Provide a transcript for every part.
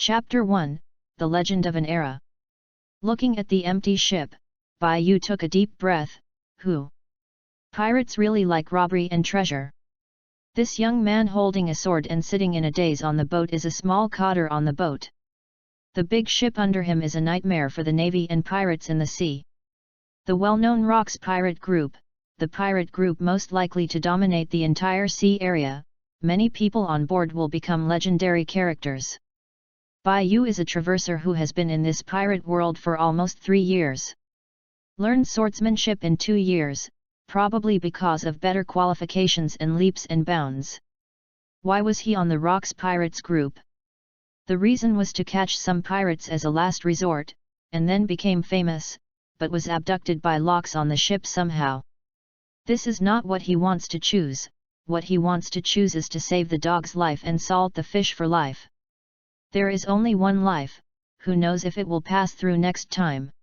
Chapter 1, The Legend of an Era. Looking at the empty ship, Bai Yu took a deep breath. Who? Pirates really like robbery and treasure. This young man holding a sword and sitting in a daze on the boat is a small cotter on the boat. The big ship under him is a nightmare for the navy and pirates in the sea. The well-known Rocks pirate group, the pirate group most likely to dominate the entire sea area, many people on board will become legendary characters. Bai Yu is a traverser who has been in this pirate world for almost 3 years. Learned swordsmanship in 2 years, probably because of better qualifications and leaps and bounds. Why was he on the Rocks pirates group? The reason was to catch some pirates as a last resort, and then became famous, but was abducted by locks on the ship somehow. This is not what he wants to choose. What he wants to choose is to save the dog's life and salt the fish for life. There is only one life, who knows if it will pass through next time.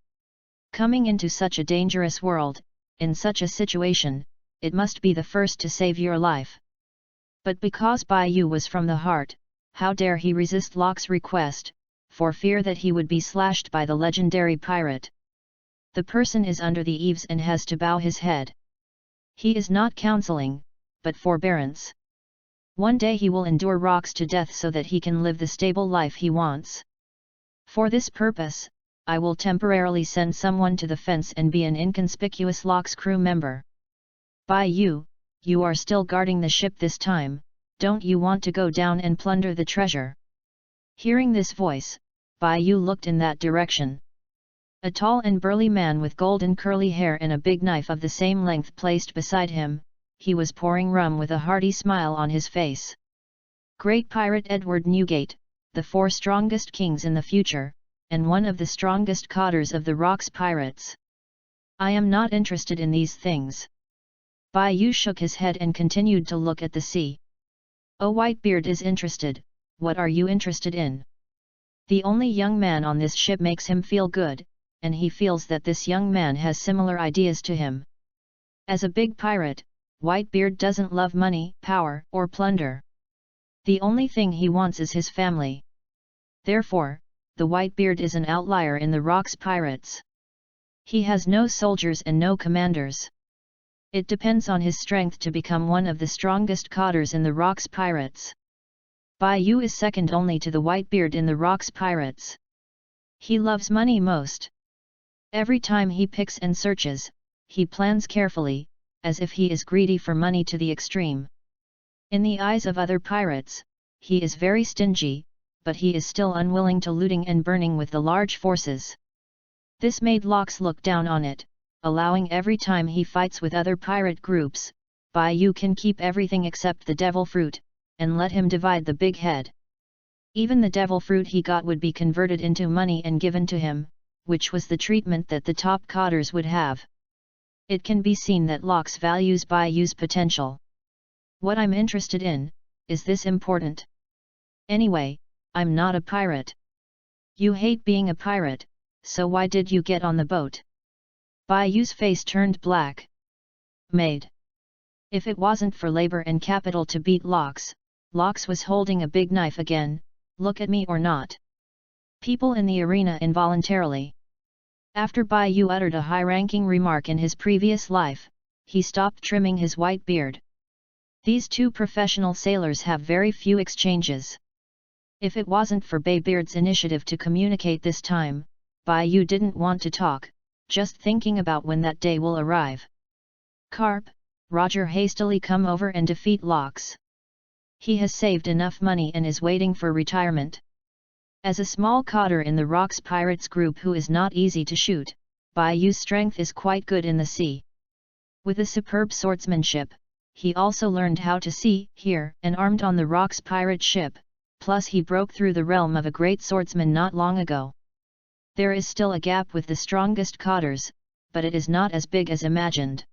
Coming into such a dangerous world, in such a situation, it must be the first to save your life. But because Bai Yu was from the heart, how dare he resist Locke's request, for fear that he would be slashed by the legendary pirate. The person is under the eaves and has to bow his head. He is not counseling, but forbearance. One day he will endure rocks to death so that he can live the stable life he wants. For this purpose, I will temporarily send someone to the fence and be an inconspicuous Locks crew member. Bai Yu, you are still guarding the ship this time, don't you want to go down and plunder the treasure? Hearing this voice, Bai Yu looked in that direction. A tall and burly man with golden curly hair and a big knife of the same length placed beside him. He was pouring rum with a hearty smile on his face. Great Pirate Edward Newgate, the 4 strongest kings in the future, and one of the strongest cotters of the Rocks pirates. I am not interested in these things. Bai Yu shook his head and continued to look at the sea. Oh, Whitebeard is interested. What are you interested in? The only young man on this ship makes him feel good, and he feels that this young man has similar ideas to him. As a big pirate, Whitebeard doesn't love money, power, or plunder. The only thing he wants is his family. Therefore, the Whitebeard is an outlier in the Rocks pirates. He has no soldiers and no commanders. It depends on his strength to become one of the strongest cotters in the Rocks pirates. Bai Yu is second only to the Whitebeard in the Rocks pirates. He loves money most. Every time he picks and searches, he plans carefully, as if he is greedy for money to the extreme. In the eyes of other pirates, he is very stingy, but he is still unwilling to looting and burning with the large forces. This made Locks look down on it, allowing every time he fights with other pirate groups, Bai Yu can keep everything except the devil fruit, and let him divide the big head. Even the devil fruit he got would be converted into money and given to him, which was the treatment that the top cotters would have. It can be seen that Locks values Bai Yu's potential. What I'm interested in, is this important? Anyway, I'm not a pirate. You hate being a pirate, so why did you get on the boat? Bai Yu's face turned black. Made. If it wasn't for labor and capital to beat Locks, Locks was holding a big knife again, look at me or not. People in the arena involuntarily. After Bai Yu uttered a high-ranking remark in his previous life, he stopped trimming his white beard. These 2 professional sailors have very few exchanges. If it wasn't for Baybeard's initiative to communicate this time, Bai Yu didn't want to talk, just thinking about when that day will arrive. Carp, Roger hastily come over and defeat Locks. He has saved enough money and is waiting for retirement. As a small cotter in the Rocks pirates group who is not easy to shoot, Bai Yu's strength is quite good in the sea. With a superb swordsmanship, he also learned how to see, hear, and armed on the Rocks pirate ship, plus he broke through the realm of a great swordsman not long ago. There is still a gap with the strongest cotters, but it is not as big as imagined.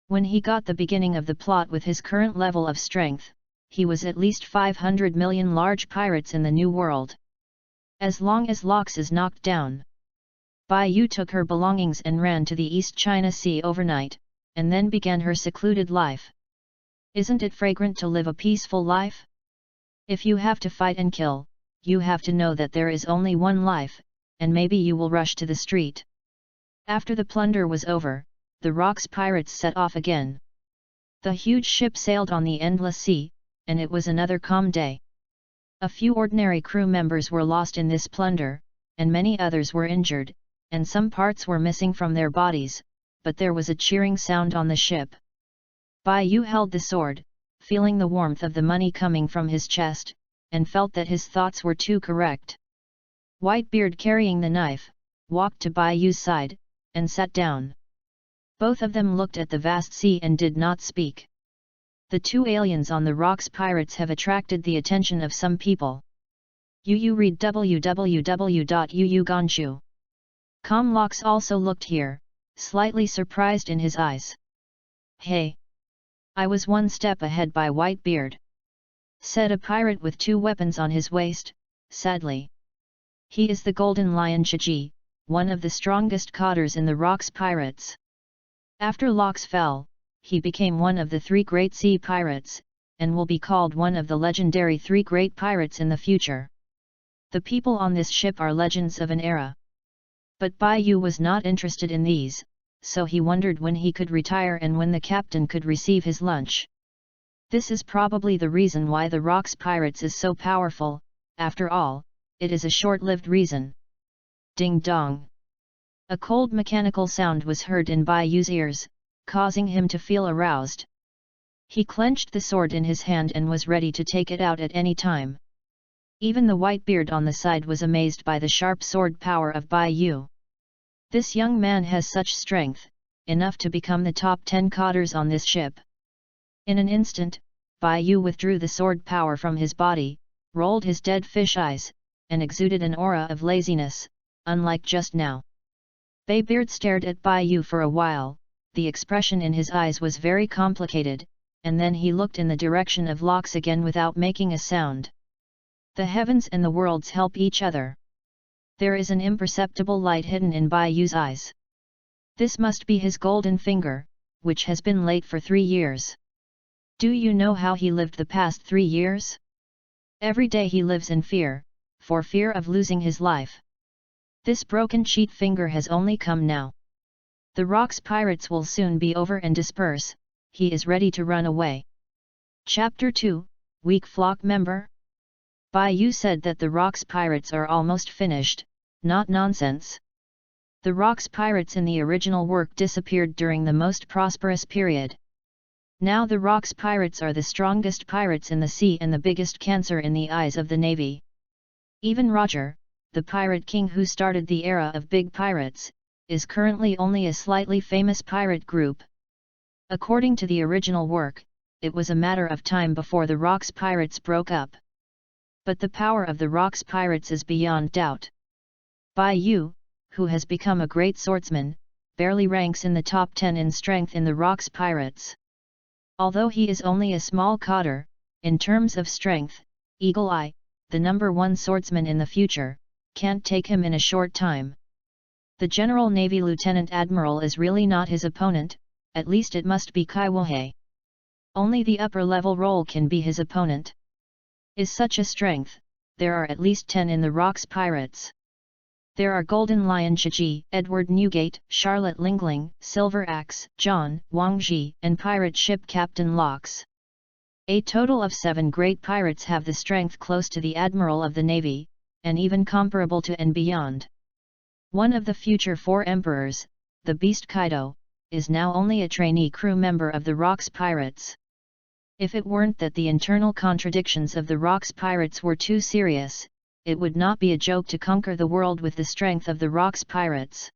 When he got the beginning of the plot with his current level of strength, he was at least 500 million large pirates in the New World. As long as Locks is knocked down. Bai Yu took her belongings and ran to the East China Sea overnight, and then began her secluded life. Isn't it fragrant to live a peaceful life? If you have to fight and kill, you have to know that there is only one life, and maybe you will rush to the street. After the plunder was over, the Rocks pirates set off again. The huge ship sailed on the endless sea, and it was another calm day. A few ordinary crew members were lost in this plunder, and many others were injured, and some parts were missing from their bodies, but there was a cheering sound on the ship. Bai Yu held the sword, feeling the warmth of the money coming from his chest, and felt that his thoughts were too correct. Whitebeard, carrying the knife, walked to Bai Yu's side, and sat down. Both of them looked at the vast sea and did not speak. The two aliens on the Rocks pirates have attracted the attention of some people. Yu read www.yuyuganshu.com. Lox also looked here, slightly surprised in his eyes. Hey! I was one step ahead by Whitebeard, said a pirate with two weapons on his waist, sadly. He is the Golden Lion Shiji, one of the strongest cotters in the Rocks pirates. After Lox fell, he became one of the three great sea pirates, and will be called one of the legendary three great pirates in the future. The people on this ship are legends of an era. But Bai Yu was not interested in these, so he wondered when he could retire and when the captain could receive his lunch. This is probably the reason why the Rocks pirates is so powerful. After all, it is a short-lived reason. Ding dong! A cold mechanical sound was heard in Bai Yu's ears, causing him to feel aroused. He clenched the sword in his hand and was ready to take it out at any time. Even the Whitebeard on the side was amazed by the sharp sword power of Bai Yu. This young man has such strength, enough to become the top 10 cotters on this ship. In an instant, Bai Yu withdrew the sword power from his body, rolled his dead fish eyes, and exuded an aura of laziness, unlike just now. Baybeard stared at Bai Yu for a while. The expression in his eyes was very complicated, and then he looked in the direction of Lox again without making a sound. The heavens and the worlds help each other. There is an imperceptible light hidden in Bai Yu's eyes. This must be his golden finger, which has been late for 3 years. Do you know how he lived the past 3 years? Every day he lives in fear, for fear of losing his life. This broken cheat finger has only come now. The Rocks pirates will soon be over and disperse. He is ready to run away. Chapter 2, Weak Flock Member? Bai Yu said that the Rocks pirates are almost finished, not nonsense. The Rocks pirates in the original work disappeared during the most prosperous period. Now the Rocks pirates are the strongest pirates in the sea and the biggest cancer in the eyes of the navy. Even Roger, the pirate king who started the era of big pirates, is currently only a slightly famous pirate group. According to the original work, it was a matter of time before the Rocks pirates broke up. But the power of the Rocks pirates is beyond doubt. Bai Yu, who has become a great swordsman, barely ranks in the top 10 in strength in the Rocks pirates. Although he is only a small cotter, in terms of strength, Eagle Eye, the #1 swordsman in the future, can't take him in a short time. The General Navy Lieutenant Admiral is really not his opponent, at least it must be Kai Wohei. Only the upper-level role can be his opponent. Is such a strength, there are at least 10 in the Rocks pirates. There are Golden Lion Shiji, Edward Newgate, Charlotte Lingling, Silver Axe, John, Wang Ji, and pirate ship Captain Lox. A total of 7 great pirates have the strength close to the Admiral of the Navy, and even comparable to and beyond. One of the future 4 emperors, the Beast Kaido, is now only a trainee crew member of the Rocks pirates. If it weren't that the internal contradictions of the Rocks pirates were too serious, it would not be a joke to conquer the world with the strength of the Rocks pirates.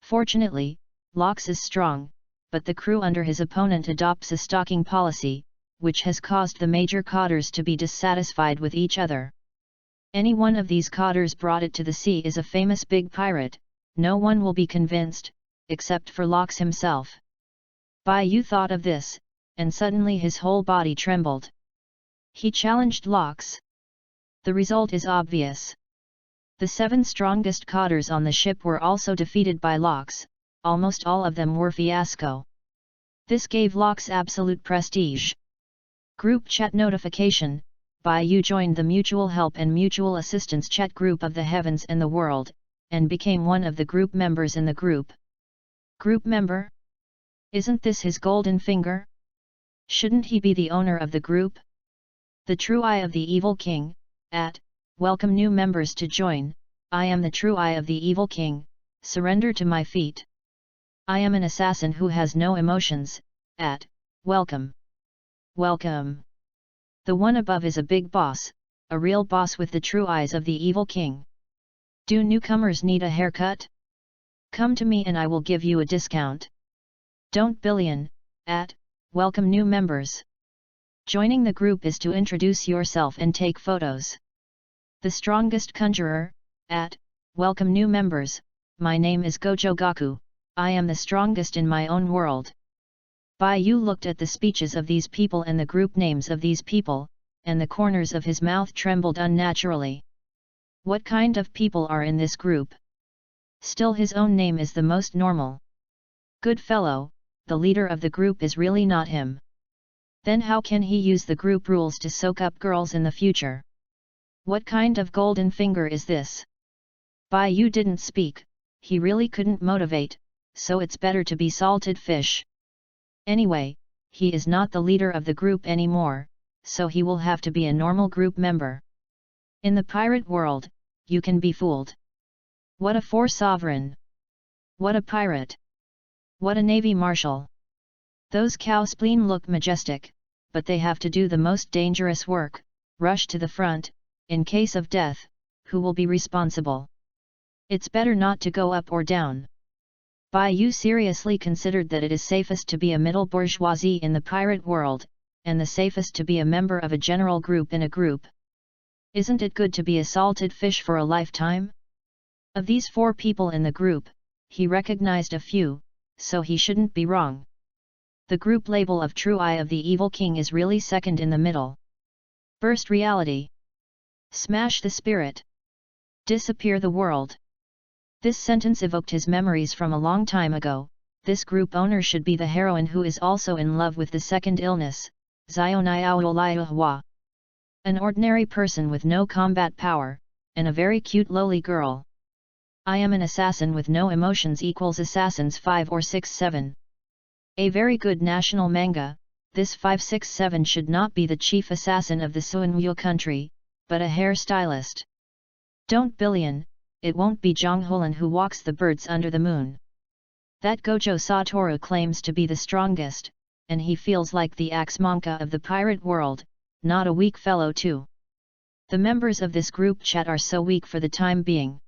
Fortunately, Lox is strong, but the crew under his opponent adopts a stalking policy, which has caused the major cotters to be dissatisfied with each other. Any one of these cotters brought it to the sea is a famous big pirate. No one will be convinced, except for Lox himself. Bai Yu thought of this, and suddenly his whole body trembled. He challenged Lox. The result is obvious. The 7 strongest cotters on the ship were also defeated by Lox, almost all of them were fiasco. This gave Lox absolute prestige. Group chat notification: Bai Yu joined the Mutual Help and Mutual Assistance chat group of the heavens and the world, and became one of the group members in the group. Group member? Isn't this his golden finger? Shouldn't he be the owner of the group? The true eye of the evil king, welcome new members to join. I am the true eye of the evil king, surrender to my feet. I am an assassin who has no emotions, welcome. Welcome. The one above is a big boss, a real boss with the true eyes of the evil king. Do newcomers need a haircut? Come to me and I will give you a discount. Don't billion, welcome new members. Joining the group is to introduce yourself and take photos. The strongest conjurer, welcome new members, my name is Gojo Gaku, I am the strongest in my own world. Bai Yu looked at the speeches of these people and the group names of these people, and the corners of his mouth trembled unnaturally. What kind of people are in this group? Still his own name is the most normal. Good fellow, the leader of the group is really not him. Then how can he use the group rules to soak up girls in the future? What kind of golden finger is this? Bai Yu didn't speak, he really couldn't motivate, so it's better to be salted fish. Anyway, he is not the leader of the group anymore, so he will have to be a normal group member. In the pirate world, you can be fooled. What a sovereign! What a pirate! What a navy marshal! Those cow spleen look majestic, but they have to do the most dangerous work, rush to the front, in case of death, who will be responsible? It's better not to go up or down. Bai Yu seriously considered that it is safest to be a middle bourgeoisie in the pirate world, and the safest to be a member of a general group in a group. Isn't it good to be a salted fish for a lifetime? Of these 4 people in the group, he recognized a few, so he shouldn't be wrong. The group label of True Eye of the Evil King is really second in the middle. Burst reality. Smash the spirit. Disappear the world. This sentence evoked his memories from a long time ago. This group owner should be the heroine who is also in love with the second illness, Zionai. An ordinary person with no combat power, and a very cute lowly girl. I am an assassin with no emotions equals Assassins 5 or 6 7. A very good national manga. This 567 should not be the chief assassin of the Suanwoo country, but a hairstylist. Don't billion, it won't be Jong Holan who walks the birds under the moon. That Gojo Satoru claims to be the strongest, and he feels like the Axemonka of the pirate world, not a weak fellow too. The members of this group chat are so weak for the time being.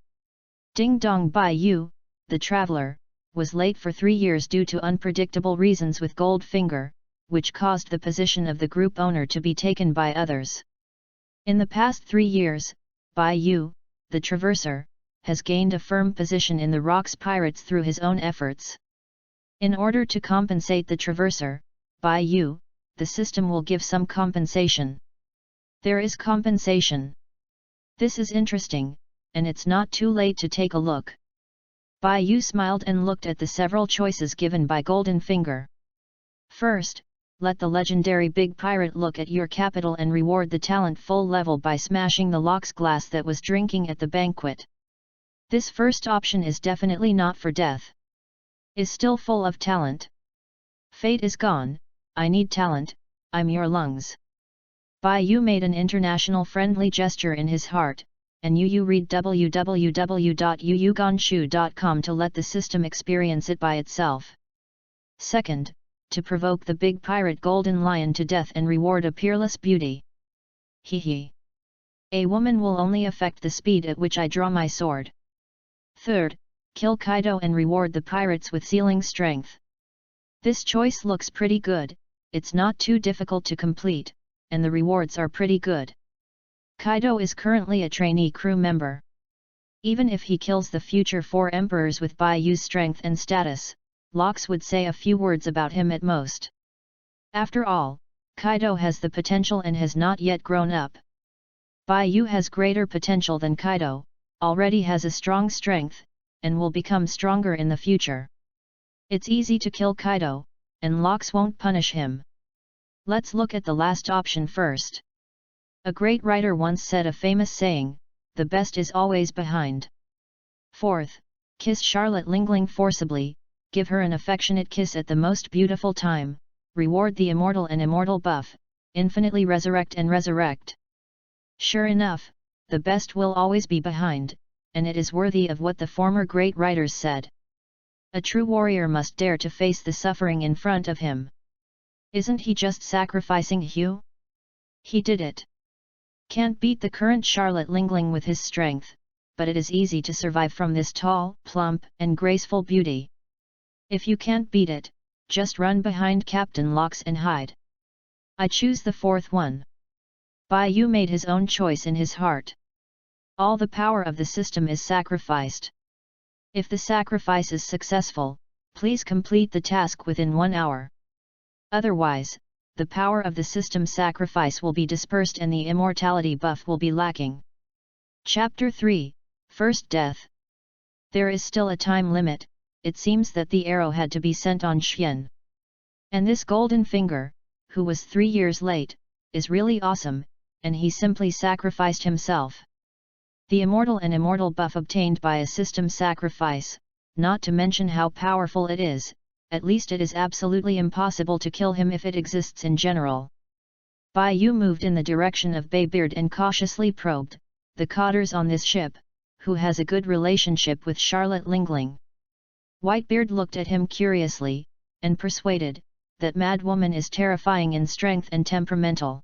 Ding Dong Bai Yu, the traveler, was late for 3 years due to unpredictable reasons with Gold Finger, which caused the position of the group owner to be taken by others. In the past 3 years, Bai Yu, the traverser, has gained a firm position in the Rocks Pirates through his own efforts. In order to compensate the traverser, Bai Yu, the system will give some compensation. There is compensation. This is interesting, and it's not too late to take a look. Bai Yu smiled and looked at the several choices given by Golden Finger. First, let the legendary Big Pirate look at your capital and reward the talent full level by smashing the lock's glass that was drinking at the banquet. This first option is definitely not for death. Is still full of talent. Fate is gone, I need talent, I'm your lungs. Bai Yu made an international friendly gesture in his heart, and you read www.yuyugonshu.com to let the system experience it by itself. Second, to provoke the big pirate Golden Lion to death and reward a peerless beauty. Hee. A woman will only affect the speed at which I draw my sword. Third, kill Kaido and reward the pirates with sealing strength. This choice looks pretty good, it's not too difficult to complete, and the rewards are pretty good. Kaido is currently a trainee crew member. Even if he kills the future 4 emperors with Bai Yu's strength and status, Locks would say a few words about him at most. After all, Kaido has the potential and has not yet grown up. Bai Yu has greater potential than Kaido, already has a strong strength, and will become stronger in the future. It's easy to kill Kaido, and Locks won't punish him. Let's look at the last option first. A great writer once said a famous saying, "The best is always behind." Fourth, kiss Charlotte Lingling forcibly, give her an affectionate kiss at the most beautiful time, reward the immortal and immortal buff, infinitely resurrect and resurrect. Sure enough, the best will always be behind, and it is worthy of what the former great writers said. A true warrior must dare to face the suffering in front of him. Isn't he just sacrificing Hugh? He did it. Can't beat the current Charlotte Lingling with his strength, but it is easy to survive from this tall, plump, and graceful beauty. If you can't beat it, just run behind Captain Locks and hide. I choose the fourth one. Bai Yu made his own choice in his heart. All the power of the system is sacrificed. If the sacrifice is successful, please complete the task within 1 hour. Otherwise, the power of the system sacrifice will be dispersed and the immortality buff will be lacking. Chapter 3, First Death. There is still a time limit. It seems that the arrow had to be sent on Xian. And this golden finger, who was 3 years late, is really awesome, and he simply sacrificed himself. The immortal and immortal buff obtained by a system sacrifice, not to mention how powerful it is, at least it is absolutely impossible to kill him if it exists in general. Bai Yu moved in the direction of Baybeard and cautiously probed the cotters on this ship, who has a good relationship with Charlotte Lingling. Whitebeard looked at him curiously, and persuaded, that madwoman is terrifying in strength and temperamental.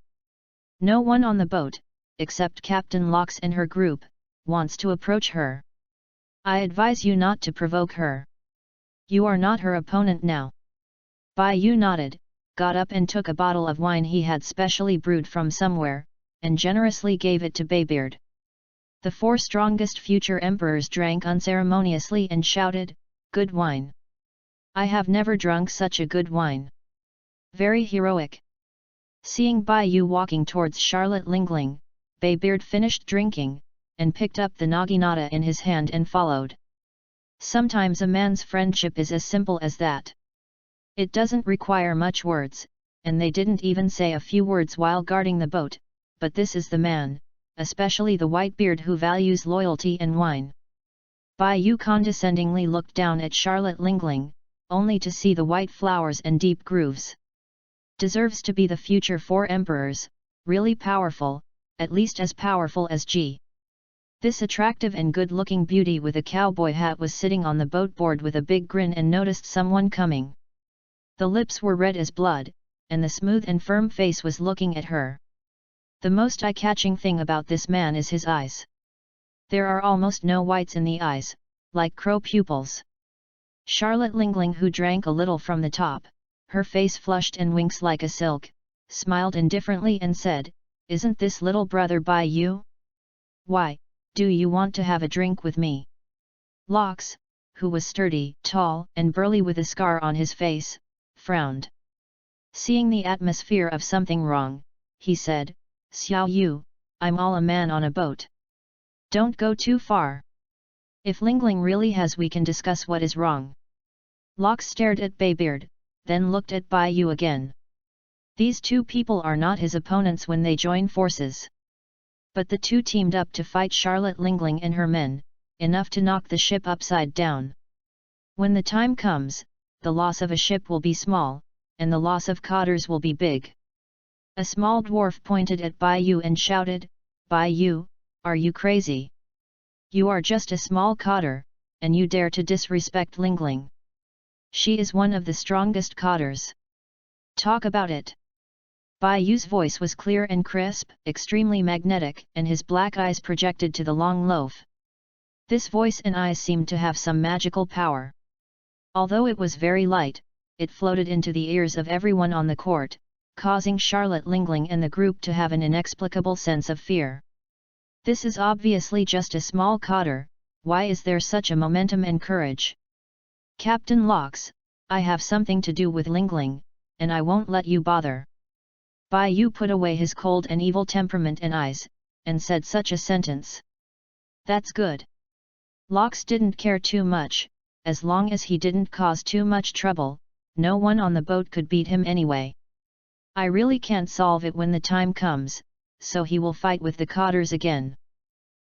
No one on the boat, except Captain Locks and her group, wants to approach her. I advise you not to provoke her. You are not her opponent now. Bai Yu nodded, got up and took a bottle of wine he had specially brewed from somewhere, and generously gave it to Baybeard. The 4 strongest future emperors drank unceremoniously and shouted, "Good wine! I have never drunk such a good wine! Very heroic!" Seeing Bai Yu walking towards Charlotte Lingling, Baybeard finished drinking, and picked up the naginata in his hand and followed. Sometimes a man's friendship is as simple as that. It doesn't require much words, and they didn't even say a few words while guarding the boat, but this is the man, especially the Whitebeard, who values loyalty and wine. Bai Yu condescendingly looked down at Charlotte Lingling, only to see the white flowers and deep grooves. Deserves to be the future 4 emperors, really powerful, at least as powerful as G. This attractive and good-looking beauty with a cowboy hat was sitting on the boat board with a big grin and noticed someone coming. The lips were red as blood, and the smooth and firm face was looking at her. The most eye-catching thing about this man is his eyes. There are almost no whites in the eyes, like crow pupils. Charlotte Lingling, who drank a little from the top, her face flushed and winks like a silk, smiled indifferently and said, "Isn't this little brother Bai Yu? Why, do you want to have a drink with me?" Locks, who was sturdy, tall, and burly with a scar on his face, frowned. Seeing the atmosphere of something wrong, he said, "Xiao Yu, I'm all a man on a boat. Don't go too far. If Lingling really has, we can discuss what is wrong." Locks stared at Baybeard, then looked at Bai Yu again. These 2 people are not his opponents when they join forces. But the 2 teamed up to fight Charlotte Lingling and her men, enough to knock the ship upside down. When the time comes, the loss of a ship will be small, and the loss of cotters will be big. A small dwarf pointed at Bai Yu and shouted, "Bai Yu, are you crazy? You are just a small cotter, and you dare to disrespect Lingling. She is one of the strongest cotters. Talk about it." Bai Yu's voice was clear and crisp, extremely magnetic, and his black eyes projected to the long loaf. This voice and eyes seemed to have some magical power. Although it was very light, it floated into the ears of everyone on the court, causing Charlotte Lingling and the group to have an inexplicable sense of fear. This is obviously just a small cotter, why is there such a momentum and courage? "Captain Locks, I have something to do with Lingling, and I won't let you bother." Bai Yu put away his cold and evil temperament and eyes, and said such a sentence. "That's good." Locks didn't care too much, as long as he didn't cause too much trouble, no one on the boat could beat him anyway. "I really can't solve it when the time comes," so he will fight with the cotters again.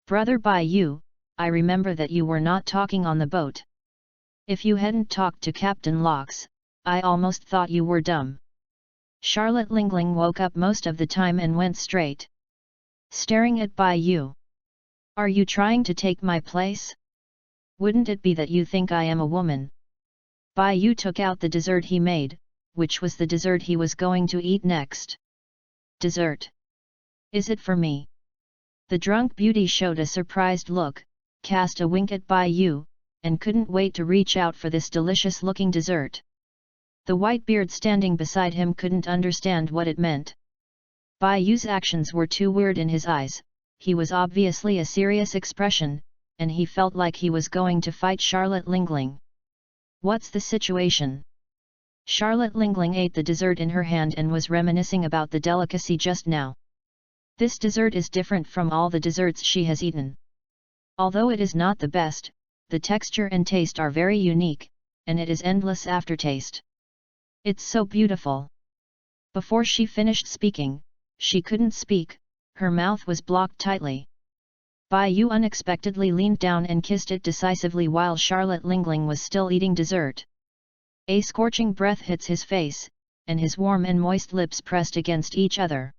Brother Bai Yu, I remember that you were not talking on the boat. If you hadn't talked to Captain Lox, I almost thought you were dumb. Charlotte Lingling woke up most of the time and went straight, staring at Bai Yu. Are you trying to take my place? Wouldn't it be that you think I am a woman? Bai Yu took out the dessert he made, which was the dessert he was going to eat next. Dessert? Is it for me? The drunk beauty showed a surprised look, cast a wink at Bai Yu, and couldn't wait to reach out for this delicious-looking dessert. The white beard standing beside him couldn't understand what it meant. Bai Yu's actions were too weird in his eyes, he was obviously a serious expression, and he felt like he was going to fight Charlotte Lingling. What's the situation? Charlotte Lingling ate the dessert in her hand and was reminiscing about the delicacy just now. This dessert is different from all the desserts she has eaten. Although it is not the best, the texture and taste are very unique, and it is endless aftertaste. It's so beautiful. Before she finished speaking, she couldn't speak, her mouth was blocked tightly. Bai Yu unexpectedly leaned down and kissed it decisively while Charlotte Lingling was still eating dessert. A scorching breath hits his face, and his warm and moist lips pressed against each other.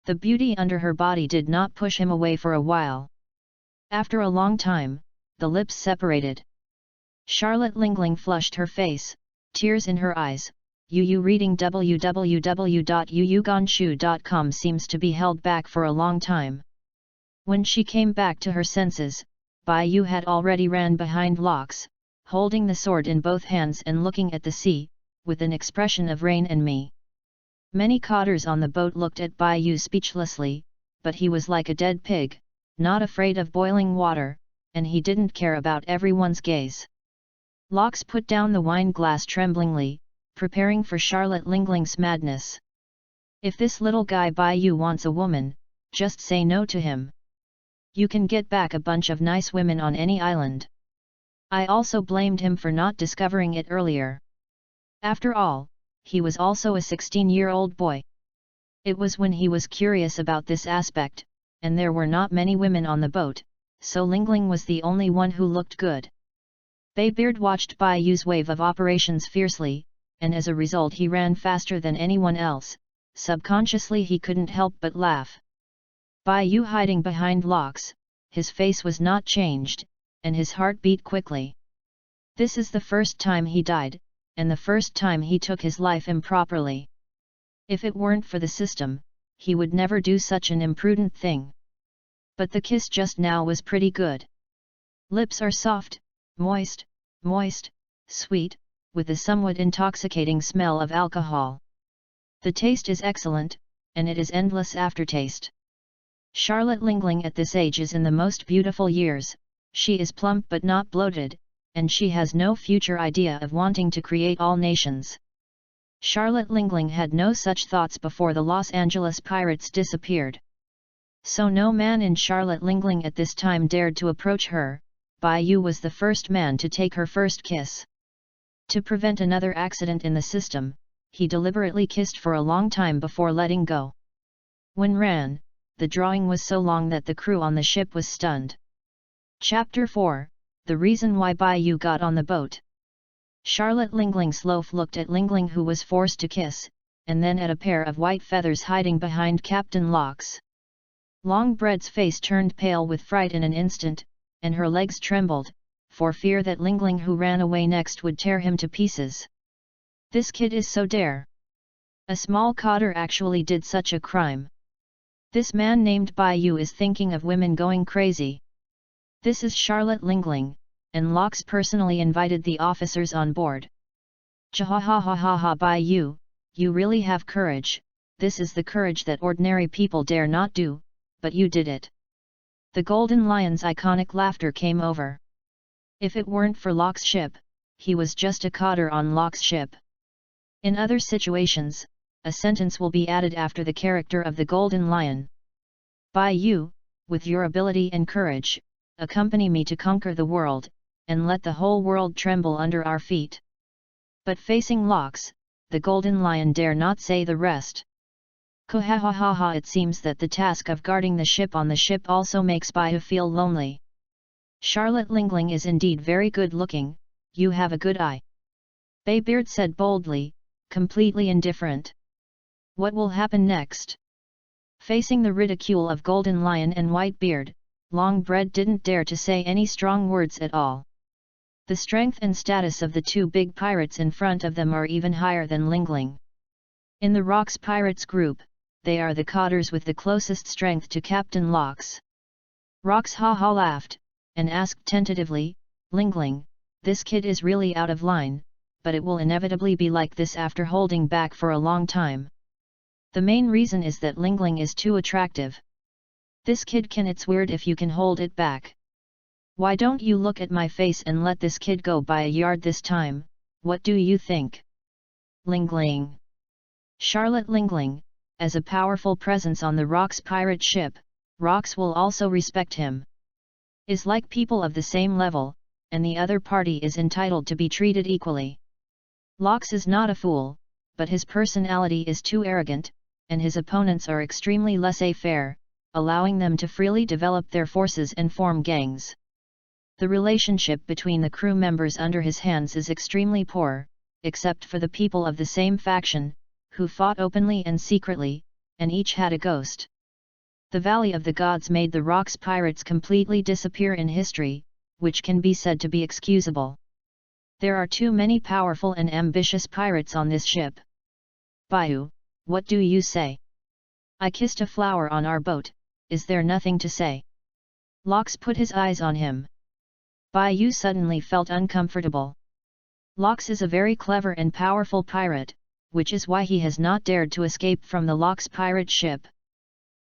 The beauty under her body did not push him away for a while. After a long time, the lips separated. Charlotte Lingling flushed her face, tears in her eyes. Yu reading www.yuyuganshu.com seems to be held back for a long time. When she came back to her senses, Bai Yu had already ran behind Lox, holding the sword in both hands and looking at the sea, with an expression of rain and me. Many cotters on the boat looked at Bai Yu speechlessly, but he was like a dead pig, not afraid of boiling water, and he didn't care about everyone's gaze. Lox put down the wine glass tremblingly, preparing for Charlotte Lingling's madness. If this little guy Bai Yu wants a woman, just say no to him. You can get back a bunch of nice women on any island. I also blamed him for not discovering it earlier. After all, he was also a 16-year-old boy. It was when he was curious about this aspect, and there were not many women on the boat, so Lingling was the only one who looked good. Baybeard watched Bai Yu's wave of operations fiercely, and as a result he ran faster than anyone else. Subconsciously he couldn't help but laugh. Bai Yu hiding behind Lox, his face was not changed, and his heart beat quickly. This is the first time he died, and the first time he took his life improperly. If it weren't for the system, he would never do such an imprudent thing. But the kiss just now was pretty good. Lips are soft, moist, sweet, with a somewhat intoxicating smell of alcohol. The taste is excellent, and it is endless aftertaste. Charlotte Lingling at this age is in the most beautiful years, she is plump but not bloated, and she has no future idea of wanting to create all nations. Charlotte Lingling had no such thoughts before the Los Angeles pirates disappeared. So no man in Charlotte Lingling at this time dared to approach her. Bai Yu was the first man to take her first kiss. To prevent another accident in the system, he deliberately kissed for a long time before letting go. When ran, the drawing was so long that the crew on the ship was stunned. Chapter 4, The Reason Why Bai Yu Got on the Boat. Charlotte Lingling's loaf looked at Lingling, who was forced to kiss, and then at a pair of white feathers hiding behind Captain Lox. Longbread's face turned pale with fright in an instant, and her legs trembled, for fear that Lingling who ran away next would tear him to pieces. This kid is so dare. A small cotter actually did such a crime. This man named Bai Yu is thinking of women going crazy. This is Charlotte Lingling, and Lox personally invited the officers on board. Jahahahaha Bai Yu, you really have courage, this is the courage that ordinary people dare not do, but you did it. The Golden Lion's iconic laughter came over. If it weren't for Lox's ship, he was just a cotter on Lox's ship. In other situations, a sentence will be added after the character of the Golden Lion. Bai Yu, with your ability and courage, accompany me to conquer the world, and let the whole world tremble under our feet. But facing Lox, the Golden Lion dare not say the rest. Kohahaha, it seems that the task of guarding the ship on the ship also makes Baihu feel lonely. Charlotte Lingling is indeed very good looking, you have a good eye. Baybeard said boldly, completely indifferent. What will happen next? Facing the ridicule of Golden Lion and Whitebeard, Longbread didn't dare to say any strong words at all. The strength and status of the two big pirates in front of them are even higher than Lingling. In the Rocks Pirates group, they are the cotters with the closest strength to Captain Locks. Rocks ha laughed, and asked tentatively, Lingling, this kid is really out of line, but it will inevitably be like this after holding back for a long time. The main reason is that Lingling is too attractive. This kid it's weird if you can hold it back. Why don't you look at my face and let this kid go by a yard this time, what do you think? Lingling. Charlotte Lingling, as a powerful presence on the Rocks pirate ship, Rocks will also respect him. Is like people of the same level, and the other party is entitled to be treated equally. Locks is not a fool, but his personality is too arrogant, and his opponents are extremely laissez-faire, allowing them to freely develop their forces and form gangs. The relationship between the crew members under his hands is extremely poor, except for the people of the same faction, who fought openly and secretly, and each had a ghost. The Valley of the Gods made the Rocks pirates completely disappear in history, which can be said to be excusable. There are too many powerful and ambitious pirates on this ship. Baihu, what do you say? I kissed a flower on our boat, is there nothing to say? Locks put his eyes on him. Baihu suddenly felt uncomfortable. Locks is a very clever and powerful pirate, which is why he has not dared to escape from the Locks pirate ship.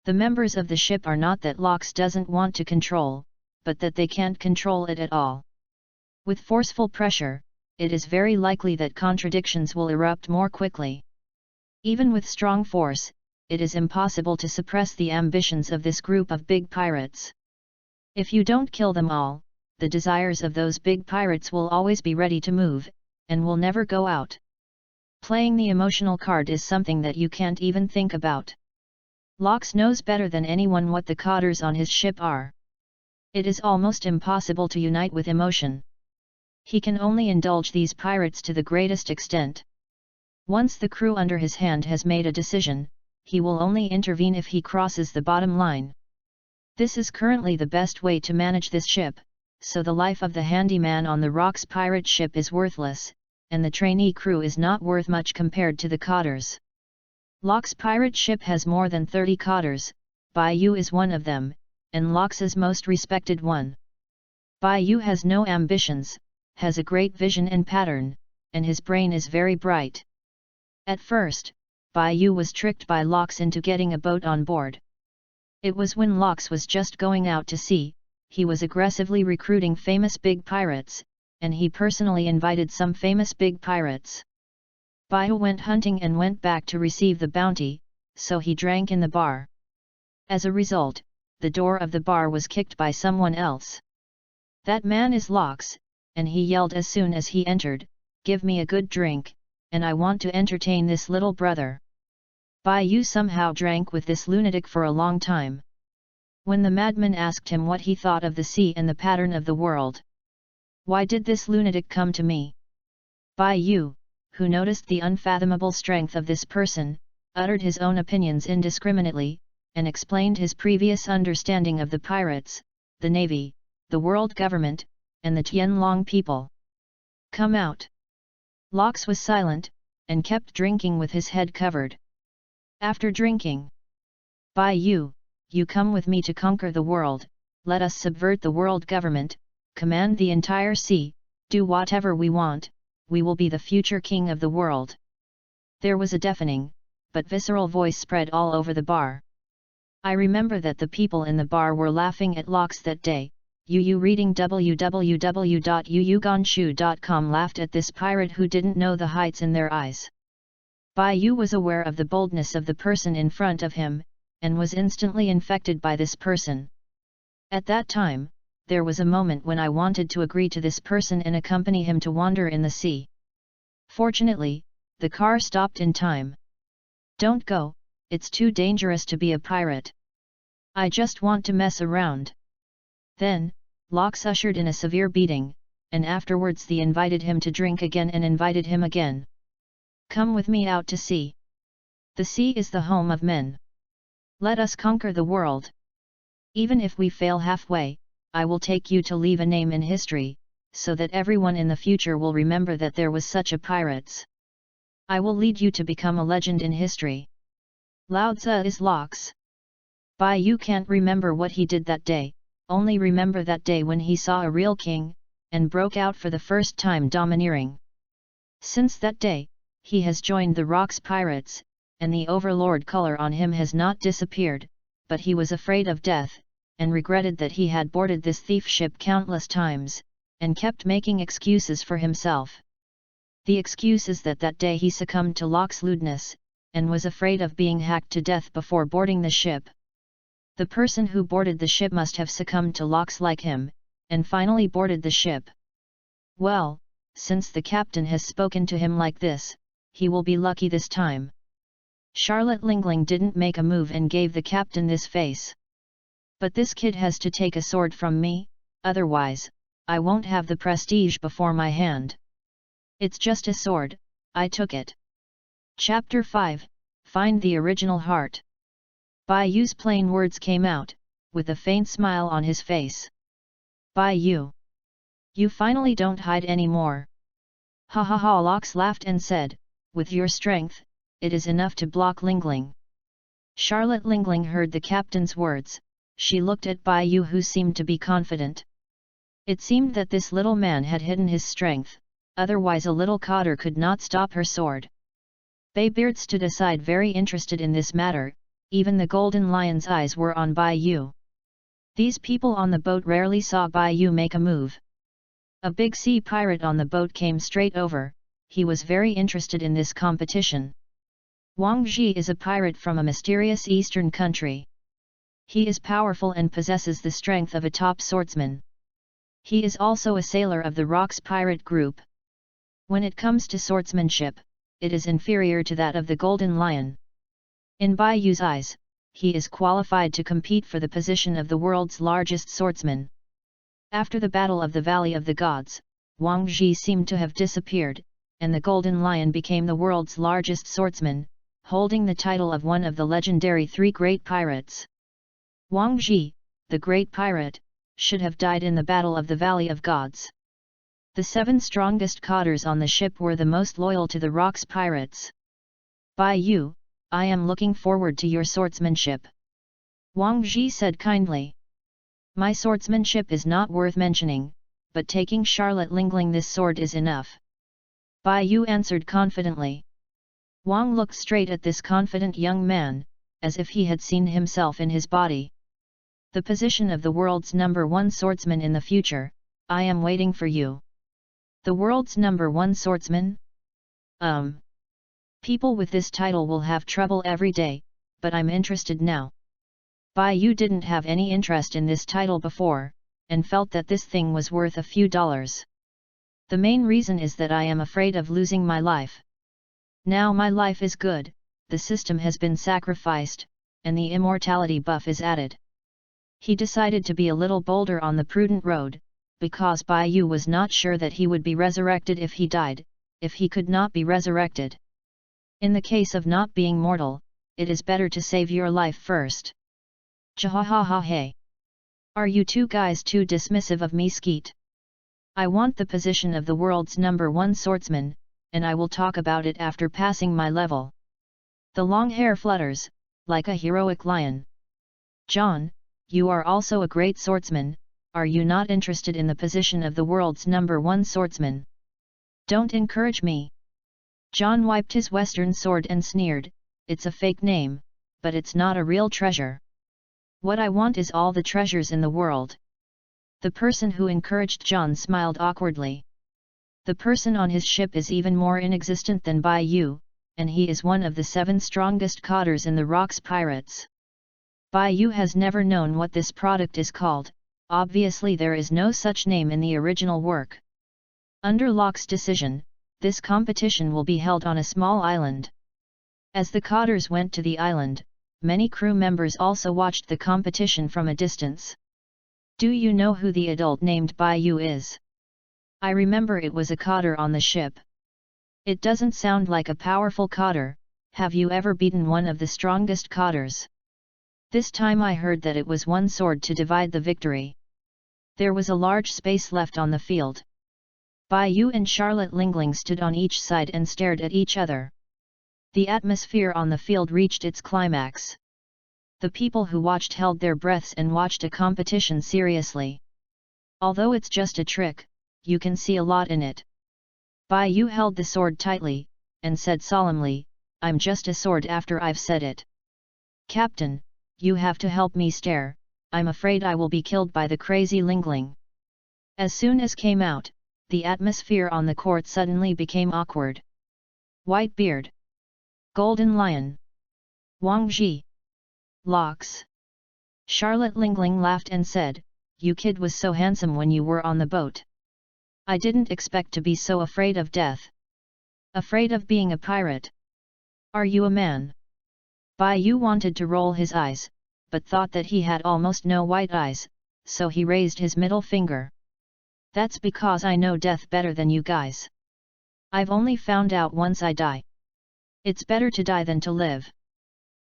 The members of the ship are not that Locks doesn't want to control, but that they can't control it at all. With forceful pressure, it is very likely that contradictions will erupt more quickly. Even with strong force, it is impossible to suppress the ambitions of this group of big pirates. If you don't kill them all, the desires of those big pirates will always be ready to move, and will never go out. Playing the emotional card is something that you can't even think about. Locks knows better than anyone what the cotters on his ship are. It is almost impossible to unite with emotion. He can only indulge these pirates to the greatest extent. Once the crew under his hand has made a decision, he will only intervene if he crosses the bottom line. This is currently the best way to manage this ship, so the life of the handyman on the Rocks pirate ship is worthless, and the trainee crew is not worth much compared to the cotters. Locks pirate ship has more than 30 cotters, Baihu is one of them, and Locks is most respected one. Baihu has no ambitions, has a great vision and pattern, and his brain is very bright. At first, Baihu was tricked by Locks into getting a boat on board. It was when Locks was just going out to sea, he was aggressively recruiting famous big pirates, and he personally invited some famous big pirates. Baihu went hunting and went back to receive the bounty, so he drank in the bar. As a result, the door of the bar was kicked by someone else. That man is Locks, and he yelled as soon as he entered, "Give me a good drink, and I want to entertain this little brother." Baihu somehow drank with this lunatic for a long time. When the madman asked him what he thought of the sea and the pattern of the world, "Why did this lunatic come to me?" Baihu, who noticed the unfathomable strength of this person, uttered his own opinions indiscriminately, and explained his previous understanding of the pirates, the navy, the world government, and the Tianlong people. "Come out." Locks was silent, and kept drinking with his head covered. After drinking, "Baihu, you come with me to conquer the world, let us subvert the world government, command the entire sea, do whatever we want, we will be the future king of the world." There was a deafening, but visceral voice spread all over the bar. I remember that the people in the bar were laughing at Locks that day. Reading www.yuyugonshu.com laughed at this pirate who didn't know the heights in their eyes. Baihu was aware of the boldness of the person in front of him, and was instantly infected by this person. At that time, there was a moment when I wanted to agree to this person and accompany him to wander in the sea. Fortunately, the car stopped in time. "Don't go," it's too dangerous to be a pirate. I just want to mess around. Then, Lox ushered in a severe beating, and afterwards they invited him to drink again and invited him again. Come with me out to sea. The sea is the home of men. Let us conquer the world. Even if we fail halfway, I will take you to leave a name in history, so that everyone in the future will remember that there was such a pirates. I will lead you to become a legend in history. Lao Tzu is Lox. Bai Yu can't remember what he did that day, only remember that day when he saw a real king, and broke out for the first time domineering. Since that day, he has joined the Rocks pirates, and the overlord color on him has not disappeared, but he was afraid of death, and regretted that he had boarded this thief ship countless times, and kept making excuses for himself. The excuse is that day he succumbed to Locke's lewdness, and was afraid of being hacked to death before boarding the ship. The person who boarded the ship must have succumbed to Locke's like him, and finally boarded the ship. Well, since the captain has spoken to him like this, he will be lucky this time. Charlotte Lingling didn't make a move and gave the captain this face. But this kid has to take a sword from me, otherwise, I won't have the prestige before my hand. It's just a sword, I took it. Chapter 5, Find the Original Heart. Bai Yu's plain words came out, with a faint smile on his face. Bai Yu. You finally don't hide anymore. Ha ha ha, Lox laughed and said, with your strength, it is enough to block Lingling. Charlotte Lingling heard the captain's words, she looked at Bai Yu who seemed to be confident. It seemed that this little man had hidden his strength, otherwise a little cotter could not stop her sword. Baybeard stood aside very interested in this matter, even the Golden Lion's eyes were on Bai Yu. These people on the boat rarely saw Bai Yu make a move. A big sea pirate on the boat came straight over, he was very interested in this competition. Wang Ji is a pirate from a mysterious eastern country. He is powerful and possesses the strength of a top swordsman. He is also a sailor of the Rocks pirate group. When it comes to swordsmanship, it is inferior to that of the Golden Lion. In Bai Yu's eyes, he is qualified to compete for the position of the world's largest swordsman. After the Battle of the Valley of the Gods, Wang Ji seemed to have disappeared, and the Golden Lion became the world's largest swordsman, holding the title of one of the legendary three great pirates. Wang Ji, the great pirate, should have died in the Battle of the Valley of Gods. The 7 strongest cotters on the ship were the most loyal to the Rocks pirates. Bai Yu, I am looking forward to your swordsmanship. Wang Ji said kindly. My swordsmanship is not worth mentioning, but taking Charlotte Lingling this sword is enough. Bai Yu answered confidently. Wang looked straight at this confident young man, as if he had seen himself in his body. The position of the world's #1 swordsman in the future, I am waiting for you. The world's #1 swordsman? People with this title will have trouble every day, but I'm interested now. Bai Yu didn't have any interest in this title before, and felt that this thing was worth a few dollars. The main reason is that I am afraid of losing my life. Now my life is good, the system has been sacrificed, and the immortality buff is added. He decided to be a little bolder on the prudent road, because Bai Yu was not sure that he would be resurrected if he died, if he could not be resurrected. In the case of not being mortal, it is better to save your life first. Jahahaha hey. Are you two guys too dismissive of me, Skeet? I want the position of the world's #1 swordsman, and I will talk about it after passing my level. The long hair flutters, like a heroic lion. John, you are also a great swordsman, are you not interested in the position of the world's #1 swordsman? Don't encourage me. John wiped his western sword and sneered, it's a fake name, but it's not a real treasure. What I want is all the treasures in the world. The person who encouraged John smiled awkwardly. The person on his ship is even more inexistent than Bai Yu, and he is one of the 7 strongest cotters in the Rocks pirates. Bai Yu has never known what this product is called, obviously there is no such name in the original work. Under Locke's decision, this competition will be held on a small island. As the cotters went to the island, many crew members also watched the competition from a distance. Do you know who the adult named Bai-yu is? I remember it was a cotter on the ship. It doesn't sound like a powerful cotter. Have you ever beaten one of the strongest cotters? This time I heard that it was one sword to divide the victory. There was a large space left on the field. Bai-yu and Charlotte Lingling stood on each side and stared at each other. The atmosphere on the field reached its climax. The people who watched held their breaths and watched a competition seriously. Although it's just a trick, you can see a lot in it. Bai-yu held the sword tightly, and said solemnly, I'm just a sword after I've said it. Captain, you have to help me stare, I'm afraid I will be killed by the crazy Lingling. As soon as came out, the atmosphere on the court suddenly became awkward. White Beard. Golden Lion. Wang Ji. Locks. Charlotte Lingling laughed and said, You kid was so handsome when you were on the boat. I didn't expect to be so afraid of death. Afraid of being a pirate. Are you a man? Bai-yu wanted to roll his eyes, but thought that he had almost no white eyes, so he raised his middle finger. That's because I know death better than you guys. I've only found out once I die. It's better to die than to live.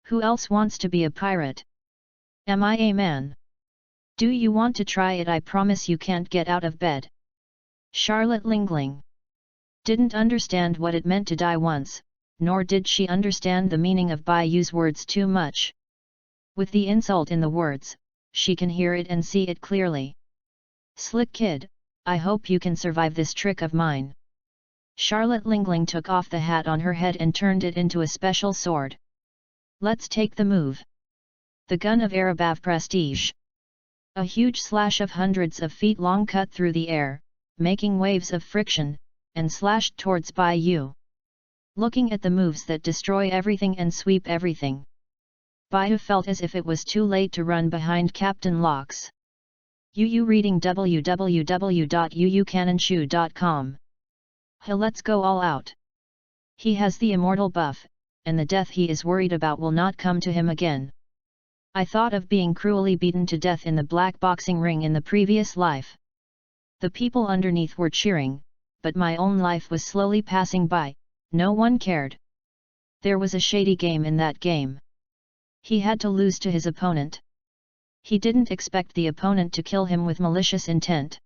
Who else wants to be a pirate? Am I a man? Do you want to try it? I promise you can't get out of bed. Charlotte Lingling didn't understand what it meant to die once, nor did she understand the meaning of Bai-yu's words too much. With the insult in the words, she can hear it and see it clearly. Slick kid, I hope you can survive this trick of mine. Charlotte Lingling took off the hat on her head and turned it into a special sword. Let's take the move. The gun of Arabav Prestige. A huge slash of hundreds of feet long cut through the air, making waves of friction, and slashed towards Bai-yu. Looking at the moves that destroy everything and sweep everything, Bai-yu felt as if it was too late to run behind Captain Locks. Yu reading www.yuucannonshoe.com. Let's go all out. He has the immortal buff, and the death he is worried about will not come to him again. I thought of being cruelly beaten to death in the black boxing ring in the previous life. The people underneath were cheering, but my own life was slowly passing by, no one cared. There was a shady game in that game. He had to lose to his opponent. He didn't expect the opponent to kill him with malicious intent.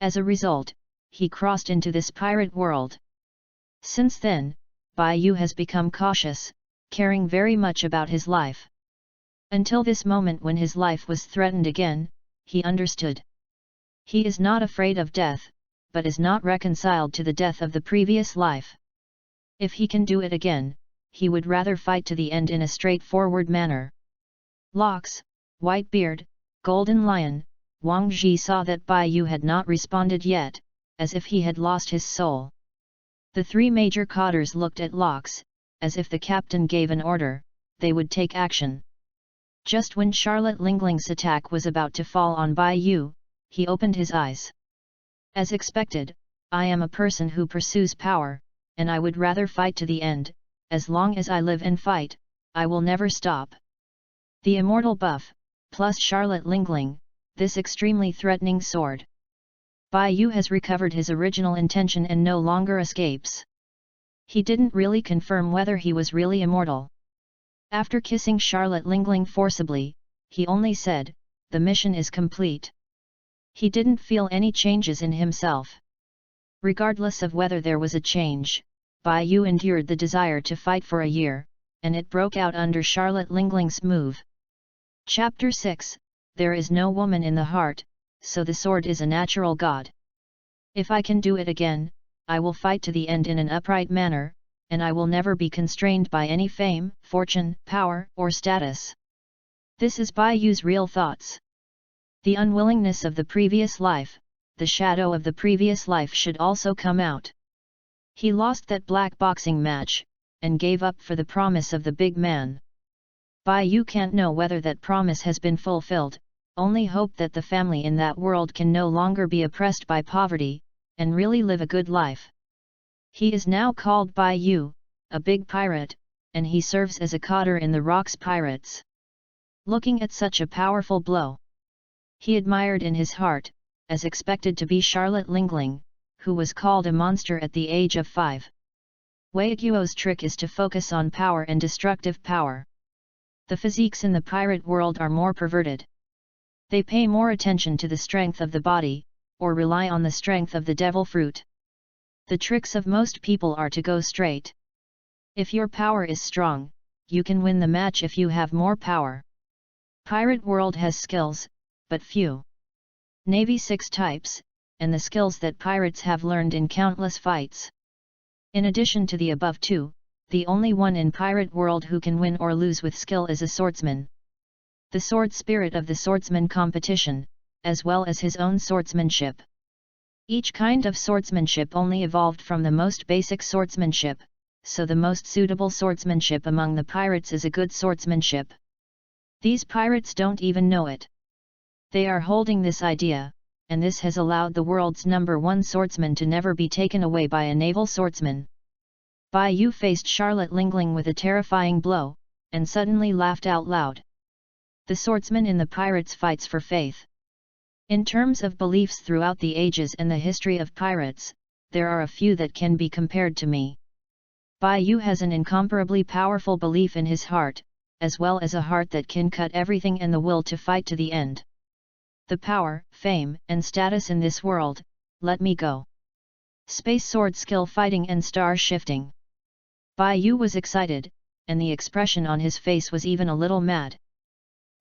As a result, he crossed into this pirate world. Since then, Bai-yu has become cautious, caring very much about his life. Until this moment when his life was threatened again, he understood. He is not afraid of death, but is not reconciled to the death of the previous life. If he can do it again, he would rather fight to the end in a straightforward manner. Locks, White Beard, Golden Lion, Wang Ji saw that Bai-yu had not responded yet, as if he had lost his soul. The three major cotters looked at Locks, as if the captain gave an order, they would take action. Just when Charlotte Lingling's attack was about to fall on Bai-yu, he opened his eyes. As expected, I am a person who pursues power, and I would rather fight to the end. As long as I live and fight, I will never stop. The immortal buff, plus Charlotte Lingling, this extremely threatening sword. Bai-yu has recovered his original intention and no longer escapes. He didn't really confirm whether he was really immortal. After kissing Charlotte Lingling forcibly, he only said, the mission is complete. He didn't feel any changes in himself. Regardless of whether there was a change, Bai-yu endured the desire to fight for a year, and it broke out under Charlotte Lingling's move. Chapter 6, There is no woman in the heart, so the sword is a natural god. If I can do it again, I will fight to the end in an upright manner, and I will never be constrained by any fame, fortune, power, or status. This is Bai-yu's real thoughts. The unwillingness of the previous life, the shadow of the previous life should also come out. He lost that black boxing match, and gave up for the promise of the big man. Bai-yu can't know whether that promise has been fulfilled, only hope that the family in that world can no longer be oppressed by poverty, and really live a good life. He is now called Bai-yu, a big pirate, and he serves as a cotter in the Rocks Pirates. Looking at such a powerful blow, he admired in his heart, as expected to be Charlotte Lingling, who was called a monster at the age of 5. Wei Guo's trick is to focus on power and destructive power. The physiques in the pirate world are more perverted. They pay more attention to the strength of the body, or rely on the strength of the devil fruit. The tricks of most people are to go straight. If your power is strong, you can win the match if you have more power. Pirate world has skills, but few. Navy 6 types, and the skills that pirates have learned in countless fights. In addition to the above two, the only one in pirate world who can win or lose with skill is a swordsman. The sword spirit of the swordsman competition, as well as his own swordsmanship. Each kind of swordsmanship only evolved from the most basic swordsmanship, so the most suitable swordsmanship among the pirates is a good swordsmanship. These pirates don't even know it. They are holding this idea, and this has allowed the world's #1 swordsman to never be taken away by a naval swordsman. Bai Yu faced Charlotte Lingling with a terrifying blow, and suddenly laughed out loud. The swordsman in the pirates fights for faith. In terms of beliefs throughout the ages and the history of pirates, there are a few that can be compared to me. Bai Yu has an incomparably powerful belief in his heart, as well as a heart that can cut everything and the will to fight to the end. The power, fame, and status in this world, let me go. Space sword skill fighting and star shifting. Bai Yu was excited, and the expression on his face was even a little mad.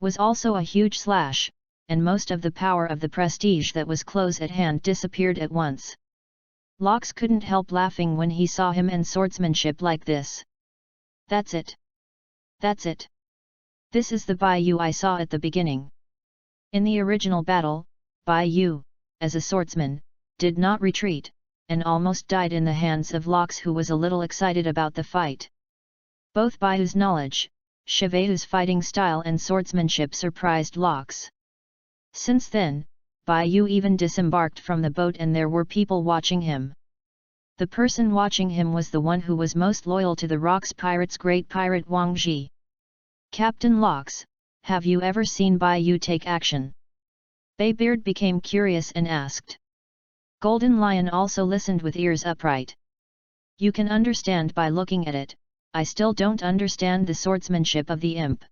Was also a huge slash, and most of the power of the prestige that was close at hand disappeared at once. Lox couldn't help laughing when he saw him and swordsmanship like this. That's it. That's it. This is the Bai Yu I saw at the beginning. In the original battle, Bai Yu, as a swordsman, did not retreat, and almost died in the hands of Lox, who was a little excited about the fight. Both Bai Yu's knowledge, Shivayu's fighting style and swordsmanship surprised Lox. Since then, Bai Yu even disembarked from the boat and there were people watching him. The person watching him was the one who was most loyal to the Rocks Pirates' great pirate Wang Ji. Captain Lox, have you ever seen Bai Yu take action? Baybeard became curious and asked. Golden Lion also listened with ears upright. You can understand by looking at it, I still don't understand the swordsmanship of the imp.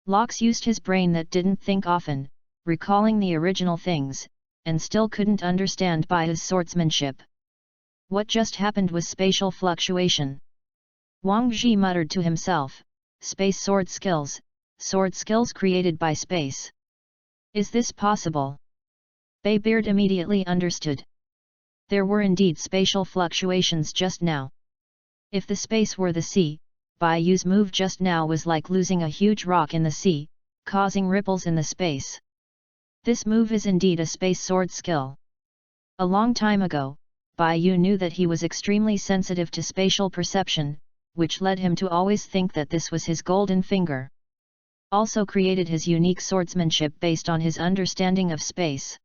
Lox used his brain that didn't think often, recalling the original things, and still couldn't understand Bai Yu's swordsmanship. What just happened was spatial fluctuation. Wang Ji muttered to himself, space sword skills created by space. Is this possible? Baybeard immediately understood. There were indeed spatial fluctuations just now. If the space were the sea, Bai Yu's move just now was like losing a huge rock in the sea, causing ripples in the space. This move is indeed a space sword skill. A long time ago, Bai Yu knew that he was extremely sensitive to spatial perception, which led him to always think that this was his golden finger. Also created his unique swordsmanship based on his understanding of space.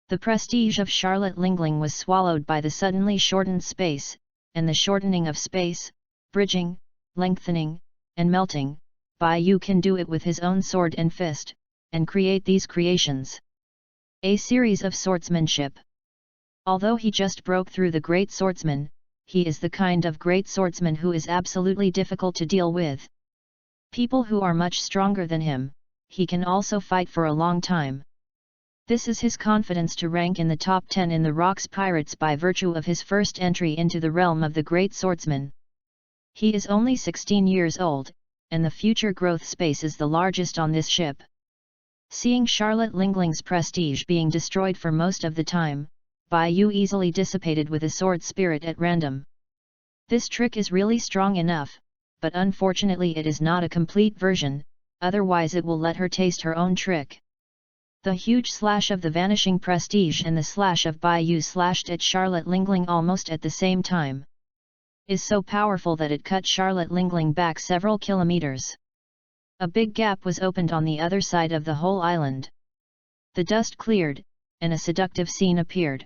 The prestige of Charlotte Lingling was swallowed by the suddenly shortened space, and the shortening of space, bridging, lengthening, and melting. Bai Yu can do it with his own sword and fist, and create these creations. A series of swordsmanship. Although he just broke through the great swordsman, he is the kind of great swordsman who is absolutely difficult to deal with. People who are much stronger than him, he can also fight for a long time. This is his confidence to rank in the top 10 in the Rocks Pirates by virtue of his first entry into the realm of the great swordsman. He is only 16 years old, and the future growth space is the largest on this ship. Seeing Charlotte Lingling's prestige being destroyed for most of the time, Bai Yu easily dissipated with a sword spirit at random. This trick is really strong enough, but unfortunately it is not a complete version, otherwise it will let her taste her own trick. The huge slash of the vanishing prestige and the slash of Bai Yu slashed at Charlotte Lingling almost at the same time is so powerful that it cut Charlotte Lingling back several kilometers. A big gap was opened on the other side of the whole island. The dust cleared, and a seductive scene appeared.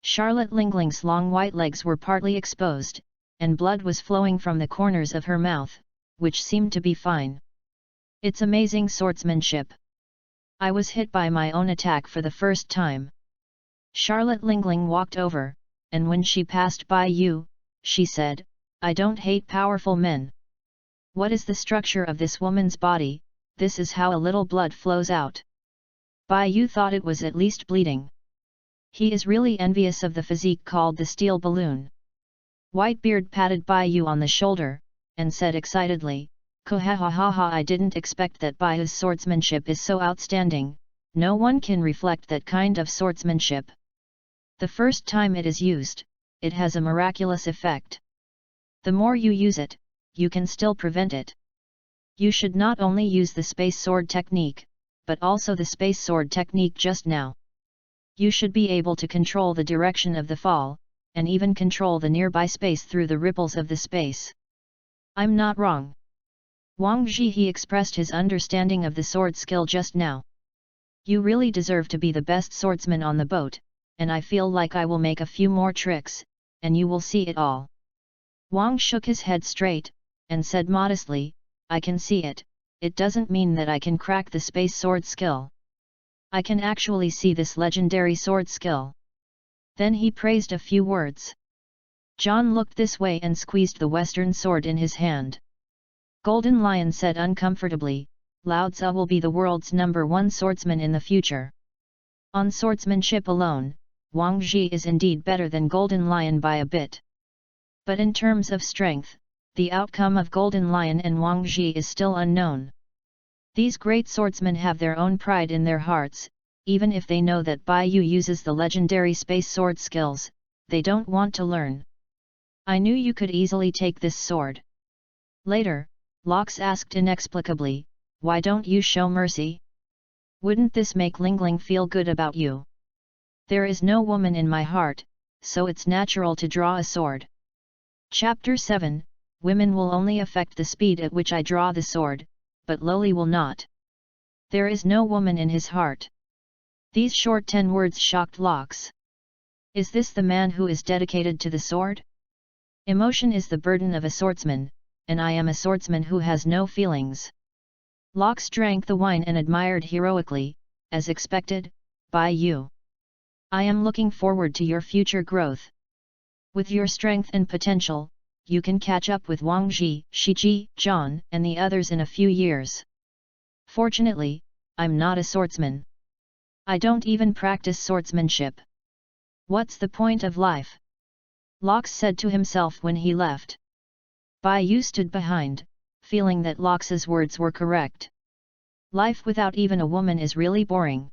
Charlotte Lingling's long white legs were partly exposed, and blood was flowing from the corners of her mouth, which seemed to be fine. It's amazing swordsmanship. I was hit by my own attack for the first time. Charlotte Lingling walked over, and when she passed by you, she said, I don't hate powerful men. What is the structure of this woman's body? This is how a little blood flows out. Bai Yu thought it was at least bleeding. He is really envious of the physique called the steel balloon. Whitebeard patted Bai Yu on the shoulder, and said excitedly, Kohahaha, I didn't expect that Bai Yu's swordsmanship is so outstanding, no one can reflect that kind of swordsmanship. The first time it is used, it has a miraculous effect. The more you use it, you can still prevent it. You should not only use the space sword technique, but also the space sword technique just now. You should be able to control the direction of the fall, and even control the nearby space through the ripples of the space. I'm not wrong. Wang Zhihe expressed his understanding of the sword skill just now. You really deserve to be the best swordsman on the boat, and I feel like I will make a few more tricks, and you will see it all. Wang shook his head straight, and said modestly, I can see it, it doesn't mean that I can crack the space sword skill. I can actually see this legendary sword skill. Then he praised a few words. John looked this way and squeezed the western sword in his hand. Golden Lion said uncomfortably, Lao Tzu will be the world's #1 swordsman in the future. On swordsmanship alone, Wang Zhi is indeed better than Golden Lion by a bit. But in terms of strength, the outcome of Golden Lion and Wang Zhi is still unknown. These great swordsmen have their own pride in their hearts, even if they know that Bai Yu uses the legendary space sword skills, they don't want to learn. I knew you could easily take this sword. Later, Lox asked inexplicably, why don't you show mercy? Wouldn't this make Lingling feel good about you? There is no woman in my heart, so it's natural to draw a sword. Chapter 7, Women will only affect the speed at which I draw the sword, but Loli will not. There is no woman in his heart. These short 10 words shocked Lox. Is this the man who is dedicated to the sword? Emotion is the burden of a swordsman, and I am a swordsman who has no feelings. Lox drank the wine and admired heroically, as expected, Bai Yu. I am looking forward to your future growth. With your strength and potential, you can catch up with Wang Zhi, Shiji, John, and the others in a few years. Fortunately, I'm not a swordsman. I don't even practice swordsmanship. What's the point of life? Lox said to himself when he left. Bai Yu stood behind, feeling that Lox's words were correct. Life without even a woman is really boring.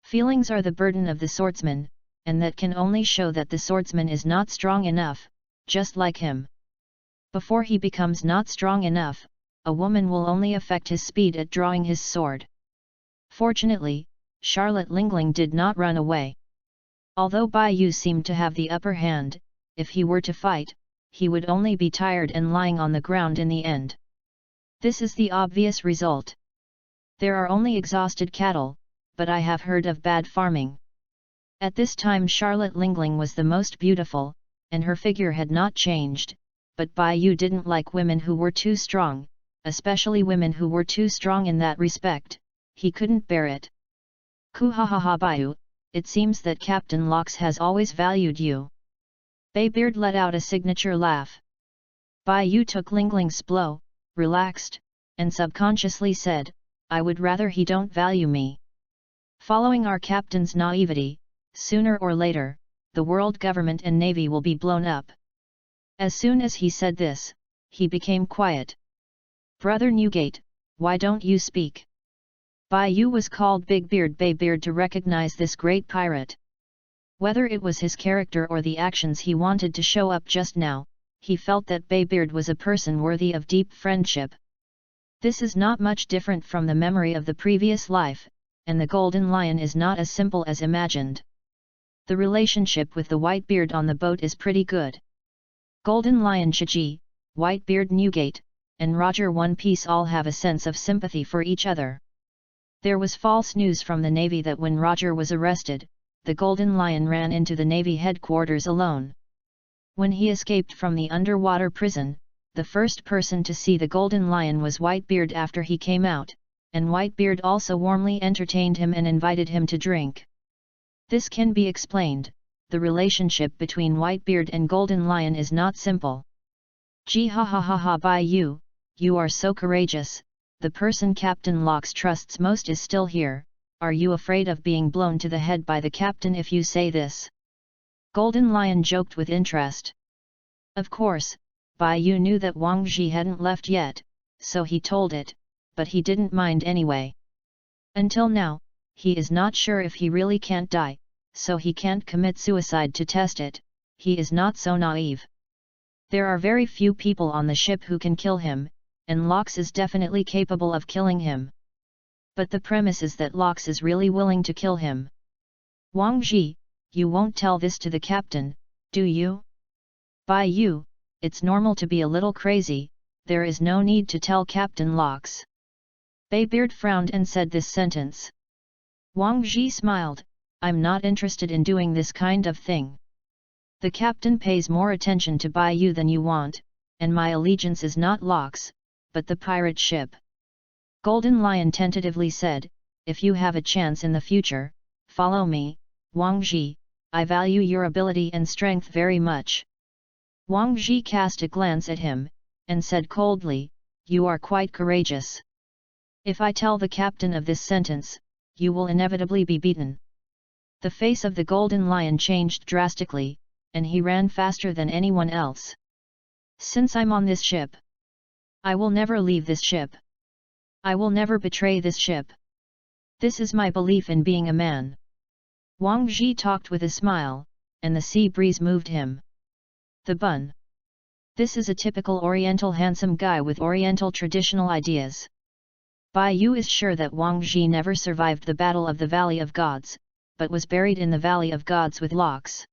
Feelings are the burden of the swordsman, and that can only show that the swordsman is not strong enough, just like him. Before he becomes not strong enough, a woman will only affect his speed at drawing his sword. Fortunately, Charlotte Lingling did not run away. Although Bai Yu seemed to have the upper hand, if he were to fight, he would only be tired and lying on the ground in the end. This is the obvious result. There are only exhausted cattle, but I have heard of bad farming. At this time Charlotte Lingling was the most beautiful, and her figure had not changed, but Bai Yu didn't like women who were too strong, especially women who were too strong in that respect, he couldn't bear it. Kuhahaha Bai Yu, it seems that Captain Lox has always valued you. Baybeard let out a signature laugh. Bai Yu took Lingling's blow, relaxed, and subconsciously said, I would rather he don't value me. Following our captain's naivety, sooner or later, the world government and navy will be blown up. As soon as he said this, he became quiet. Brother Newgate, why don't you speak? Bai Yu was called Baybeard to recognize this great pirate. Whether it was his character or the actions he wanted to show up just now, he felt that Baybeard was a person worthy of deep friendship. This is not much different from the memory of the previous life, and the Golden Lion is not as simple as imagined. The relationship with the Whitebeard on the boat is pretty good. Golden Lion Shiji, Whitebeard Newgate, and Roger One Piece all have a sense of sympathy for each other. There was false news from the Navy that when Roger was arrested, the Golden Lion ran into the Navy headquarters alone. When he escaped from the underwater prison, the first person to see the golden lion was Whitebeard after he came out, and Whitebeard also warmly entertained him and invited him to drink. This can be explained. The relationship between Whitebeard and Golden Lion is not simple. Gee ha ha ha ha, by you are so courageous, the person Captain Lox trusts most is still here, are you afraid of being blown to the head by the captain if you say this? Golden Lion joked with interest. Of course, Bai Yu knew that Wang Zhi hadn't left yet, so he told it, but he didn't mind anyway. Until now, he is not sure if he really can't die, so he can't commit suicide to test it. He is not so naive. There are very few people on the ship who can kill him, and Lox is definitely capable of killing him. But the premise is that Lox is really willing to kill him. Wang Zhi, you won't tell this to the captain, do you? Bai Yu, it's normal to be a little crazy, there is no need to tell Captain Lox. Baybeard frowned and said this sentence. Wang Zhi smiled, I'm not interested in doing this kind of thing. The captain pays more attention to Bai Yu than you want, and my allegiance is not Lox, but the pirate ship. Golden Lion tentatively said, if you have a chance in the future, follow me, Wang Zhi, I value your ability and strength very much. Wang Zhi cast a glance at him, and said coldly, you are quite courageous. If I tell the captain of this sentence, you will inevitably be beaten. The face of the Golden Lion changed drastically, and he ran faster than anyone else. Since I'm on this ship, I will never leave this ship. I will never betray this ship. This is my belief in being a man. Wang Zhi talked with a smile, and the sea breeze moved him. The bun. This is a typical Oriental handsome guy with Oriental traditional ideas. Bai Yu is sure that Wang Zhi never survived the Battle of the Valley of Gods, but was buried in the Valley of Gods with Lox.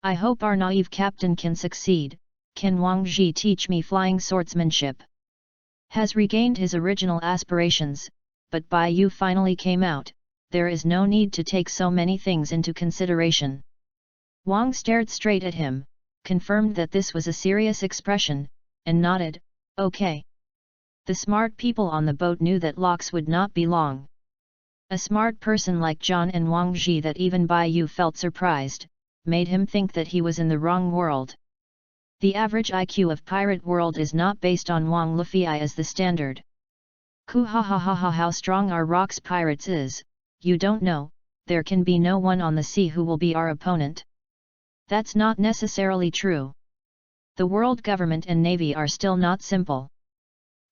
I hope our naive captain can succeed. Can Wang Zhi teach me flying swordsmanship? Has regained his original aspirations, but Bai Yu finally came out, there is no need to take so many things into consideration. Wang stared straight at him, confirmed that this was a serious expression, and nodded, okay. The smart people on the boat knew that Lox would not be long. A smart person like John and Wang Zhi that even Bai Yu felt surprised, made him think that he was in the wrong world. The average IQ of pirate world is not based on Wang Lufei as the standard. Ku ha ha ha ha, how strong our rocks pirates is, you don't know, there can be no one on the sea who will be our opponent. That's not necessarily true. The world government and navy are still not simple.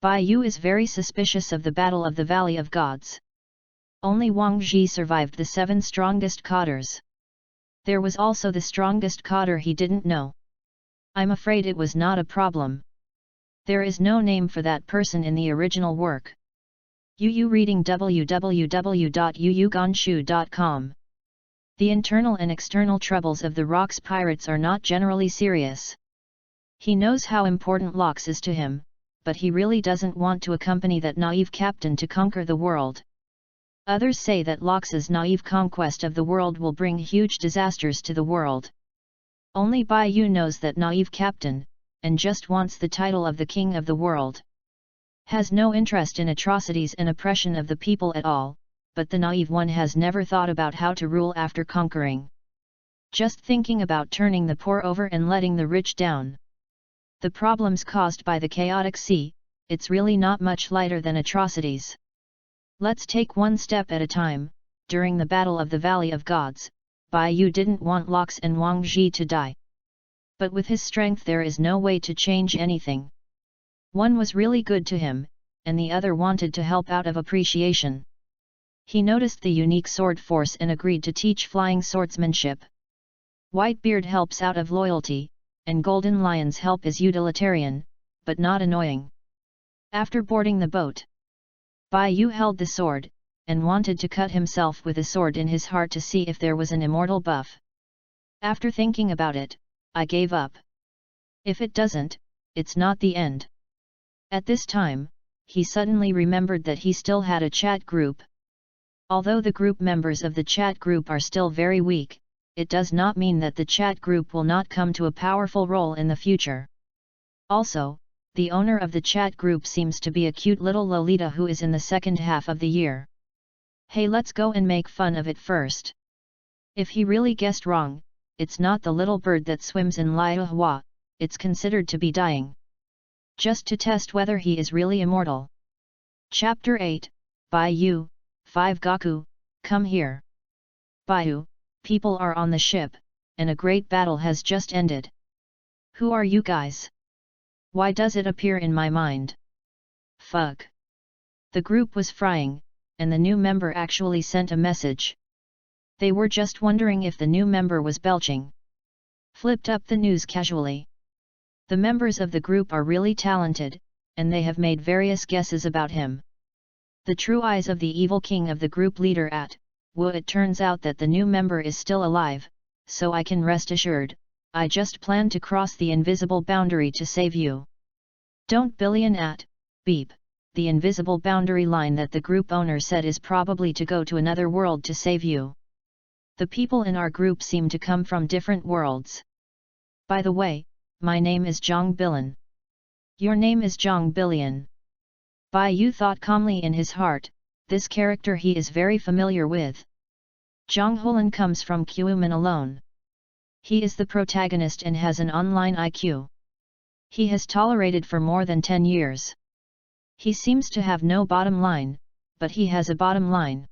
Bai Yu is very suspicious of the Battle of the Valley of Gods. Only Wang Zhi survived the 7 strongest cotters. There was also the strongest cotter he didn't know. I'm afraid it was not a problem. There is no name for that person in the original work. Yu reading www.yuyugonshu.com. The internal and external troubles of the Rocks pirates are not generally serious. He knows how important Lox is to him, but he really doesn't want to accompany that naive captain to conquer the world. Others say that Lox's naive conquest of the world will bring huge disasters to the world. Only Bai Yu knows that naive captain, and just wants the title of the king of the world. Has no interest in atrocities and oppression of the people at all, but the naive one has never thought about how to rule after conquering. Just thinking about turning the poor over and letting the rich down. The problems caused by the chaotic sea, it's really not much lighter than atrocities. Let's take one step at a time. During the Battle of the Valley of Gods, Bai Yu didn't want Lox and Wang Zhi to die. But with his strength there is no way to change anything. One was really good to him, and the other wanted to help out of appreciation. He noticed the unique sword force and agreed to teach flying swordsmanship. Whitebeard helps out of loyalty, and Golden Lion's help is utilitarian, but not annoying. After boarding the boat, Bai Yu held the sword, and wanted to cut himself with a sword in his heart to see if there was an immortal buff. After thinking about it, I gave up. If it doesn't, it's not the end. At this time, he suddenly remembered that he still had a chat group. Although the group members of the chat group are still very weak, it does not mean that the chat group will not come to a powerful role in the future. Also, the owner of the chat group seems to be a cute little Lolita who is in the second half of the year. Hey, let's go and make fun of it first. If he really guessed wrong, it's not the little bird that swims in Liuhua, it's considered to be dying. Just to test whether he is really immortal. Chapter 8, Baiyu, 5 Gaku, come here. Baiyu, people are on the ship, and a great battle has just ended. Who are you guys? Why does it appear in my mind? Fuck. The group was frying, and the new member actually sent a message. They were just wondering if the new member was belching. Flipped up the news casually. The members of the group are really talented, and they have made various guesses about him. The true eyes of the evil king of the group leader at, it turns out that the new member is still alive, so I can rest assured, I just plan to cross the invisible boundary to save you. Don't billion at, beep, the invisible boundary line that the group owner said is probably to go to another world to save you. The people in our group seem to come from different worlds. By the way, my name is Zhang Billion. Your name is Zhang Billion. Bai Yu thought calmly in his heart, this character he is very familiar with. Zhang Hulan comes from Qiumen alone. He is the protagonist and has an online IQ. He has tolerated for more than 10 years. He seems to have no bottom line, but he has a bottom line.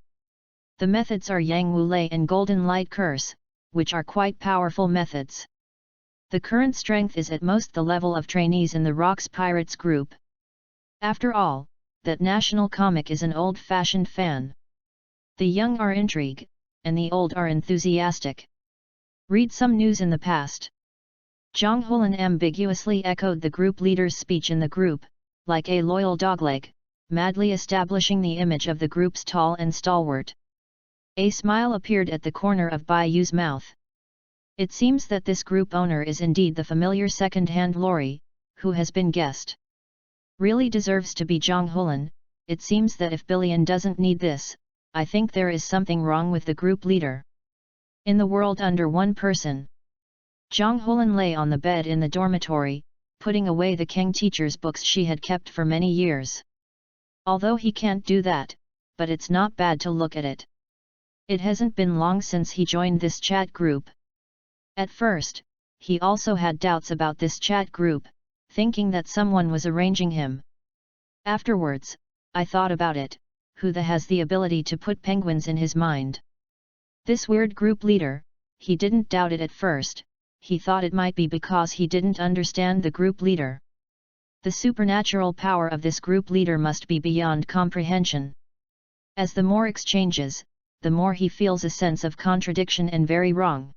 The methods are Yang Wu Lei and Golden Light Curse, which are quite powerful methods. The current strength is at most the level of trainees in the Rocks Pirates group. After all, that national comic is an old-fashioned fan. The young are intrigued, and the old are enthusiastic. Read some news in the past. Zhang Hulan ambiguously echoed the group leader's speech in the group, like a loyal dogleg, madly establishing the image of the group's tall and stalwart. A smile appeared at the corner of Bai Yu's mouth. It seems that this group owner is indeed the familiar second-hand Lori, who has been guessed. Really deserves to be Zhang Hulan. It seems that if Billion doesn't need this, I think there is something wrong with the group leader. In the world under one person. Zhang Hulan lay on the bed in the dormitory, putting away the Kang teacher's books she had kept for many years. Although he can't do that, but it's not bad to look at it. It hasn't been long since he joined this chat group. At first, he also had doubts about this chat group, thinking that someone was arranging him. Afterwards, I thought about it, who has the ability to put penguins in his mind? This weird group leader. He didn't doubt it at first, he thought it might be because he didn't understand the group leader. The supernatural power of this group leader must be beyond comprehension. As the more exchanges, the more he feels a sense of contradiction and very wrong.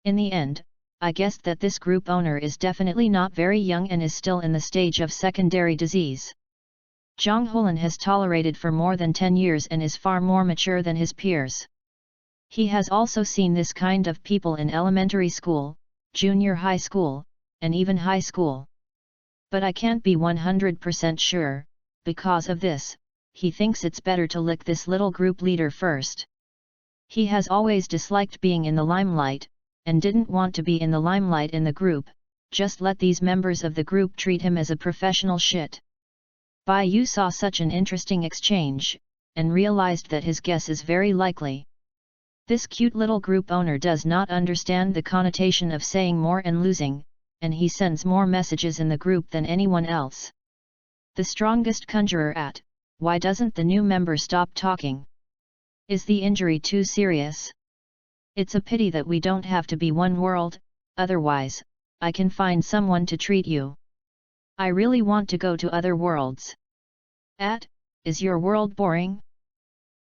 In the end, I guessed that this group owner is definitely not very young and is still in the stage of secondary disease. Zhang Hulan has tolerated for more than 10 years and is far more mature than his peers. He has also seen this kind of people in elementary school, junior high school, and even high school. But I can't be 100% sure, because of this, he thinks it's better to lick this little group leader first. He has always disliked being in the limelight, and didn't want to be in the limelight in the group, just let these members of the group treat him as a professional shit. Bai Yu saw such an interesting exchange, and realized that his guess is very likely. This cute little group owner does not understand the connotation of saying more and losing, and he sends more messages in the group than anyone else. The strongest conjurer at, why doesn't the new member stop talking? Is the injury too serious? It's a pity that we don't have to be one world, otherwise, I can find someone to treat you. I really want to go to other worlds. Is your world boring?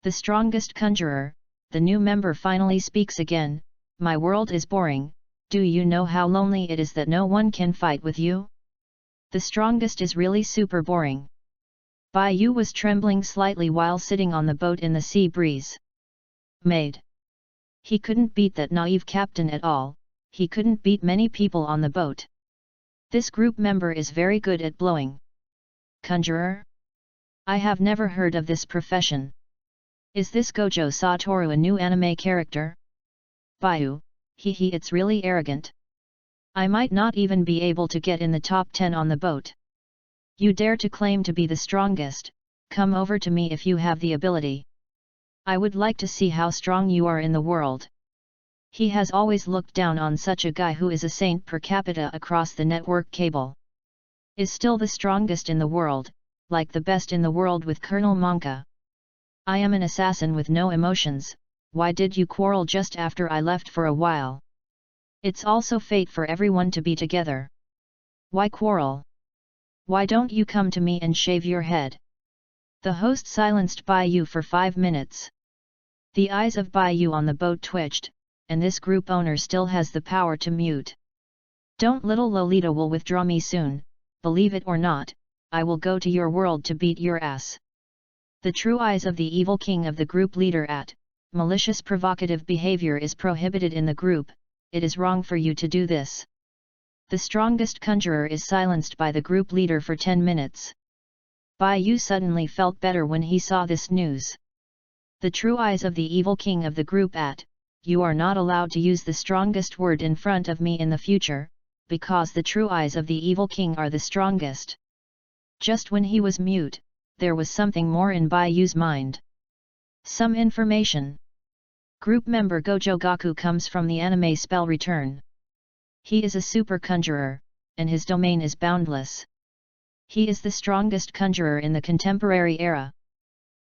The strongest conjurer, the new member finally speaks again, my world is boring, do you know how lonely it is that no one can fight with you? The strongest is really super boring. Bai Yu was trembling slightly while sitting on the boat in the sea breeze. Maid. He couldn't beat that naive captain at all, he couldn't beat many people on the boat. This group member is very good at blowing. Conjurer? I have never heard of this profession. Is this Gojo Satoru a new anime character? Baiyu, Hehe, it's really arrogant. I might not even be able to get in the top 10 on the boat. You dare to claim to be the strongest, come over to me if you have the ability. I would like to see how strong you are in the world. He has always looked down on such a guy who is a saint per capita across the network cable. Is still the strongest in the world, like the best in the world with Colonel Monka. I am an assassin with no emotions, why did you quarrel just after I left for a while? It's also fate for everyone to be together. Why quarrel? Why don't you come to me and shave your head? The host silenced Bai Yu for 5 minutes. The eyes of Bai Yu on the boat twitched, and this group owner still has the power to mute. Don't, little Lolita will withdraw me soon, believe it or not, I will go to your world to beat your ass. The true eyes of the evil king of the group leader at, malicious provocative behavior is prohibited in the group, it is wrong for you to do this. The strongest conjurer is silenced by the group leader for 10 minutes. Bai Yu suddenly felt better when he saw this news. The true eyes of the evil king of the group at, you are not allowed to use the strongest word in front of me in the future, because the true eyes of the evil king are the strongest. Just when he was mute, there was something more in Bai Yu's mind. Some information. Group member Gojo Gaku comes from the anime Spell Return. He is a super conjurer, and his domain is boundless. He is the strongest conjurer in the contemporary era.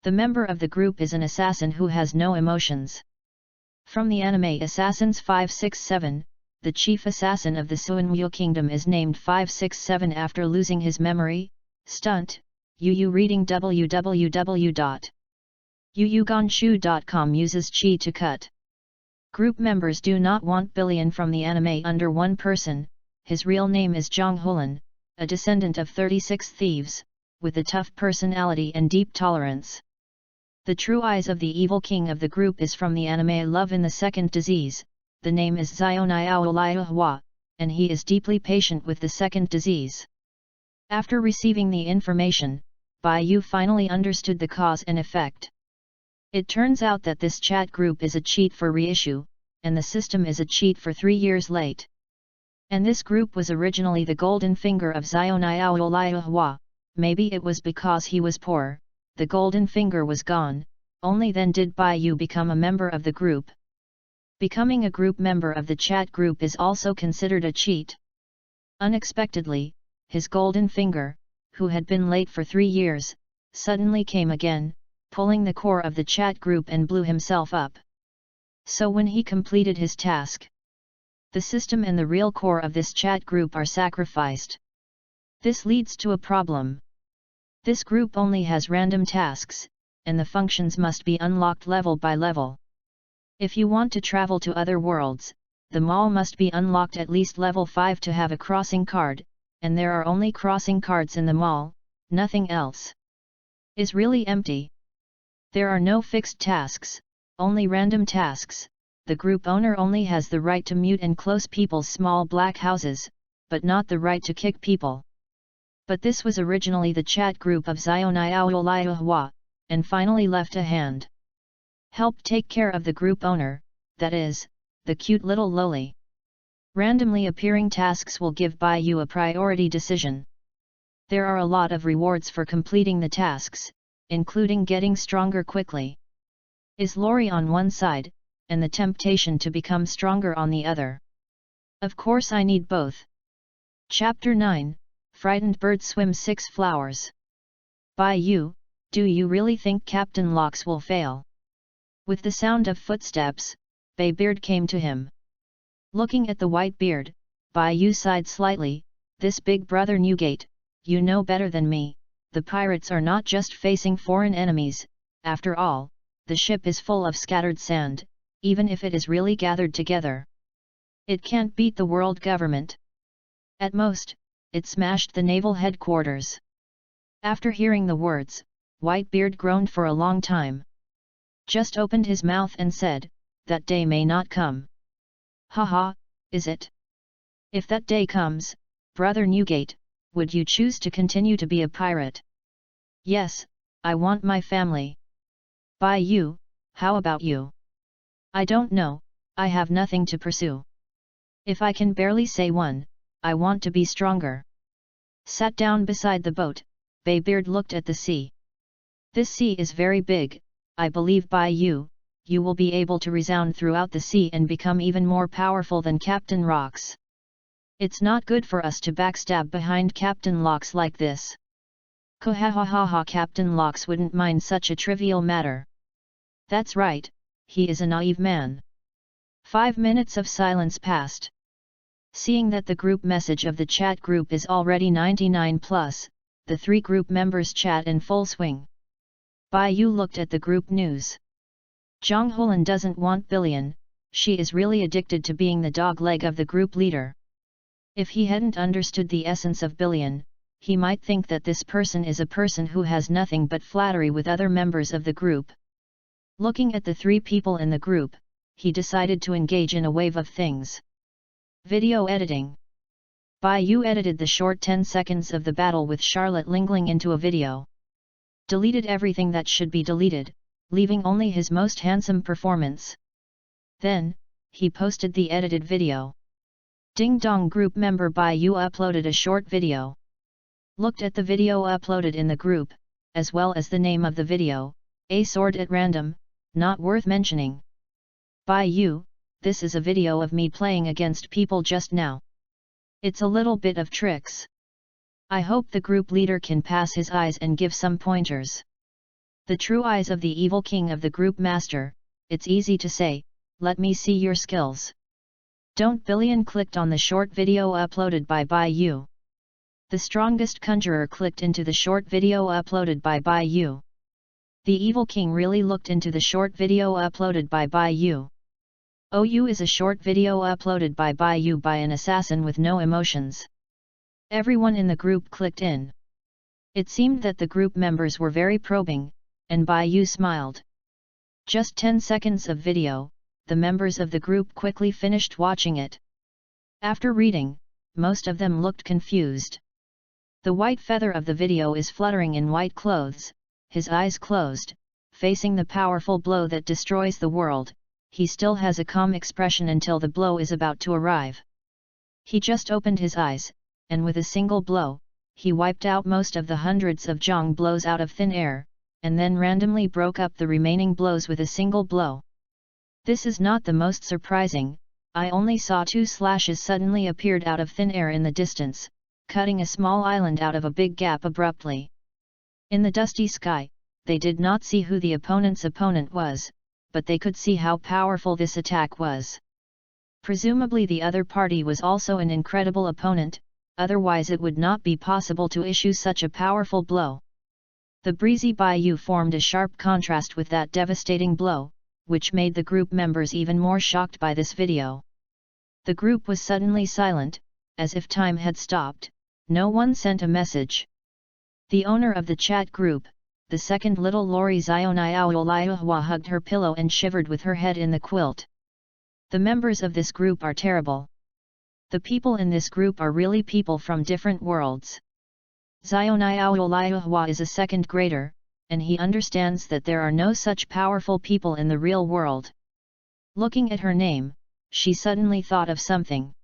The member of the group is an assassin who has no emotions. From the anime Assassins 567, the chief assassin of the Suinmyo Kingdom is named 567 after losing his memory. Stunt, Yu reading www.yuyugonshu.com uses chi to cut. Group members do not want billion from the anime under one person. His real name is Zhang Hulan, a descendant of 36 thieves, with a tough personality and deep tolerance. The true eyes of the evil king of the group is from the anime Love in the Second Disease. The name is Zionai Aolaiahua, and he is deeply patient with the second disease. After receiving the information, Bai Yu finally understood the cause and effect. It turns out that this chat group is a cheat for reissue, and the system is a cheat for 3 years late. And this group was originally the golden finger of Zionai Aolaiahua. Maybe it was because he was poor, the golden finger was gone, only then did Bai Yu become a member of the group. Becoming a group member of the chat group is also considered a cheat. Unexpectedly, his golden finger, who had been late for 3 years, suddenly came again, pulling the core of the chat group and blew himself up. So when he completed his task, the system and the real core of this chat group are sacrificed. This leads to a problem. This group only has random tasks, and the functions must be unlocked level by level. If you want to travel to other worlds, the mall must be unlocked at least level 5 to have a crossing card, and there are only crossing cards in the mall, nothing else is really empty. There are no fixed tasks, only random tasks. The group owner only has the right to mute and close people's small black houses, but not the right to kick people. But this was originally the chat group of Zionai Aolaiahua, and finally left a hand. Help take care of the group owner, that is, the cute little loli. Randomly appearing tasks will give Bai Yu a priority decision. There are a lot of rewards for completing the tasks, including getting stronger quickly. Is Lori on one side, and the temptation to become stronger on the other? Of course I need both. Chapter 9, Frightened Bird Swims 6 Flowers. Bai Yu, do you really think Captain Locks will fail? With the sound of footsteps, Bay Beard came to him. Looking at the white beard, Bai Yu sighed slightly. This big brother Newgate, you know better than me, the pirates are not just facing foreign enemies, after all, the ship is full of scattered sand, even if it is really gathered together. It can't beat the world government. At most, it smashed the naval headquarters. After hearing the words, Whitebeard groaned for a long time. Just opened his mouth and said, that day may not come. Haha, is it? If that day comes, brother Newgate, would you choose to continue to be a pirate? Yes, I want my family. Bai Yu, how about you? I don't know, I have nothing to pursue. If I can barely say one, I want to be stronger. Sat down beside the boat, Baybeard looked at the sea. This sea is very big, I believe by you will be able to resound throughout the sea and become even more powerful than Captain Rocks. It's not good for us to backstab behind Captain Locks like this. Kohahaha, Captain Locks wouldn't mind such a trivial matter. That's right, he is a naive man. 5 minutes of silence passed. Seeing that the group message of the chat group is already 99+, the 3 group members chat in full swing. Bai Yu looked at the group news. Zhang Holan doesn't want Billion, she is really addicted to being the dog leg of the group leader. If he hadn't understood the essence of Billion, he might think that this person is a person who has nothing but flattery with other members of the group. Looking at the 3 people in the group, he decided to engage in a wave of things. Video editing. Bai Yu edited the short 10 seconds of the battle with Charlotte Lingling into a video. Deleted everything that should be deleted, leaving only his most handsome performance. Then, he posted the edited video. Ding Dong group member Bai Yu uploaded a short video. Looked at the video uploaded in the group, as well as the name of the video, a sword at random, not worth mentioning. Bai Yu, this is a video of me playing against people just now. It's a little bit of tricks. I hope the group leader can pass his eyes and give some pointers. The true eyes of the evil king of the group master, it's easy to say, let me see your skills. Don't Billion clicked on the short video uploaded by Bai Yu. The strongest conjurer clicked into the short video uploaded by Bai Yu. The evil king really looked into the short video uploaded by Bai Yu. OU is a short video uploaded by Bai Yu by an assassin with no emotions. Everyone in the group clicked in. It seemed that the group members were very probing, and Bai Yu smiled. Just 10 seconds of video, the members of the group quickly finished watching it. After reading, most of them looked confused. The white feather of the video is fluttering in white clothes, his eyes closed, facing the powerful blow that destroys the world. He still has a calm expression until the blow is about to arrive. He just opened his eyes, and with a single blow, he wiped out most of the hundreds of Zhang blows out of thin air, and then randomly broke up the remaining blows with a single blow. This is not the most surprising, I only saw 2 slashes suddenly appeared out of thin air in the distance, cutting a small island out of a big gap abruptly. In the dusty sky, they did not see who the opponent's opponent was, but they could see how powerful this attack was. Presumably the other party was also an incredible opponent, otherwise it would not be possible to issue such a powerful blow. The breezy Bai Yu formed a sharp contrast with that devastating blow, which made the group members even more shocked by this video. The group was suddenly silent, as if time had stopped, no one sent a message. The owner of the chat group, the second little Lori Zionaiaolayahua hugged her pillow and shivered with her head in the quilt. The members of this group are terrible. The people in this group are really people from different worlds. Zionaiaolayahua is a second grader, and he understands that there are no such powerful people in the real world. Looking at her name, she suddenly thought of something.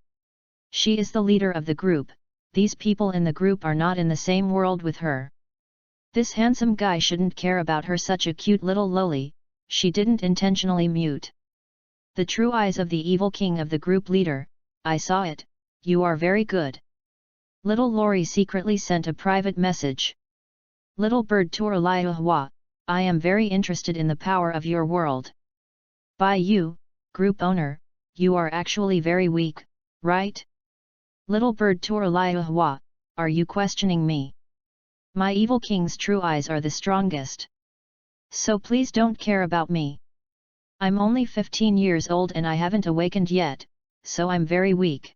She is the leader of the group, these people in the group are not in the same world with her. This handsome guy shouldn't care about her, such a cute little loli, she didn't intentionally mute. The true eyes of the evil king of the group leader, I saw it, you are very good. Little Lori secretly sent a private message. Little bird Turlayahua, I am very interested in the power of your world. Bai Yu, group owner, you are actually very weak, right? Little bird Turlayahua, are you questioning me? My evil king's true eyes are the strongest. So please don't care about me. I'm only 15 years old and I haven't awakened yet, so I'm very weak.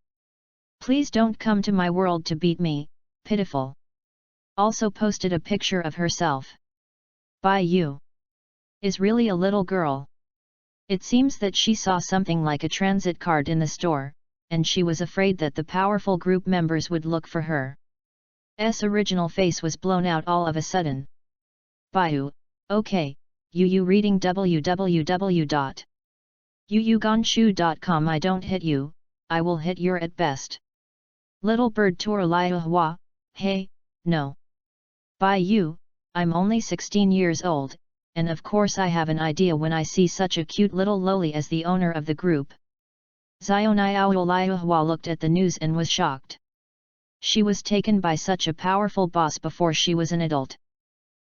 Please don't come to my world to beat me, pitiful. Also posted a picture of herself. Bai Yu is really a little girl. It seems that she saw something like a transit card in the store, and she was afraid that the powerful group members would look for her. S original face was blown out all of a sudden. Bai Yu, okay, you reading www. Yuyuganshu.com. I don't hit you, I will hit your at best. Little bird tour liu hua, hey, no. By you, I'm only 16 years old, and of course I have an idea when I see such a cute little loli as the owner of the group. Xiao Liu Hua looked at the news and was shocked. She was taken by such a powerful boss before she was an adult.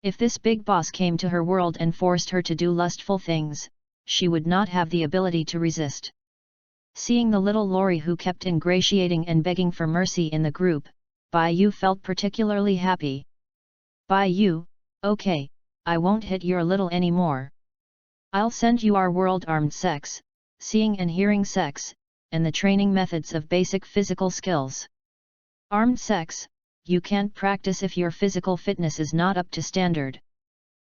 If this big boss came to her world and forced her to do lustful things, she would not have the ability to resist. Seeing the little lori who kept ingratiating and begging for mercy in the group, Bai Yu felt particularly happy. Bai Yu, okay, I won't hit your little anymore. I'll send you our world armed sex, seeing and hearing sex, and the training methods of basic physical skills. Armed sex, you can't practice if your physical fitness is not up to standard.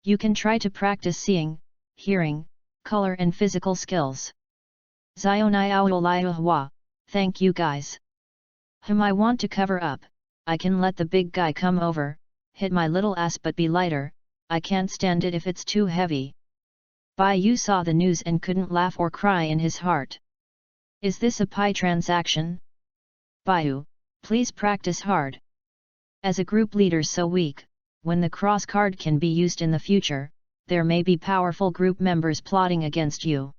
You can try to practice seeing, hearing, color and physical skills. Zionai Hua, thank you guys. I want to cover up, I can let the big guy come over, hit my little ass but be lighter, I can't stand it if it's too heavy. Bai Yu saw the news and couldn't laugh or cry in his heart. Is this a pie transaction? Bai Yu, please practice hard. As a group leader so weak, when the cross card can be used in the future, there may be powerful group members plotting against you.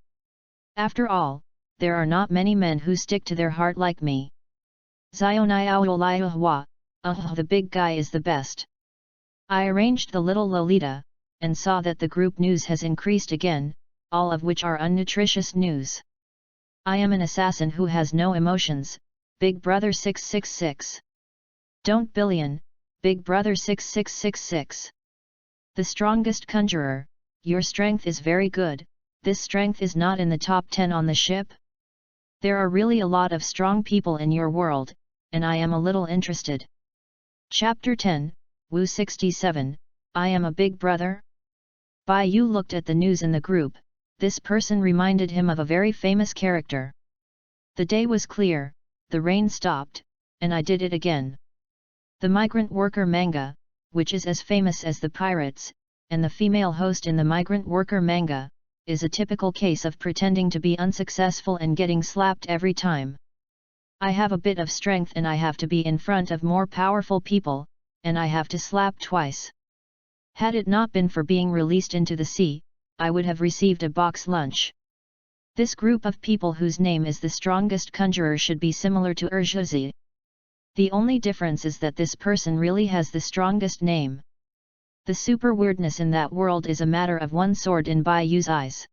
After all, there are not many men who stick to their heart like me. Zionai Liu Hua, the big guy is the best. I arranged the little Lolita, and saw that the group news has increased again, all of which are unnutritious news. I am an assassin who has no emotions, Big Brother 666. Don't billion, Big Brother 6666. The strongest conjurer, your strength is very good, this strength is not in the top 10 on the ship? There are really a lot of strong people in your world, and I am a little interested. Chapter 10, Wu 67, I am a big brother? Bai Yu looked at the news in the group, this person reminded him of a very famous character. The day was clear, the rain stopped, and I did it again. The migrant worker manga, which is as famous as the pirates, and the female host in the migrant worker manga, is a typical case of pretending to be unsuccessful and getting slapped every time. I have a bit of strength and I have to be in front of more powerful people, and I have to slap twice. Had it not been for being released into the sea, I would have received a box lunch. This group of people whose name is the strongest conjurer should be similar to Urjuzi. The only difference is that this person really has the strongest name. The super weirdness in that world is a matter of one sword in Bai Yu's eyes.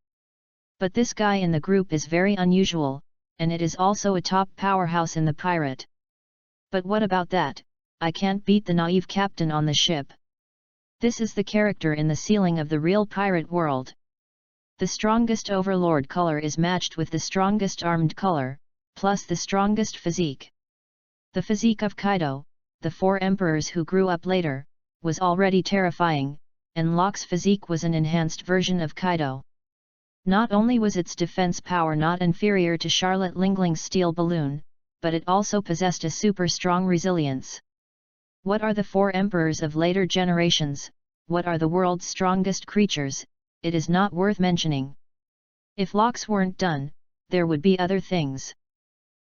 But this guy in the group is very unusual, and it is also a top powerhouse in the pirate. But what about that, I can't beat the naive captain on the ship. This is the character in the ceiling of the real pirate world. The strongest overlord color is matched with the strongest armed color, plus the strongest physique. The physique of Kaido, the four emperors who grew up later, was already terrifying, and Locke's physique was an enhanced version of Kaido. Not only was its defense power not inferior to Charlotte Lingling's steel balloon, but it also possessed a super strong resilience. What are the four emperors of later generations, what are the world's strongest creatures, it is not worth mentioning. If locks weren't done, there would be other things.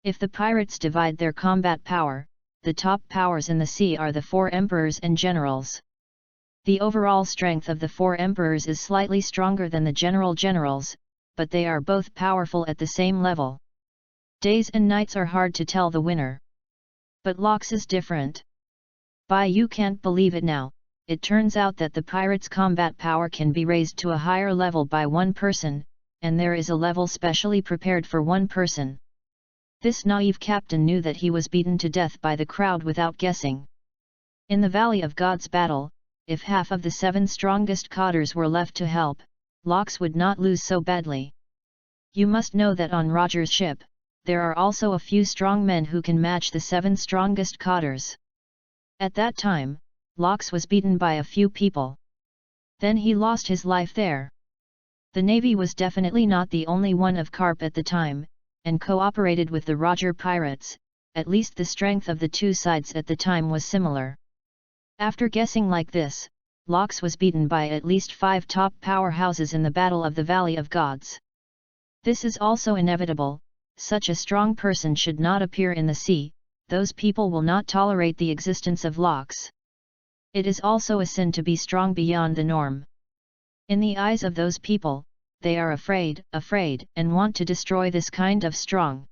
If the pirates divide their combat power, the top powers in the sea are the four emperors and generals. The overall strength of the four emperors is slightly stronger than the generals, but they are both powerful at the same level. Days and nights are hard to tell the winner. But Locke's is different. Bai Yu can't believe it now, it turns out that the pirates' combat power can be raised to a higher level by one person, and there is a level specially prepared for one person. This naive captain knew that he was beaten to death by the crowd without guessing. In the Valley of Gods battle, if half of the 7 strongest cotters were left to help, Locks would not lose so badly. You must know that on Roger's ship, there are also a few strong men who can match the 7 strongest cotters. At that time, Locks was beaten by a few people. Then he lost his life there. The navy was definitely not the only one of Carp at the time, and cooperated with the Roger pirates, at least the strength of the two sides at the time was similar. After guessing like this, Locks was beaten by at least 5 top powerhouses in the Battle of the Valley of Gods. This is also inevitable. Such a strong person should not appear in the sea. Those people will not tolerate the existence of locks. It is also a sin to be strong beyond the norm. In the eyes of those people, they are afraid, and want to destroy this kind of strong.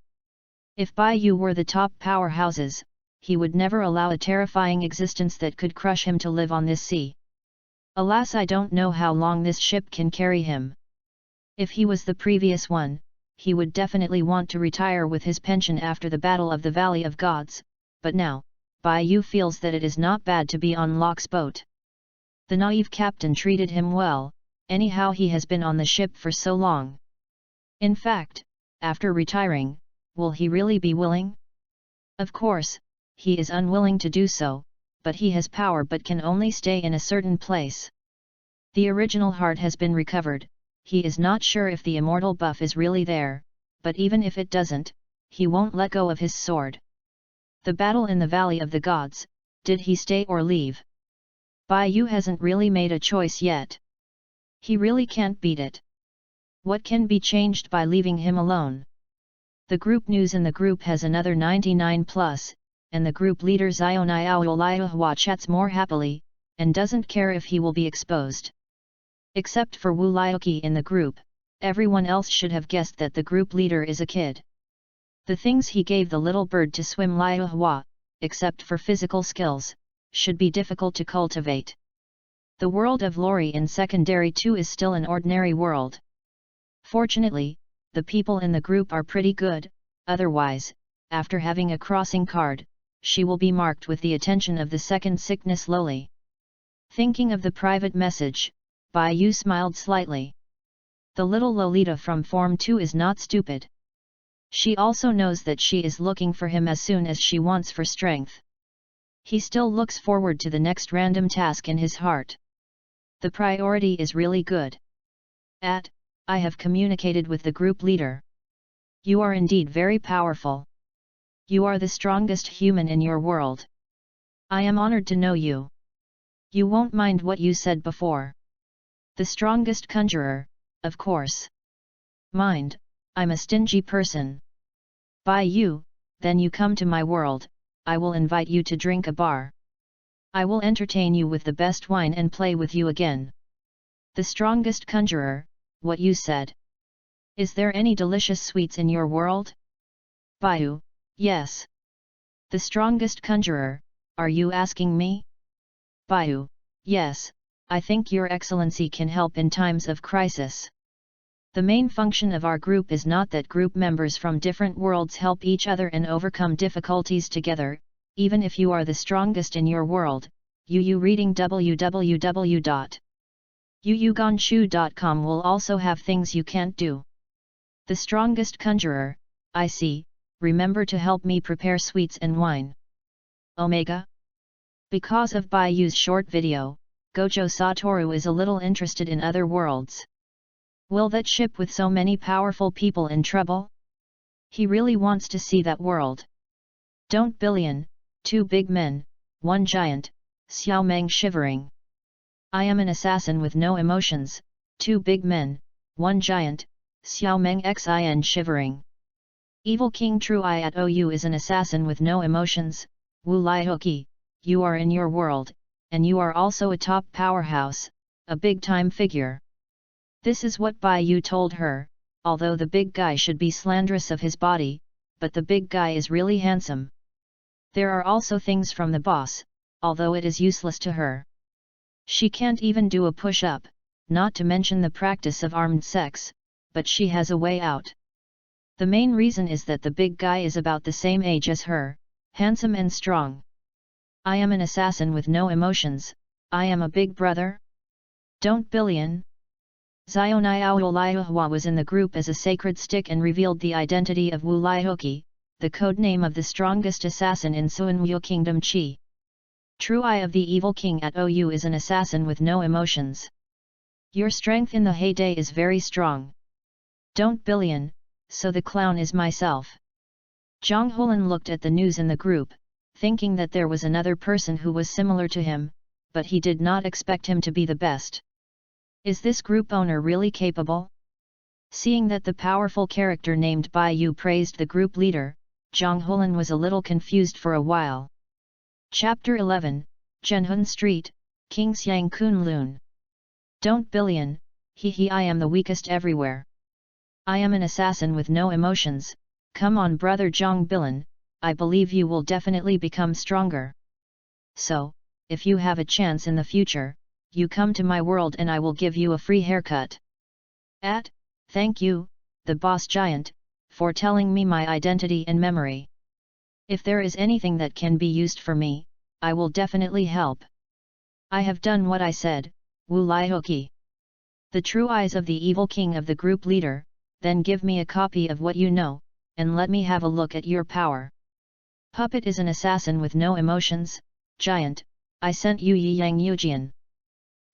If Bai Yu were the top powerhouses, he would never allow a terrifying existence that could crush him to live on this sea. Alas, I don't know how long this ship can carry him. If he was the previous one, he would definitely want to retire with his pension after the Battle of the Valley of Gods, but now, Bai Yu feels that it is not bad to be on Locke's boat. The naive captain treated him well, anyhow he has been on the ship for so long. In fact, after retiring, will he really be willing? Of course, he is unwilling to do so, but he has power but can only stay in a certain place. The original heart has been recovered. He is not sure if the immortal buff is really there, but even if it doesn't, he won't let go of his sword. The battle in the Valley of the Gods, did he stay or leave? Bai Yu hasn't really made a choice yet. He really can't beat it. What can be changed by leaving him alone? The group news in the group has another 99+, and the group leader Xiao chats more happily, and doesn't care if he will be exposed. Except for Wu Liuqi in the group, everyone else should have guessed that the group leader is a kid. The things he gave the little bird to swim Liuhua, except for physical skills, should be difficult to cultivate. The world of Lori in Secondary 2 is still an ordinary world. Fortunately, the people in the group are pretty good, otherwise, after having a crossing card, she will be marked with the attention of the second sickness lowly. Thinking of the private message, Bai Yu smiled slightly. The little Lolita from Form 2 is not stupid. She also knows that she is looking for him as soon as she wants for strength. He still looks forward to the next random task in his heart. The priority is really good. I have communicated with the group leader. You are indeed very powerful. You are the strongest human in your world. I am honored to know you. You won't mind what you said before. The strongest conjurer, of course. Mind, I'm a stingy person. Bai Yu, then you come to my world, I will invite you to drink a bar. I will entertain you with the best wine and play with you again. The strongest conjurer, what you said. Is there any delicious sweets in your world? Bai Yu, yes. The strongest conjurer, are you asking me? Bai Yu, yes. I think your excellency can help in times of crisis. The main function of our group is not that group members from different worlds help each other and overcome difficulties together, even if you are the strongest in your world. Reading www.yuyugonshu.com will also have things you can't do. The strongest conjurer, I see, remember to help me prepare sweets and wine. Omega? Because of Bai Yu's short video, Gojo Satoru is a little interested in other worlds. Will that ship with so many powerful people in trouble? He really wants to see that world. Don't billion, 2 big men, 1 giant, Xiao Meng shivering. I am an assassin with no emotions, 2 big men, 1 giant, Xiao Meng xin shivering. Evil King True I at OU is an assassin with no emotions, Wu Liuqi, you are in your world, and you are also a top powerhouse, a big-time figure. This is what Bai Yu told her, although the big guy should be slanderous of his body, but the big guy is really handsome. There are also things from the boss, although it is useless to her. She can't even do a push-up, not to mention the practice of armed sex, but she has a way out. The main reason is that the big guy is about the same age as her, handsome and strong. I am an assassin with no emotions, I am a big brother? Don't billion? Xiao was in the group as a sacred stick and revealed the identity of Wu Liuqi, the code name of the strongest assassin in Suanwu Kingdom Qi. True Eye of the Evil King at OU is an assassin with no emotions. Your strength in the heyday is very strong. Don't billion, so the clown is myself. Zhang Holan looked at the news in the group, thinking that there was another person who was similar to him, but he did not expect him to be the best. Is this group owner really capable? Seeing that the powerful character named Bai Yu praised the group leader, Zhang Hulan was a little confused for a while. Chapter 11, Zhenhun Street, King Xiang Kunlun. Don't billion, he I am the weakest everywhere. I am an assassin with no emotions. Come on brother Zhang Bilan, I believe you will definitely become stronger. So, if you have a chance in the future, you come to my world and I will give you a free haircut. Thank you, the boss giant, for telling me my identity and memory. If there is anything that can be used for me, I will definitely help. I have done what I said, Wu Laihoki. The true eyes of the evil king of the group leader, then give me a copy of what you know, and let me have a look at your power. Puppet is an assassin with no emotions, giant, I sent you Yi Yang Yujian.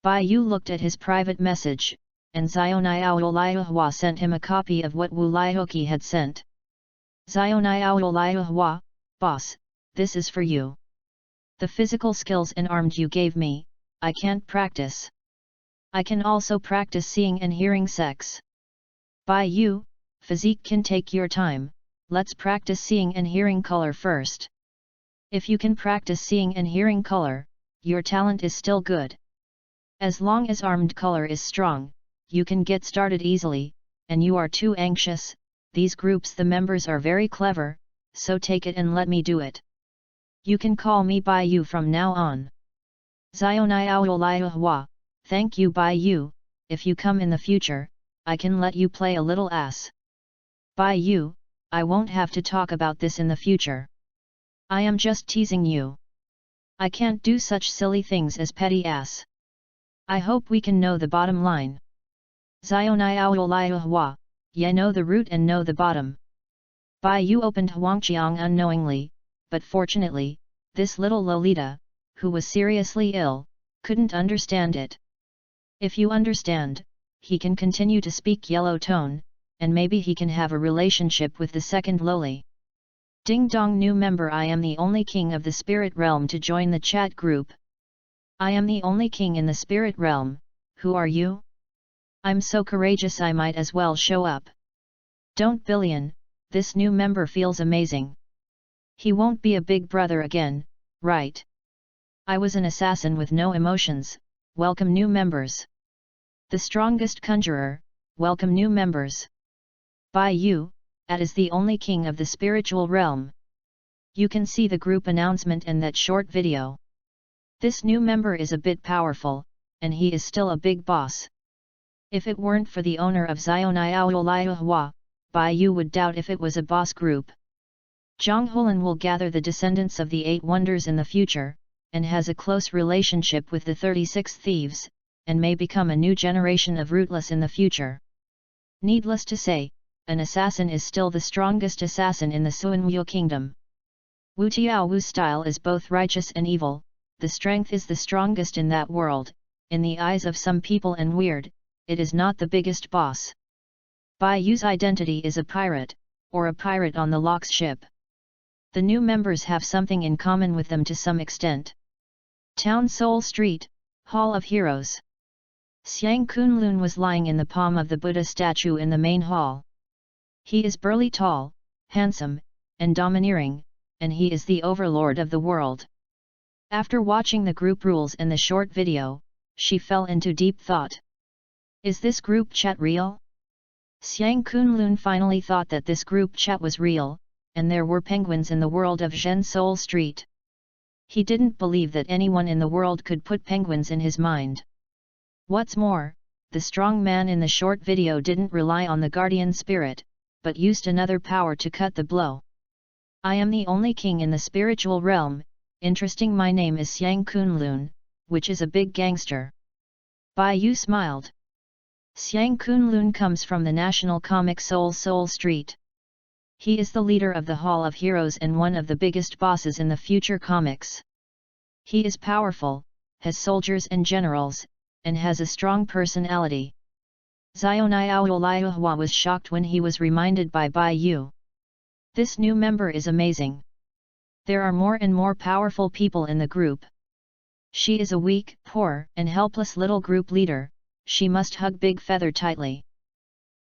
Bai Yu looked at his private message, and Xiaoniao Liahua sent him a copy of what Wu Laihoki had sent. Xiaoniao Liahua, boss, this is for you. The physical skills and armed you gave me, I can't practice. I can also practice seeing and hearing sex. Bai Yu, physique can take your time, let's practice seeing and hearing color first. If you can practice seeing and hearing color, your talent is still good. As long as armed color is strong, you can get started easily, and you are too anxious, these groups the members are very clever, so take it and let me do it. You can call me Bai Yu from now on. Xiaoniao Liahua, thank you Bai Yu, if you come in the future, I can let you play a little ass. Bai Yu, I won't have to talk about this in the future. I am just teasing you. I can't do such silly things as petty ass. I hope we can know the bottom line. Xiaoniao Liahua, you know the root and know the bottom. Bai Yu opened Huangqiang unknowingly, but fortunately, this little Lolita, who was seriously ill, couldn't understand it. If you understand, he can continue to speak yellow tone, and maybe he can have a relationship with the second Loli. Ding dong new member I am the only king of the spirit realm to join the chat group. I am the only king in the spirit realm, who are you? I'm so courageous I might as well show up. Don't billion, this new member feels amazing. He won't be a big brother again, right? I was an assassin with no emotions, welcome new members. The strongest conjurer, welcome new members. Bai Yu, is the only king of the spiritual realm. You can see the group announcement and that short video. This new member is a bit powerful, and he is still a big boss. If it weren't for the owner of Xiaoniao Liahua, Bai Yu would doubt if it was a boss group. Zhang Hulan will gather the descendants of the 8 wonders in the future, and has a close relationship with the 36 thieves, and may become a new generation of rootless in the future. Needless to say, an assassin is still the strongest assassin in the Suanwu kingdom. Wu Tiaowu style is both righteous and evil, the strength is the strongest in that world, in the eyes of some people and weird, it is not the biggest boss. Bai Yu's identity is a pirate, or a pirate on the Lox ship. The new members have something in common with them to some extent. Town Seoul Street, Hall of Heroes. Xiang Kunlun was lying in the palm of the Buddha statue in the main hall. He is burly tall, handsome, and domineering, and he is the overlord of the world. After watching the group rules and the short video, she fell into deep thought. Is this group chat real? Xiang Kunlun finally thought that this group chat was real, and there were penguins in the world of Zhen Seoul Street. He didn't believe that anyone in the world could put penguins in his mind. What's more, the strong man in the short video didn't rely on the guardian spirit, but used another power to cut the blow. I am the only king in the spiritual realm, interesting my name is Xiang Kunlun, which is a big gangster. Bai Yu smiled. Xiang Kunlun comes from the national comic Seoul Street. He is the leader of the Hall of Heroes and one of the biggest bosses in the future comics. He is powerful, has soldiers and generals, and has a strong personality. Xiaoniao Liahua was shocked when he was reminded by Bai Yu. This new member is amazing. There are more and more powerful people in the group. She is a weak, poor, and helpless little group leader, she must hug Big Feather tightly.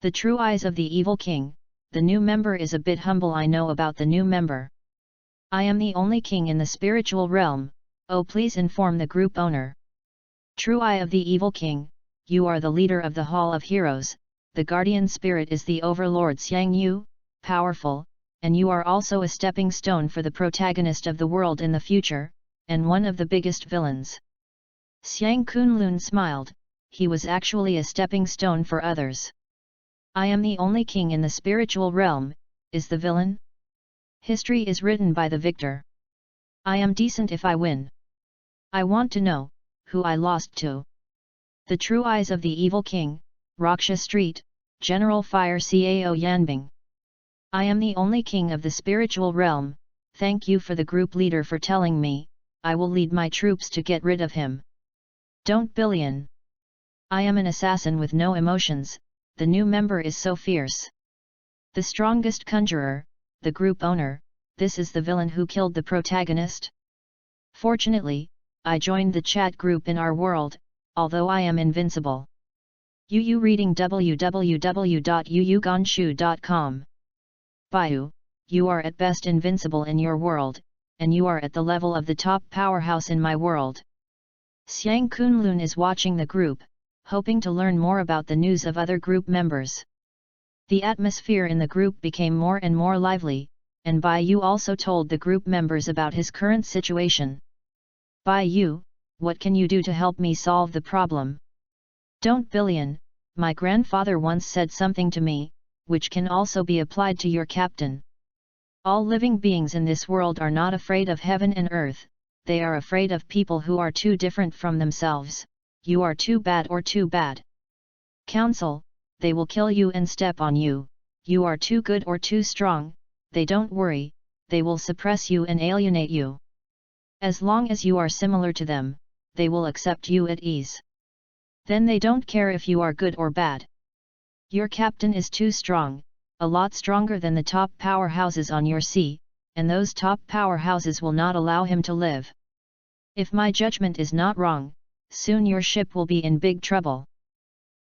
The true eyes of the evil king. The new member is a bit humble. I know about the new member. I am the only king in the spiritual realm. Oh, please inform the group owner. True eye of the evil king, you are the leader of the Hall of Heroes. The guardian spirit is the overlord Xiang Yu, powerful, and you are also a stepping stone for the protagonist of the world in the future, and one of the biggest villains. Xiang Kunlun smiled. He was actually a stepping stone for others. I am the only king in the spiritual realm, is the villain? History is written by the victor. I am decent if I win. I want to know who I lost to. The true eyes of the evil king, Raksha Street, General Fire Cao Yanbing. I am the only king of the spiritual realm. Thank you for the group leader for telling me. I will lead my troops to get rid of him. Don't billion. I am an assassin with no emotions. The new member is so fierce. The strongest conjurer, the group owner. This is the villain who killed the protagonist? Fortunately, I joined the chat group in our world, although I am invincible. Yu reading www.yuyugonshu.com. Bayu, you are at best invincible in your world, and you are at the level of the top powerhouse in my world. Xiang Kunlun is watching the group, hoping to learn more about the news of other group members. The atmosphere in the group became more and more lively, and Bayu also told the group members about his current situation. Bayu, what can you do to help me solve the problem? Don't billion, my grandfather once said something to me, which can also be applied to your captain. All living beings in this world are not afraid of heaven and earth, they are afraid of people who are too different from themselves. You are too bad or too bad. Counsel, they will kill you and step on you. You are too good or too strong, they don't worry, they will suppress you and alienate you. As long as you are similar to them, they will accept you at ease. Then they don't care if you are good or bad. Your captain is too strong, a lot stronger than the top powerhouses on your sea, and those top powerhouses will not allow him to live. If my judgment is not wrong, soon your ship will be in big trouble.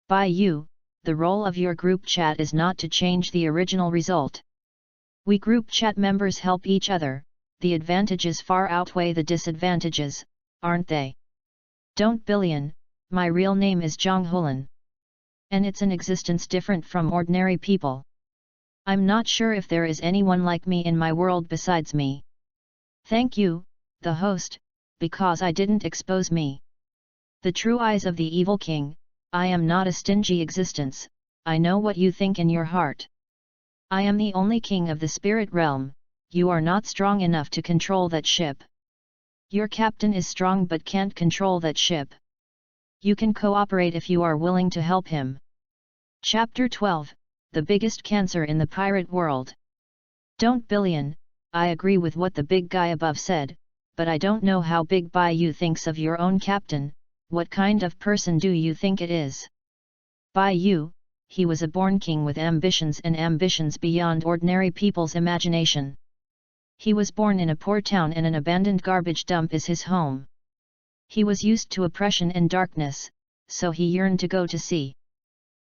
Bayu, the role of your group chat is not to change the original result. We group chat members help each other, the advantages far outweigh the disadvantages, aren't they? Don't billion, my real name is Zhang Hulan. And it's an existence different from ordinary people. I'm not sure if there is anyone like me in my world besides me. Thank you, the host, because I didn't expose me. The true eyes of the evil king, I am not a stingy existence, I know what you think in your heart. I am the only king of the spirit realm, you are not strong enough to control that ship. Your captain is strong but can't control that ship. You can cooperate if you are willing to help him. Chapter 12, the biggest cancer in the pirate world. Don't billion, I agree with what the big guy above said, but I don't know how Big Bayu thinks of your own captain. What kind of person do you think it is? Bayu, he was a born king with ambitions and ambitions beyond ordinary people's imagination. He was born in a poor town and an abandoned garbage dump is his home. He was used to oppression and darkness, so he yearned to go to sea.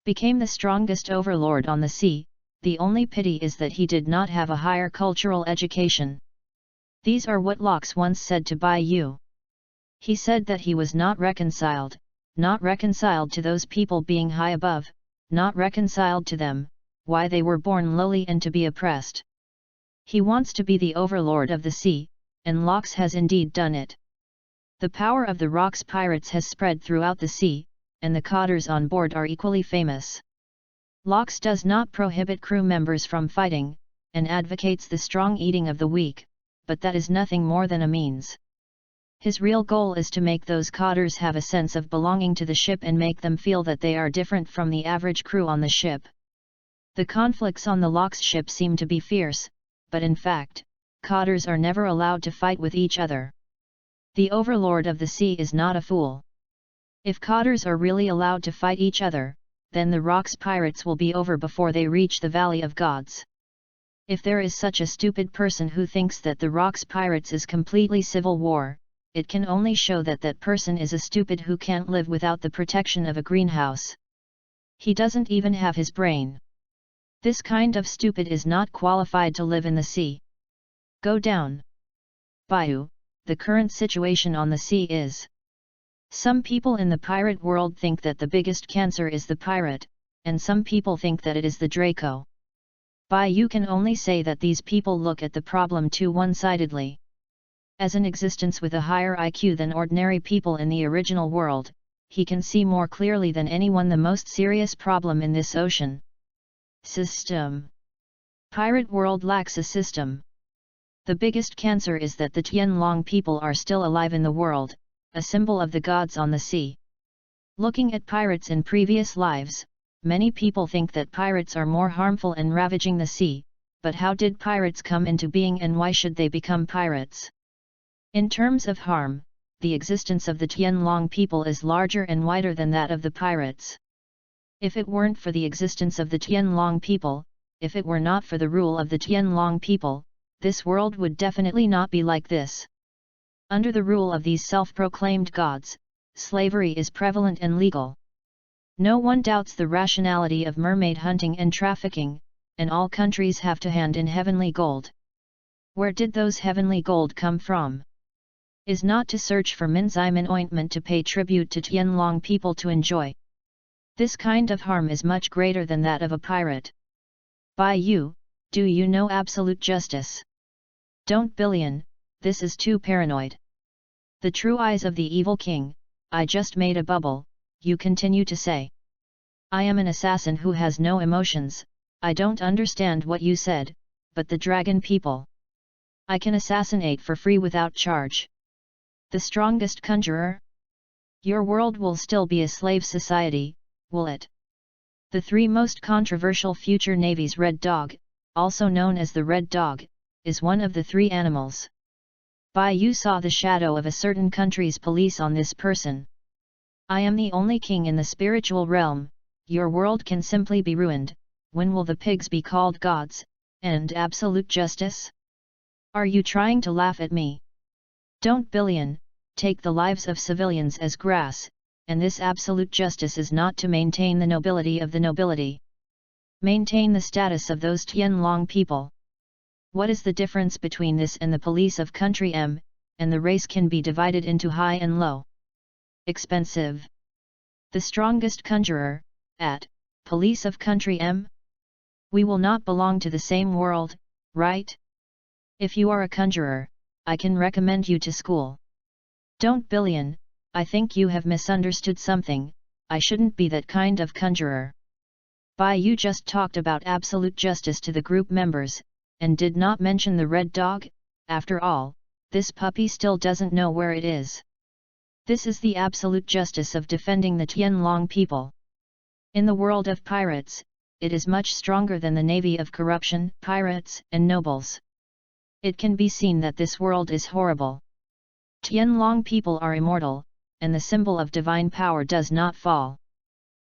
Became the strongest overlord on the sea, the only pity is that he did not have a higher cultural education. These are what Lox once said to Bayu. He said that he was not reconciled to those people being high above, not reconciled to them, why they were born lowly and to be oppressed. He wants to be the overlord of the sea, and Lox has indeed done it. The power of the Rocks pirates has spread throughout the sea, and the cotters on board are equally famous. Lox does not prohibit crew members from fighting, and advocates the strong eating of the weak, but that is nothing more than a means. His real goal is to make those cotters have a sense of belonging to the ship and make them feel that they are different from the average crew on the ship. The conflicts on the Lox ship seem to be fierce, but in fact, cotters are never allowed to fight with each other. The overlord of the sea is not a fool. If cotters are really allowed to fight each other, then the Rocks pirates will be over before they reach the Valley of Gods. If there is such a stupid person who thinks that the Rocks pirates is completely civil war, it can only show that that person is a stupid who can't live without the protection of a greenhouse. He doesn't even have his brain. This kind of stupid is not qualified to live in the sea. Go down. Bayou, the current situation on the sea is. Some people in the pirate world think that the biggest cancer is the pirate, and some people think that it is the Draco. Bayou can only say that these people look at the problem too one-sidedly. As an existence with a higher IQ than ordinary people in the original world, he can see more clearly than anyone the most serious problem in this ocean. System. Pirate world lacks a system. The biggest cancer is that the Tianlong people are still alive in the world, a symbol of the gods on the sea. Looking at pirates in previous lives, many people think that pirates are more harmful and ravaging the sea, but how did pirates come into being and why should they become pirates? In terms of harm, the existence of the Tianlong people is larger and wider than that of the pirates. If it weren't for the existence of the Tianlong people, if it were not for the rule of the Tianlong people, this world would definitely not be like this. Under the rule of these self-proclaimed gods, slavery is prevalent and legal. No one doubts the rationality of mermaid hunting and trafficking, and all countries have to hand in heavenly gold. Where did those heavenly gold come from? Is not to search for Minzaiman ointment to pay tribute to Tianlong people to enjoy. This kind of harm is much greater than that of a pirate. Bayou, do you know absolute justice? Don't Billion, this is too paranoid. The true eyes of the evil king, I just made a bubble, you continue to say. I am an assassin who has no emotions, I don't understand what you said, but the dragon people. I can assassinate for free without charge. The strongest conjurer? Your world will still be a slave society, will it? The three most controversial future navies Red Dog, also known as the Red Dog, is one of the three animals. Bayou saw the shadow of a certain country's police on this person. I am the only king in the spiritual realm, your world can simply be ruined, when will the pigs be called gods, and absolute justice? Are you trying to laugh at me? Don't Billion, take the lives of civilians as grass, and this absolute justice is not to maintain the nobility of the nobility. Maintain the status of those Tianlong people. What is the difference between this and the police of country M, and the race can be divided into high and low? Expensive. The strongest conjurer, at, police of country M? We will not belong to the same world, right? If you are a conjurer, I can recommend you to school. Don't Billion, I think you have misunderstood something, I shouldn't be that kind of conjurer. Bayou just talked about absolute justice to the group members, and did not mention the Red Dog. After all, this puppy still doesn't know where it is. This is the absolute justice of defending the Tianlong people. In the world of pirates, it is much stronger than the navy of corruption, pirates, and nobles. It can be seen that this world is horrible. Tianlong people are immortal, and the symbol of divine power does not fall.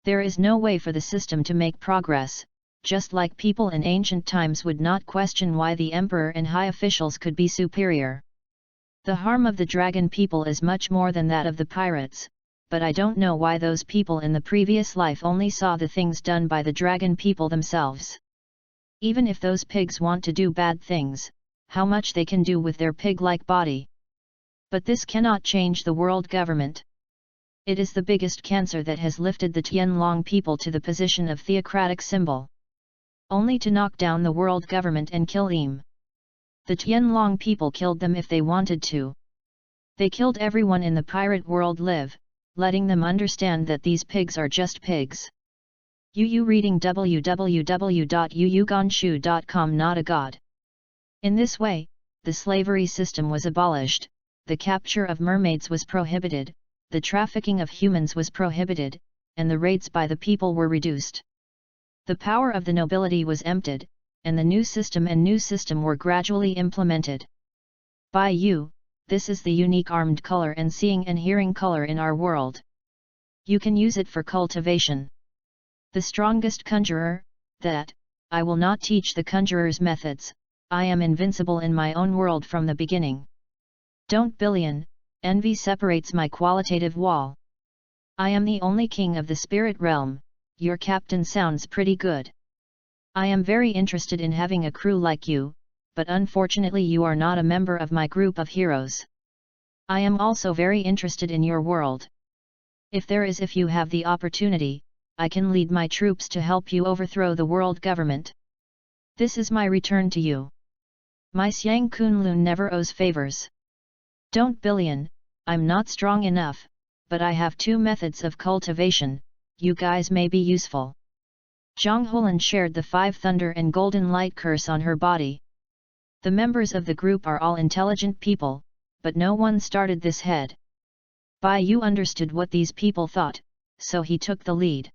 There is no way for the system to make progress, just like people in ancient times would not question why the emperor and high officials could be superior. The harm of the dragon people is much more than that of the pirates, but I don't know why those people in the previous life only saw the things done by the dragon people themselves. Even if those pigs want to do bad things, how much they can do with their pig-like body. But this cannot change the world government. It is the biggest cancer that has lifted the Tianlong people to the position of theocratic symbol. Only to knock down the world government and kill them. The Tianlong people killed them if they wanted to. They killed everyone in the pirate world live, letting them understand that these pigs are just pigs. Reading www.yuyugonshu.com Not a god. In this way, the slavery system was abolished, the capture of mermaids was prohibited, the trafficking of humans was prohibited, and the raids by the people were reduced. The power of the nobility was emptied, and the new system were gradually implemented. Bayou, this is the unique armed color and seeing and hearing color in our world. You can use it for cultivation. The strongest conjurer, that, I will not teach the conjurer's methods, I am invincible in my own world from the beginning. Don't Billion, envy separates my qualitative wall. I am the only king of the spirit realm, your captain sounds pretty good. I am very interested in having a crew like you, but unfortunately you are not a member of my group of heroes. I am also very interested in your world. If you have the opportunity, I can lead my troops to help you overthrow the world government. This is my return to you. My Xiang Kunlun never owes favors. Don't billion, I'm not strong enough, but I have 2 methods of cultivation, you guys may be useful. Zhang Hulan shared the 5 thunder and golden light curse on her body. The members of the group are all intelligent people, but no one started this head. Bai Yu understood what these people thought, so he took the lead.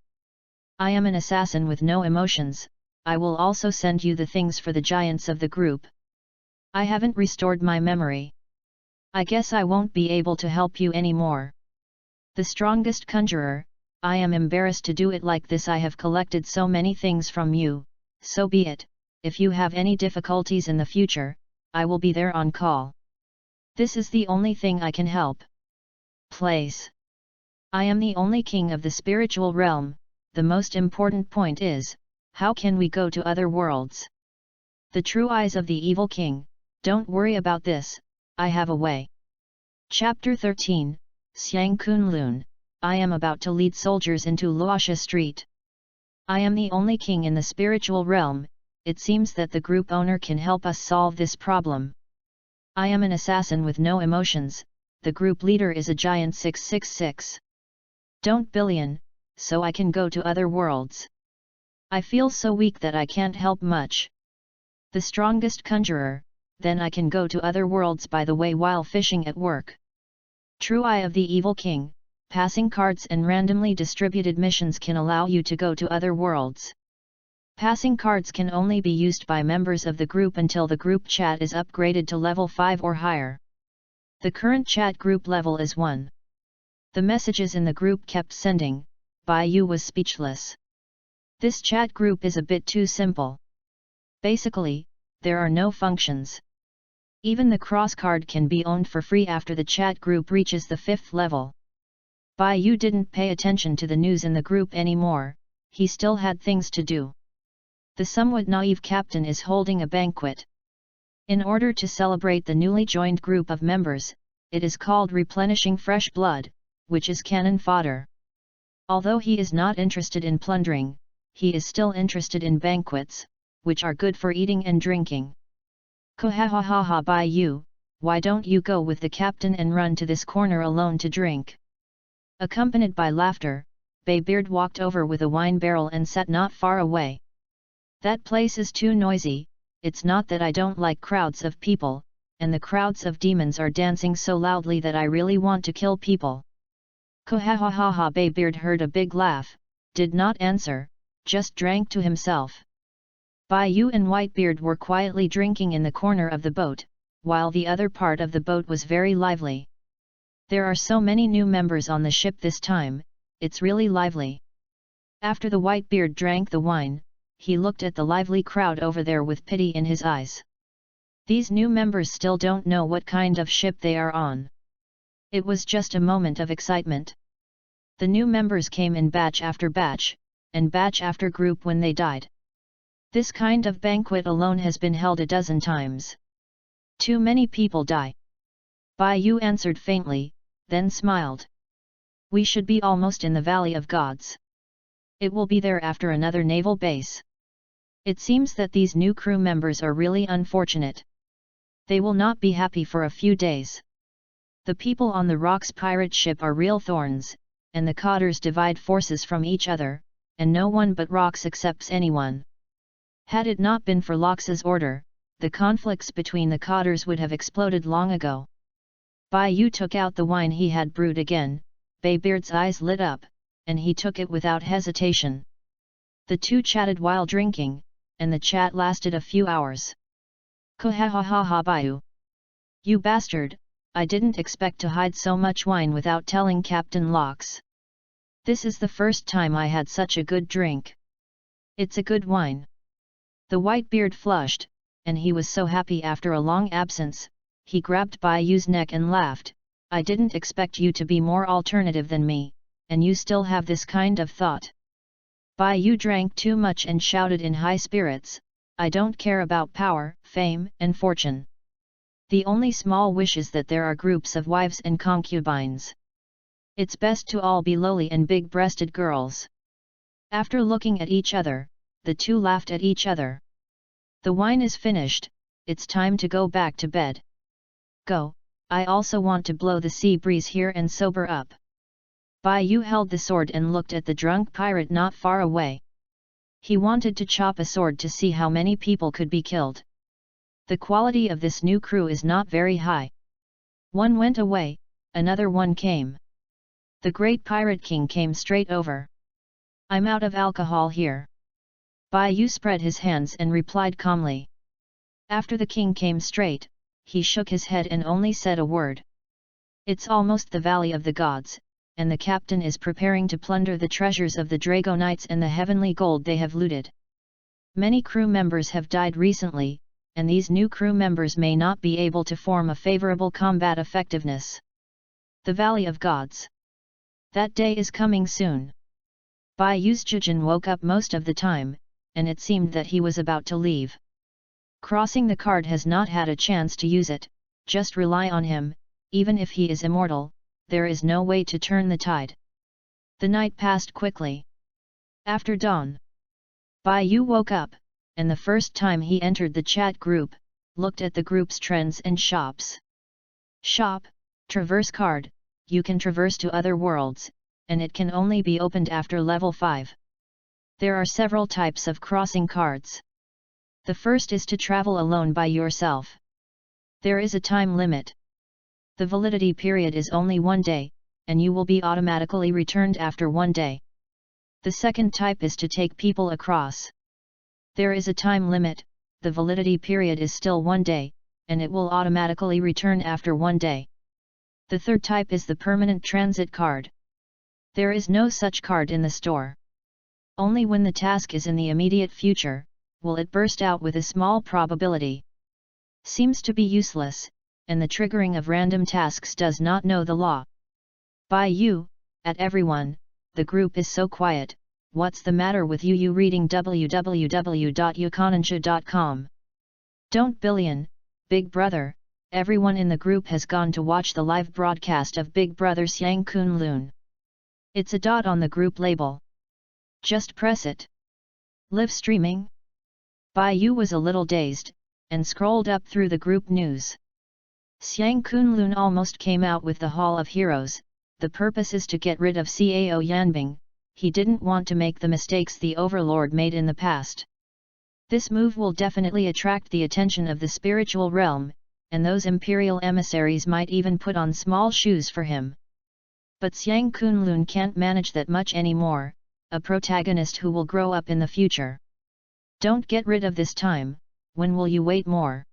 I am an assassin with no emotions, I will also send you the things for the giants of the group. I haven't restored my memory. I guess I won't be able to help you anymore. The strongest conjurer, I am embarrassed to do it like this. I have collected so many things from you, so be it, if you have any difficulties in the future, I will be there on call. This is the only thing I can help. Place. I am the only king of the spiritual realm, the most important point is, how can we go to other worlds? The true eyes of the evil king, don't worry about this, I have a way. Chapter 13, Xiang Kunlun, I am about to lead soldiers into Luosha Street. I am the only king in the spiritual realm, it seems that the group owner can help us solve this problem. I am an assassin with no emotions, the group leader is a giant 666. Don't billion, so I can go to other worlds. I feel so weak that I can't help much. The strongest conjurer, then I can go to other worlds by the way while fishing at work. True Eye of the Evil King, passing cards and randomly distributed missions can allow you to go to other worlds. Passing cards can only be used by members of the group until the group chat is upgraded to level 5 or higher. The current chat group level is 1. The messages in the group kept sending, Bai Yu was speechless. This chat group is a bit too simple. Basically, there are no functions. Even the cross card can be owned for free after the chat group reaches the 5th level. Bai Yu didn't pay attention to the news in the group anymore, he still had things to do. The somewhat naive captain is holding a banquet. In order to celebrate the newly joined group of members, it is called replenishing fresh blood, which is cannon fodder. Although he is not interested in plundering, he is still interested in banquets, which are good for eating and drinking. Kohahaha Bai Yu, why don't you go with the captain and run to this corner alone to drink? Accompanied by laughter, Baybeard walked over with a wine barrel and sat not far away. That place is too noisy, it's not that I don't like crowds of people, and the crowds of demons are dancing so loudly that I really want to kill people. Kohahaha Baybeard heard a big laugh, did not answer, just drank to himself. Bai Yu and Whitebeard were quietly drinking in the corner of the boat, while the other part of the boat was very lively. There are so many new members on the ship this time, it's really lively. After the Whitebeard drank the wine, he looked at the lively crowd over there with pity in his eyes. These new members still don't know what kind of ship they are on. It was just a moment of excitement. The new members came in batch after batch, and batch after group when they died. This kind of banquet alone has been held a dozen times. Too many people die. Bai Yu answered faintly, then smiled. We should be almost in the Valley of Gods. It will be there after another naval base. It seems that these new crew members are really unfortunate. They will not be happy for a few days. The people on the Rocks pirate ship are real thorns, and the cotters divide forces from each other, and no one but Rocks accepts anyone. Had it not been for Lox's order, the conflicts between the cotters would have exploded long ago. Bai Yu took out the wine he had brewed again, Baybeard's eyes lit up, and he took it without hesitation. The two chatted while drinking, and the chat lasted a few hours. Kohahaha Bai Yu. You bastard, I didn't expect to hide so much wine without telling Captain Lox. This is the first time I had such a good drink. It's a good wine. The Whitebeard flushed, and he was so happy after a long absence, he grabbed Bai Yu's neck and laughed, I didn't expect you to be more alternative than me, and you still have this kind of thought. Bai Yu drank too much and shouted in high spirits, "I don't care about power, fame, and fortune. The only small wish is that there are groups of wives and concubines. It's best to all be lowly and big-breasted girls." After looking at each other, the two laughed at each other. "The wine is finished, it's time to go back to bed." "Go, I also want to blow the sea breeze here and sober up." Bai Yu held the sword and looked at the drunk pirate not far away. He wanted to chop a sword to see how many people could be killed. The quality of this new crew is not very high. One went away, another one came. The great pirate king came straight over. "I'm out of alcohol here." Bai Yu spread his hands and replied calmly. After the king came straight, he shook his head and only said a word. "It's almost the Valley of the Gods, and the captain is preparing to plunder the treasures of the Dragonites and the heavenly gold they have looted. Many crew members have died recently, and these new crew members may not be able to form a favorable combat effectiveness. The Valley of Gods. That day is coming soon." Bai Yu's Jijin woke up most of the time, and it seemed that he was about to leave. Crossing the card has not had a chance to use it, just rely on him, even if he is immortal, there is no way to turn the tide. The night passed quickly. After dawn, Bai Yu woke up, and the first time he entered the chat group, looked at the group's trends and shops. Shop, traverse card, you can traverse to other worlds, and it can only be opened after level 5. There are several types of crossing cards. The first is to travel alone by yourself. There is a time limit. The validity period is only 1 day, and you will be automatically returned after 1 day. The second type is to take people across. There is a time limit, the validity period is still 1 day, and it will automatically return after 1 day. The third type is the permanent transit card. There is no such card in the store. Only when the task is in the immediate future, will it burst out with a small probability. Seems to be useless, and the triggering of random tasks does not know the law. Bai Yu, at everyone, the group is so quiet, what's the matter with you? You reading www.yukonanja.com. Don't billion, Big Brother, everyone in the group has gone to watch the live broadcast of Big Brother Siang Kunlun. It's a dot on the group label. Just press it. Live streaming? Bai Yu was a little dazed, and scrolled up through the group news. Siang Kunlun almost came out with the Hall of Heroes. The purpose is to get rid of Cao Yanbing. He didn't want to make the mistakes the Overlord made in the past. This move will definitely attract the attention of the spiritual realm, and those imperial emissaries might even put on small shoes for him. But Siang Kunlun can't manage that much anymore, a protagonist who will grow up in the future. Don't get rid of this time, when will you wait more?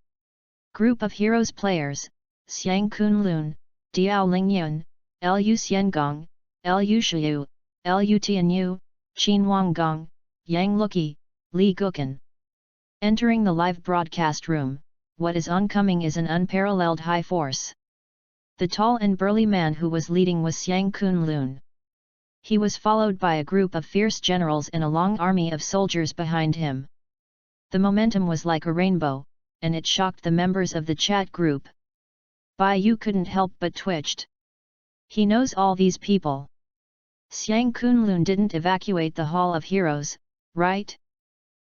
Group of Heroes players, Siang Kunlun, Diao Lingyun, Lu Xiangong, Lu Shiyu, Lu Tianyu, Qin Wanggong, Yang Luqi, Li Gukan. Entering the live broadcast room, what is oncoming is an unparalleled high force. The tall and burly man who was leading was Siang Kunlun. He was followed by a group of fierce generals and a long army of soldiers behind him. The momentum was like a rainbow, and it shocked the members of the chat group. Bai Yu couldn't help but twitched. He knows all these people. Siang Kunlun didn't evacuate the Hall of Heroes, right?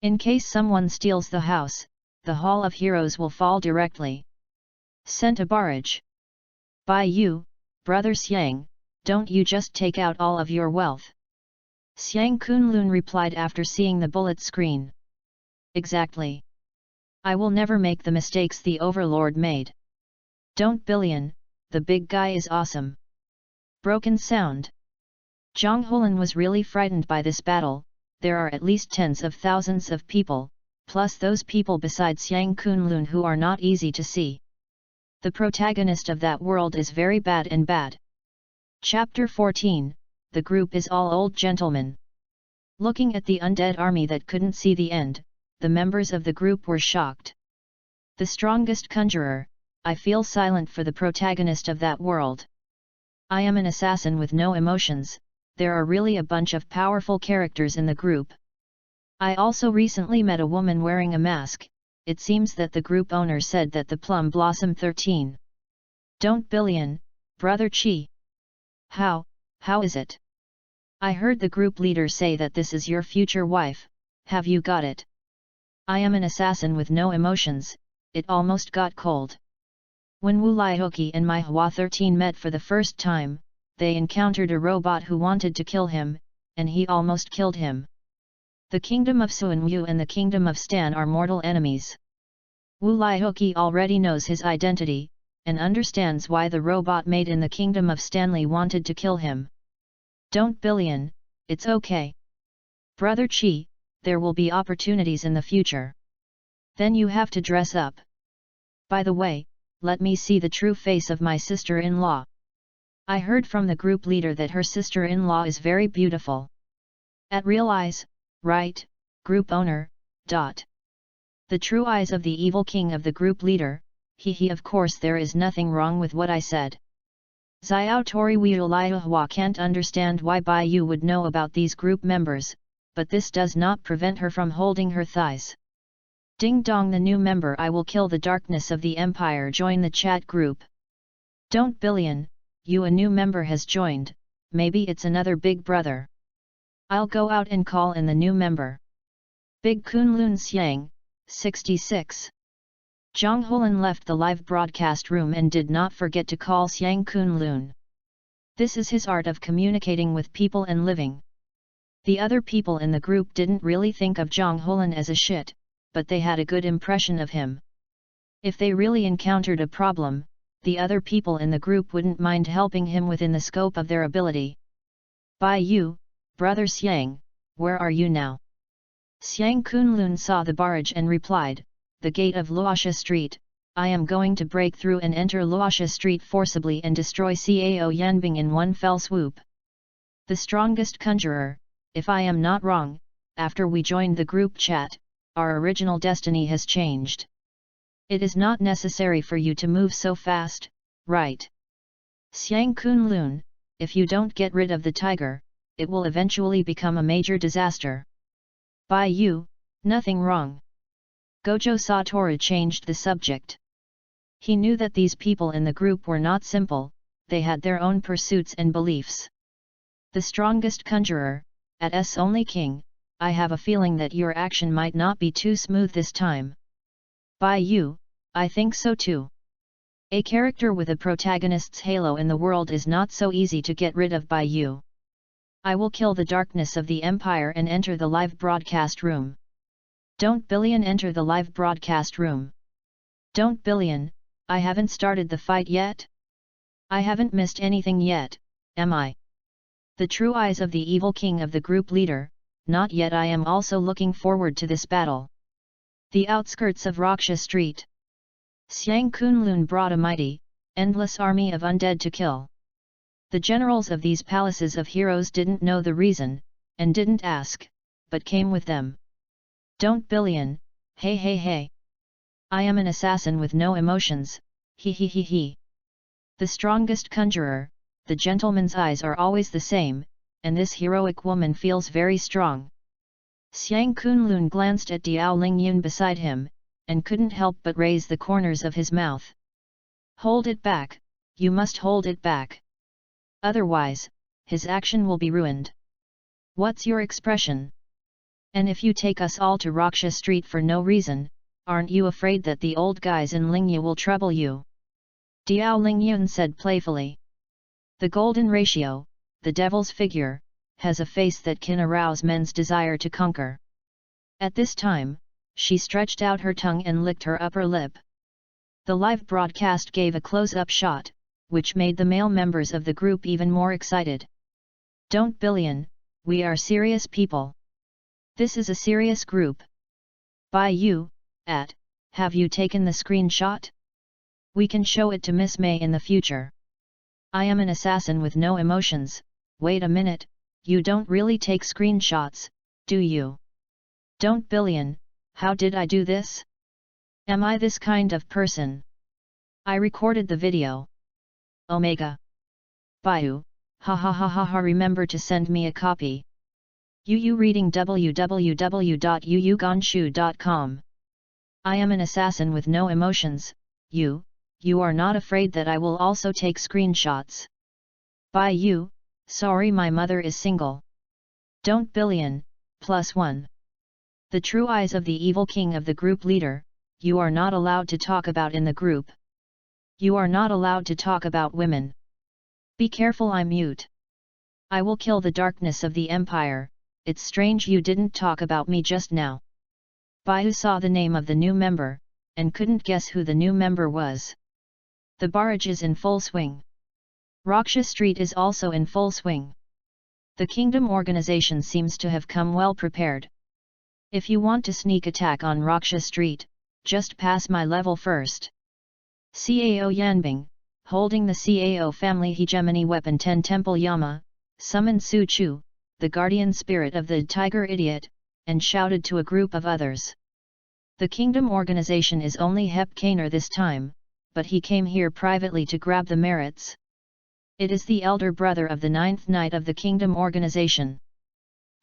In case someone steals the house, the Hall of Heroes will fall directly. Sent a barrage. Bai Yu, brother Siang, don't you just take out all of your wealth? Siang Kunlun replied after seeing the bullet screen. Exactly. I will never make the mistakes the Overlord made. Don't billion, the big guy is awesome. Broken sound. Zhang Holan was really frightened by this battle. There are at least tens of thousands of people, plus those people besides Siang Kunlun who are not easy to see. The protagonist of that world is very bad and bad. Chapter 14, the group is all old gentlemen. Looking at the undead army that couldn't see the end, the members of the group were shocked. The strongest conjurer, I feel silent for the protagonist of that world. I am an assassin with no emotions, there are really a bunch of powerful characters in the group. I also recently met a woman wearing a mask. It seems that the group owner said that the Plum Blossom 13. Don't billion, Brother Chi. How is it? I heard the group leader say that this is your future wife, have you got it? I am an assassin with no emotions, it almost got cold. When Wu Lihoki and Mai Hua 13 met for the first time, they encountered a robot who wanted to kill him, and he almost killed him. The kingdom of Suanwu and the kingdom of Stan are mortal enemies. Wu Lihoki already knows his identity, and understands why the robot made in the kingdom of Stanley wanted to kill him. Don't billion, it's okay. Brother Chi, there will be opportunities in the future. Then you have to dress up. By the way, let me see the true face of my sister-in-law. I heard from the group leader that her sister-in-law is very beautiful. At real eyes, right, group owner, The true eyes of the evil king of the group leader, of course there is nothing wrong with what I said. Xiao Tori Hua can't understand why Bai Yu would know about these group members, but this does not prevent her from holding her thighs. Ding dong, the new member. I will kill the darkness of the empire. Join the chat group. Don't billion, you a new member has joined, maybe it's another big brother. I'll go out and call in the new member. Big Kunlun Xiang, 66. Zhang Holan left the live broadcast room and did not forget to call Xiang Kunlun. This is his art of communicating with people and living. The other people in the group didn't really think of Zhang Holan as a shit, but they had a good impression of him. If they really encountered a problem, the other people in the group wouldn't mind helping him within the scope of their ability. Bai Yu, Brother Xiang, where are you now? Xiang Kunlun saw the barrage and replied, the gate of Luosha Street. I am going to break through and enter Luosha Street forcibly and destroy Cao Yanbing in one fell swoop. The strongest conjurer, if I am not wrong, after we joined the group chat, our original destiny has changed. It is not necessary for you to move so fast, right? Xiang Kunlun, if you don't get rid of the tiger, it will eventually become a major disaster. Bai Yu, nothing wrong. Gojo Satoru changed the subject. He knew that these people in the group were not simple, they had their own pursuits and beliefs. The strongest conjurer, at S only king, I have a feeling that your action might not be too smooth this time. Bai Yu, I think so too. A character with a protagonist's halo in the world is not so easy to get rid of. Bai Yu. I will kill the darkness of the empire and enter the live broadcast room. Don't billion, enter the live broadcast room. Don't billion, I haven't started the fight yet? I haven't missed anything yet, am I? The true eyes of the evil king of the group leader, not yet. I am also looking forward to this battle. The outskirts of Raksha Street. Xiang Kunlun brought a mighty, endless army of undead to kill. The generals of these palaces of heroes didn't know the reason, and didn't ask, but came with them. Don't billion, hey. I am an assassin with no emotions, he. The strongest conjurer, the gentleman's eyes are always the same, and this heroic woman feels very strong. Xiang Kunlun glanced at Diao Lingyun beside him, and couldn't help but raise the corners of his mouth. Hold it back, you must hold it back. Otherwise, his action will be ruined. What's your expression? And if you take us all to Raksha Street for no reason, aren't you afraid that the old guys in Lingyu will trouble you? Diao Lingyun said playfully. The golden ratio, the devil's figure, has a face that can arouse men's desire to conquer. At this time, she stretched out her tongue and licked her upper lip. The live broadcast gave a close-up shot, which made the male members of the group even more excited. Don't billion, we are serious people. This is a serious group. Bai Yu, have you taken the screenshot? We can show it to Miss May in the future. I am an assassin with no emotions. Wait a minute, you don't really take screenshots, do you? Don't billion, how did I do this? Am I this kind of person? I recorded the video. Omega. Bai Yu, Ha ha ha ha ha, remember to send me a copy. Yu reading www.yuyugonshu.com. I am an assassin with no emotions. You are not afraid that I will also take screenshots. By you, sorry my mother is single. Don't billion, +1. The true eyes of the evil king of the group leader, you are not allowed to talk about in the group. You are not allowed to talk about women. Be careful, I mute. I will kill the darkness of the empire. It's strange you didn't talk about me just now. Baihu saw the name of the new member, and couldn't guess who the new member was. The barrage is in full swing. Raksha Street is also in full swing. The kingdom organization seems to have come well prepared. If you want to sneak attack on Raksha Street, just pass my level first. Cao Yanbing, holding the Cao family hegemony weapon 10 Temple Yama, summoned Su Chu, the guardian spirit of the tiger idiot, and shouted to a group of others. The kingdom organization is only Hep Kaner this time, but he came here privately to grab the merits. It is the elder brother of the 9th knight of the kingdom organization.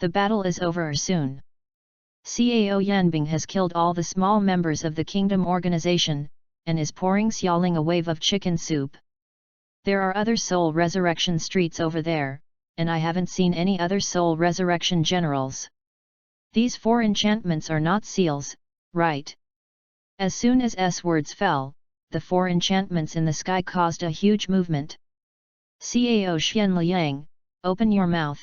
The battle is over soon. Cao Yanbing has killed all the small members of the kingdom organization, and is pouring Xiaoling a wave of chicken soup. There are other soul resurrection streets over there, and I haven't seen any other soul resurrection generals. These 4 enchantments are not seals, right? As soon as S-words fell, the 4 enchantments in the sky caused a huge movement. Cao Xian Liang, open your mouth.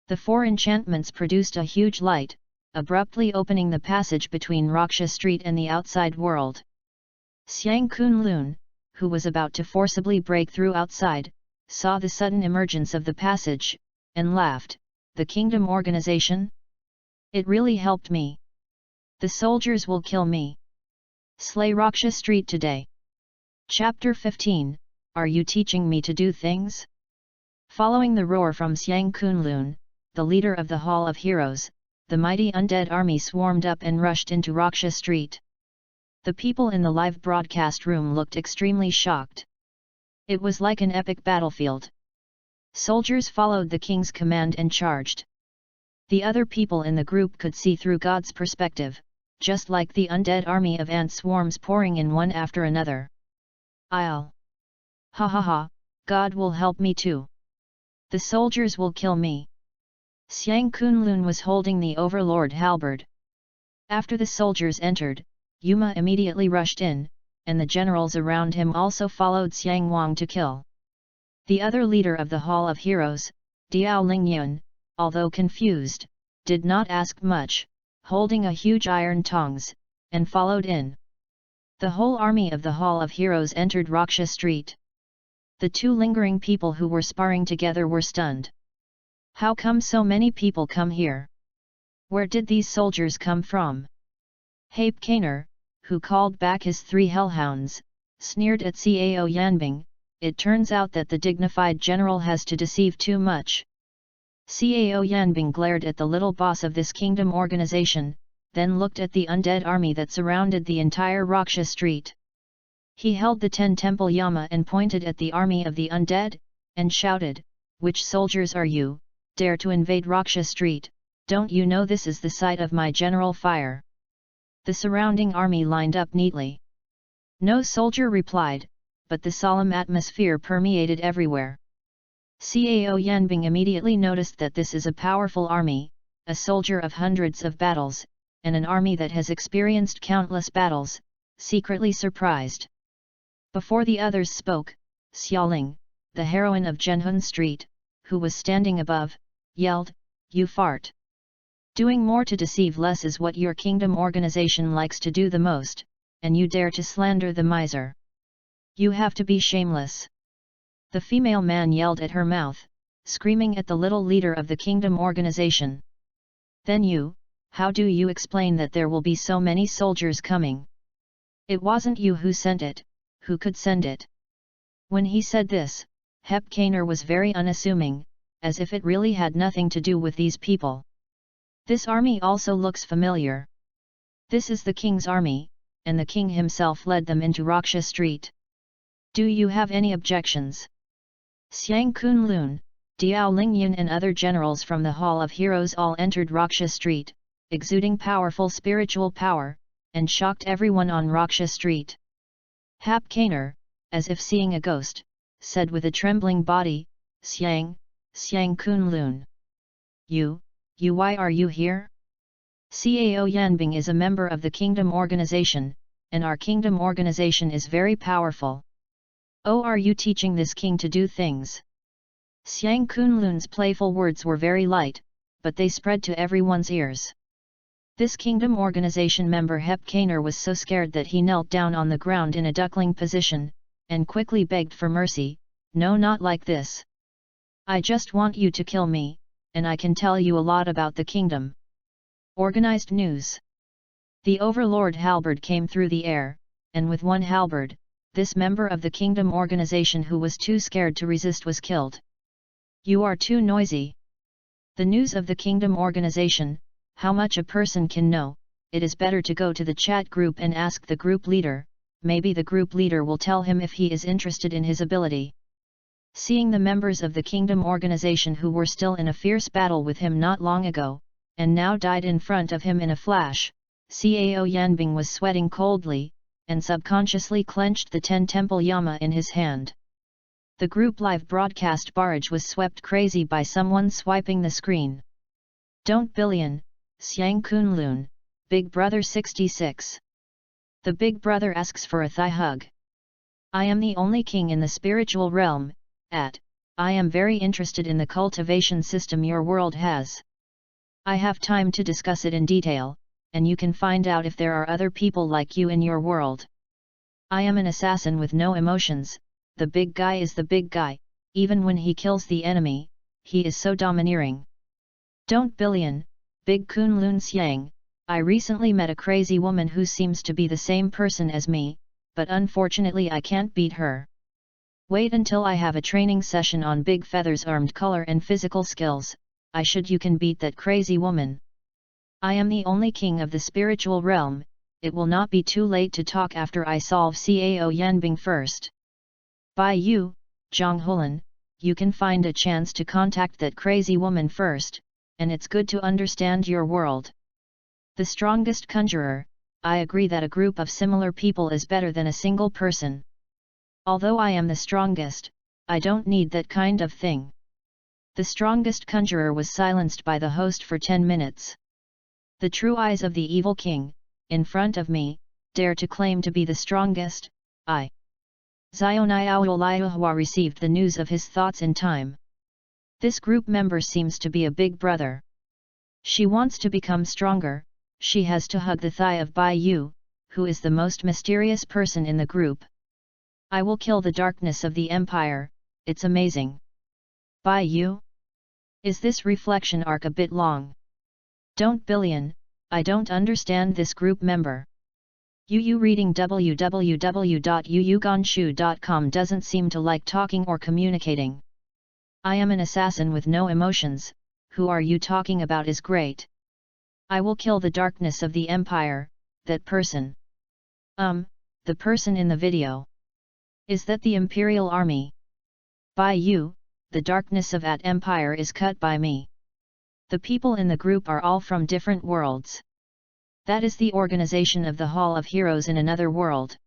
The 4 enchantments produced a huge light, abruptly opening the passage between Raksha Street and the outside world. Xiang Kunlun, who was about to forcibly break through outside, saw the sudden emergence of the passage, and laughed. The kingdom organization? It really helped me. The soldiers will kill me. Slay Raksha Street today. Chapter 15, Are you teaching me to do things? Following the roar from Xiang Kunlun, the leader of the Hall of Heroes, the mighty undead army swarmed up and rushed into Raksha Street. The people in the live broadcast room looked extremely shocked. It was like an epic battlefield. Soldiers followed the king's command and charged. The other people in the group could see through God's perspective, just like the undead army of ant swarms pouring in one after another. I'll. Ha ha ha, God will help me too. The soldiers will kill me. Xiang Kunlun was holding the overlord halberd. After the soldiers entered, Yuma immediately rushed in, and the generals around him also followed Xiang Wang to kill. The other leader of the Hall of Heroes, Diao Lingyun, although confused, did not ask much, holding a huge iron tongs, and followed in. The whole army of the Hall of Heroes entered Raksha Street. The 2 lingering people who were sparring together were stunned. How come so many people come here? Where did these soldiers come from? Hep Kaner, who called back his 3 hellhounds, sneered at Cao Yanbing. It turns out that the dignified general has to deceive too much. Cao Yanbing glared at the little boss of this kingdom organization, then looked at the undead army that surrounded the entire Raksha Street. He held the 10 Temple Yama and pointed at the army of the undead, and shouted, "Which soldiers are you, dare to invade Raksha Street? Don't you know this is the site of my general fire?" The surrounding army lined up neatly. No soldier replied, but the solemn atmosphere permeated everywhere. Cao Yanbing immediately noticed that this is a powerful army, a soldier of hundreds of battles, and an army that has experienced countless battles, secretly surprised. Before the others spoke, Xiaoling, the heroine of Zhenhun Street, who was standing above, yelled, "You fart! Doing more to deceive less is what your kingdom organization likes to do the most, and you dare to slander the miser. You have to be shameless." The female man yelled at her mouth, screaming at the little leader of the kingdom organization. "Then you, how do you explain that there will be so many soldiers coming? It wasn't you who sent it, who could send it?" When he said this, Hep Kaner was very unassuming, as if it really had nothing to do with these people. "This army also looks familiar. This is the king's army, and the king himself led them into Raksha Street. Do you have any objections?" Xiang Kunlun, Diao Lingyun and other generals from the Hall of Heroes all entered Raksha Street, exuding powerful spiritual power, and shocked everyone on Raksha Street. Hap Kaner, as if seeing a ghost, said with a trembling body, Xiang Kunlun. You why are you here? Cao Yanbing is a member of the Kingdom Organization, and our Kingdom Organization is very powerful. Oh, are you teaching this king to do things? Xiang Kunlun's playful words were very light, but they spread to everyone's ears. This Kingdom Organization member Hep Kaner was so scared that he knelt down on the ground in a duckling position, and quickly begged for mercy. No, not like this. I just want you to kill me, and I can tell you a lot about the kingdom. Organized news. The Overlord halberd came through the air, and with one halberd, this member of the Kingdom Organization who was too scared to resist was killed. You are too noisy. The news of the Kingdom Organization, how much a person can know, it is better to go to the chat group and ask the group leader, maybe the group leader will tell him if he is interested in his ability. Seeing the members of the Kingdom Organization who were still in a fierce battle with him not long ago, and now died in front of him in a flash, Cao Yanbing was sweating coldly, and subconsciously clenched the 10 temple Yama in his hand. The group live broadcast barrage was swept crazy by someone swiping the screen. Don't billion, Xiang Kunlun, Big Brother 66. The Big Brother asks for a thigh hug. I am the only king in the spiritual realm, I am very interested in the cultivation system your world has. I have time to discuss it in detail, and you can find out if there are other people like you in your world. I am an assassin with no emotions. The big guy is the big guy, even when he kills the enemy, he is so domineering. Don't billion, Big Kunlun Xiang, I recently met a crazy woman who seems to be the same person as me, but unfortunately I can't beat her. Wait until I have a training session on Big Feather's armed color and physical skills, you can beat that crazy woman. I am the only king of the spiritual realm, it will not be too late to talk after I solve Cao Yanbing first. By you, Zhang Hulan, you can find a chance to contact that crazy woman first, and it's good to understand your world. The strongest conjurer, I agree that a group of similar people is better than a single person. Although I am the strongest, I don't need that kind of thing. The strongest conjurer was silenced by the host for 10 minutes. The true eyes of the evil king, in front of me, dare to claim to be the strongest, I. Zionaiaoliahua received the news of his thoughts in time. This group member seems to be a big brother. She wants to become stronger, she has to hug the thigh of Bai Yu, who is the most mysterious person in the group. I will kill the darkness of the empire, it's amazing. Bai Yu? Is this reflection arc a bit long? Don't billion, I don't understand this group member. Yu reading www.yuyuganshu.com doesn't seem to like talking or communicating. I am an assassin with no emotions, who are you talking about is great. I will kill the darkness of the empire, that person. The person in the video. Is that the Imperial Army? By you, the darkness of that empire is cut by me. The people in the group are all from different worlds. That is the organization of the Hall of Heroes in another world.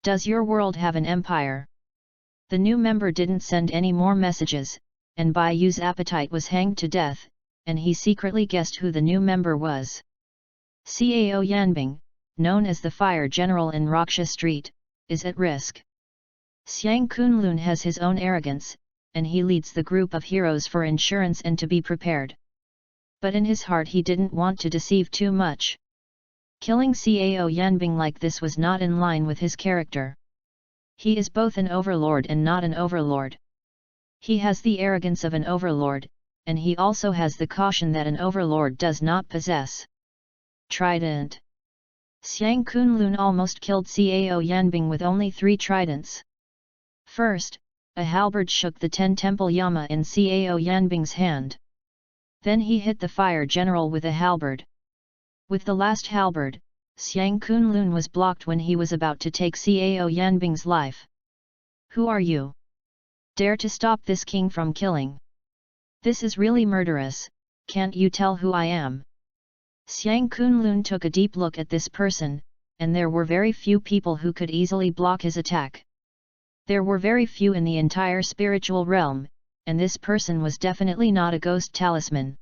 Does your world have an empire? The new member didn't send any more messages, and Bai Yu's appetite was hanged to death, and he secretly guessed who the new member was. Cao Yanbing, known as the Fire General in Raksha Street, is at risk. Xiang Kunlun has his own arrogance, and he leads the group of heroes for insurance and to be prepared. But in his heart he didn't want to deceive too much. Killing Cao Yanbing like this was not in line with his character. He is both an overlord and not an overlord. He has the arrogance of an overlord, and he also has the caution that an overlord does not possess. Trident. Xiang Kunlun almost killed Cao Yanbing with only 3 tridents. First, a halberd shook the 10 temple Yama in Cao Yanbing's hand. Then he hit the fire general with a halberd. With the last halberd, Xiang Kunlun was blocked when he was about to take Cao Yanbing's life. Who are you? Dare to stop this king from killing. This is really murderous, can't you tell who I am? Xiang Kunlun took a deep look at this person, and there were very few people who could easily block his attack. There were very few in the entire spiritual realm, and this person was definitely not a ghost talisman.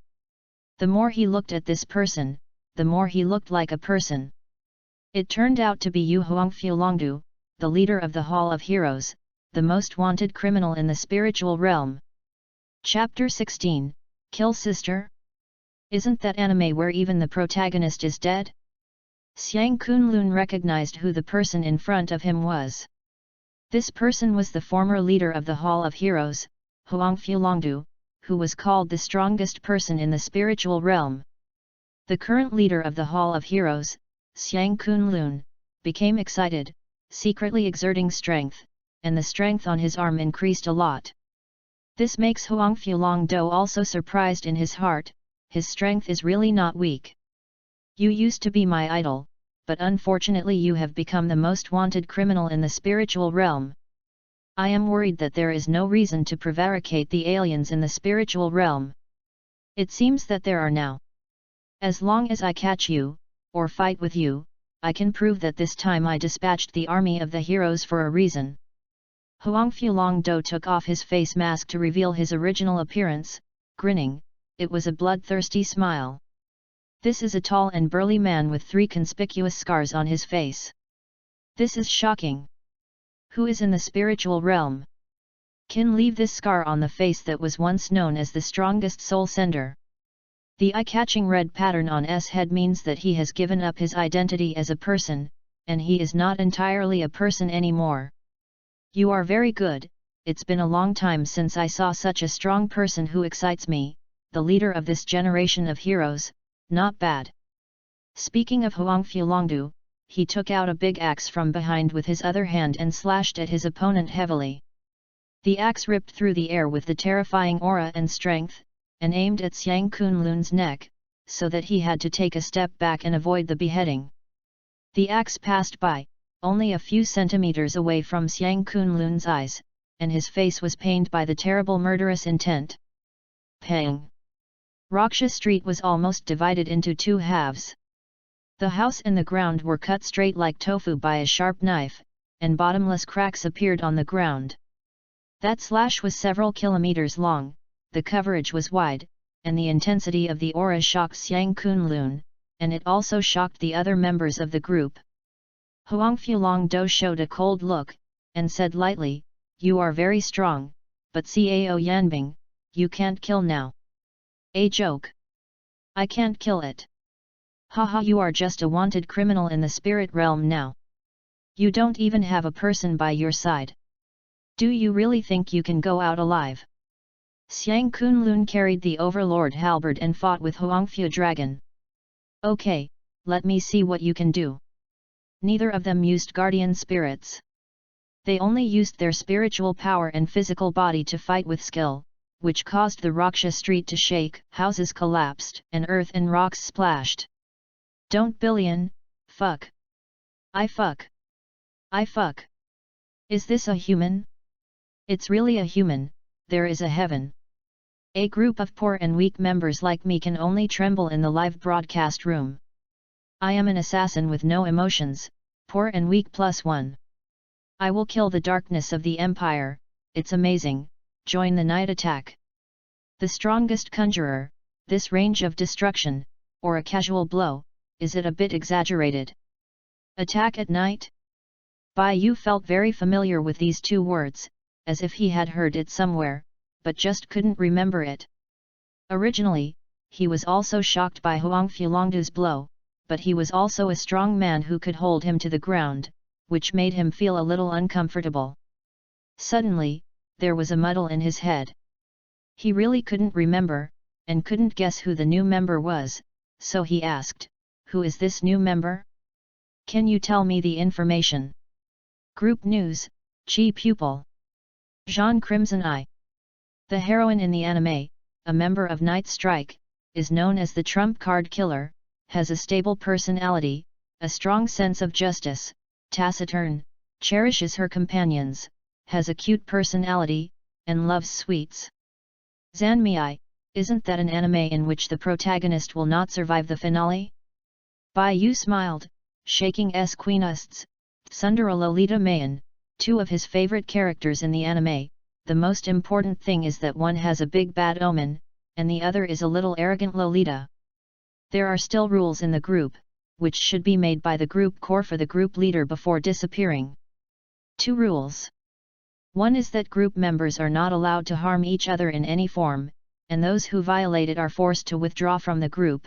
The more he looked at this person, the more he looked like a person. It turned out to be Yu Huangfu, the leader of the Hall of Heroes, the most wanted criminal in the spiritual realm. Chapter 16, Kill Sister? Isn't that anime where even the protagonist is dead? Xiang Kunlun recognized who the person in front of him was. This person was the former leader of the Hall of Heroes, Huangfu, who was called the strongest person in the spiritual realm. The current leader of the Hall of Heroes, Xiang Kunlun, became excited, secretly exerting strength, and the strength on his arm increased a lot. This makes Huangfu also surprised in his heart. His strength is really not weak. You used to be my idol, but unfortunately you have become the most wanted criminal in the spiritual realm. I am worried that there is no reason to prevaricate the aliens in the spiritual realm. It seems that there are now. As long as I catch you, or fight with you, I can prove that this time I dispatched the army of the heroes for a reason. Huangfu took off his face mask to reveal his original appearance, grinning. It was a bloodthirsty smile. This is a tall and burly man with 3 conspicuous scars on his face. This is shocking. Who is in the spiritual realm? Can leave this scar on the face that was once known as the strongest soul sender. The eye-catching red pattern on S head means that he has given up his identity as a person, and he is not entirely a person anymore. You are very good, it's been a long time since I saw such a strong person who excites me. The leader of this generation of heroes, not bad. Speaking of Huangfu, he took out a big axe from behind with his other hand and slashed at his opponent heavily. The axe ripped through the air with the terrifying aura and strength, and aimed at Xiang Kunlun's neck, so that he had to take a step back and avoid the beheading. The axe passed by, only a few centimeters away from Xiang Kunlun's eyes, and his face was pained by the terrible murderous intent. Pang! Raksha Street was almost divided into 2 halves. The house and the ground were cut straight like tofu by a sharp knife, and bottomless cracks appeared on the ground. That slash was several kilometers long, the coverage was wide, and the intensity of the aura shocked Xiang Kunlun, and it also shocked the other members of the group. Huangfu showed a cold look, and said lightly, "You are very strong, but Cao Yanbing, you can't kill now." A joke. I can't kill it. Haha, you are just a wanted criminal in the spirit realm now. You don't even have a person by your side. Do you really think you can go out alive? Xiang Kunlun carried the overlord halberd and fought with Huangfu dragon. Okay, let me see what you can do. Neither of them used guardian spirits. They only used their spiritual power and physical body to fight with skill, which caused the Raksha Street to shake, houses collapsed, and earth and rocks splashed. Don't billion, fuck. I fuck. I fuck. Is this a human? It's really a human, there is a heaven. A group of poor and weak members like me can only tremble in the live broadcast room. I am an assassin with no emotions, poor and weak +1. I will kill the darkness of the empire, it's amazing. Join the night attack. The strongest conjurer, this range of destruction, or a casual blow, is it a bit exaggerated? Attack at night? Bai Yu felt very familiar with these 2 words, as if he had heard it somewhere, but just couldn't remember it. Originally, he was also shocked by Huangfu blow, but he was also a strong man who could hold him to the ground, which made him feel a little uncomfortable. Suddenly, there was a muddle in his head. He really couldn't remember, and couldn't guess who the new member was, so he asked, "Who is this new member? Can you tell me the information?" Group News, Chi Pupil. Jean Crimson Eye. The heroine in the anime, a member of Night Strike, is known as the Trump Card Killer, has a stable personality, a strong sense of justice, taciturn, cherishes her companions, has a cute personality, and loves sweets. Zanmei, isn't that an anime in which the protagonist will not survive the finale? Bai Yu smiled, shaking S. Queenusts, Tsundere Lolita Mayan, two of his favorite characters in the anime. The most important thing is that one has a big bad omen, and the other is a little arrogant Lolita. There are still rules in the group, which should be made by the group core for the group leader before disappearing. 2 rules. One is that group members are not allowed to harm each other in any form, and those who violate it are forced to withdraw from the group.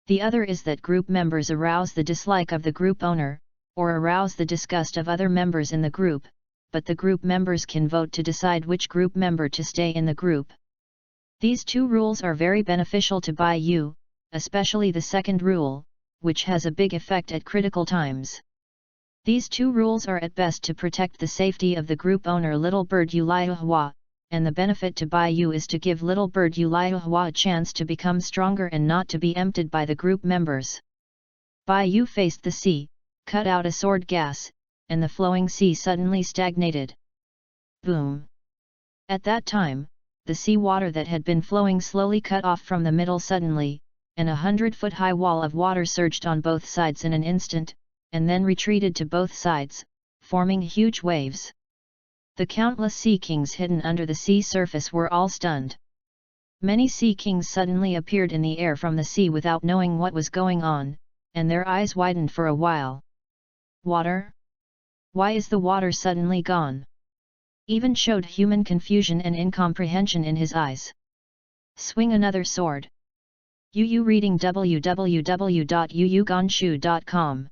The other is that group members arouse the dislike of the group owner, or arouse the disgust of other members in the group, but the group members can vote to decide which group member to stay in the group. These 2 rules are very beneficial to Bai Yu, especially the second rule, which has a big effect at critical times. These 2 rules are at best to protect the safety of the group owner Little Bird Yuliahua, and the benefit to Bai Yu is to give Little Bird Yuliahua a chance to become stronger and not to be emptied by the group members. Bai Yu faced the sea, cut out a sword gas, and the flowing sea suddenly stagnated. Boom! At that time, the sea water that had been flowing slowly cut off from the middle suddenly, and 100-foot-high wall of water surged on both sides in an instant, and then retreated to both sides, forming huge waves. The countless sea kings hidden under the sea surface were all stunned. Many sea kings suddenly appeared in the air from the sea without knowing what was going on, and their eyes widened for a while. Water? Why is the water suddenly gone? Even showed human confusion and incomprehension in his eyes. Swing another sword. Yu reading www.yuyugonshu.com.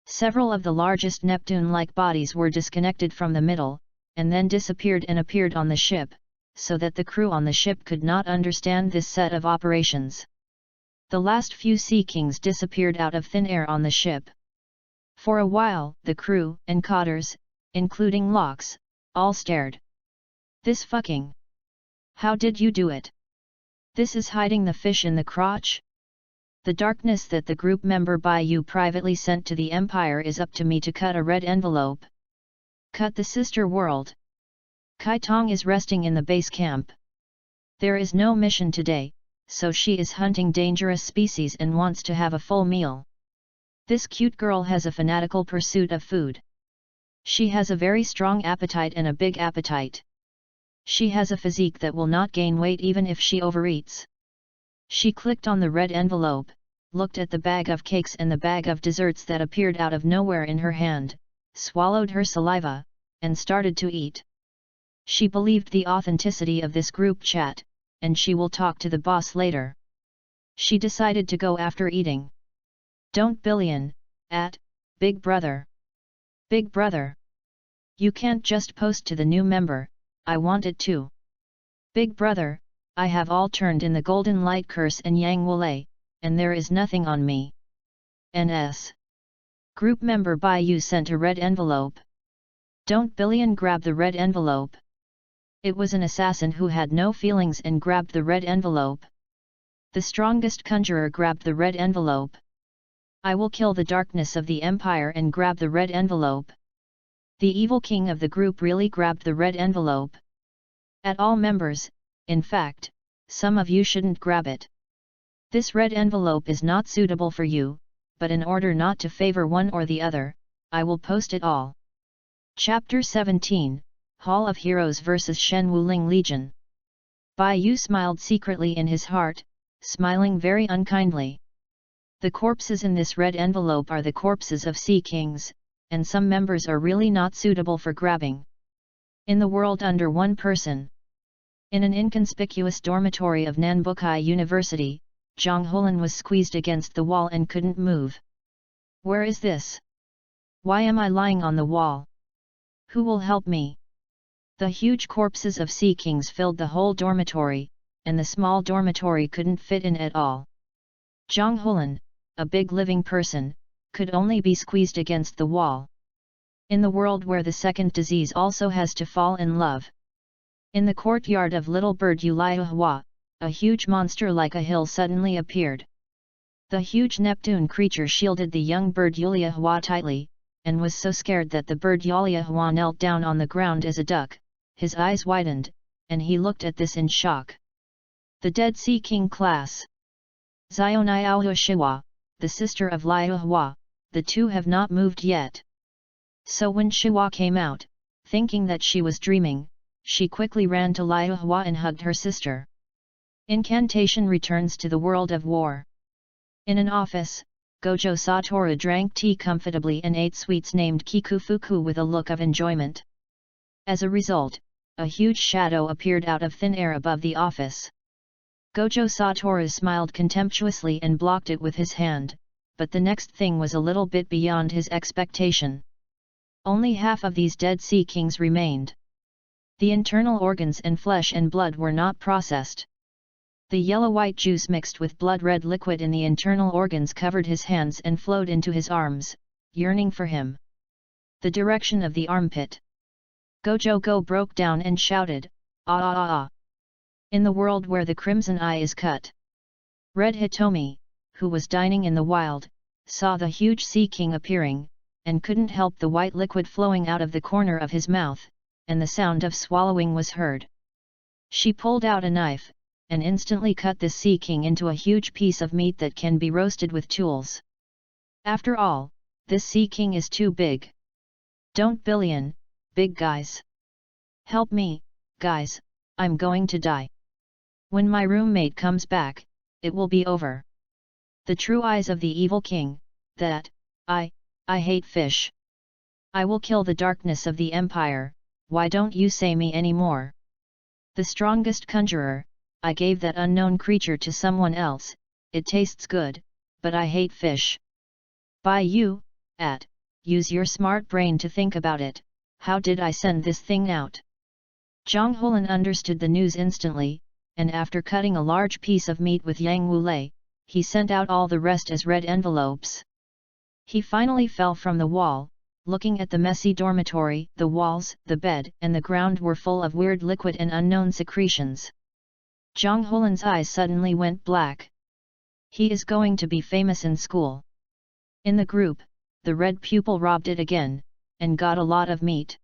Several of the largest Neptune-like bodies were disconnected from the middle, and then disappeared and appeared on the ship, so that the crew on the ship could not understand this set of operations. The last few sea kings disappeared out of thin air on the ship. For a while, the crew and cotters, including Locks, all stared. This fucking... How did you do it? This is hiding the fish in the crotch? The darkness that the group member Bai Yu privately sent to the Empire is up to me to cut a red envelope. Cut the sister world. Kai Tong is resting in the base camp. There is no mission today, so she is hunting dangerous species and wants to have a full meal. This cute girl has a fanatical pursuit of food. She has a very strong appetite and a big appetite. She has a physique that will not gain weight even if she overeats. She clicked on the red envelope, looked at the bag of cakes and the bag of desserts that appeared out of nowhere in her hand, swallowed her saliva, and started to eat. She believed the authenticity of this group chat, and she will talk to the boss later. She decided to go after eating. Don't billion, Big Brother. Big Brother. You can't just post to the new member, I want it too. Big Brother, I have all turned in the golden light curse and yang wule, and there is nothing on me. NS. Group member Bai Yu sent a red envelope. Don't billion grab the red envelope. It was an assassin who had no feelings and grabbed the red envelope. The strongest conjurer grabbed the red envelope. I will kill the darkness of the empire and grab the red envelope. The evil king of the group really grabbed the red envelope. At all members, in fact, some of you shouldn't grab it. This red envelope is not suitable for you, but in order not to favor one or the other, I will post it all. Chapter 17, Hall of Heroes vs Shen Wuling Legion. Bai Yu smiled secretly in his heart, smiling very unkindly. The corpses in this red envelope are the corpses of sea kings, and some members are really not suitable for grabbing. In the world under one person. In an inconspicuous dormitory of Nanbukai University, Zhang Hulan was squeezed against the wall and couldn't move. Where is this? Why am I lying on the wall? Who will help me? The huge corpses of sea kings filled the whole dormitory, and the small dormitory couldn't fit in at all. Zhang Hulan, a big living person, could only be squeezed against the wall. In the world where the second disease also has to fall in love. In the courtyard of Little Bird Yuliahua, a huge monster like a hill suddenly appeared. The huge Neptune creature shielded the young bird Yuliahua tightly, and was so scared that the bird Yuliahua knelt down on the ground as a duck, his eyes widened, and he looked at this in shock. The Dead Sea King class. Xioniao Shiwa, the sister of Liu Hua, the two have not moved yet. So when Shiwa came out, thinking that she was dreaming, she quickly ran to Liu Hua and hugged her sister. Incantation returns to the world of war. In an office, Gojo Satoru drank tea comfortably and ate sweets named Kikufuku with a look of enjoyment. As a result, a huge shadow appeared out of thin air above the office. Gojo Satoru smiled contemptuously and blocked it with his hand, but the next thing was a little bit beyond his expectation. Only half of these Dead Sea Kings remained. The internal organs and flesh and blood were not processed. The yellow-white juice mixed with blood-red liquid in the internal organs covered his hands and flowed into his arms, yearning for him. The direction of the armpit. Gojo broke down and shouted, "Ah ah ah ah!" In the world where the crimson eye is cut. Red Hitomi, who was dining in the wild, saw the huge Sea King appearing, and couldn't help the white liquid flowing out of the corner of his mouth, and the sound of swallowing was heard. She pulled out a knife, and instantly cut this Sea King into a huge piece of meat that can be roasted with tools. After all, this Sea King is too big. Don't billion, big guys. Help me, guys, I'm going to die. When my roommate comes back, it will be over. The true eyes of the evil king, that, I hate fish. I will kill the darkness of the empire, why don't you say me any more? The strongest conjurer, I gave that unknown creature to someone else, it tastes good, but I hate fish. By you, use your smart brain to think about it, how did I send this thing out? Zhang Hulan understood the news instantly, and after cutting a large piece of meat with Yang Wulei, he sent out all the rest as red envelopes. He finally fell from the wall, looking at the messy dormitory, the walls, the bed, and the ground were full of weird liquid and unknown secretions. Zhang Hulan's eyes suddenly went black. He is going to be famous in school. In the group, the red pupil robbed it again, and got a lot of meat.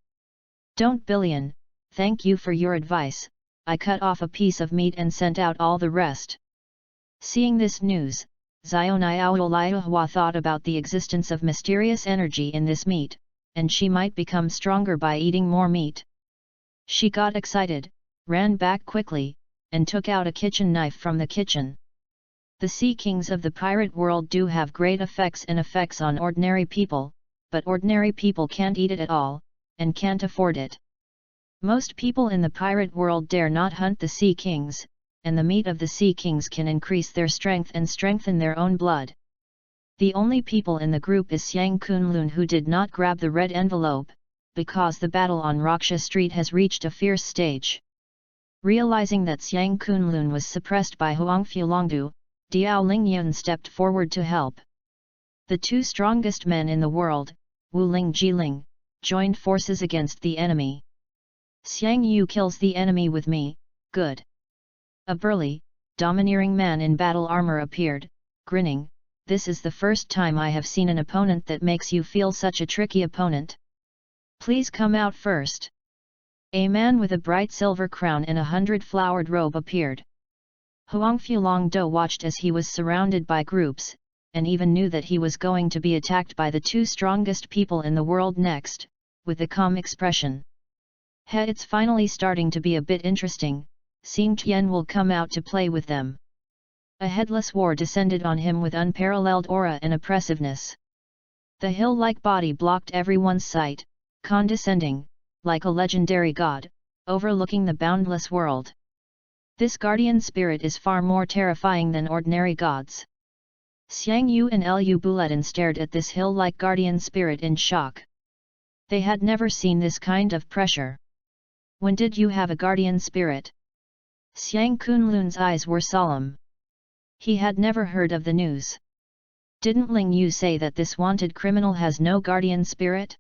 Don't billion, thank you for your advice, I cut off a piece of meat and sent out all the rest. Seeing this news, Xioniao Liuhua thought about the existence of mysterious energy in this meat, and she might become stronger by eating more meat. She got excited, ran back quickly, and took out a kitchen knife from the kitchen. The Sea Kings of the pirate world do have great effects on ordinary people, but ordinary people can't eat it at all, and can't afford it. Most people in the pirate world dare not hunt the Sea Kings, and the meat of the Sea Kings can increase their strength and strengthen their own blood. The only people in the group is Xiang Kunlun who did not grab the red envelope, because the battle on Raksha Street has reached a fierce stage. Realizing that Xiang Kunlun was suppressed by Huang Fulongdu, Diao Lingyun stepped forward to help. The two strongest men in the world, Wu Ling Jiling, joined forces against the enemy. Xiang Yu kills the enemy with me, good. A burly, domineering man in battle armor appeared, grinning, this is the first time I have seen an opponent that makes you feel such a tricky opponent. Please come out first. A man with a bright silver crown and 100-flowered robe appeared. Huang Fulongdu watched as he was surrounded by groups, and even knew that he was going to be attacked by the two strongest people in the world next, with a calm expression. It's finally starting to be a bit interesting, Xing Tian will come out to play with them. A headless war descended on him with unparalleled aura and oppressiveness. The hill-like body blocked everyone's sight, condescending, like a legendary god, overlooking the boundless world. This guardian spirit is far more terrifying than ordinary gods. Xiang Yu and Lu Buletin stared at this hill-like guardian spirit in shock. They had never seen this kind of pressure. When did you have a guardian spirit? Xiang Kunlun's eyes were solemn. He had never heard of the news. Didn't Ling Yu say that this wanted criminal has no guardian spirit?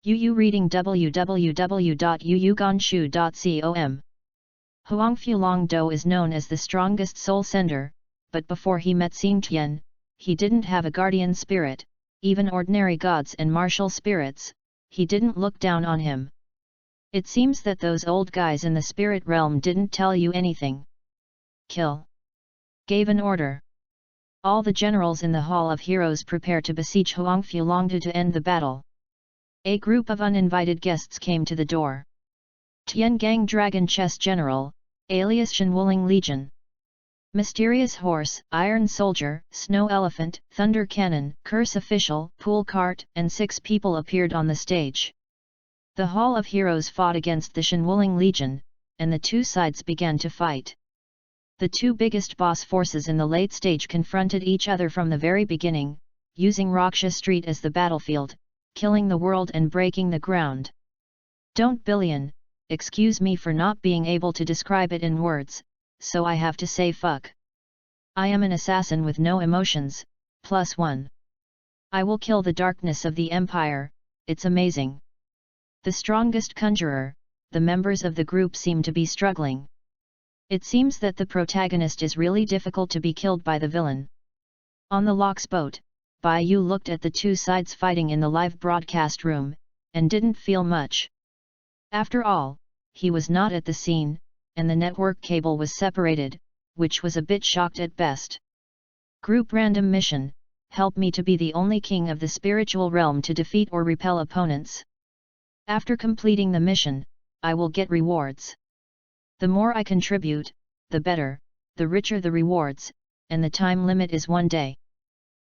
Yu reading www.yuyuganshu.com. Huang Fulongdu is known as the strongest soul sender, but before he met Xing Tian, he didn't have a guardian spirit, even ordinary gods and martial spirits, he didn't look down on him. It seems that those old guys in the spirit realm didn't tell you anything. Kill. Gave an order. All the generals in the Hall of Heroes prepare to besiege Huangfu to end the battle. A group of uninvited guests came to the door. Tiangang Dragon Chess General, alias Shenwuling Legion. Mysterious Horse, Iron Soldier, Snow Elephant, Thunder Cannon, Curse Official, Pool Cart, and 6 people appeared on the stage. The Hall of Heroes fought against the Shenwuling Legion, and the two sides began to fight. The two biggest boss forces in the late stage confronted each other from the very beginning, using Raksha Street as the battlefield, killing the world and breaking the ground. Don't billion, excuse me for not being able to describe it in words, so I have to say fuck. I am an assassin with no emotions, +1. I will kill the darkness of the empire, it's amazing. The strongest conjurer, the members of the group seem to be struggling. It seems that the protagonist is really difficult to be killed by the villain. On the Lock's boat, Bai Yu looked at the two sides fighting in the live broadcast room, and didn't feel much. After all, he was not at the scene, and the network cable was separated, which was a bit shocked at best. Group random mission, help me to be the only king of the spiritual realm to defeat or repel opponents. After completing the mission, I will get rewards. The more I contribute, the better, the richer the rewards, and the time limit is 1 day.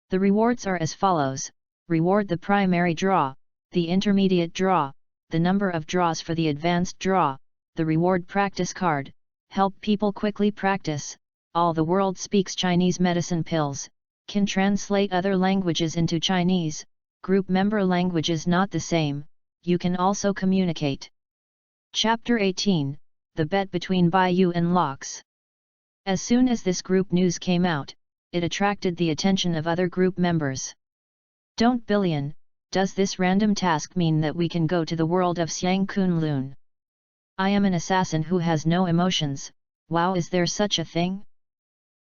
The rewards are as follows: reward the primary draw, the intermediate draw, the number of draws for the advanced draw, the reward practice card, help people quickly practice, all the world speaks Chinese medicine pills, can translate other languages into Chinese, group member languages not the same, you can also communicate. Chapter 18. The bet between Bai Yu and Locks. As soon as this group news came out, it attracted the attention of other group members. Don't billion, does this random task mean that we can go to the world of Xiang Kunlun? I am an assassin who has no emotions, wow, is there such a thing?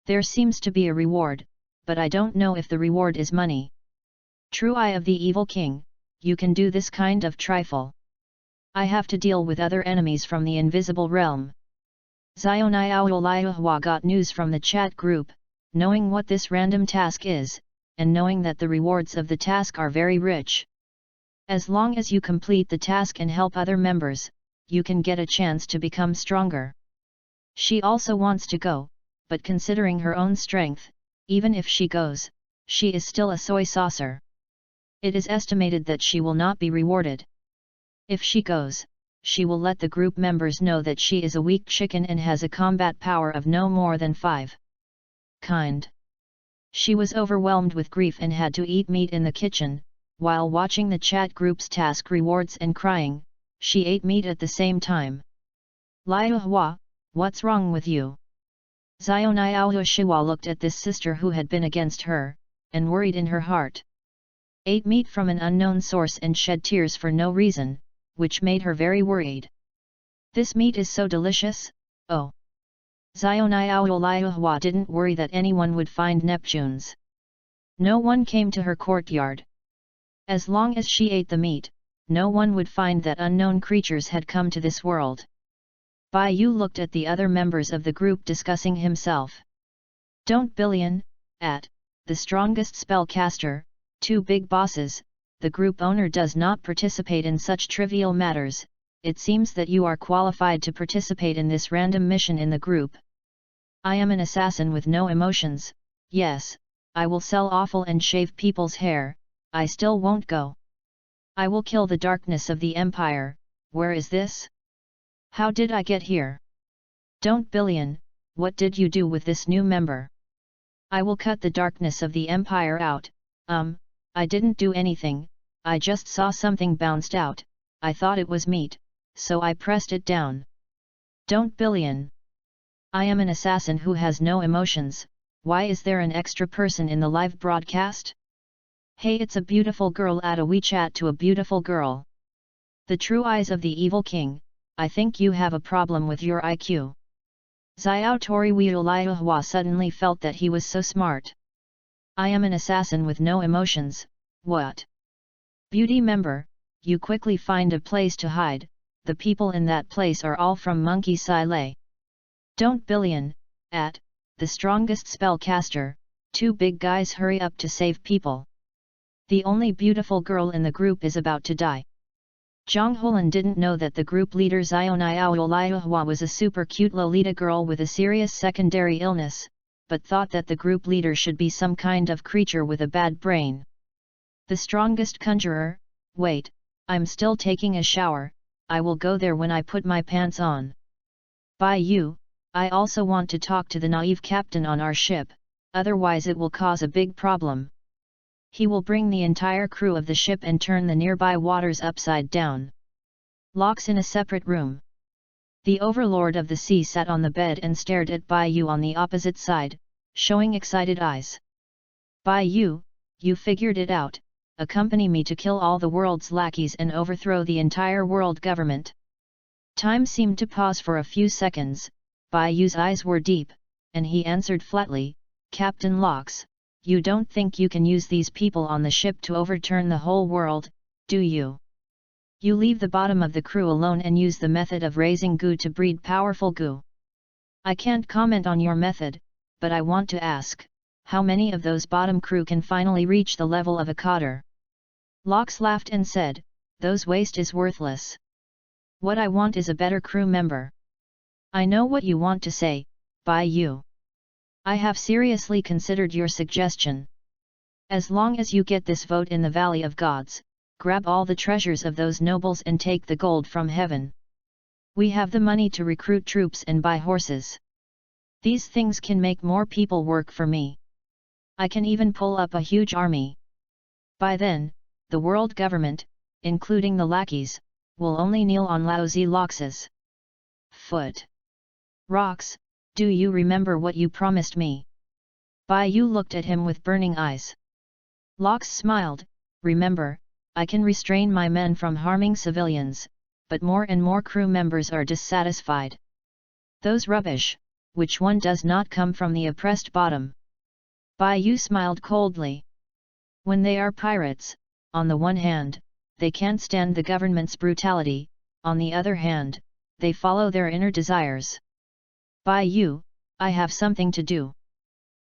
There seems to be a reward, but I don't know if the reward is money. True Eye of the Evil King, you can do this kind of trifle. I have to deal with other enemies from the invisible realm. Zionai got news from the chat group, knowing what this random task is, and knowing that the rewards of the task are very rich. As long as you complete the task and help other members, you can get a chance to become stronger. She also wants to go, but considering her own strength, even if she goes, she is still a soy saucer. It is estimated that she will not be rewarded. If she goes, she will let the group members know that she is a weak chicken and has a combat power of no more than 5. Kind. She was overwhelmed with grief and had to eat meat in the kitchen, while watching the chat group's task rewards and crying, she ate meat at the same time. Liu Hua, what's wrong with you? Zionai Shiwa looked at this sister who had been against her, and worried in her heart. Ate meat from an unknown source and shed tears for no reason, which made her very worried. This meat is so delicious, oh! Zionai Hua didn't worry that anyone would find Neptunes. No one came to her courtyard. As long as she ate the meat, no one would find that unknown creatures had come to this world. Bai Yu looked at the other members of the group discussing himself. Don't billion, at, the strongest spellcaster, 2 big bosses, the group owner does not participate in such trivial matters, it seems that you are qualified to participate in this random mission in the group. I am an assassin with no emotions, yes, I will sell offal and shave people's hair, I still won't go. I will kill the darkness of the empire, where is this? How did I get here? Don't billion, what did you do with this new member? I will cut the darkness of the empire out, I didn't do anything, I just saw something bounced out, I thought it was meat, so I pressed it down. Don't billion. I am an assassin who has no emotions, why is there an extra person in the live broadcast? Hey, it's a beautiful girl at a WeChat to a beautiful girl. The true eyes of the evil king, I think you have a problem with your IQ. Xiao Tori Hua suddenly felt that he was so smart. I am an assassin with no emotions, what? Beauty member, you quickly find a place to hide, the people in that place are all from Monkey Sile. Don't billion, the strongest spellcaster, 2 big guys hurry up to save people. The only beautiful girl in the group is about to die. Zhang Holan didn't know that the group leader Xiaoniaoliahua was a super cute Lolita girl with a serious secondary illness, but thought that the group leader should be some kind of creature with a bad brain. The strongest conjurer, wait, I'm still taking a shower, I will go there when I put my pants on. Bai Yu, I also want to talk to the naive captain on our ship, otherwise it will cause a big problem. He will bring the entire crew of the ship and turn the nearby waters upside down. Locks in a separate room. The overlord of the sea sat on the bed and stared at Bai Yu on the opposite side, showing excited eyes. Bai Yu, you figured it out, accompany me to kill all the world's lackeys and overthrow the entire world government. Time seemed to pause for a few seconds, Bai Yu's eyes were deep, and he answered flatly, Captain Locks, you don't think you can use these people on the ship to overturn the whole world, do you? You leave the bottom of the crew alone and use the method of raising goo to breed powerful goo. I can't comment on your method, but I want to ask, how many of those bottom crew can finally reach the level of a cotter? Locks laughed and said, those waste is worthless. What I want is a better crew member. I know what you want to say, Bai Yu. I have seriously considered your suggestion. As long as you get this vote in the Valley of Gods, grab all the treasures of those nobles and take the gold from heaven. We have the money to recruit troops and buy horses. These things can make more people work for me. I can even pull up a huge army. By then, the world government, including the lackeys, will only kneel on lousy Locks's foot. Rocks, do you remember what you promised me? Bai Yu looked at him with burning eyes. Locks smiled, remember, I can restrain my men from harming civilians, but more and more crew members are dissatisfied. Those rubbish, which one does not come from the oppressed bottom? Bai Yu smiled coldly. When they are pirates, on the one hand, they can't stand the government's brutality, on the other hand, they follow their inner desires. Bai Yu, I have something to do.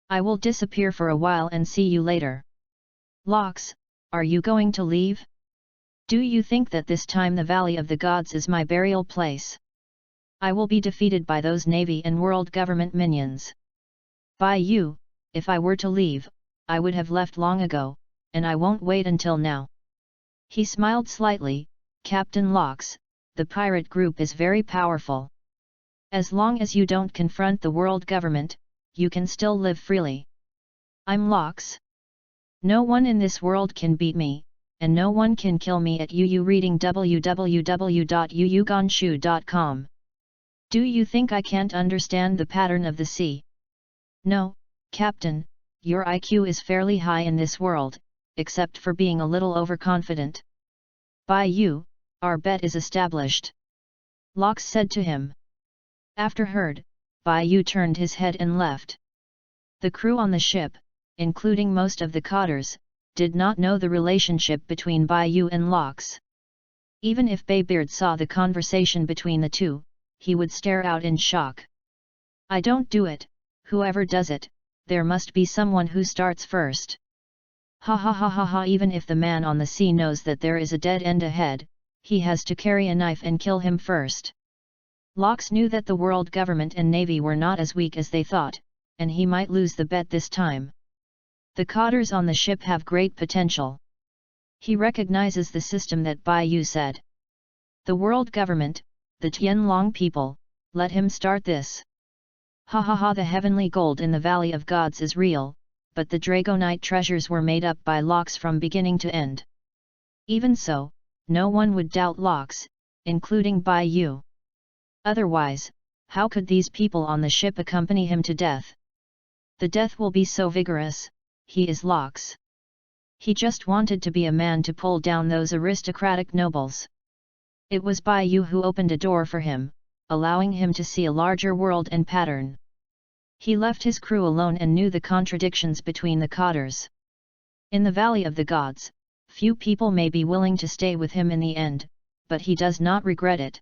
I will disappear for a while and see you later. Locks, are you going to leave? Do you think that this time the Valley of the Gods is my burial place? I will be defeated by those Navy and world government minions. Bai Yu, if I were to leave, I would have left long ago, and I won't wait until now. He smiled slightly, Captain Locks, the pirate group is very powerful. As long as you don't confront the world government, you can still live freely. I'm Locks. No one in this world can beat me, and no one can kill me at UU reading www.uuganshu.com. Do you think I can't understand the pattern of the sea? No, Captain, your IQ is fairly high in this world, except for being a little overconfident. Bai Yu, our bet is established. Locks said to him. After heard, Bai Yu turned his head and left. The crew on the ship, including most of the cotters, did not know the relationship between Bai Yu and Locks. Even if Baybeard saw the conversation between the two, he would stare out in shock. I don't do it, whoever does it, there must be someone who starts first. Ha ha ha ha ha, even if the man on the sea knows that there is a dead end ahead, he has to carry a knife and kill him first. Locks knew that the world government and navy were not as weak as they thought, and he might lose the bet this time. The cotters on the ship have great potential. He recognizes the system that Bai Yu said. The world government, the Tianlong people, let him start this. Ha ha ha, the heavenly gold in the Valley of Gods is real, but the Dragonite treasures were made up by Locks from beginning to end. Even so, no one would doubt Locks, including Bai Yu. Otherwise, how could these people on the ship accompany him to death? The death will be so vigorous, he is Locks. He just wanted to be a man to pull down those aristocratic nobles. It was Bai Yu who opened a door for him, allowing him to see a larger world and pattern. He left his crew alone and knew the contradictions between the cotters. In the Valley of the Gods, few people may be willing to stay with him in the end, but he does not regret it.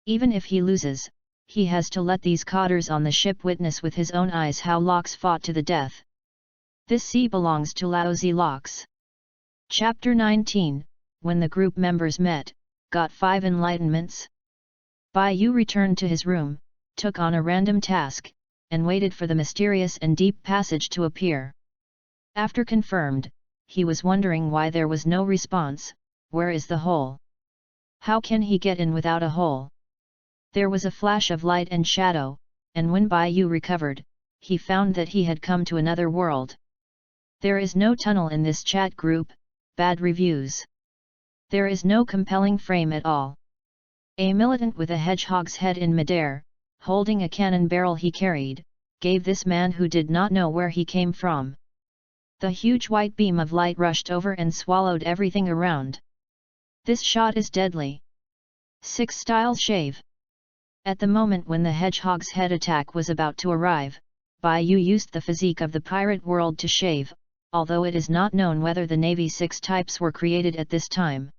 Even if he loses, he has to let these cotters on the ship witness with his own eyes how Lox fought to the death. This sea belongs to lousy Lox. Chapter 19, when the group members met, got 5 enlightenments. Bai Yu returned to his room, took on a random task, and waited for the mysterious and deep passage to appear. After confirmed, he was wondering why there was no response. Where is the hole? How can he get in without a hole? There was a flash of light and shadow, and when Bai Yu recovered, he found that he had come to another world. There is no tunnel in this chat group, bad reviews. There is no compelling frame at all. A militant with a hedgehog's head in midair, holding a cannon barrel he carried, gave this man who did not know where he came from. The huge white beam of light rushed over and swallowed everything around. This shot is deadly. 6 style shave. At the moment when the hedgehog's head attack was about to arrive, Bai Yu used the physique of the pirate world to shave, although it is not known whether the Navy 6 types were created at this time.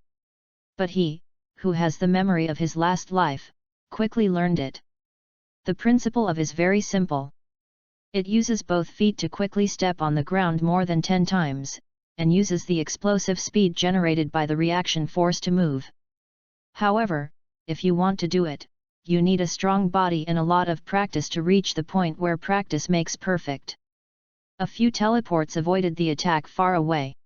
But he, who has the memory of his last life, quickly learned it. The principle of is very simple. It uses both feet to quickly step on the ground more than 10 times, and uses the explosive speed generated by the reaction force to move. However, if you want to do it, you need a strong body and a lot of practice to reach the point where practice makes perfect. A few teleports avoided the attack far away.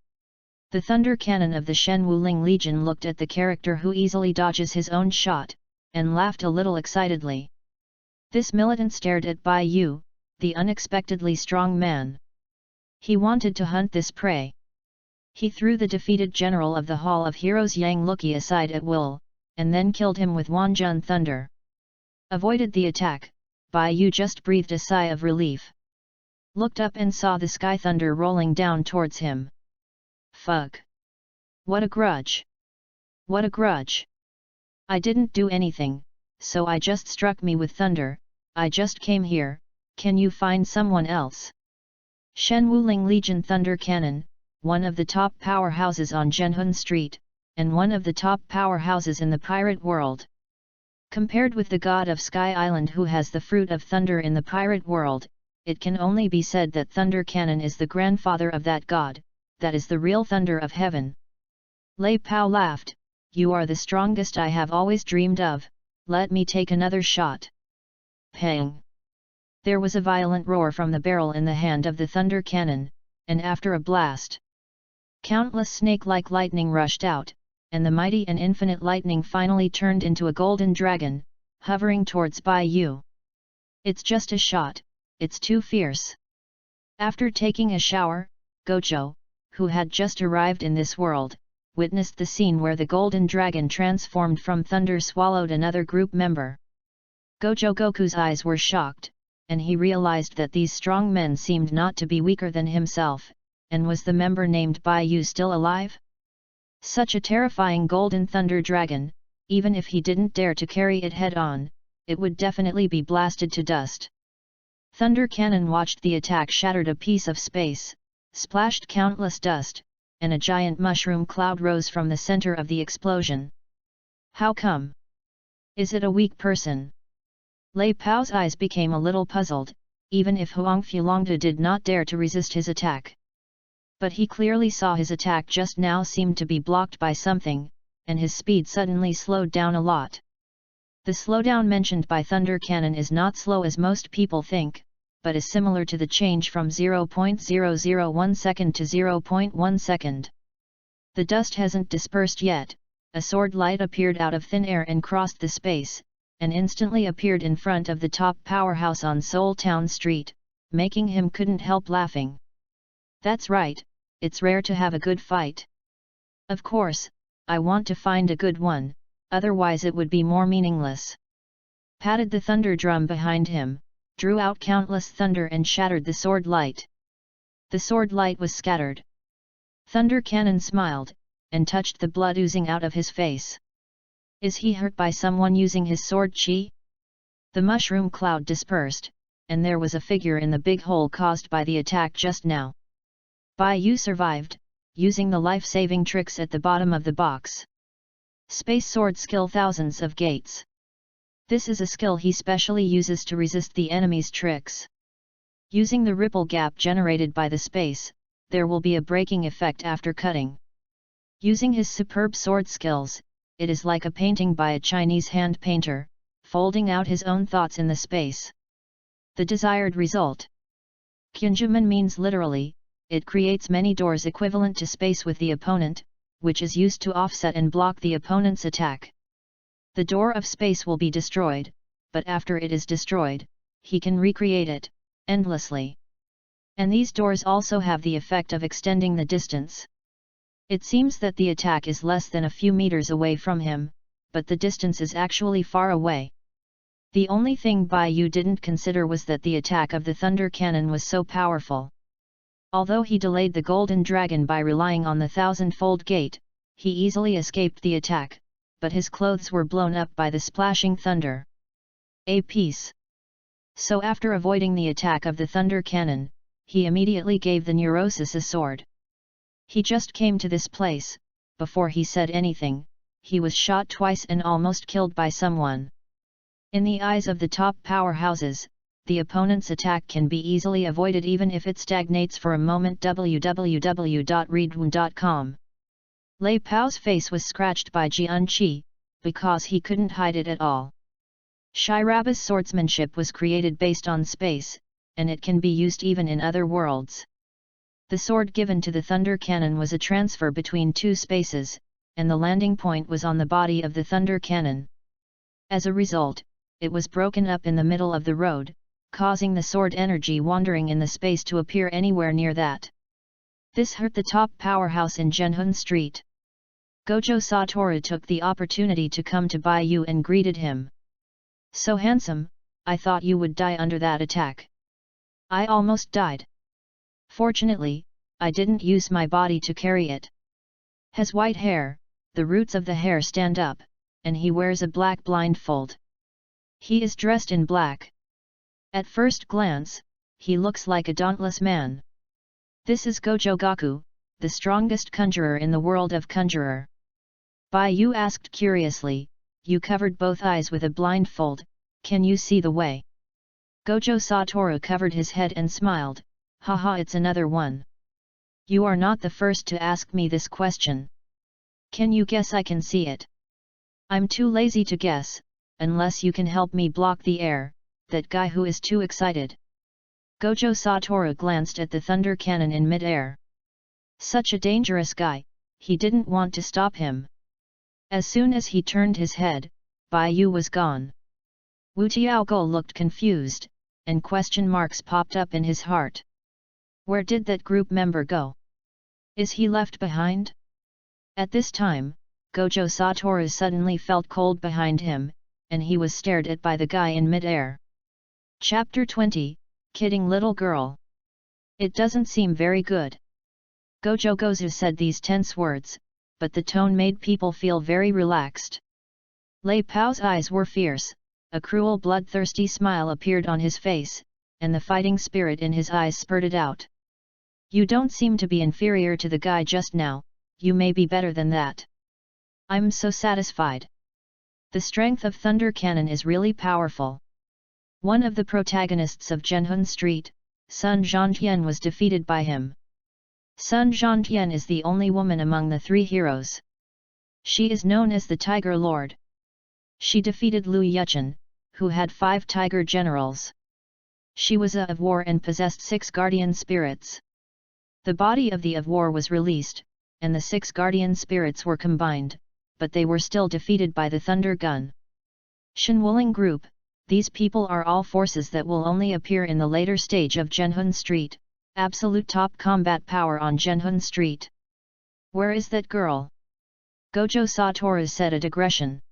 The thunder cannon of the Shen Wuling Legion looked at the character who easily dodges his own shot, and laughed a little excitedly. This militant stared at Bai Yu, the unexpectedly strong man. He wanted to hunt this prey. He threw the defeated general of the Hall of Heroes Yang Luki aside at will, and then killed him with Wanjun Thunder. Avoided the attack, Bai Yu just breathed a sigh of relief. Looked up and saw the sky thunder rolling down towards him. Fuck! What a grudge! What a grudge! I didn't do anything, so I just struck me with thunder. I just came here, can you find someone else? Shen Wuling Legion Thunder Cannon, one of the top powerhouses on Zhenhun Street, and one of the top powerhouses in the pirate world. Compared with the god of Sky Island who has the fruit of thunder in the pirate world, it can only be said that Thunder Cannon is the grandfather of that god, that is the real thunder of heaven. Lei Pao laughed, you are the strongest I have always dreamed of, let me take another shot. Pang! There was a violent roar from the barrel in the hand of the thunder cannon, and after a blast, countless snake-like lightning rushed out, and the mighty and infinite lightning finally turned into a golden dragon, hovering towards Bai Yu. It's just a shot, it's too fierce. After taking a shower, Gojo, who had just arrived in this world, witnessed the scene where the golden dragon transformed from thunder swallowed another group member. Gojo Goku's eyes were shocked, and he realized that these strong men seemed not to be weaker than himself, and was the member named Bai Yu still alive? Such a terrifying golden thunder dragon, even if he didn't dare to carry it head-on, it would definitely be blasted to dust. Thunder Cannon watched the attack shattered a piece of space, splashed countless dust, and a giant mushroom cloud rose from the center of the explosion. How come? Is it a weak person? Lei Pao's eyes became a little puzzled, even if Huang Fulongde did not dare to resist his attack. But he clearly saw his attack just now seemed to be blocked by something, and his speed suddenly slowed down a lot. The slowdown mentioned by Thunder Cannon is not slow as most people think, but is similar to the change from 0.001 second to 0.1 second. The dust hasn't dispersed yet, a sword light appeared out of thin air and crossed the space, and instantly appeared in front of the top powerhouse on Seoul Town Street, making him couldn't help laughing. That's right, it's rare to have a good fight. Of course, I want to find a good one, otherwise it would be more meaningless. Patted the thunder drum behind him, drew out countless thunder and shattered the sword light. The sword light was scattered. Thunder Cannon smiled, and touched the blood oozing out of his face. Is he hurt by someone using his sword chi? The mushroom cloud dispersed, and there was a figure in the big hole caused by the attack just now. Bai Yu survived, using the life-saving tricks at the bottom of the box. Space sword skill thousands of gates. This is a skill he specially uses to resist the enemy's tricks. Using the ripple gap generated by the space, there will be a breaking effect after cutting. Using his superb sword skills, it is like a painting by a Chinese hand painter, folding out his own thoughts in the space. The desired result. Kyunjuman means literally, it creates many doors equivalent to space with the opponent, which is used to offset and block the opponent's attack. The door of space will be destroyed, but after it is destroyed, he can recreate it, endlessly. And these doors also have the effect of extending the distance. It seems that the attack is less than a few meters away from him, but the distance is actually far away. The only thing Bai Yu didn't consider was that the attack of the thunder cannon was so powerful. Although he delayed the golden dragon by relying on the thousand-fold gate, he easily escaped the attack, but his clothes were blown up by the splashing thunder. A piece. So after avoiding the attack of the thunder cannon, he immediately gave the neurosis a sword. He just came to this place, before he said anything, he was shot twice and almost killed by someone. In the eyes of the top powerhouses, the opponent's attack can be easily avoided even if it stagnates for a moment. www.readaloud.com. Lei Pao's face was scratched by Jian Qi, because he couldn't hide it at all. Shiraba's swordsmanship was created based on space, and it can be used even in other worlds. The sword given to the thunder cannon was a transfer between two spaces, and the landing point was on the body of the thunder cannon. As a result, it was broken up in the middle of the road, causing the sword energy wandering in the space to appear anywhere near that. This hurt the top powerhouse in Zhenhun Street. Gojo Satoru took the opportunity to come to Bai Yu and greeted him. "So handsome, I thought you would die under that attack. I almost died. Fortunately, I didn't use my body to carry it." Has white hair, the roots of the hair stand up, and he wears a black blindfold. He is dressed in black. At first glance, he looks like a dauntless man. This is Gojo Gaku, the strongest conjurer in the world of conjurer. Bai Yu asked curiously, "You covered both eyes with a blindfold, can you see the way?" Gojo Satoru covered his head and smiled, "Haha, it's another one. You are not the first to ask me this question. Can you guess I can see it?" "I'm too lazy to guess, unless you can help me block the air, that guy who is too excited." Gojo Satoru glanced at the thunder cannon in mid-air. Such a dangerous guy, he didn't want to stop him. As soon as he turned his head, Bai Yu was gone. Wu Tiaogou looked confused, and question marks popped up in his heart. Where did that group member go? Is he left behind? At this time, Gojo Satoru suddenly felt cold behind him, and he was stared at by the guy in mid-air. Chapter 20, Kidding Little Girl. It doesn't seem very good. Gojo Gozu said these tense words, but the tone made people feel very relaxed. Lei Pao's eyes were fierce, a cruel bloodthirsty smile appeared on his face, and the fighting spirit in his eyes spurted out. "You don't seem to be inferior to the guy just now, you may be better than that. I'm so satisfied. The strength of Thunder Cannon is really powerful." One of the protagonists of Zhenhun Street, Sun Zhangtian, was defeated by him. Sun Zhangtian is the only woman among the three heroes. She is known as the Tiger Lord. She defeated Liu Yuchen, who had 5 tiger generals. She was a of war and possessed 6 guardian spirits. The body of the of war was released, and the 6 guardian spirits were combined, but they were still defeated by the Thunder Gun. Shenwuling Group, these people are all forces that will only appear in the later stage of Zhenhun Street, absolute top combat power on Zhenhun Street. "Where is that girl?" Gojo Satoru said at aggression.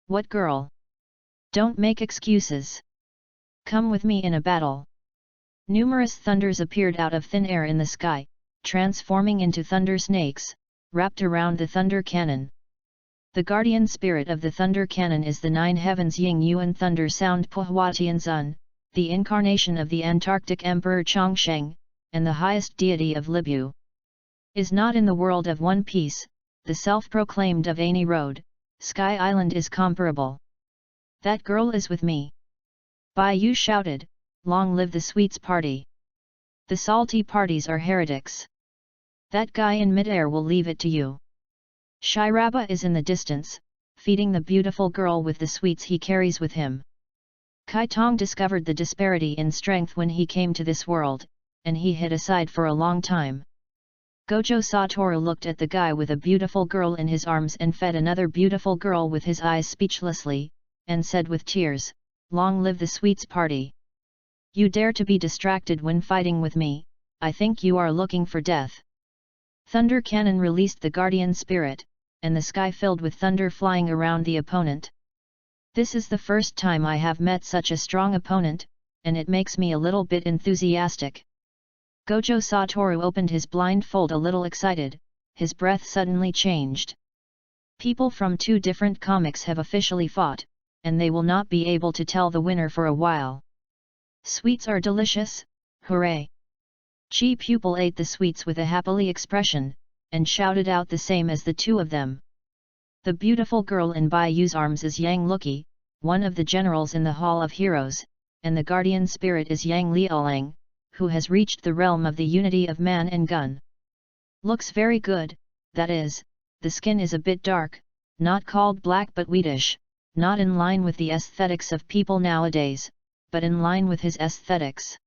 "What girl? Don't make excuses. Come with me in a battle." Numerous thunders appeared out of thin air in the sky, transforming into thunder snakes, wrapped around the thunder cannon. The guardian spirit of the thunder cannon is the 9 heavens Ying Yuan Thunder Sound Puhua Tianzun, the incarnation of the Antarctic Emperor Chongsheng, and the highest deity of Libu. Is not in the world of One Piece, the self-proclaimed of Ani Road, Sky Island is comparable. That girl is with me. Bai Yu shouted, long live the sweets party. The salty parties are heretics. That guy in midair will leave it to you. Shiraba is in the distance, feeding the beautiful girl with the sweets he carries with him. Kai Tong discovered the disparity in strength when he came to this world, and he hid aside for a long time. Gojo Satoru looked at the guy with a beautiful girl in his arms and fed another beautiful girl with his eyes speechlessly, and said with tears, long live the sweets party. You dare to be distracted when fighting with me, I think you are looking for death. Thunder Cannon released the guardian spirit, and the sky filled with thunder flying around the opponent. This is the first time I have met such a strong opponent, and it makes me a little bit enthusiastic. Gojo Satoru opened his blindfold a little excited, his breath suddenly changed. People from 2 different comics have officially fought, and they will not be able to tell the winner for a while. Sweets are delicious, hooray! Chi pupil ate the sweets with a happily expression, and shouted out the same as the 2 of them. The beautiful girl in Bai Yu's arms is Yang Luki, one of the generals in the Hall of Heroes, and the guardian spirit is Yang Liaolang, who has reached the realm of the unity of man and gun. Looks very good, that is, the skin is a bit dark, not called black but wheatish, not in line with the aesthetics of people nowadays, but in line with his aesthetics.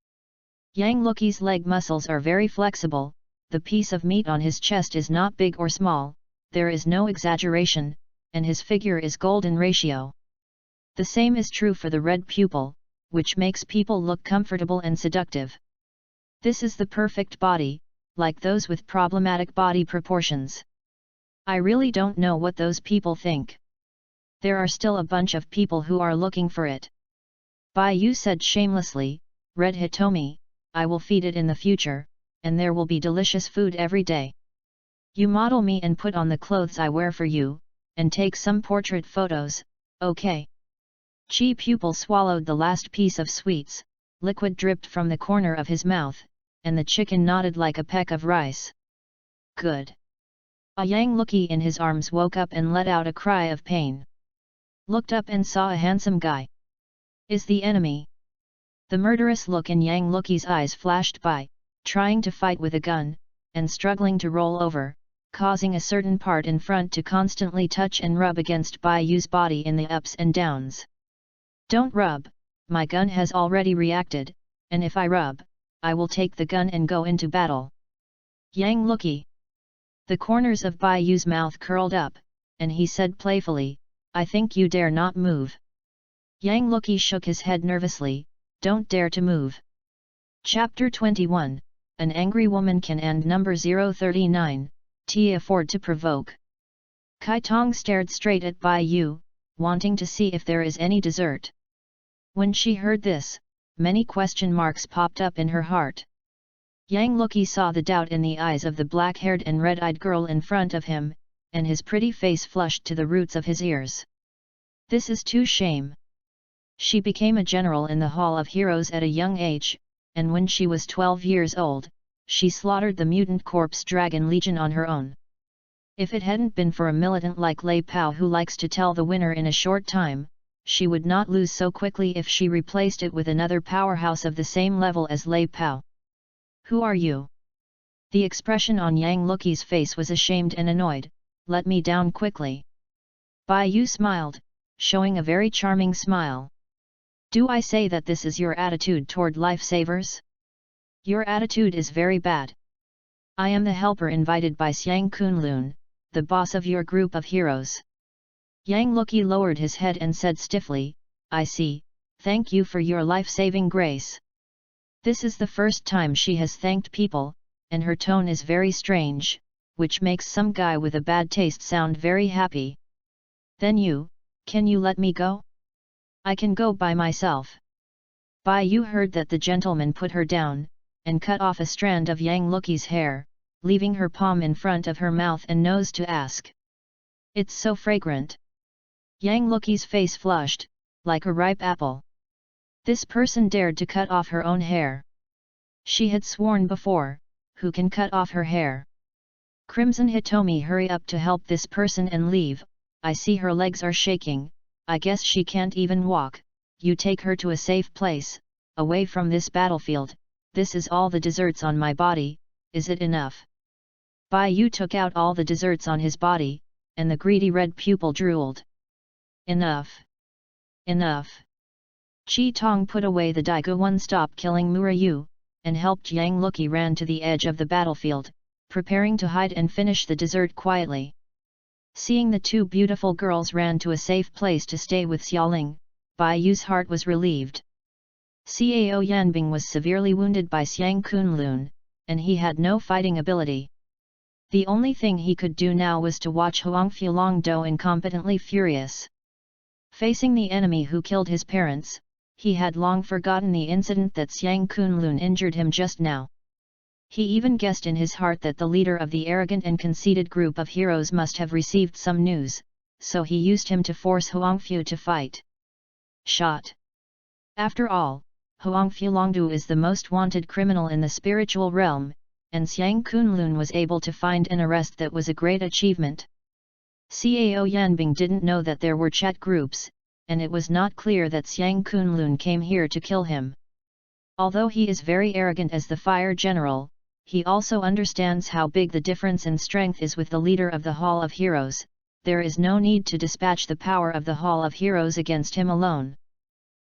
Yang Luki's leg muscles are very flexible, the piece of meat on his chest is not big or small, there is no exaggeration, and his figure is golden ratio. The same is true for the red pupil, which makes people look comfortable and seductive. This is the perfect body, like those with problematic body proportions. I really don't know what those people think. There are still a bunch of people who are looking for it. Bai Yu said shamelessly, Red Hitomi, I will feed it in the future, and there will be delicious food every day. You model me and put on the clothes I wear for you, and take some portrait photos, okay? Chi pupil swallowed the last piece of sweets, liquid dripped from the corner of his mouth, and the chicken nodded like a peck of rice. Good. A Yang Luki in his arms woke up and let out a cry of pain. Looked up and saw a handsome guy. Is the enemy? The murderous look in Yang Luki's eyes flashed by, trying to fight with a gun, and struggling to roll over, causing a certain part in front to constantly touch and rub against Bai Yu's body in the ups and downs. Don't rub, my gun has already reacted, and if I rub, I will take the gun and go into battle. Yang Luki. The corners of Bai Yu's mouth curled up, and he said playfully, I think you dare not move. Yang Luki shook his head nervously, don't dare to move. Chapter 21, An Angry Woman Can End Number 039, T afford to provoke. Kai Tong stared straight at Bai Yu, wanting to see if there is any dessert. When she heard this, many question marks popped up in her heart. Yang Luki saw the doubt in the eyes of the black-haired and red-eyed girl in front of him, and his pretty face flushed to the roots of his ears. This is too shame. She became a general in the Hall of Heroes at a young age, and when she was 12 years old, she slaughtered the mutant corpse dragon legion on her own. If it hadn't been for a militant like Lei Pao who likes to tell the winner in a short time, she would not lose so quickly if she replaced it with another powerhouse of the same level as Lei Pao. Who are you? The expression on Yang Luki's face was ashamed and annoyed. Let me down quickly. Bai Yu smiled, showing a very charming smile. Do I say that this is your attitude toward lifesavers? Your attitude is very bad. I am the helper invited by Xiang Kunlun, the boss of your group of heroes. Yang Luki lowered his head and said stiffly, I see, thank you for your life-saving grace. This is the first time she has thanked people, and her tone is very strange, which makes some guy with a bad taste sound very happy. Then can you let me go? I can go by myself. Bai Yu heard that the gentleman put her down, and cut off a strand of Yang Luki's hair, leaving her palm in front of her mouth and nose to ask. It's so fragrant. Yang Luki's face flushed, like a ripe apple. This person dared to cut off her own hair. She had sworn before, who can cut off her hair? Crimson Hitomi, hurry up to help this person and leave, I see her legs are shaking, I guess she can't even walk. You take her to a safe place, away from this battlefield. This is all the desserts on my body, is it enough? Bai Yu took out all the desserts on his body, and the greedy red pupil drooled. Enough! Enough! Chi Tong put away the Daiguan, stop killing Murayu, and helped Yang Luki ran to the edge of the battlefield, preparing to hide and finish the dessert quietly. Seeing the two beautiful girls ran to a safe place to stay with Xiaoling, Bai Yu's heart was relieved. Cao Yanbing was severely wounded by Xiang Kunlun, and he had no fighting ability. The only thing he could do now was to watch Huang Fulongdo incompetently furious. Facing the enemy who killed his parents, he had long forgotten the incident that Xiang Kunlun injured him just now. He even guessed in his heart that the leader of the arrogant and conceited group of heroes must have received some news, so he used him to force Huangfu to fight. Shot. After all, Huang Fulongdu is the most wanted criminal in the spiritual realm, and Xiang Kunlun was able to find an arrest that was a great achievement. Cao Yanbing didn't know that there were chat groups, and it was not clear that Xiang Kunlun came here to kill him. Although he is very arrogant as the fire general, he also understands how big the difference in strength is with the leader of the Hall of Heroes. There is no need to dispatch the power of the Hall of Heroes against him alone.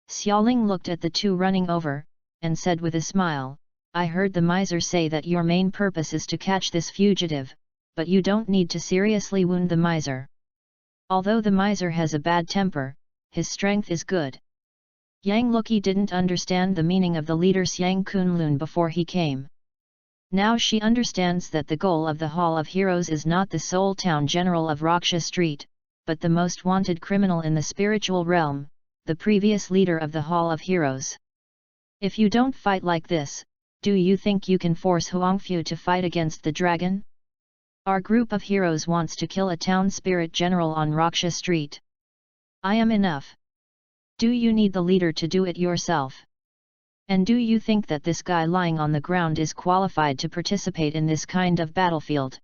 Xiaoling looked at the two running over, and said with a smile, I heard the miser say that your main purpose is to catch this fugitive, but you don't need to seriously wound the miser. Although the miser has a bad temper, his strength is good. Yang Luki didn't understand the meaning of the leader Xiang Kunlun before he came. Now she understands that the goal of the Hall of Heroes is not the sole town general of Raksha Street, but the most wanted criminal in the spiritual realm, the previous leader of the Hall of Heroes. If you don't fight like this, do you think you can force Huangfu to fight against the dragon? Our group of heroes wants to kill a town spirit general on Raksha Street. I am enough. Do you need the leader to do it yourself? And do you think that this guy lying on the ground is qualified to participate in this kind of battlefield?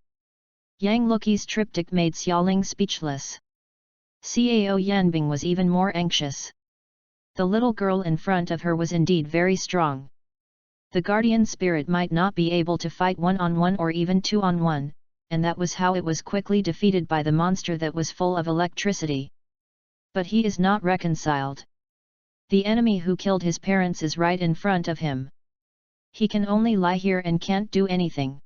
Yang Luki's triptych made Xiaoling speechless. Cao Yanbing was even more anxious. The little girl in front of her was indeed very strong. The guardian spirit might not be able to fight 1-on-1 or even 2-on-1, and that was how it was quickly defeated by the monster that was full of electricity. But he is not reconciled. The enemy who killed his parents is right in front of him. He can only lie here and can't do anything.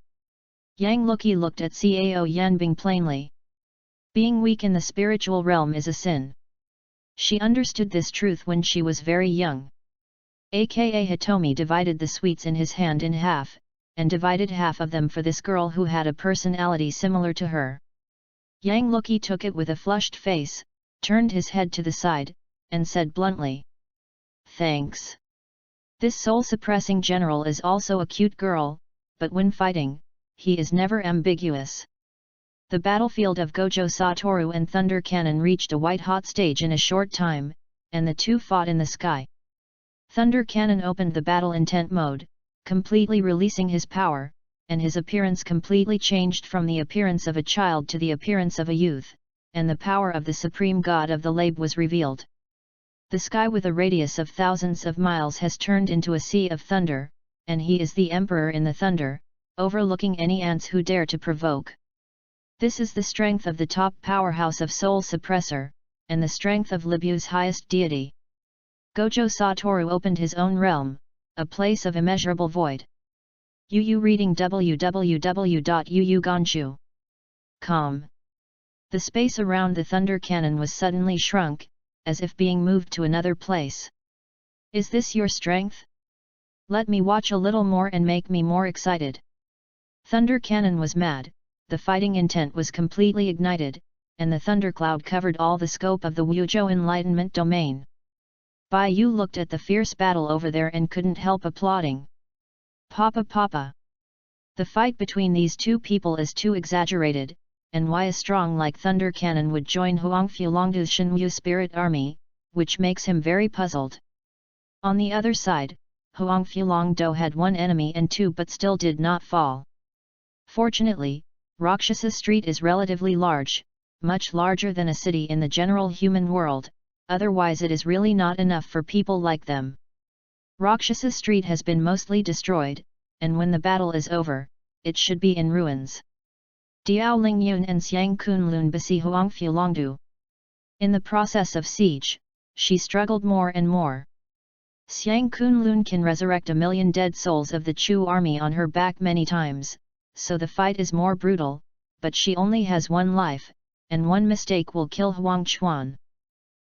Yang Luki looked at Cao Yanbing plainly. Being weak in the spiritual realm is a sin. She understood this truth when she was very young. Aka Hitomi divided the sweets in his hand in half, and divided half of them for this girl who had a personality similar to her. Yang Luki took it with a flushed face, turned his head to the side, and said bluntly, Thanks. This soul-suppressing general is also a cute girl, but when fighting, he is never ambiguous. The battlefield of Gojo Satoru and Thunder Cannon reached a white-hot stage in a short time, and the two fought in the sky. Thunder Cannon opened the battle intent mode, completely releasing his power, and his appearance completely changed from the appearance of a child to the appearance of a youth, and the power of the supreme god of the Labe was revealed. The sky with a radius of thousands of miles has turned into a sea of thunder, and he is the emperor in the thunder, overlooking any ants who dare to provoke. This is the strength of the top powerhouse of Soul Suppressor, and the strength of Libu's highest deity. Gojo Satoru opened his own realm, a place of immeasurable void. Yu reading www.yuuganshu.com. The space around the thunder cannon was suddenly shrunk, as if being moved to another place. Is this your strength? Let me watch a little more and make me more excited. Thunder Cannon was mad, the fighting intent was completely ignited, and the thundercloud covered all the scope of the Wuzhou Enlightenment domain. Bai Yu looked at the fierce battle over there and couldn't help applauding. Papa! The fight between these two people is too exaggerated, and why a strong like Thunder Cannon would join Huang Fulongdu's Shenwu Spirit Army, which makes him very puzzled. On the other side, Huang Fulongdu had one enemy and two but still did not fall. Fortunately, Rakshasa Street is relatively large, much larger than a city in the general human world, otherwise it is really not enough for people like them. Rakshasa Street has been mostly destroyed, and when the battle is over, it should be in ruins. Diao Lingyun and Xiang Kunlun besi Huangfu Longdu. In the process of siege, she struggled more and more. Xiang Kunlun can resurrect 1,000,000 dead souls of the Chu army on her back many times, so the fight is more brutal, but she only has one life, and one mistake will kill Huang Chuan.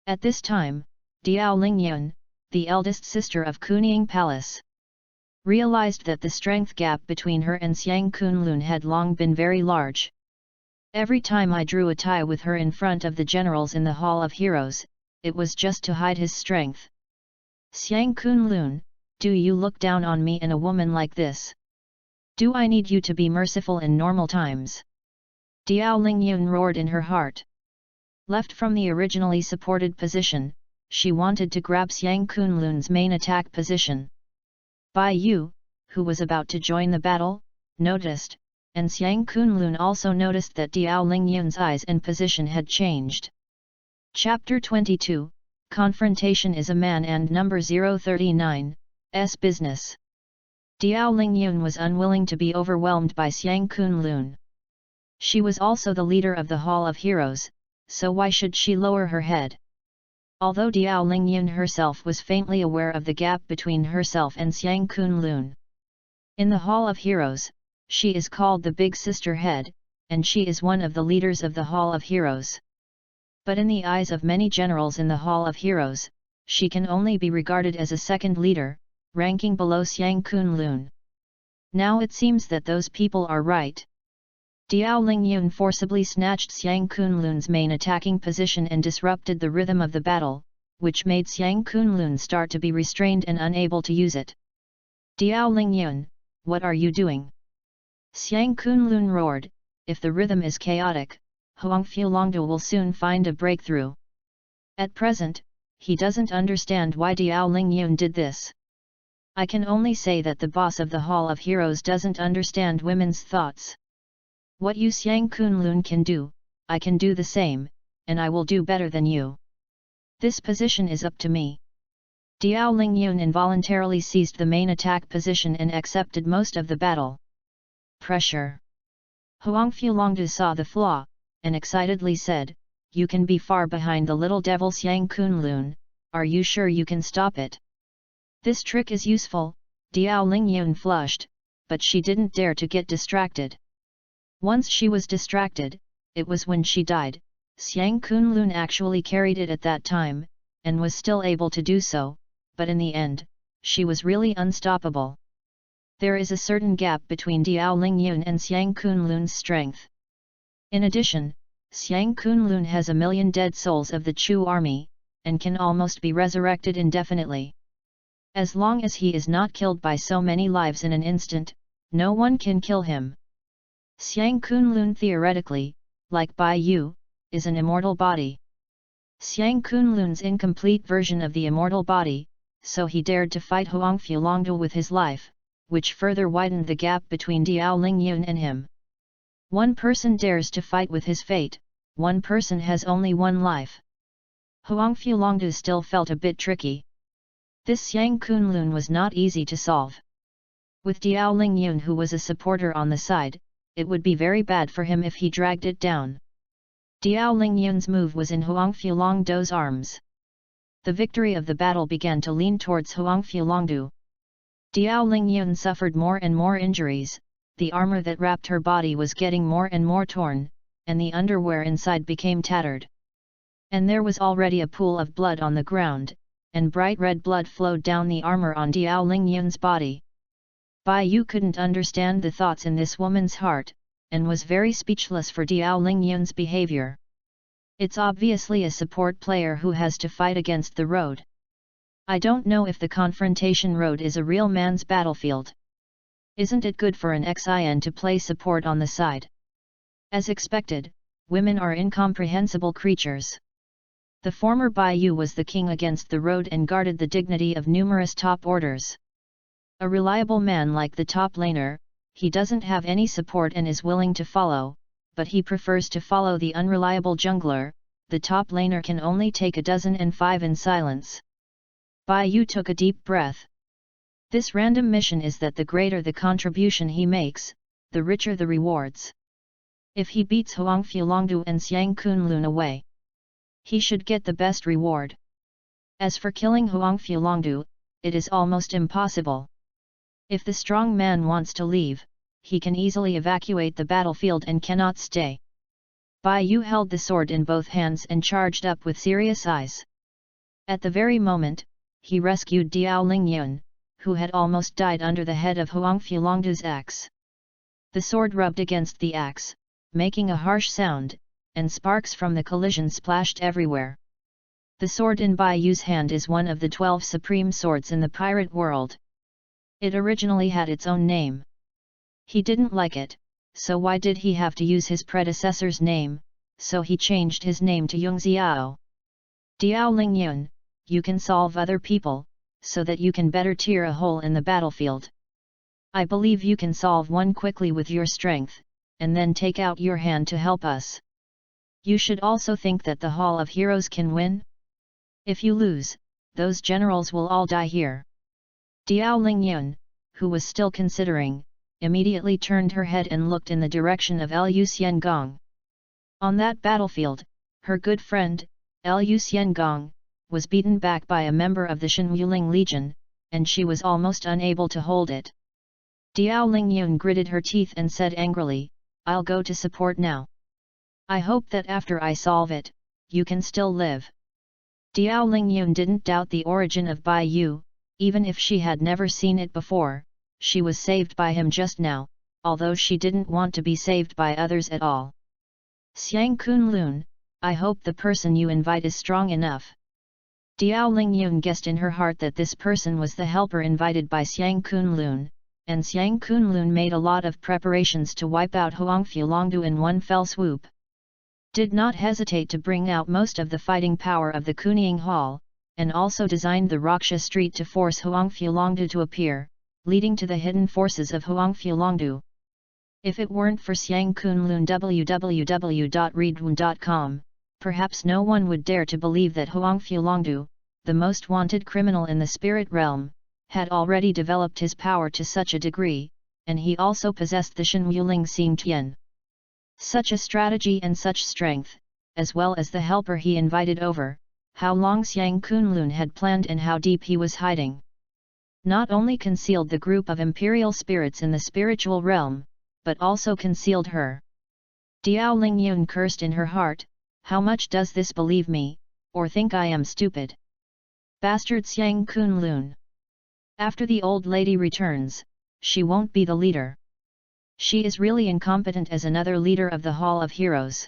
At this time, Diao Lingyun, the eldest sister of Kuning Palace, realized that the strength gap between her and Xiang Kunlun had long been very large. Every time I drew a tie with her in front of the generals in the Hall of Heroes, it was just to hide his strength. Xiang Kunlun, do you look down on me and a woman like this? Do I need you to be merciful in normal times? Diao Lingyun roared in her heart. Left from the originally supported position, she wanted to grab Xiang Kunlun's main attack position. Bai Yu, who was about to join the battle, noticed, and Xiang Kunlun also noticed that Diao Lingyun's eyes and position had changed. Chapter 22, Confrontation is a Man and number 039, S business. Diao Lingyun was unwilling to be overwhelmed by Xiang Kunlun. She was also the leader of the Hall of Heroes, so why should she lower her head? Although Diao Lingyun herself was faintly aware of the gap between herself and Xiang Kunlun. In the Hall of Heroes, she is called the Big Sister Head, and she is one of the leaders of the Hall of Heroes. But in the eyes of many generals in the Hall of Heroes, she can only be regarded as a second leader, ranking below Xiang Kunlun. Now it seems that those people are right. Diao Lingyun forcibly snatched Xiang Kunlun's main attacking position and disrupted the rhythm of the battle, which made Xiang Kunlun start to be restrained and unable to use it. Diao Lingyun, what are you doing? Xiang Kunlun roared, if the rhythm is chaotic, Huangfu Longdu will soon find a breakthrough. At present, he doesn't understand why Diao Lingyun did this. I can only say that the boss of the Hall of Heroes doesn't understand women's thoughts. What you Xiang Kunlun can do, I can do the same, and I will do better than you. This position is up to me. Diao Lingyun involuntarily seized the main attack position and accepted most of the battle. Pressure. Huangfu Longdu saw the flaw, and excitedly said, you can be far behind the little devil Xiang Kunlun, are you sure you can stop it? This trick is useful, Diao Lingyun flushed, but she didn't dare to get distracted. Once she was distracted, it was when she died. Xiang Kunlun actually carried it at that time, and was still able to do so, but in the end, she was really unstoppable. There is a certain gap between Diao Lingyun and Xiang Kunlun's strength. In addition, Xiang Kunlun has 1,000,000 dead souls of the Chu army, and can almost be resurrected indefinitely. As long as he is not killed by so many lives in an instant, no one can kill him. Xiang Kunlun theoretically, like Bai Yu, is an immortal body. Xiang Kunlun's incomplete version of the immortal body, so he dared to fight Huangfu Longdu with his life, which further widened the gap between Diao Lingyun and him. One person dares to fight with his fate, one person has only one life. Huangfu Longdu still felt a bit tricky. This Xiang Kunlun was not easy to solve. With Diao Lingyun who was a supporter on the side, it would be very bad for him if he dragged it down. Diao Lingyun's move was in Huangfu Longdu's arms. The victory of the battle began to lean towards Huangfu Longdu. Diao Lingyun suffered more and more injuries, the armor that wrapped her body was getting more and more torn, and the underwear inside became tattered. And there was already a pool of blood on the ground, and bright red blood flowed down the armor on Diao Lingyun's body. Bai Yu couldn't understand the thoughts in this woman's heart, and was very speechless for Diao Lingyun's behavior. It's obviously a support player who has to fight against the road. I don't know if the confrontation road is a real man's battlefield. Isn't it good for an Xin to play support on the side? As expected, women are incomprehensible creatures. The former Bai Yu was the king against the road and guarded the dignity of numerous top orders. A reliable man like the top laner, he doesn't have any support and is willing to follow, but he prefers to follow the unreliable jungler, the top laner can only take a dozen and 5 in silence. Bai Yu took a deep breath. This random mission is that the greater the contribution he makes, the richer the rewards. If he beats Huang Fulongdu and Xiang Kunlun away, he should get the best reward. As for killing Huang Fulongdu, it is almost impossible. If the strong man wants to leave, he can easily evacuate the battlefield and cannot stay. Bai Yu held the sword in both hands and charged up with serious eyes. At the very moment, he rescued Diao Lingyun, who had almost died under the head of Huang Fulongdu's axe. The sword rubbed against the axe, making a harsh sound, and sparks from the collision splashed everywhere. The sword in Bai Yu's hand is one of the 12 supreme swords in the pirate world. It originally had its own name. He didn't like it, so why did he have to use his predecessor's name, so he changed his name to Yungziao. Diao Lingyun, you can solve other people, so that you can better tear a hole in the battlefield. I believe you can solve one quickly with your strength, and then take out your hand to help us. You should also think that the Hall of Heroes can win. If you lose, those generals will all die here. Diao Lingyun, who was still considering, immediately turned her head and looked in the direction of Lu Xiangong. On that battlefield, her good friend, Lu Xiangong, was beaten back by a member of the Shenwuling Legion, and she was almost unable to hold it. Diao Lingyun gritted her teeth and said angrily, "I'll go to support now. I hope that after I solve it, you can still live." Diao Lingyun didn't doubt the origin of Bai Yu, even if she had never seen it before. She was saved by him just now, although she didn't want to be saved by others at all. "Xiang Kunlun, I hope the person you invite is strong enough." Diao Lingyun guessed in her heart that this person was the helper invited by Xiang Kunlun, and Xiang Kunlun made a lot of preparations to wipe out Huang Fulongdu in one fell swoop. Did not hesitate to bring out most of the fighting power of the Kunying Hall, and also designed the Raksha Street to force Huang Fulongdu to appear, leading to the hidden forces of Huang Fulongdu. If it weren't for Xiang Kunlun www.readaloud.com, perhaps no one would dare to believe that Huang Fulongdu, the most wanted criminal in the spirit realm, had already developed his power to such a degree, and he also possessed the Shenwuling Xing Tian. Such a strategy and such strength, as well as the helper he invited over, how long Xiang Kunlun had planned and how deep he was hiding. Not only concealed the group of imperial spirits in the spiritual realm, but also concealed her. Diao Lingyun cursed in her heart, "How much does this believe me, or think I am stupid? Bastard Xiang Kunlun! After the old lady returns, she won't be the leader. She is really incompetent as another leader of the Hall of Heroes."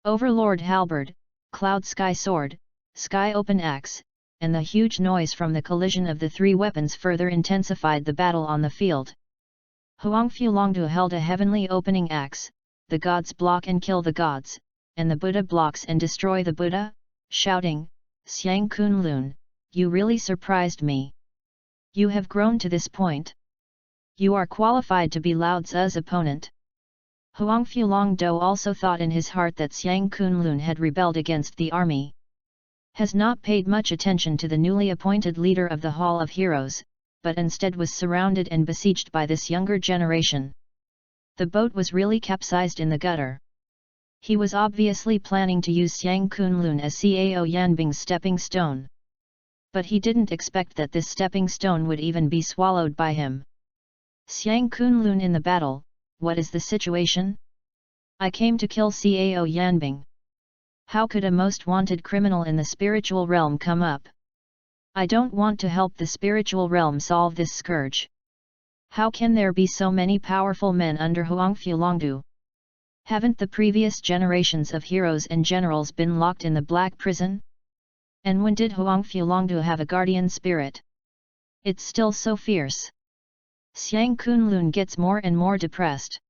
Overlord Halberd, Cloud Sky Sword, Sky Open Axe, and the huge noise from the collision of the three weapons further intensified the battle on the field. Huang Fulongdu held a heavenly opening axe, the gods block and kill the gods, and the Buddha blocks and destroy the Buddha, shouting, "Xiang Kunlun, you really surprised me. You have grown to this point. You are qualified to be Lao Tzu's opponent." Huang Fulongdu also thought in his heart that Xiang Kunlun had rebelled against the army. Has not paid much attention to the newly appointed leader of the Hall of Heroes, but instead was surrounded and besieged by this younger generation. The boat was really capsized in the gutter. He was obviously planning to use Xiang Kunlun as Cao Yanbing's stepping stone. But he didn't expect that this stepping stone would even be swallowed by him. "Xiang Kunlun in the battle, what is the situation? I came to kill Cao Yanbing. How could a most wanted criminal in the spiritual realm come up? I don't want to help the spiritual realm solve this scourge. How can there be so many powerful men under Huang Fulongdu? Haven't the previous generations of heroes and generals been locked in the black prison? And when did Huang Fulongdu have a guardian spirit? It's still so fierce." Xiang Kunlun gets more and more depressed.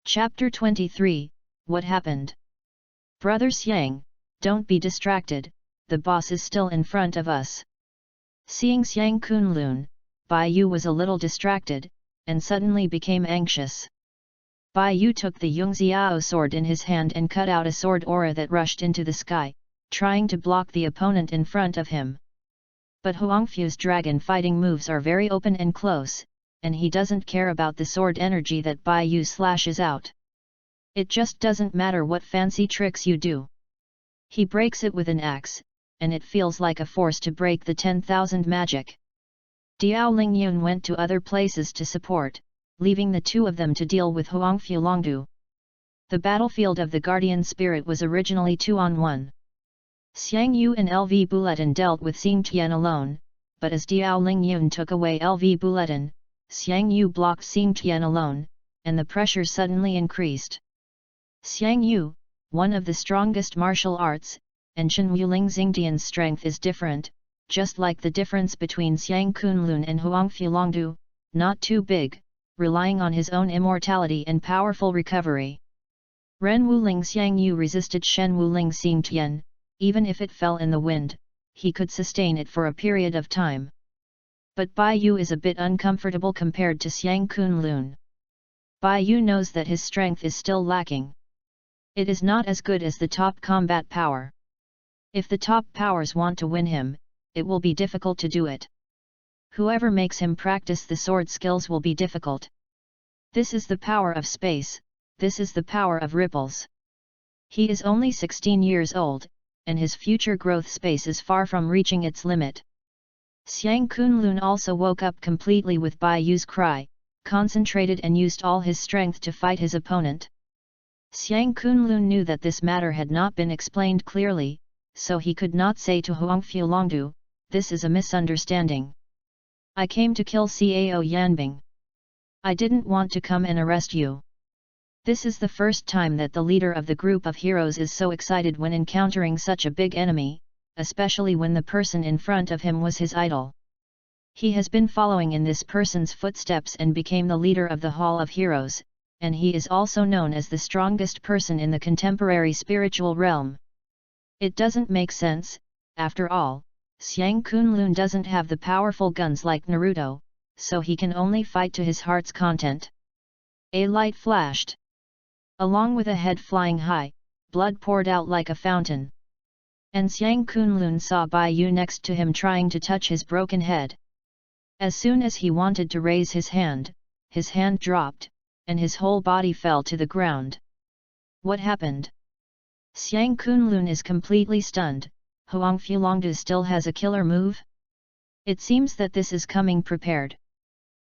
Chapter 23, What Happened? "Brother Xiang, don't be distracted, the boss is still in front of us." Seeing Xiang Kunlun, Bai Yu was a little distracted, and suddenly became anxious. Bai Yu took the Yungxiao sword in his hand and cut out a sword aura that rushed into the sky, trying to block the opponent in front of him. But Huangfu's dragon fighting moves are very open and close, and he doesn't care about the sword energy that Bai Yu slashes out. It just doesn't matter what fancy tricks you do. He breaks it with an axe, and it feels like a force to break the 10,000 magic. Diao Lingyun went to other places to support, leaving the two of them to deal with Huangfu Longdu. The battlefield of the Guardian Spirit was originally 2-on-1. Xiang Yu and LV Bulletin dealt with Xing Tian alone, but as Diao Lingyun took away LV Bulletin, Xiang Yu blocked Xing Tian alone, and the pressure suddenly increased. Xiang Yu, one of the strongest martial arts, and Chen Wuling Xingtian's strength is different, just like the difference between Xiang Kunlun and Huangfu Longdu, not too big, relying on his own immortality and powerful recovery. Ren Wuling Xiang Yu resisted Shen Wuling Xingtian, even if it fell in the wind, he could sustain it for a period of time. But Bai Yu is a bit uncomfortable compared to Xiang Kunlun. Bai Yu knows that his strength is still lacking. It is not as good as the top combat power. If the top powers want to win him, it will be difficult to do it. Whoever makes him practice the sword skills will be difficult. This is the power of space, this is the power of ripples. He is only 16 years old, and his future growth space is far from reaching its limit. Xiang Kunlun also woke up completely with Bai Yu's cry, concentrated and used all his strength to fight his opponent. Xiang Kunlun knew that this matter had not been explained clearly, so he could not say to Huangfu Longdu, "This is a misunderstanding. I came to kill Cao Yanbing. I didn't want to come and arrest you." This is the first time that the leader of the group of heroes is so excited when encountering such a big enemy, especially when the person in front of him was his idol. He has been following in this person's footsteps and became the leader of the Hall of Heroes, and he is also known as the strongest person in the contemporary spiritual realm. It doesn't make sense, after all, Xiang Kunlun doesn't have the powerful guns like Naruto, so he can only fight to his heart's content. A light flashed. Along with a head flying high, blood poured out like a fountain. And Xiang Kunlun saw Bai Yu next to him trying to touch his broken head. As soon as he wanted to raise his hand dropped, and his whole body fell to the ground. What happened? Xiang Kunlun is completely stunned. Huangfu Longdu still has a killer move? It seems that this is coming prepared.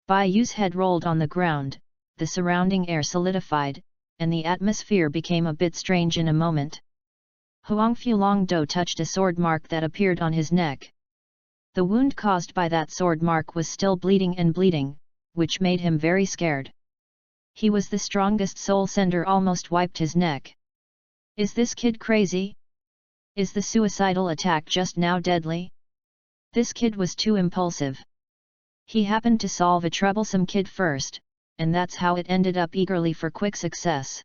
Bai Yu's head rolled on the ground, the surrounding air solidified, and the atmosphere became a bit strange in a moment. Huangfu Longdu touched a sword mark that appeared on his neck. The wound caused by that sword mark was still bleeding, which made him very scared. He was the strongest soul sender, almost wiped his neck. Is this kid crazy? Is the suicidal attack just now deadly? This kid was too impulsive. He happened to solve a troublesome kid first, and that's how it ended up eagerly for quick success.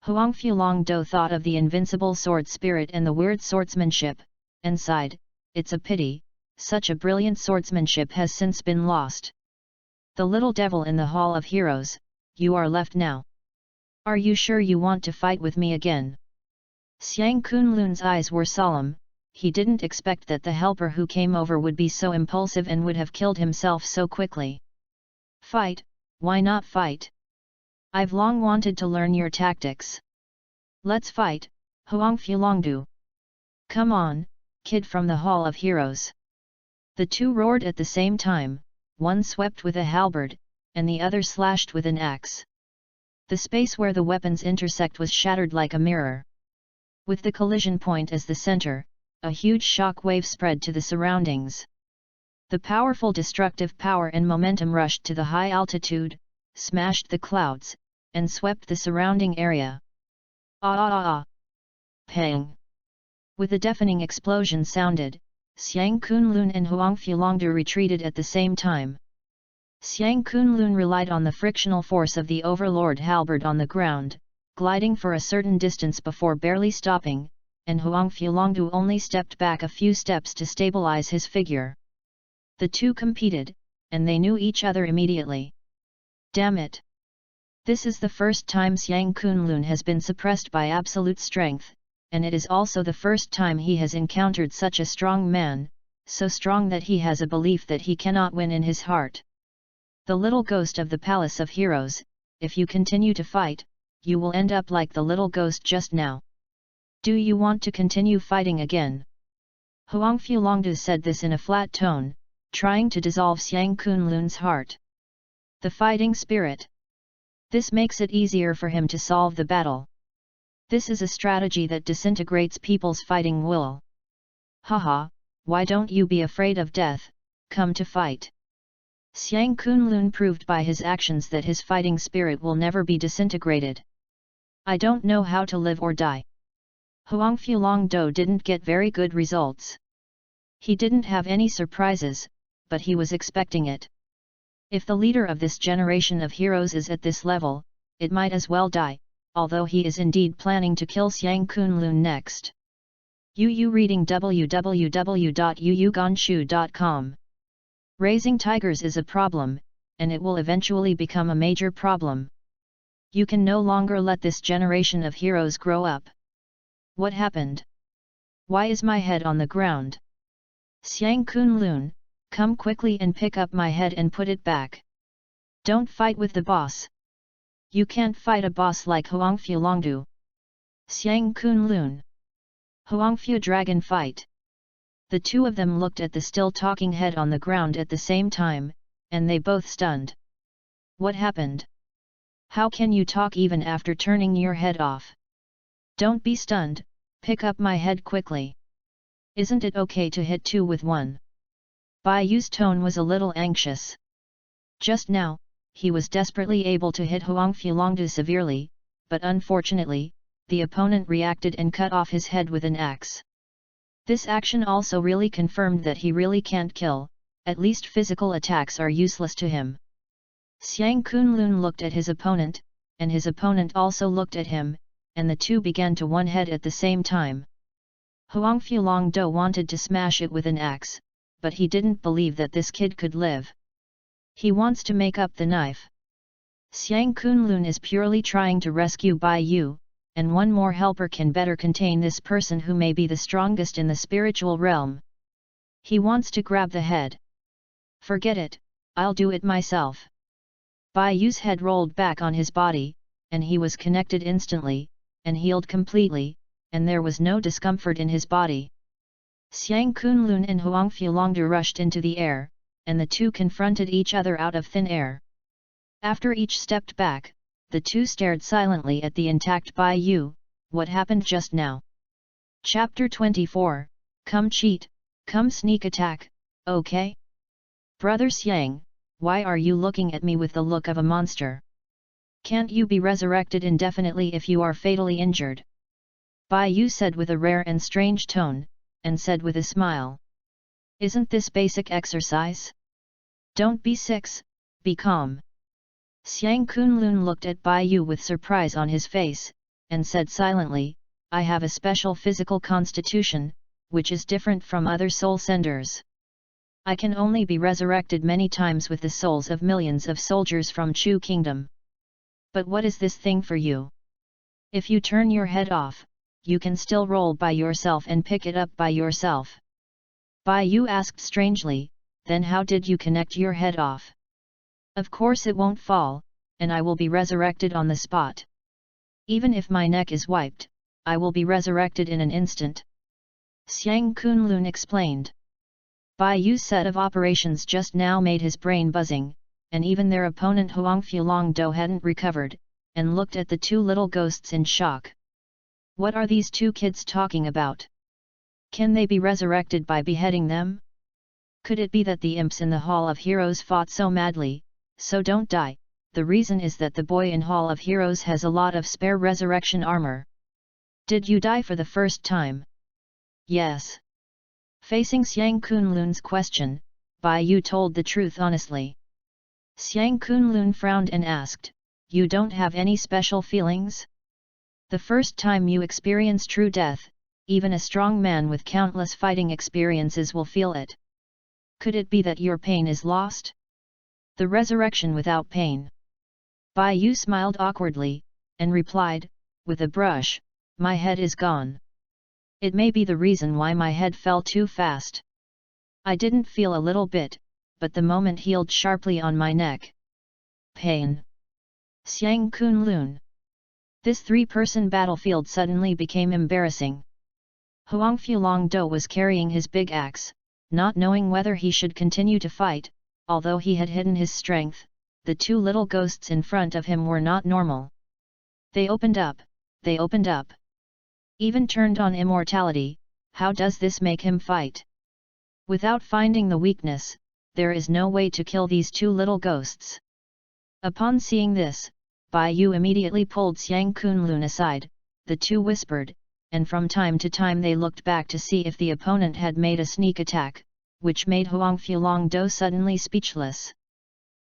Huangfu Longdu thought of the invincible sword spirit and the weird swordsmanship, and sighed, "It's a pity, such a brilliant swordsmanship has since been lost. The little devil in the Hall of Heroes, you are left now. Are you sure you want to fight with me again?" Xiang Kunlun's eyes were solemn. He didn't expect that the helper who came over would be so impulsive and would have killed himself so quickly. "Fight, why not fight? I've long wanted to learn your tactics. Let's fight, Huangfu Longdu. Come on, kid from the Hall of Heroes." The two roared at the same time, one swept with a halberd, and the other slashed with an axe. The space where the weapons intersect was shattered like a mirror. With the collision point as the center, a huge shock wave spread to the surroundings. The powerful destructive power and momentum rushed to the high altitude, smashed the clouds, and swept the surrounding area. Ah ah ah ah! Pang! With a deafening explosion sounded, Xiang Kunlun and Huangfu Longdu retreated at the same time. Xiang Kunlun relied on the frictional force of the overlord halberd on the ground, gliding for a certain distance before barely stopping, and Huangfu Longdu only stepped back a few steps to stabilize his figure. The two competed, and they knew each other immediately. Damn it! This is the first time Xiang Kunlun has been suppressed by absolute strength, and it is also the first time he has encountered such a strong man, so strong that he has a belief that he cannot win in his heart. The little ghost of the Palace of Heroes, if you continue to fight, you will end up like the little ghost just now. Do you want to continue fighting again? Huang Fulongdu said this in a flat tone, trying to dissolve Xiang Kunlun's heart. The fighting spirit. This makes it easier for him to solve the battle. This is a strategy that disintegrates people's fighting will. Haha, why don't you be afraid of death, come to fight. Xiang Kunlun proved by his actions that his fighting spirit will never be disintegrated. I don't know how to live or die. Huang Fulongdu didn't get very good results. He didn't have any surprises, but he was expecting it. If the leader of this generation of heroes is at this level, it might as well die, although he is indeed planning to kill Xiang Kunlun next. Yu reading www.yuyugonshu.com. Raising tigers is a problem, and it will eventually become a major problem. You can no longer let this generation of heroes grow up. What happened? Why is my head on the ground? Xiang Kunlun, come quickly and pick up my head and put it back. Don't fight with the boss. You can't fight a boss like Huang Fulongdu. Xiang Kunlun. Huang Fu dragon fight. The two of them looked at the still talking head on the ground at the same time, and they both stunned. What happened? How can you talk even after turning your head off? Don't be stunned, pick up my head quickly. Isn't it okay to hit two with one? Bai Yu's tone was a little anxious. Just now, he was desperately able to hit Huang Fulongdu severely, but unfortunately, the opponent reacted and cut off his head with an axe. This action also really confirmed that he really can't kill, at least physical attacks are useless to him. Xiang Kunlun looked at his opponent, and his opponent also looked at him, and the two began to one-head at the same time. Huang Fulongdu wanted to smash it with an axe, but he didn't believe that this kid could live. He wants to make up the knife. Xiang Kunlun is purely trying to rescue Bai Yu, and one more helper can better contain this person who may be the strongest in the spiritual realm. He wants to grab the head. Forget it, I'll do it myself. Bai Yu's head rolled back on his body, and he was connected instantly, and healed completely, and there was no discomfort in his body. Xiang Kunlun and Huang Fulongdu rushed into the air, and the two confronted each other out of thin air. After each stepped back, the two stared silently at the intact Bai Yu. What happened just now? Chapter 24, Come cheat, come sneak attack, okay? Brother Xiang, why are you looking at me with the look of a monster? Can't you be resurrected indefinitely if you are fatally injured? Bai Yu said with a rare and strange tone, and said with a smile. Isn't this basic exercise? Don't be sick, be calm. Xiang Kunlun looked at Bai Yu with surprise on his face, and said silently, I have a special physical constitution, which is different from other soul senders. I can only be resurrected many times with the souls of millions of soldiers from Chu Kingdom. But what is this thing for you? If you turn your head off, you can still roll by yourself and pick it up by yourself. Bai Yu asked strangely, then how did you connect your head off? Of course it won't fall, and I will be resurrected on the spot. Even if my neck is wiped, I will be resurrected in an instant. Xiang Kunlun explained. Bai Yu's set of operations just now made his brain buzzing, and even their opponent Huang Fulongdu hadn't recovered, and looked at the two little ghosts in shock. What are these two kids talking about? Can they be resurrected by beheading them? Could it be that the imps in the Hall of Heroes fought so madly, so don't die? The reason is that the boy in Hall of Heroes has a lot of spare resurrection armor. Did you die for the first time? Yes. Facing Xiang Kunlun's question, Bai Yu told the truth honestly. Xiang Kunlun frowned and asked, You don't have any special feelings? The first time you experience true death, even a strong man with countless fighting experiences will feel it. Could it be that your pain is lost? The resurrection without pain. Bai Yu smiled awkwardly, and replied, with a brush, "My head is gone. It may be the reason why my head fell too fast. I didn't feel a little bit, but the moment healed sharply on my neck. Pain. Xiang Kunlun." This three-person battlefield suddenly became embarrassing. Huang Fulongdo was carrying his big axe, not knowing whether he should continue to fight. Although he had hidden his strength, the two little ghosts in front of him were not normal. They opened up. Even turned on immortality. How does this make him fight? Without finding the weakness, there is no way to kill these two little ghosts. Upon seeing this, Bai Yu immediately pulled Xiang Kunlun aside. The two whispered, and from time to time they looked back to see if the opponent had made a sneak attack, which made Huang Fulongdo suddenly speechless.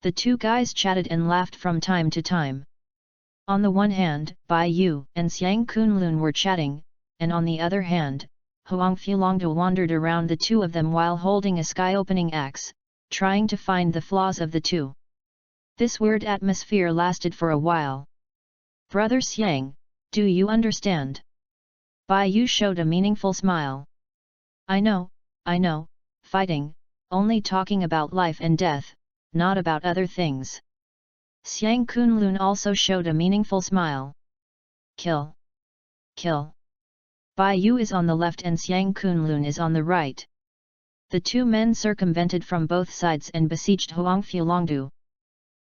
The two guys chatted and laughed from time to time. On the one hand, Bai Yu and Xiang Kunlun were chatting, and on the other hand, Huang Fulongdo wandered around the two of them while holding a sky-opening axe, trying to find the flaws of the two. This weird atmosphere lasted for a while. "Brother Xiang, do you understand?" Bai Yu showed a meaningful smile. I know, fighting, only talking about life and death, not about other things." Xiang Kunlun also showed a meaningful smile. Kill. Bai Yu is on the left and Xiang Kunlun is on the right. The two men circumvented from both sides and besieged Huang Fulongdu.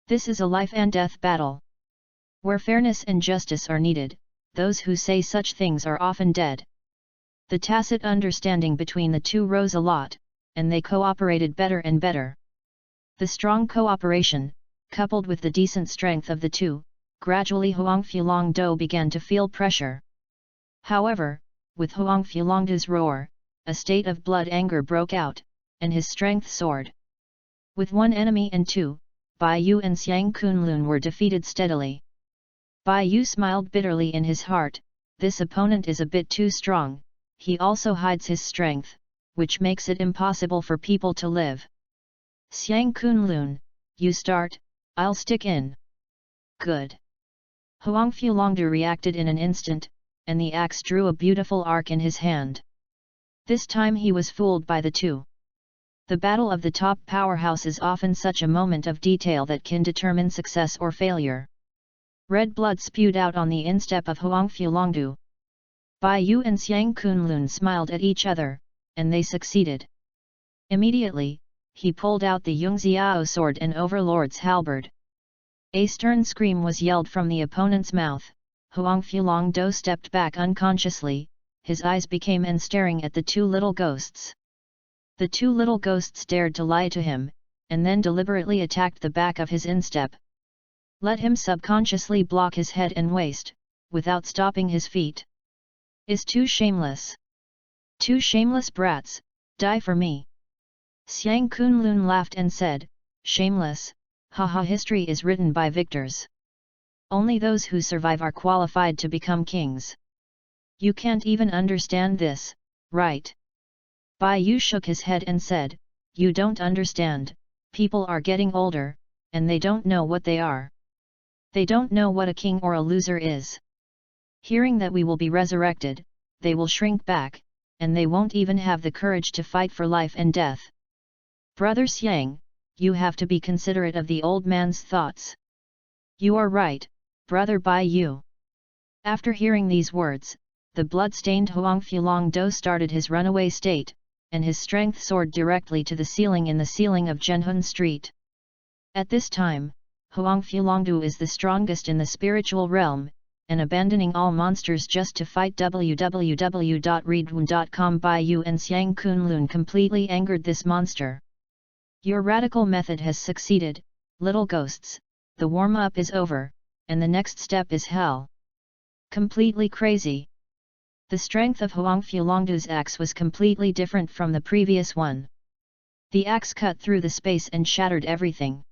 This is a life and death battle. Where fairness and justice are needed, those who say such things are often dead. The tacit understanding between the two rose a lot, and they cooperated better and better. The strong cooperation, coupled with the decent strength of the two, gradually Huang Fulongdo began to feel pressure. However, with Huang Fulongdu's roar, a state of blood anger broke out, and his strength soared. With one enemy and two, Bai Yu and Xiang Kunlun were defeated steadily. Bai Yu smiled bitterly in his heart. This opponent is a bit too strong. He also hides his strength, which makes it impossible for people to live. "Xiang Kunlun, you start, I'll stick in." "Good." Huang Fulongdu reacted in an instant, and the axe drew a beautiful arc in his hand. This time he was fooled by the two. The battle of the top powerhouse is often such a moment of detail that can determine success or failure. Red blood spewed out on the instep of Huang Fulongdu. Bai Yu and Xiang Kunlun smiled at each other, and they succeeded. Immediately, he pulled out the Yungxiao sword and Overlord's halberd. A stern scream was yelled from the opponent's mouth. Huang Fulongdo stepped back unconsciously, his eyes became and staring at the two little ghosts. The two little ghosts dared to lie to him, and then deliberately attacked the back of his instep. Let him subconsciously block his head and waist, without stopping his feet. Is too shameless. Two shameless brats, die for me. Xiang Kunlun laughed and said, "Shameless, haha, history is written by victors. Only those who survive are qualified to become kings. You can't even understand this, right?" Bai Yu shook his head and said, "You don't understand, people are getting older, and they don't know what they are. They don't know what a king or a loser is. Hearing that we will be resurrected, they will shrink back, and they won't even have the courage to fight for life and death. Brother Xiang, you have to be considerate of the old man's thoughts." "You are right, Brother Bai Yu." After hearing these words, the blood-stained Huang Fulongdo started his runaway state, and his strength soared directly to the ceiling in the ceiling of Zhenhun Street. At this time, Huang Fulongdu is the strongest in the spiritual realm, and abandoning all monsters just to fight www.readaloud.com. Bai Yu and Xiang Kunlun completely angered this monster. "Your radical method has succeeded, little ghosts, the warm-up is over, and the next step is hell." Completely crazy. The strength of Huang Fulongdu's axe was completely different from the previous one. The axe cut through the space and shattered everything.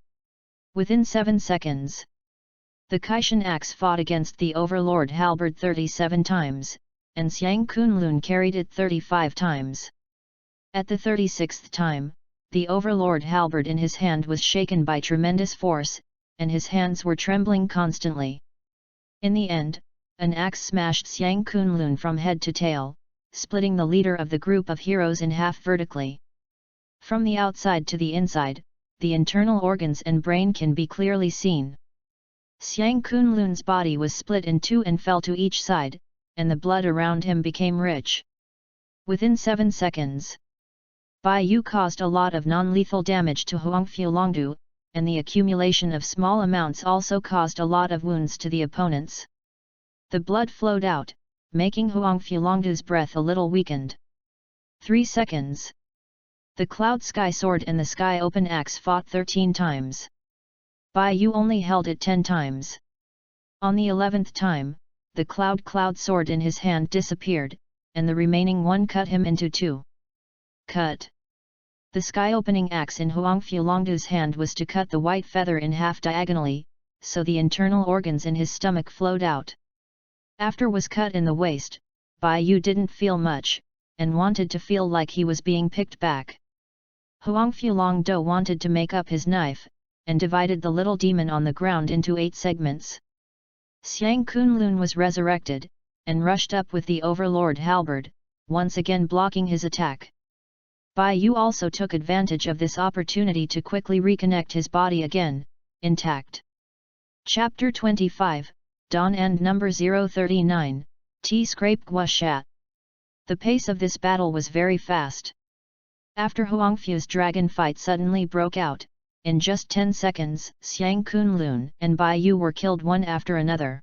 Within 7 seconds, the Kaishan axe fought against the Overlord halberd 37 times, and Xiang Kunlun carried it 35 times. At the 36th time, the Overlord halberd in his hand was shaken by tremendous force, and his hands were trembling constantly. In the end, an axe smashed Xiang Kunlun from head to tail, splitting the leader of the group of heroes in half vertically. From the outside to the inside, the internal organs and brain can be clearly seen. Xiang Kunlun's body was split in two and fell to each side, and the blood around him became rich. Within 7 seconds, Bai Yu caused a lot of non-lethal damage to Huang Fulongdu, and the accumulation of small amounts also caused a lot of wounds to the opponents. The blood flowed out, making Huang Fulongdu's breath a little weakened. 3 seconds. The Cloud Sky Sword and the Sky Open Axe fought 13 times. Bai Yu only held it 10 times. On the 11th time, the Cloud Sword in his hand disappeared, and the remaining one cut him into two. Cut. The sky-opening axe in Huang Fulongdu's hand was to cut the white feather in half diagonally, so the internal organs in his stomach flowed out. After was cut in the waist, Bai Yu didn't feel much, and wanted to feel like he was being picked back. Huang Fulongdu wanted to make up his knife, and divided the little demon on the ground into 8 segments. Xiang Kunlun was resurrected, and rushed up with the Overlord halberd, once again blocking his attack. Bai Yu also took advantage of this opportunity to quickly reconnect his body again, intact. Chapter 25, Dawn and Number 039, T-Scrape Gua Shat. The pace of this battle was very fast. After Huangfu's dragon fight suddenly broke out, in just 10 seconds, Xiang Kunlun and Bai Yu were killed one after another.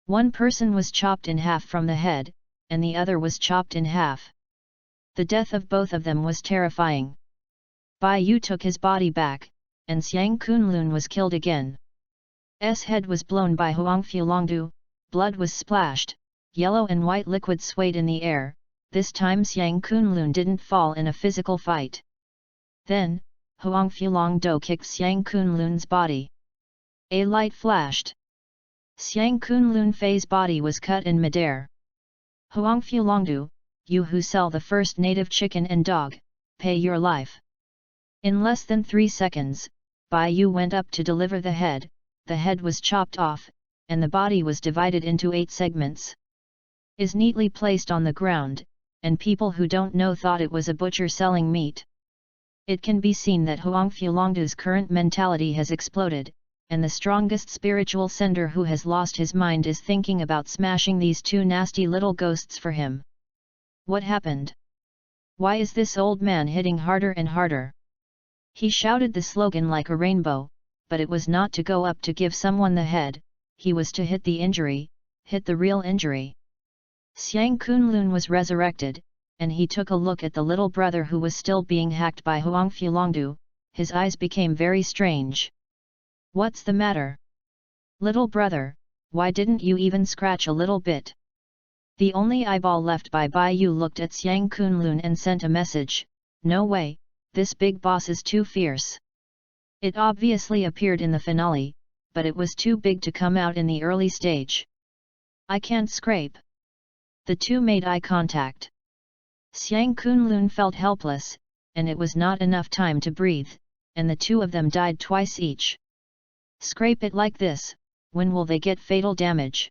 One person was chopped in half from the head, and the other was chopped in half. The death of both of them was terrifying. Bai Yu took his body back, and Xiang Kunlun was killed again. S head was blown by Huang Fulongdu, blood was splashed, yellow and white liquid swayed in the air. This time Xiang Kunlun didn't fall in a physical fight. Then, Huang Fulongdu kicked Xiang Kunlun's body. A light flashed. Xiang Kunlun Fei's body was cut in midair. Huang Fulongdu, you who sell the first native chicken and dog, pay your life. In less than 3 seconds, Bai Yu went up to deliver the head was chopped off, and the body was divided into 8 segments. Is neatly placed on the ground, and people who don't know thought it was a butcher selling meat. It can be seen that Huang Fulongdu's current mentality has exploded, and the strongest spiritual sender who has lost his mind is thinking about smashing these 2 nasty little ghosts for him. What happened? Why is this old man hitting harder and harder? He shouted the slogan like a rainbow, but it was not to go up to give someone the head, he was to hit the injury, hit the real injury. Xiang Kunlun was resurrected, and he took a look at the little brother who was still being hacked by Huang Fulongdu. His eyes became very strange. What's the matter? Little brother, why didn't you even scratch a little bit? The only eyeball left by Bai Yu looked at Xiang Kunlun and sent a message, no way, this big boss is too fierce. It obviously appeared in the finale, but it was too big to come out in the early stage. I can't scrape. The two made eye contact. Xiang Kunlun felt helpless, and it was not enough time to breathe, and the two of them died twice each. Scrape it like this, when will they get fatal damage?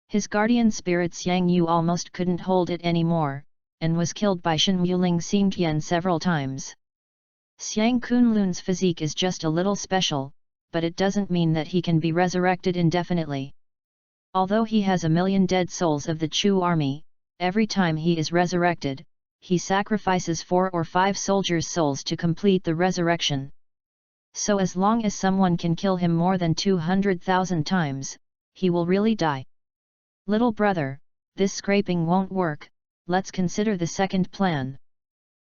His guardian spirit Xiang Yu almost couldn't hold it anymore, and was killed by Shen Wuling Xingtian several times. Xiang Kunlun's physique is just a little special, but it doesn't mean that he can be resurrected indefinitely. Although he has 1,000,000 dead souls of the Chu army, every time he is resurrected, he sacrifices 4 or 5 soldiers' souls to complete the resurrection. So as long as someone can kill him more than 200,000 times, he will really die. Little brother, this scraping won't work, let's consider the second plan.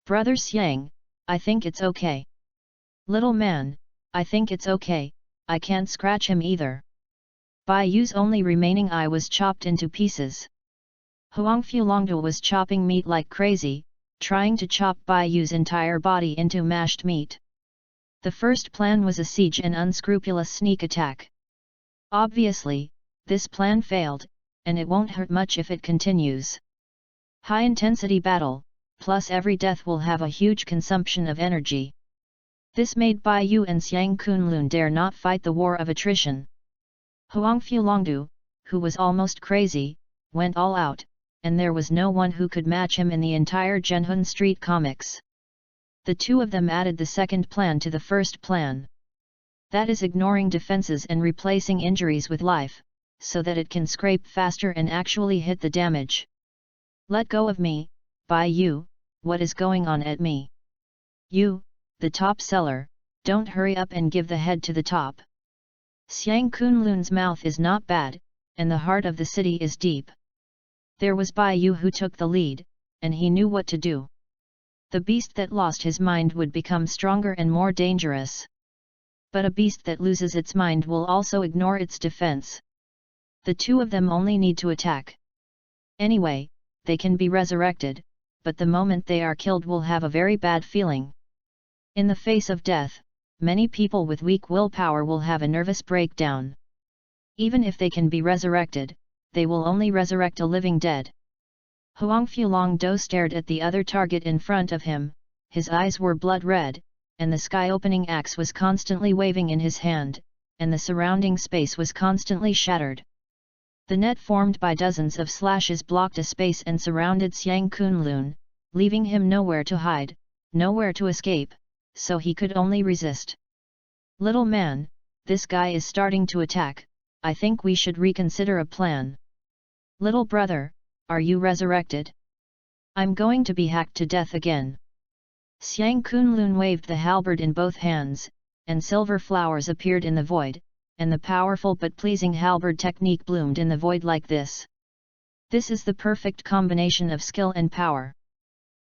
Brother Xiang, I think it's okay. Little man, I think it's okay, I can't scratch him either. Bai Yu's only remaining eye was chopped into pieces. Huang Fulongdu was chopping meat like crazy, trying to chop Bai Yu's entire body into mashed meat. The first plan was a siege and unscrupulous sneak attack. Obviously, this plan failed, and it won't hurt much if it continues. High-intensity battle, plus every death will have a huge consumption of energy. This made Bai Yu and Xiang Kunlun dare not fight the war of attrition. Huang Fulongdu, who was almost crazy, went all out, and there was no one who could match him in the entire Zhenhun Street comics. The two of them added the second plan to the first plan. That is ignoring defenses and replacing injuries with life, so that it can scrape faster and actually hit the damage. Let go of me, Bai Yu, what is going on at me? You, the top seller, don't hurry up and give the head to the top. Xiang Kunlun's mouth is not bad, and the heart of the city is deep. There was Bai Yu who took the lead, and he knew what to do. The beast that lost his mind would become stronger and more dangerous. But a beast that loses its mind will also ignore its defense. The two of them only need to attack. Anyway, they can be resurrected, but the moment they are killed will have a very bad feeling. In the face of death, many people with weak willpower will have a nervous breakdown. Even if they can be resurrected, they will only resurrect a living dead. Huang Fulongdu stared at the other target in front of him, his eyes were blood red, and the sky-opening axe was constantly waving in his hand, and the surrounding space was constantly shattered. The net formed by dozens of slashes blocked a space and surrounded Xiang Kunlun, leaving him nowhere to hide, nowhere to escape, so he could only resist. Little man, this guy is starting to attack, I think we should reconsider a plan. Little brother, are you resurrected? I'm going to be hacked to death again. Xiang Kunlun waved the halberd in both hands, and silver flowers appeared in the void, and the powerful but pleasing halberd technique bloomed in the void like this. This is the perfect combination of skill and power.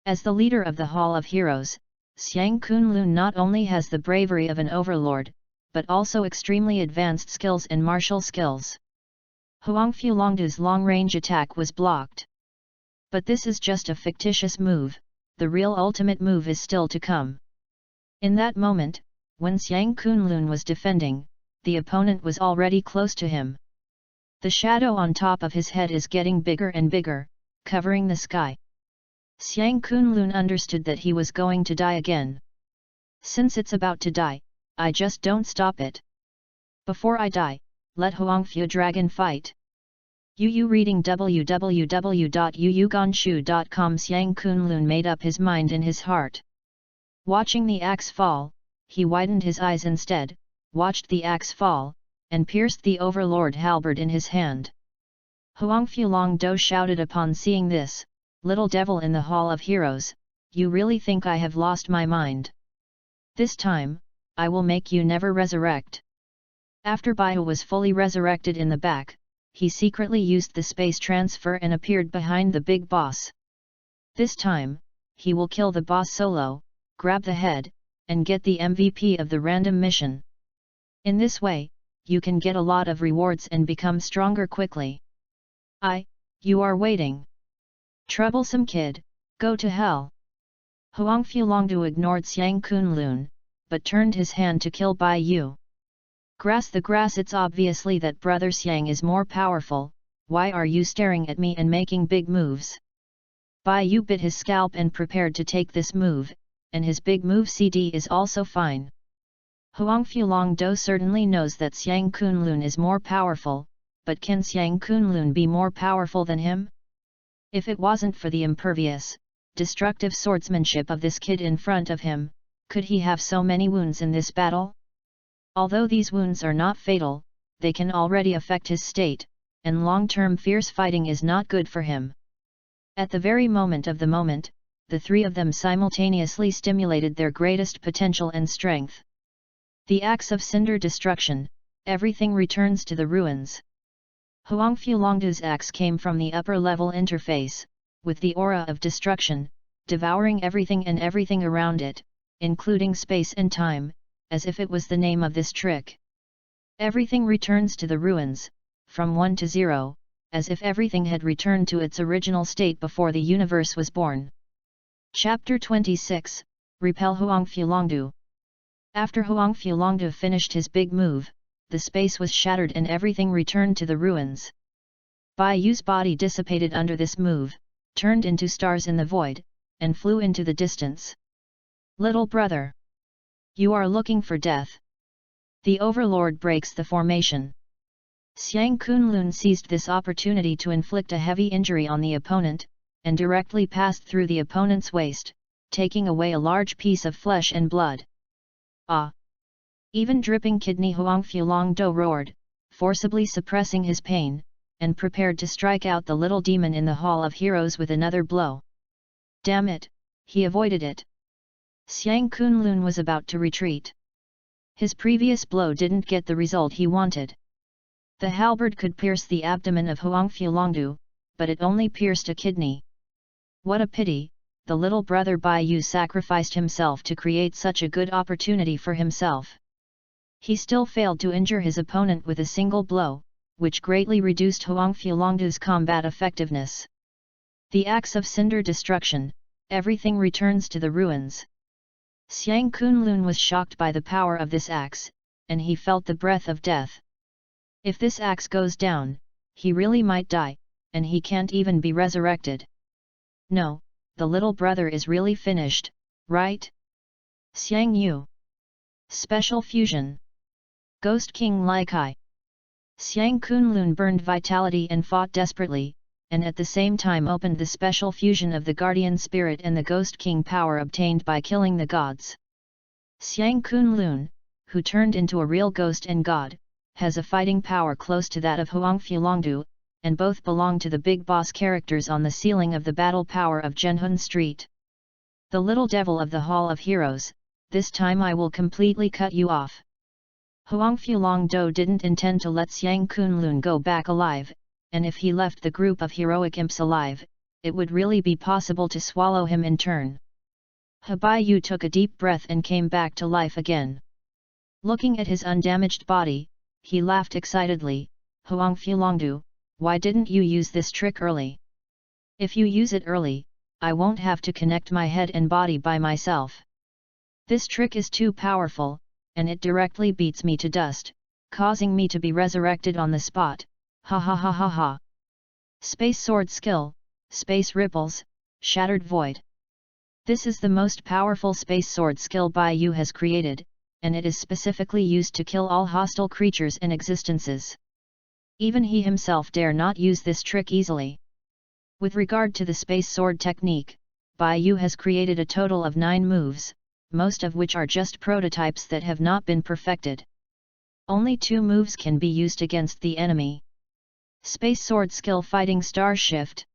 As the leader of the Hall of Heroes, Xiang Kunlun not only has the bravery of an overlord, but also extremely advanced skills and martial skills. Huang Fulongdu's long-range attack was blocked. But this is just a fictitious move, the real ultimate move is still to come. In that moment, when Xiang Kunlun was defending, the opponent was already close to him. The shadow on top of his head is getting bigger and bigger, covering the sky. Xiang Kunlun understood that he was going to die again. Since it's about to die, I just don't stop it. Before I die, let Huangfu Dragon fight. Yu reading www.yuyugonshu.com. Xiang Kunlun made up his mind in his heart. Watching the axe fall, he widened his eyes instead, watched the axe fall, and pierced the overlord halberd in his hand. Huang Fulongdu shouted upon seeing this, little devil in the Hall of Heroes, you really think I have lost my mind? This time, I will make you never resurrect. After Bai Yu was fully resurrected in the back, he secretly used the space transfer and appeared behind the big boss. This time, he will kill the boss solo, grab the head, and get the MVP of the random mission. In this way, you can get a lot of rewards and become stronger quickly. You are waiting. Troublesome kid, go to hell. Huang Fulongdu ignored Xiang Kunlun, but turned his hand to kill Bai Yu. Grass the grass, it's obviously that brother Xiang is more powerful, why are you staring at me and making big moves? Bai Yu bit his scalp and prepared to take this move, and his big move CD is also fine. Huang Fulongdu certainly knows that Xiang Kunlun is more powerful, but can Xiang Kunlun be more powerful than him? If it wasn't for the impervious, destructive swordsmanship of this kid in front of him, could he have so many wounds in this battle? Although these wounds are not fatal, they can already affect his state, and long-term fierce fighting is not good for him. At the very moment of the moment, the three of them simultaneously stimulated their greatest potential and strength. The axe of cinder destruction, everything returns to the ruins. Huang Fulongdu's axe came from the upper-level interface, with the aura of destruction, devouring everything and everything around it, including space and time, as if it was the name of this trick. Everything returns to the ruins, from 1 to 0, as if everything had returned to its original state before the universe was born. Chapter 26, Repel Huang Fulongdu. After Huang Fulongdu finished his big move, the space was shattered and everything returned to the ruins. Bai Yu's body dissipated under this move, turned into stars in the void, and flew into the distance. Little brother! You are looking for death. The overlord breaks the formation. Xiang Kunlun seized this opportunity to inflict a heavy injury on the opponent, and directly passed through the opponent's waist, taking away a large piece of flesh and blood. Ah! Even dripping kidney Huangfu roared, forcibly suppressing his pain, and prepared to strike out the little demon in the Hall of Heroes with another blow. Damn it, he avoided it. Xiang Kunlun was about to retreat. His previous blow didn't get the result he wanted. The halberd could pierce the abdomen of Huangfu, but it only pierced a kidney. What a pity, the little brother Bai Yu sacrificed himself to create such a good opportunity for himself. He still failed to injure his opponent with a single blow, which greatly reduced Huangfu's combat effectiveness. The axe of cinder destruction, everything returns to the ruins. Xiang Kunlun was shocked by the power of this axe, and he felt the breath of death. If this axe goes down, he really might die, and he can't even be resurrected. No, the little brother is really finished, right? Xiang Yu. Special Fusion. Ghost King Lai Kai. Xiang Kunlun burned vitality and fought desperately, and at the same time opened the special fusion of the Guardian Spirit and the Ghost King power obtained by killing the gods. Xiang Kunlun, who turned into a real ghost and god, has a fighting power close to that of Huangfu, and both belong to the big boss characters on the ceiling of the battle power of Zhenhun Street. The little devil of the Hall of Heroes, this time I will completely cut you off. Huangfu didn't intend to let Xiang Kunlun go back alive, and if he left the group of heroic imps alive, it would really be possible to swallow him in turn. Bai Yu took a deep breath and came back to life again. Looking at his undamaged body, he laughed excitedly. Huangfu, why didn't you use this trick early? If you use it early, I won't have to connect my head and body by myself. This trick is too powerful, and it directly beats me to dust, causing me to be resurrected on the spot. Ha ha ha ha ha. Space Sword Skill, Space Ripples, Shattered Void. This is the most powerful Space Sword skill Bai Yu has created, and it is specifically used to kill all hostile creatures and existences. Even he himself dare not use this trick easily. With regard to the Space Sword technique, Bai Yu has created a total of 9 moves, most of which are just prototypes that have not been perfected. Only 2 moves can be used against the enemy. Space Sword Skill Fighting Star Shift.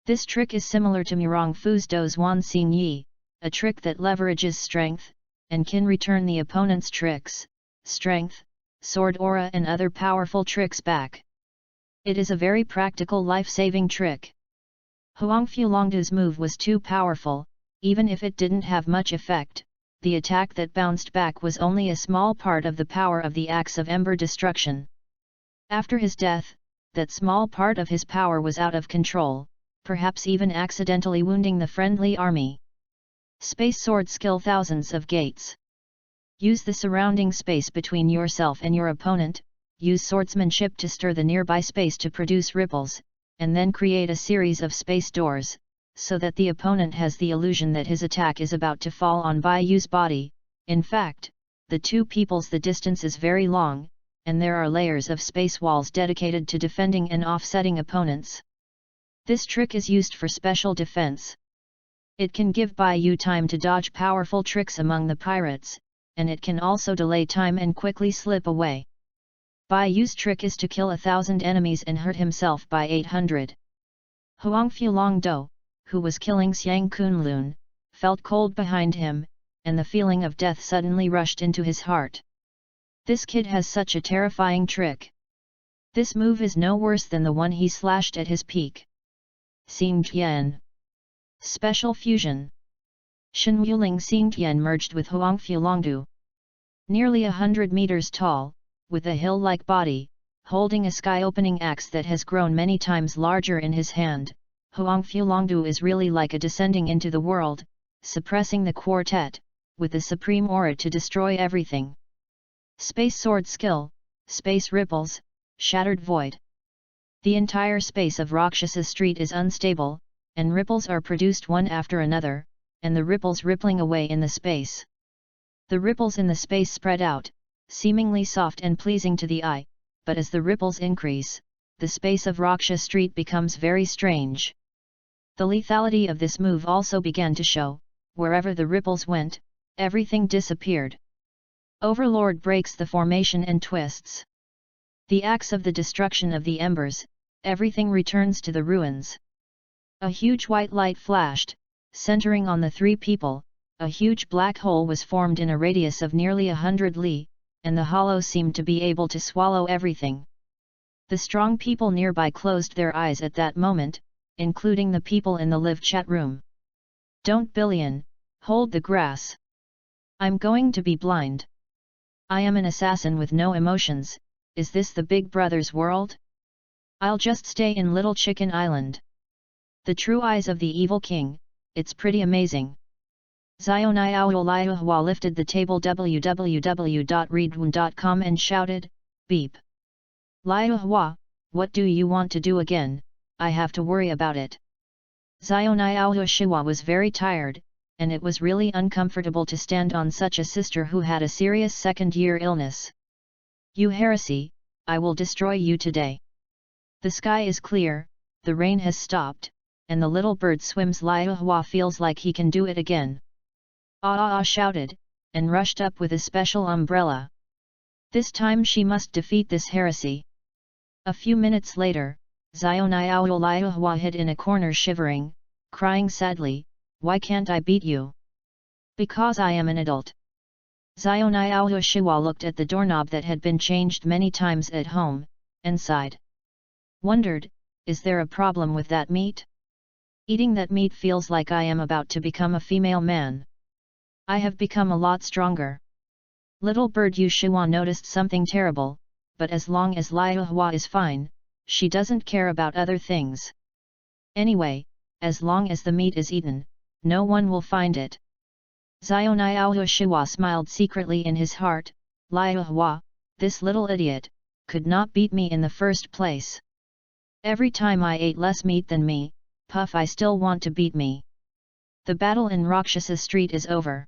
This trick is similar to Murong Fu's Dozuan Xin Yi, a trick that leverages strength, and can return the opponent's tricks, strength, sword aura and other powerful tricks back. It is a very practical life-saving trick. Huangfu's move was too powerful, even if it didn't have much effect, the attack that bounced back was only a small part of the power of the Axe of Ember Destruction. After his death, that small part of his power was out of control, perhaps even accidentally wounding the friendly army. Space Sword Skill Thousands of Gates. Use the surrounding space between yourself and your opponent, use swordsmanship to stir the nearby space to produce ripples, and then create a series of space doors, so that the opponent has the illusion that his attack is about to fall on Bai Yu's body. In fact, the two people's the distance is very long, and there are layers of space walls dedicated to defending and offsetting opponents. This trick is used for special defense. It can give Bai Yu time to dodge powerful tricks among the pirates, and it can also delay time and quickly slip away. Bai Yu's trick is to kill 1,000 enemies and hurt himself by 800. Huangfu, who was killing Xiang Kunlun, felt cold behind him, and the feeling of death suddenly rushed into his heart. This kid has such a terrifying trick. This move is no worse than the one he slashed at his peak. Xingtian. Special Fusion. Shenwuling Xingtian merged with Huangfu. Nearly 100 meters tall, with a hill-like body, holding a sky-opening axe that has grown many times larger in his hand, Huangfu is really like a descending into the world, suppressing the quartet, with the supreme aura to destroy everything. Space Sword Skill, Space Ripples, Shattered Void. The entire space of Rakshasa Street is unstable, and ripples are produced one after another, and the ripples rippling away in the space. The ripples in the space spread out, seemingly soft and pleasing to the eye, but as the ripples increase, the space of Raksha Street becomes very strange. The lethality of this move also began to show. Wherever the ripples went, everything disappeared. Overlord breaks the formation and twists. The axe of the destruction of the embers, everything returns to the ruins. A huge white light flashed, centering on the three people. A huge black hole was formed in a radius of nearly 100 li, and the hollow seemed to be able to swallow everything. The strong people nearby closed their eyes at that moment, including the people in the live chat room. Don't billion, hold the grass. I'm going to be blind. I am an assassin with no emotions. Is this the Big Brother's world? I'll just stay in Little Chicken Island. The true eyes of the evil king, it's pretty amazing. Xiao lifted the table www.readaloud.com and shouted, beep. Liahua, what do you want to do again? I have to worry about it. Xiao Shiwa was very tired, and it was really uncomfortable to stand on such a sister who had a serious second-year illness. You heresy, I will destroy you today. The sky is clear, the rain has stopped, and the little bird swims. Liahua feels like he can do it again. Shouted, and rushed up with a special umbrella. This time she must defeat this heresy. A few minutes later, Liahua hid in a corner shivering, crying sadly, why can't I beat you? Because I am an adult. Xiao Shiwa looked at the doorknob that had been changed many times at home, and sighed. Wondered, is there a problem with that meat? Eating that meat feels like I am about to become a female man. I have become a lot stronger. Little bird Shiwa noticed something terrible, but as long as Liahua is fine, she doesn't care about other things. Anyway, as long as the meat is eaten, no one will find it. Xiao Shiwa smiled secretly in his heart. Liahua, this little idiot, could not beat me in the first place. Every time I ate less meat than me, puff, I still want to beat me. The battle in Rakshasa Street is over.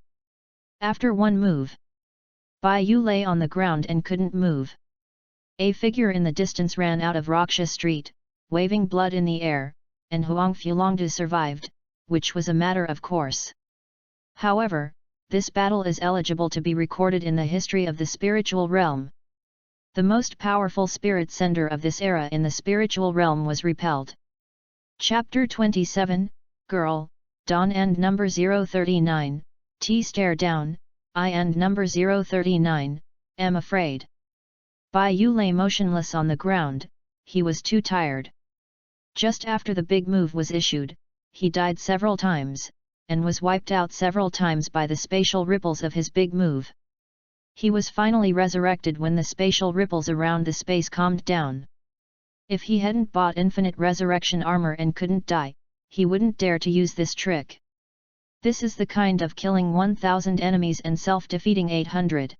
After one move, Bai Yu lay on the ground and couldn't move. A figure in the distance ran out of Rakshasa Street, waving blood in the air, and Huang Fulongdu survived, which was a matter of course. However, this battle is eligible to be recorded in the history of the spiritual realm. The most powerful spirit sender of this era in the spiritual realm was repelled. Chapter 27, Girl, Dawn and number 039, T stare down, I and number 039, am afraid. Bai Yu lay motionless on the ground, he was too tired. Just after the big move was issued, he died several times, and was wiped out several times by the spatial ripples of his big move. He was finally resurrected when the spatial ripples around the space calmed down. If he hadn't bought infinite resurrection armor and couldn't die, he wouldn't dare to use this trick. This is the kind of killing 1000 enemies and self-defeating 800.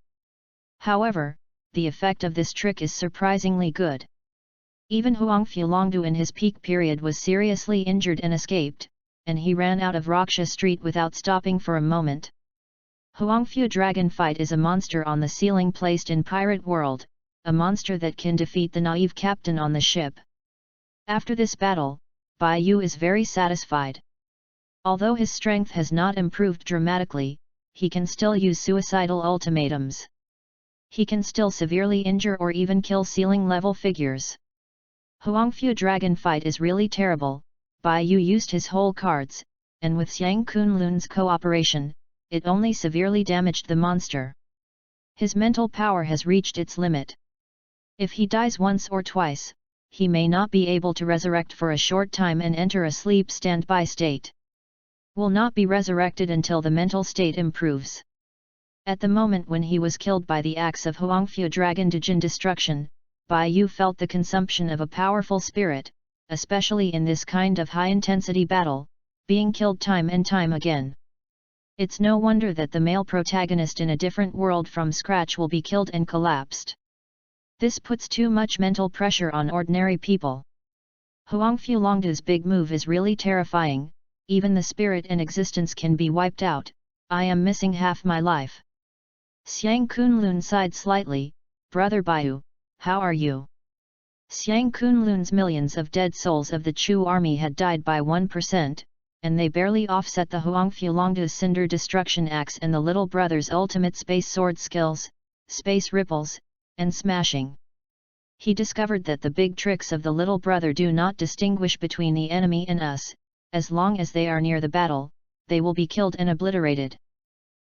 However, the effect of this trick is surprisingly good. Even Huang Fulongdu in his peak period was seriously injured and escaped, and he ran out of Raksha Street without stopping for a moment. Huangfu Dragon Fight is a monster on the ceiling placed in Pirate World, a monster that can defeat the naive captain on the ship. After this battle, Bai Yu is very satisfied. Although his strength has not improved dramatically, he can still use suicidal ultimatums. He can still severely injure or even kill ceiling-level figures. Huangfu Dragon Fight is really terrible. Bai Yu used his whole cards, and with Xiang Kunlun's cooperation, it only severely damaged the monster. His mental power has reached its limit. If he dies once or twice, he may not be able to resurrect for a short time and enter a sleep standby state. Will not be resurrected until the mental state improves. At the moment when he was killed by the axe of Huangfu Dragon Djinn Destruction, Bai Yu felt the consumption of a powerful spirit, especially in this kind of high-intensity battle, being killed time and time again. It's no wonder that the male protagonist in a different world from scratch will be killed and collapsed. This puts too much mental pressure on ordinary people. Huang Fulongdu's big move is really terrifying. Even the spirit in existence can be wiped out. I am missing half my life. Xiang Kunlun sighed slightly. Brother Baiyu, how are you? Xiang Kunlun's millions of dead souls of the Chu army had died by 1%, and they barely offset the Huangfu Cinder Destruction Axe and the little brother's ultimate space sword skills, space ripples, and smashing. He discovered that the big tricks of the little brother do not distinguish between the enemy and us. As long as they are near the battle, they will be killed and obliterated.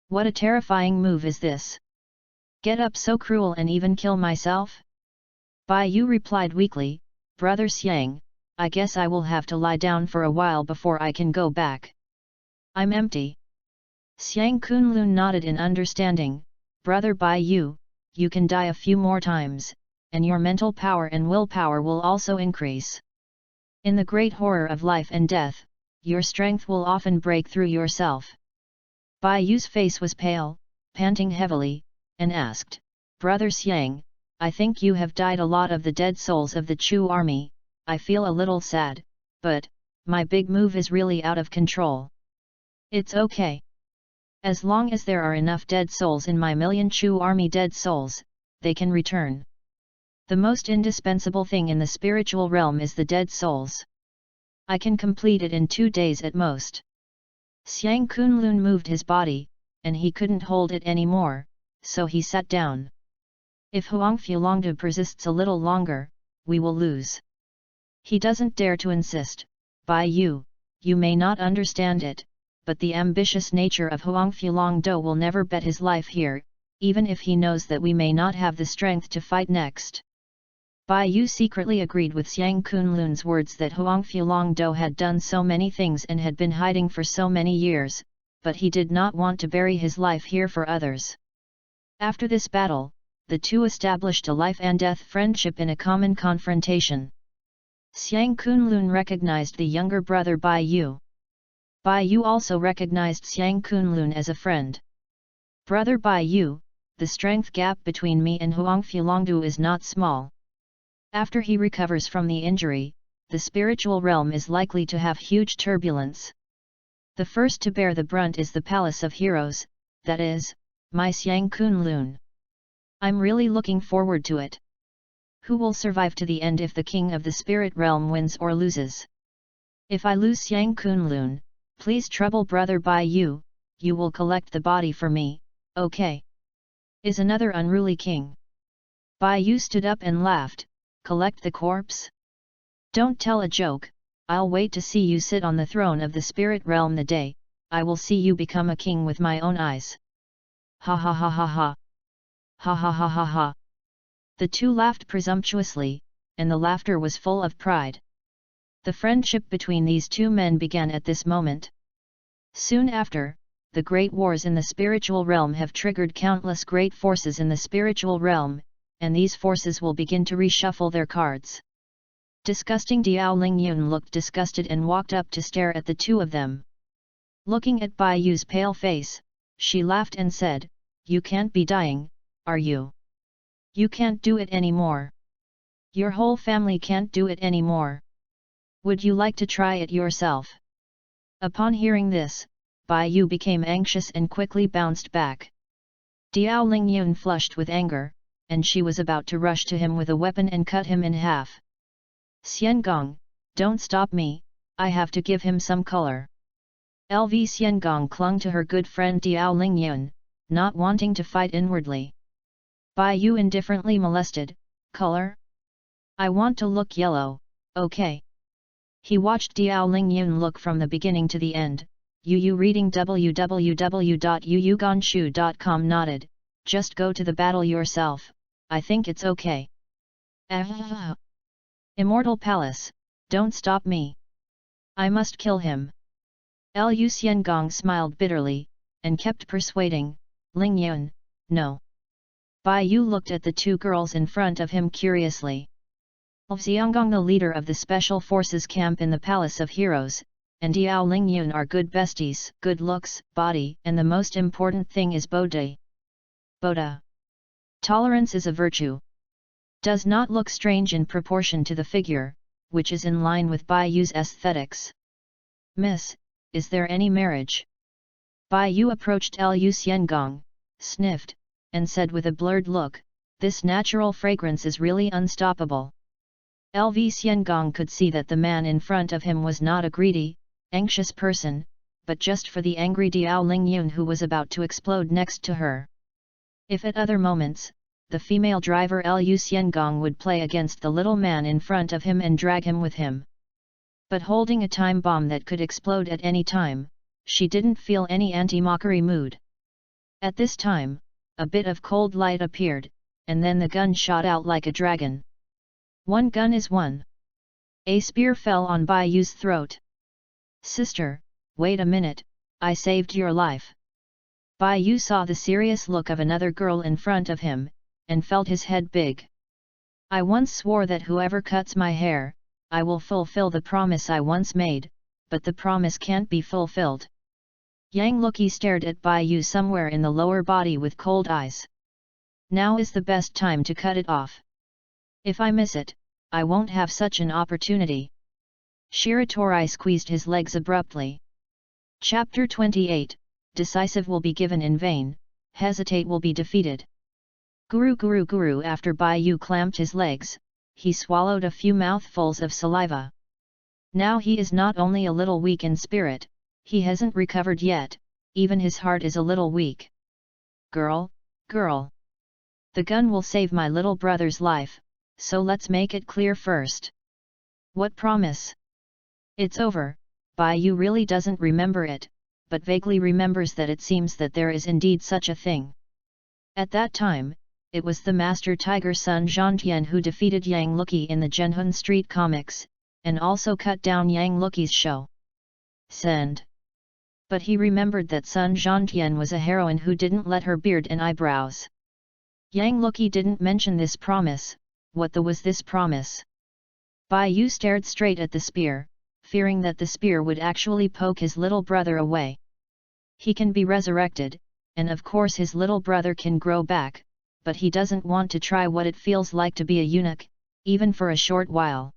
What a terrifying move is this! Get up so cruel and even kill myself? Bai Yu replied weakly, Brother Xiang, I guess I will have to lie down for a while before I can go back. I'm empty. Xiang Kunlun nodded in understanding. Brother Bai Yu, you can die a few more times, and your mental power and willpower will also increase. In the great horror of life and death, your strength will often break through yourself. Bai Yu's face was pale, panting heavily, and asked, Brother Xiang, I think you have died a lot of the dead souls of the Chu army. I feel a little sad, but my big move is really out of control. It's okay. As long as there are enough dead souls in my million Chu army dead souls, they can return. The most indispensable thing in the spiritual realm is the dead souls. I can complete it in 2 days at most. Xiang Kunlun moved his body, and he couldn't hold it anymore, so he sat down. If Huangfu persists a little longer, we will lose. He doesn't dare to insist. Bai Yu, you may not understand it, but the ambitious nature of Huangfu will never bet his life here, even if he knows that we may not have the strength to fight next. Bai Yu secretly agreed with Xiang Kunlun's words that Huangfu had done so many things and had been hiding for so many years, but he did not want to bury his life here for others. After this battle, the two established a life-and-death friendship in a common confrontation. Xiang Kunlun recognized the younger brother Bai Yu. Bai Yu also recognized Xiang Kunlun as a friend. Brother Bai Yu, the strength gap between me and Huangfu is not small. After he recovers from the injury, the spiritual realm is likely to have huge turbulence. The first to bear the brunt is the Palace of Heroes, that is, my Xiang Kunlun. I'm really looking forward to it. Who will survive to the end if the king of the spirit realm wins or loses? If I lose Xiang Kunlun, please trouble brother Bai Yu, you will collect the body for me, okay? Is another unruly king. Bai Yu stood up and laughed. Collect the corpse? Don't tell a joke. I'll wait to see you sit on the throne of the spirit realm the day I will see you become a king with my own eyes. Ha ha ha ha ha. Ha ha ha ha ha. The two laughed presumptuously, and the laughter was full of pride. The friendship between these two men began at this moment. Soon after, the great wars in the spiritual realm have triggered countless great forces in the spiritual realm, and these forces will begin to reshuffle their cards. Disgusting Diao Lingyun looked disgusted and walked up to stare at the two of them. Looking at Bai Yu's pale face, she laughed and said, You can't be dying, are you? You can't do it anymore. Your whole family can't do it anymore. Would you like to try it yourself? Upon hearing this, Bai Yu became anxious and quickly bounced back. Diao Lingyun flushed with anger, and she was about to rush to him with a weapon and cut him in half. Xiangong, don't stop me, I have to give him some color. LV Xiangong clung to her good friend Diao Lingyun, not wanting to fight inwardly. Bai Yu indifferently molested, color? I want to look yellow, okay. He watched Diao Lingyun look from the beginning to the end. Yu reading www.yuyugonshu.com nodded, just go to the battle yourself. I think it's okay. Immortal Palace, don't stop me. I must kill him. Lu Xiangong smiled bitterly, and kept persuading, Lingyun, no. Bai Yu looked at the two girls in front of him curiously. Xiangong, the leader of the Special Forces camp in the Palace of Heroes, and Diao Lingyun are good besties, good looks, body, and the most important thing is Bodhi. Bodha. Tolerance is a virtue. Does not look strange in proportion to the figure, which is in line with Bai Yu's aesthetics. Miss, is there any marriage? Bai Yu approached Lu Xiangong, sniffed, and said with a blurred look, "This natural fragrance is really unstoppable." LV Xiangong could see that the man in front of him was not a greedy, anxious person, but just for the angry Diao Lingyun who was about to explode next to her. If at other moments, the female driver Lu Xiangong would play against the little man in front of him and drag him with him. But holding a time bomb that could explode at any time, she didn't feel any anti-mockery mood. At this time, a bit of cold light appeared, and then the gun shot out like a dragon. One gun is one. A spear fell on Bai Yu's throat. "Sister, wait a minute, I saved your life." Bai Yu saw the serious look of another girl in front of him, and felt his head big. "I once swore that whoever cuts my hair, I will fulfill the promise I once made, but the promise can't be fulfilled." Yang Luqi stared at Bai Yu somewhere in the lower body with cold eyes. "Now is the best time to cut it off. If I miss it, I won't have such an opportunity." Shiratori squeezed his legs abruptly. Chapter 28, Decisive will be given in vain, hesitate will be defeated. Guru. After Bai Yu clamped his legs, he swallowed a few mouthfuls of saliva. Now he is not only a little weak in spirit, he hasn't recovered yet, even his heart is a little weak. Girl. The gun will save my little brother's life, so let's make it clear first." "What promise?" "It's over." Bai Yu really doesn't remember it, but vaguely remembers that it seems that there is indeed such a thing. At that time, it was the Master Tiger Sun Zhantian who defeated Yang Luqi in the Zhenhun Street comics, and also cut down Yang Luqi's show. Send. But he remembered that Sun Zhantian was a heroine who didn't let her beard and eyebrows. Yang Luqi didn't mention this promise. What was this promise? Bai Yu stared straight at the spear, fearing that the spear would actually poke his little brother away. He can be resurrected, and of course his little brother can grow back, but he doesn't want to try what it feels like to be a eunuch, even for a short while.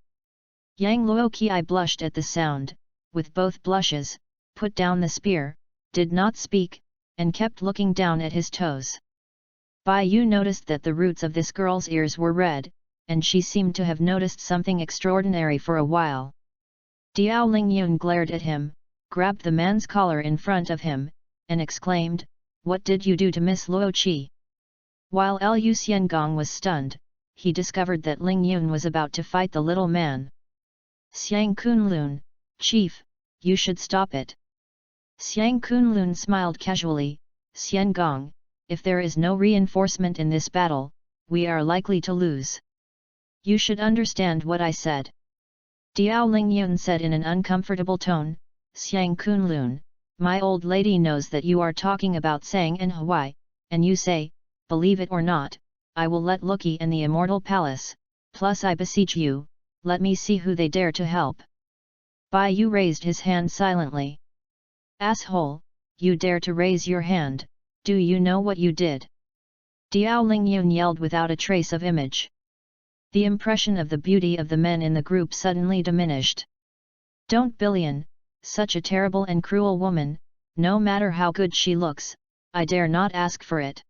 Yang Luoqi blushed at the sound, with both blushes, put down the spear, did not speak, and kept looking down at his toes. Bai Yu noticed that the roots of this girl's ears were red, and she seemed to have noticed something extraordinary for a while. Diao Lingyun glared at him, grabbed the man's collar in front of him, and exclaimed, "What did you do to Miss Luoqi?" While Lu Xiangong was stunned, he discovered that Lingyun was about to fight the little man. "Xiang Kunlun, Chief, you should stop it." Xiang Kunlun smiled casually, "Xiangong, if there is no reinforcement in this battle, we are likely to lose. You should understand what I said." Diao Lingyun said in an uncomfortable tone, "Xiang Kunlun, my old lady knows that you are talking about Sang and Hawaii, and you say, believe it or not, I will let Luqi and the Immortal Palace, plus I beseech you, let me see who they dare to help." Bai Yu raised his hand silently. "Asshole, you dare to raise your hand, do you know what you did?" Diao Lingyun yelled without a trace of image. The impression of the beauty of the men in the group suddenly diminished. "Don't Billion, such a terrible and cruel woman, no matter how good she looks, I dare not ask for it.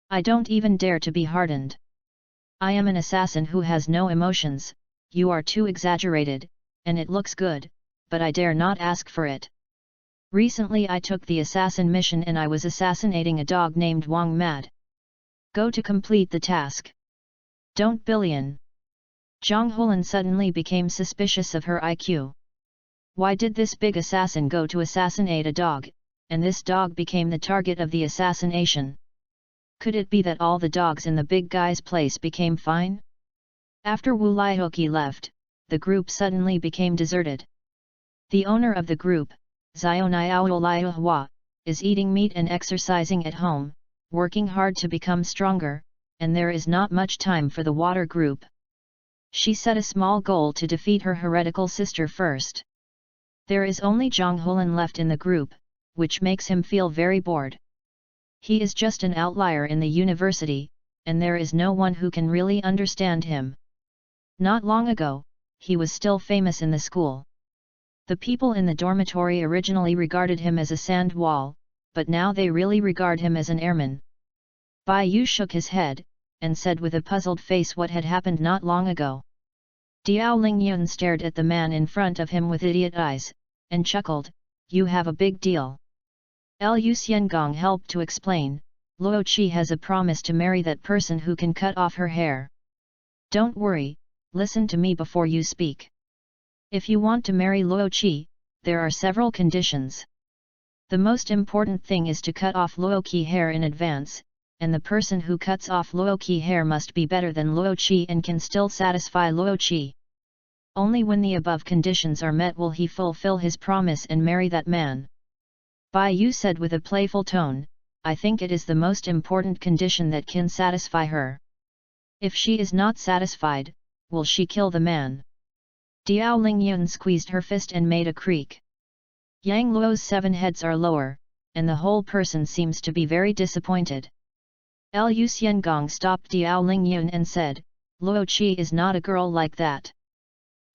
I don't even dare to be hardened. I am an assassin who has no emotions, you are too exaggerated, and it looks good, but I dare not ask for it. Recently I took the assassin mission and I was assassinating a dog named Wang Mad. Go to complete the task. Don't Billion." Zhang Hulan suddenly became suspicious of her IQ. Why did this big assassin go to assassinate a dog, and this dog became the target of the assassination? Could it be that all the dogs in the big guy's place became fine? After Wu Lihoqi left, the group suddenly became deserted. The owner of the group, Zionaiao, is eating meat and exercising at home, working hard to become stronger, and there is not much time for the water group. She set a small goal to defeat her heretical sister first. There is only Zhang Hulan left in the group, which makes him feel very bored. He is just an outlier in the university, and there is no one who can really understand him. Not long ago, he was still famous in the school. The people in the dormitory originally regarded him as a sand wall, but now they really regard him as an airman. Bai Yu shook his head, and said with a puzzled face what had happened not long ago. Diao Lingyun stared at the man in front of him with idiot eyes, and chuckled, "You have a big deal." Lu Xiangong helped to explain, "Luo Qi has a promise to marry that person who can cut off her hair. Don't worry, listen to me before you speak. If you want to marry Luo Qi, there are several conditions. The most important thing is to cut off Luo Qi hair in advance, and the person who cuts off Luo Qi hair must be better than Luo Qi and can still satisfy Luo Qi. Only when the above conditions are met will he fulfill his promise and marry that man." Bai Yu said with a playful tone, "I think it is the most important condition that can satisfy her. If she is not satisfied, will she kill the man?" Diao Lingyun squeezed her fist and made a creak. Yang Luo's 7 heads are lower, and the whole person seems to be very disappointed. Lu Xiangong stopped Diao Lingyun and said, "Luo Qi is not a girl like that.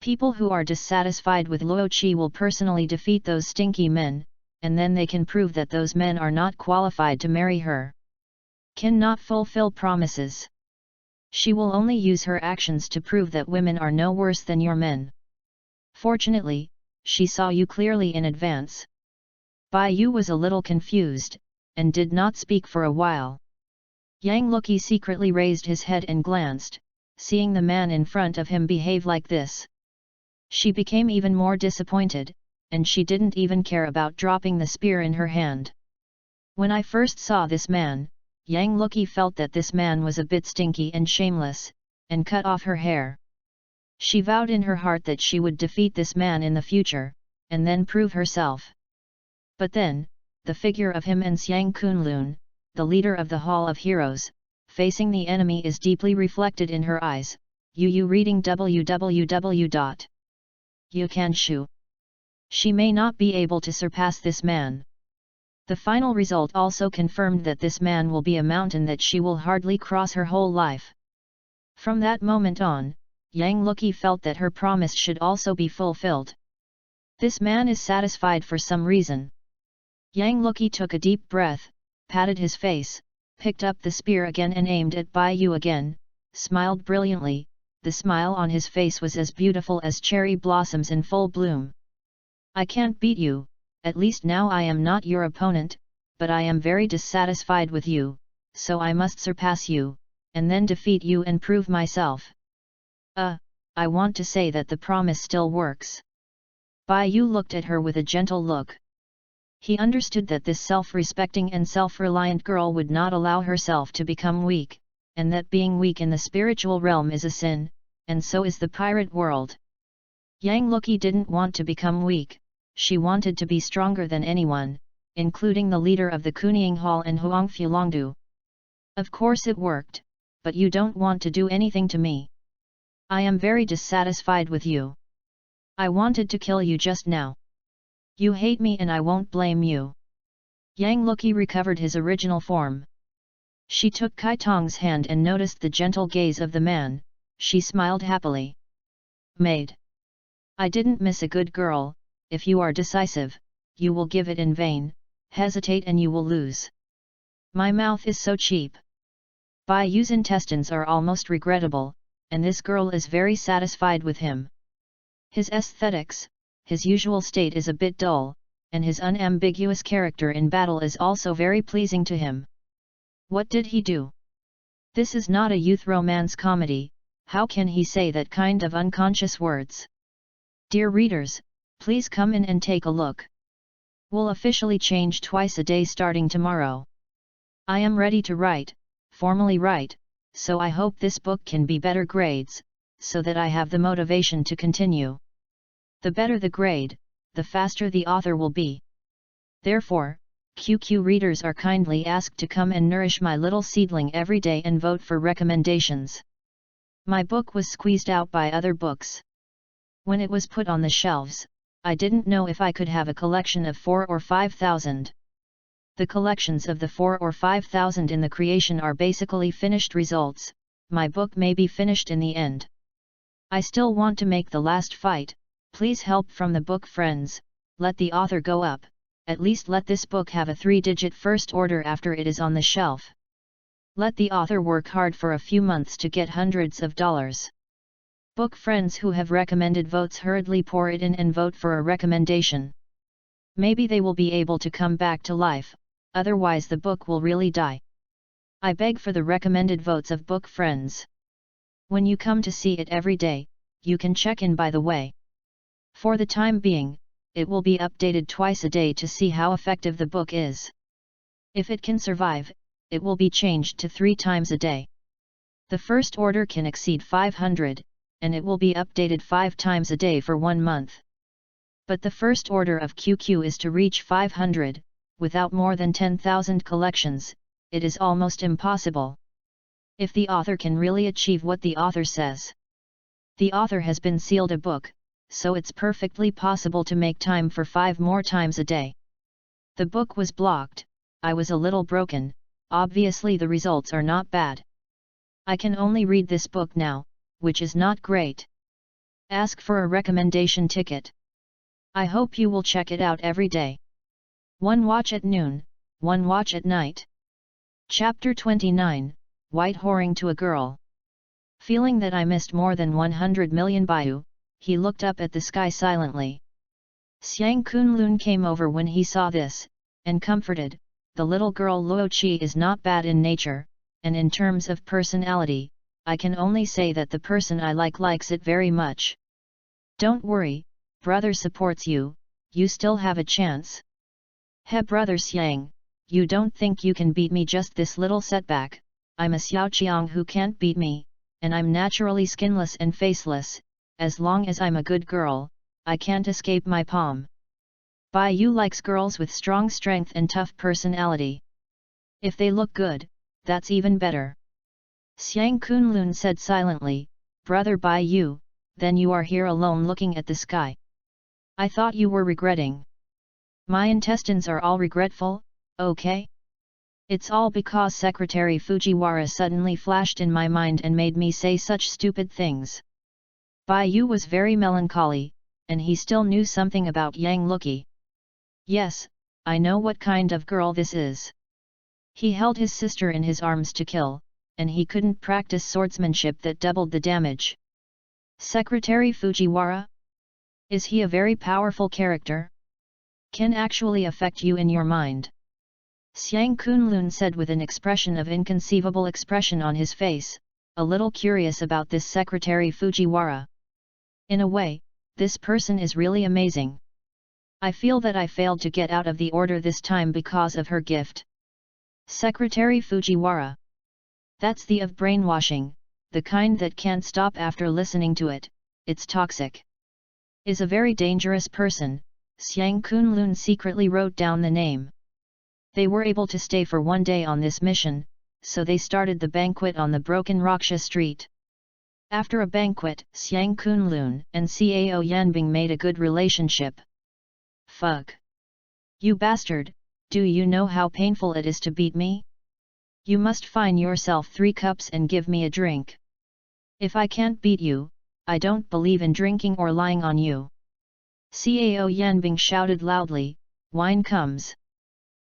People who are dissatisfied with Luo Qi will personally defeat those stinky men, and then they can prove that those men are not qualified to marry her. Cannot fulfill promises. She will only use her actions to prove that women are no worse than your men. Fortunately, she saw you clearly in advance." Bai Yu was a little confused, and did not speak for a while. Yang Luqi secretly raised his head and glanced, seeing the man in front of him behave like this. She became even more disappointed, and she didn't even care about dropping the spear in her hand. "When I first saw this man," Yang Luqi felt that this man was a bit stinky and shameless, and cut off her hair. She vowed in her heart that she would defeat this man in the future, and then prove herself. But then, the figure of him and Xiang Kunlun, the leader of the Hall of Heroes, facing the enemy is deeply reflected in her eyes. Yu reading www.yukanshu. She may not be able to surpass this man. The final result also confirmed that this man will be a mountain that she will hardly cross her whole life. From that moment on, Yang Luqi felt that her promise should also be fulfilled. This man is satisfied for some reason. Yang Luqi took a deep breath, patted his face, picked up the spear again and aimed at Bai Yu again, smiled brilliantly. The smile on his face was as beautiful as cherry blossoms in full bloom. "I can't beat you, at least now I am not your opponent, but I am very dissatisfied with you, so I must surpass you, and then defeat you and prove myself. I want to say that the promise still works." Bai Yu looked at her with a gentle look. He understood that this self-respecting and self-reliant girl would not allow herself to become weak, and that being weak in the spiritual realm is a sin, and so is the pirate world. Yang Luqi didn't want to become weak, she wanted to be stronger than anyone, including the leader of the Kunying Hall and Huangfu Longdu. "Of course it worked, but you don't want to do anything to me. I am very dissatisfied with you. I wanted to kill you just now. You hate me and I won't blame you." Yang Luqi recovered his original form. She took Kai Tong's hand and noticed the gentle gaze of the man. She smiled happily. "Maid, I didn't miss a good girl. If you are decisive, you will give it in vain, hesitate and you will lose. My mouth is so cheap. Bai Yu's intestines are almost regrettable, and this girl is very satisfied with him. His aesthetics, his usual state is a bit dull, and his unambiguous character in battle is also very pleasing to him. What did he do? This is not a youth romance comedy, how can he say that kind of unconscious words? Dear readers, please come in and take a look. We'll officially change twice a day starting tomorrow. I am ready to write, formally write, so I hope this book can be better grades, so that I have the motivation to continue. The better the grade, the faster the author will be. Therefore, QQ readers are kindly asked to come and nourish my little seedling every day and vote for recommendations. My book was squeezed out by other books. When it was put on the shelves, I didn't know if I could have a collection of 4 or 5,000. The collections of the 4 or 5,000 in the creation are basically finished results. My book may be finished in the end. I still want to make the last fight. Please help from the book friends, let the author go up, at least let this book have a 3-digit first order after it is on the shelf. Let the author work hard for a few months to get hundreds of dollars. Book friends who have recommended votes hurriedly pour it in and vote for a recommendation. Maybe they will be able to come back to life, otherwise the book will really die. I beg for the recommended votes of book friends. When you come to see it every day, you can check in by the way. For the time being, it will be updated twice a day to see how effective the book is. If it can survive, it will be changed to 3 times a day. The first order can exceed 500, and it will be updated 5 times a day for 1 month. But the first order of QQ is to reach 500, without more than 10,000 collections, it is almost impossible. If the author can really achieve what the author says. The author has been sealed a book, so it's perfectly possible to make time for 5 more times a day. The book was blocked, I was a little broken, obviously the results are not bad. I can only read this book now, which is not great. Ask for a recommendation ticket. I hope you will check it out every day. 1 watch at noon, 1 watch at night. Chapter 29, White Whoring to a Girl. Feeling that I missed more than 100 million Baiyu, he looked up at the sky silently. Xiang Kunlun came over when he saw this, and comforted, the little girl Luo Qi is not bad in nature, and in terms of personality, I can only say that the person I likes it very much. Don't worry, brother supports you, you still have a chance. He brother Xiang, you don't think you can beat me just this little setback, I'm a Xiaoqiang who can't beat me, and I'm naturally skinless and faceless, as long as I'm a good girl, I can't escape my palm. Bai Yu likes girls with strong strength and tough personality. If they look good, that's even better. Xiang Kunlun said silently, Brother Bai Yu, then you are here alone looking at the sky. I thought you were regretting. My intestines are all regretful, okay? It's all because Secretary Fujiwara suddenly flashed in my mind and made me say such stupid things. Bai Yu was very melancholy, and he still knew something about Yang Luqi. Yes, I know what kind of girl this is. He held his sister in his arms to kill, and he couldn't practice swordsmanship that doubled the damage. Secretary Fujiwara? Is he a very powerful character? Can actually affect you in your mind? Xiang Kunlun said with an expression of inconceivable expression on his face, a little curious about this Secretary Fujiwara. In a way, this person is really amazing. I feel that I failed to get out of the order this time because of her gift. Secretary Fujiwara. That's the of brainwashing, the kind that can't stop after listening to it, it's toxic. Is a very dangerous person, Xiang Kunlun secretly wrote down the name. They were able to stay for 1 day on this mission, so they started the banquet on the broken Raksha street. After a banquet, Xiang Kunlun and Cao Yanbing made a good relationship. Fuck. You bastard, do you know how painful it is to beat me? You must find yourself 3 cups and give me a drink. If I can't beat you, I don't believe in drinking or lying on you. Cao Yanbing shouted loudly, wine comes.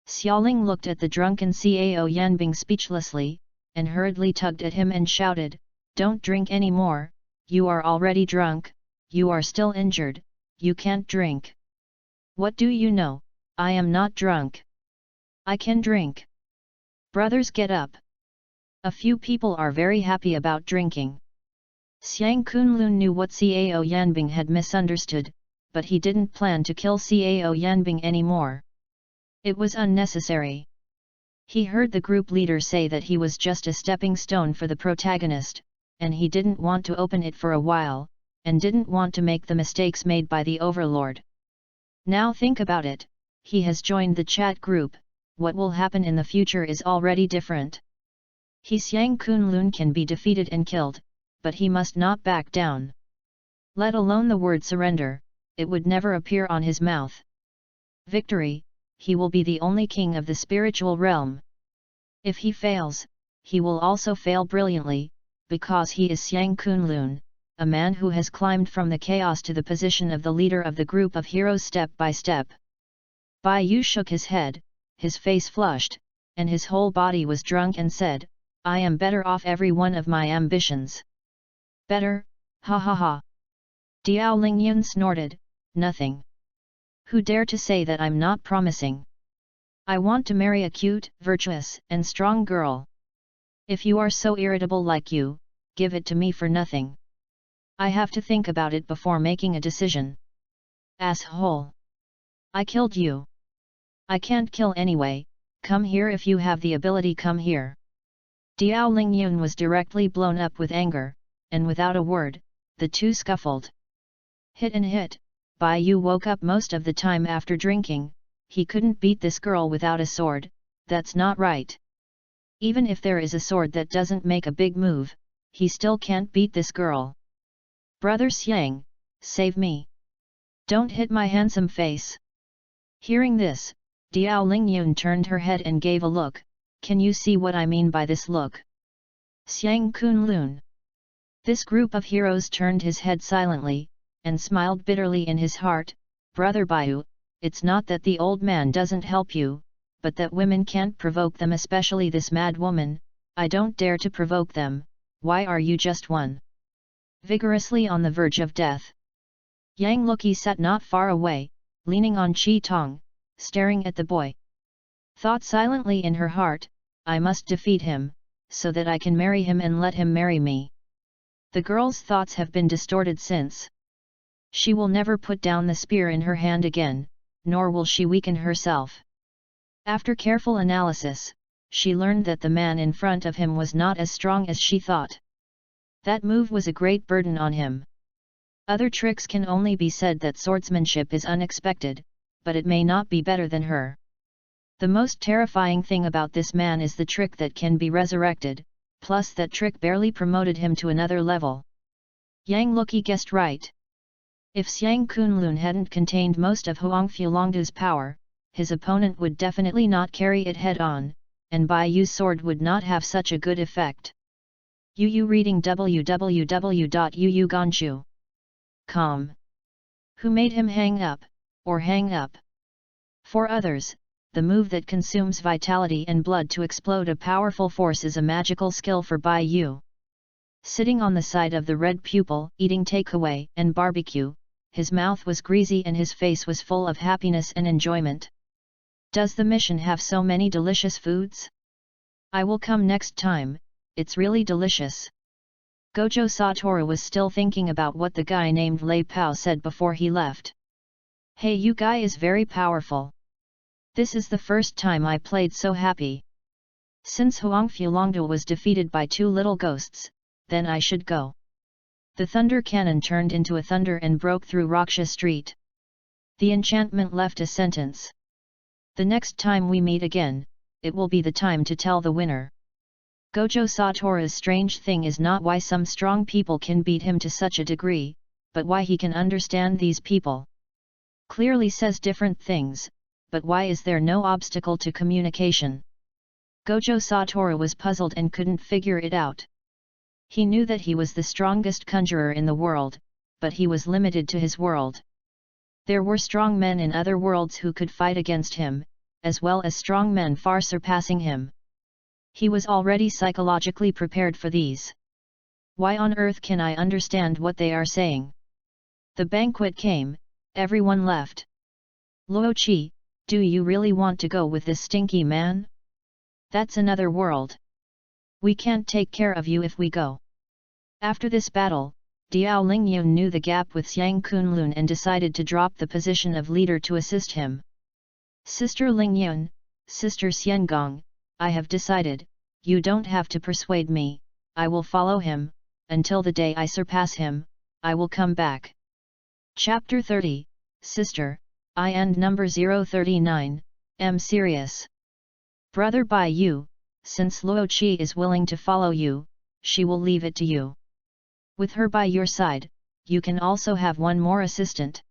Xiaoling looked at the drunken Cao Yanbing speechlessly, and hurriedly tugged at him and shouted, don't drink any more, you are already drunk, you are still injured, you can't drink. What do you know, I am not drunk. I can drink. Brothers, get up. A few people are very happy about drinking. Xiang Kunlun knew what Cao Yanbing had misunderstood, but he didn't plan to kill Cao Yanbing anymore. It was unnecessary. He heard the group leader say that he was just a stepping stone for the protagonist, and he didn't want to open it for a while, and didn't want to make the mistakes made by the overlord. Now think about it, he has joined the chat group, what will happen in the future is already different. He Xiang Kunlun can be defeated and killed, but he must not back down. Let alone the word surrender, it would never appear on his mouth. Victory, he will be the only king of the spiritual realm. If he fails, he will also fail brilliantly, because he is Xiang Kunlun, a man who has climbed from the chaos to the position of the leader of the group of heroes step by step. Bai Yu shook his head, his face flushed, and his whole body was drunk and said, I am better off every one of my ambitions. Better, ha ha ha. Diao Lingyun snorted, nothing. Who dare to say that I'm not promising? I want to marry a cute, virtuous, and strong girl. If you are so irritable like you, give it to me for nothing. I have to think about it before making a decision. Asshole. I killed you. I can't kill anyway, come here if you have the ability, come here. Diao Lingyun was directly blown up with anger, and without a word, the two scuffled. Hit and hit, Bai Yu woke up most of the time after drinking, he couldn't beat this girl without a sword, that's not right. Even if there is a sword that doesn't make a big move, he still can't beat this girl. Brother Xiang, save me. Don't hit my handsome face. Hearing this, Diao Lingyun turned her head and gave a look, can you see what I mean by this look? Xiang Kunlun. This group of heroes turned his head silently, and smiled bitterly in his heart, Brother Baiyu, it's not that the old man doesn't help you, but that women can't provoke them, especially this mad woman. I don't dare to provoke them, why are you just one? Vigorously on the verge of death. Yang Luki sat not far away, leaning on Qi Tong, staring at the boy. Thought silently in her heart, I must defeat him, so that I can marry him and let him marry me. The girl's thoughts have been distorted since. She will never put down the spear in her hand again, nor will she weaken herself. After careful analysis, she learned that the man in front of him was not as strong as she thought. That move was a great burden on him. Other tricks can only be said that swordsmanship is unexpected, but it may not be better than her. The most terrifying thing about this man is the trick that can be resurrected, plus that trick barely promoted him to another level. Yang Luki guessed right. If Xiang Kunlun hadn't contained most of Huang Fulongdu's power, his opponent would definitely not carry it head-on, and Bai Yu's sword would not have such a good effect. Yu reading www.yuuganchu.com. Who made him hang up, or hang up? For others, the move that consumes vitality and blood to explode a powerful force is a magical skill for Bai Yu. Sitting on the side of the red pupil, eating takeaway and barbecue, his mouth was greasy and his face was full of happiness and enjoyment. Does the mission have so many delicious foods? I will come next time, it's really delicious. Gojo Satoru was still thinking about what the guy named Lei Pao said before he left. Hey, you guy is very powerful. This is the first time I played so happy. Since Huang Fulongdu was defeated by two little ghosts, then I should go. The thunder cannon turned into a thunder and broke through Raksha Street. The enchantment left a sentence. The next time we meet again, it will be the time to tell the winner. Gojo Satoru's strange thing is not why some strong people can beat him to such a degree, but why he can understand these people. Clearly says different things, but why is there no obstacle to communication? Gojo Satoru was puzzled and couldn't figure it out. He knew that he was the strongest conjurer in the world, but he was limited to his world. There were strong men in other worlds who could fight against him, as well as strong men far surpassing him. He was already psychologically prepared for these. Why on earth can I understand what they are saying? The banquet came, everyone left. Luo Qi, do you really want to go with this stinky man? That's another world. We can't take care of you if we go. After this battle, Diao Lingyun knew the gap with Xiang Kunlun and decided to drop the position of leader to assist him. Sister Lingyun, Sister Xiangong, I have decided, you don't have to persuade me, I will follow him, until the day I surpass him, I will come back. Chapter 30, Sister, I and number 039, am serious. Brother Bai Yu, since Luo Qi is willing to follow you, she will leave it to you. With her by your side, you can also have one more assistant.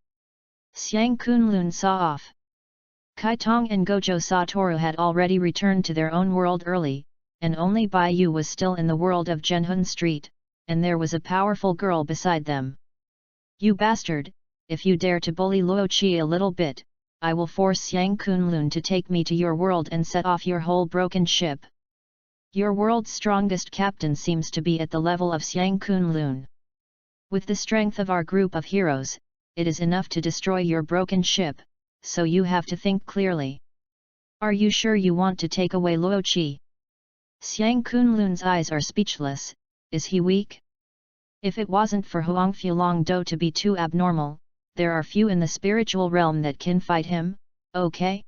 Xiang Kunlun saw off. Kai Tong and Gojo Satoru had already returned to their own world early, and only Bai Yu was still in the world of Zhenhun Street, and there was a powerful girl beside them. You bastard, if you dare to bully Luo Qi a little bit, I will force Xiang Kunlun to take me to your world and set off your whole broken ship. Your world's strongest captain seems to be at the level of Xiang Kunlun. With the strength of our group of heroes, it is enough to destroy your broken ship, so you have to think clearly. Are you sure you want to take away Luo Qi? Xiang Kunlun's eyes are speechless. Is he weak? If it wasn't for Huang Fulong Do to be too abnormal, there are few in the spiritual realm that can fight him, okay?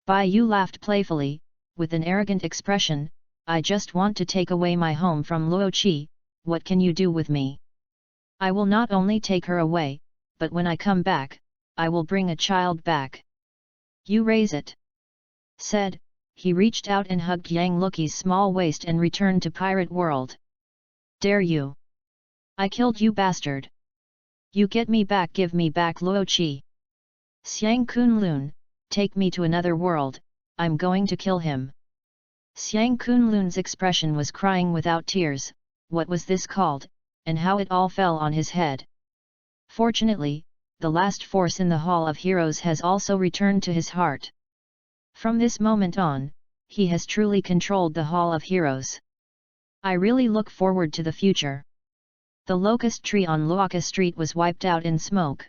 Bai Yu laughed playfully, with an arrogant expression. I just want to take away my home from Luo Qi, what can you do with me? I will not only take her away, but when I come back, I will bring a child back. You raise it. Said, he reached out and hugged Yang Luki's small waist and returned to pirate world. Dare you? I killed you bastard. You get me back, give me back Luo Qi. Xiang Kunlun, take me to another world, I'm going to kill him. Xiang Kunlun's expression was crying without tears. What was this called, and how it all fell on his head? Fortunately, the last force in the Hall of Heroes has also returned to his heart. From this moment on, he has truly controlled the Hall of Heroes. I really look forward to the future. The locust tree on Luoka Street was wiped out in smoke.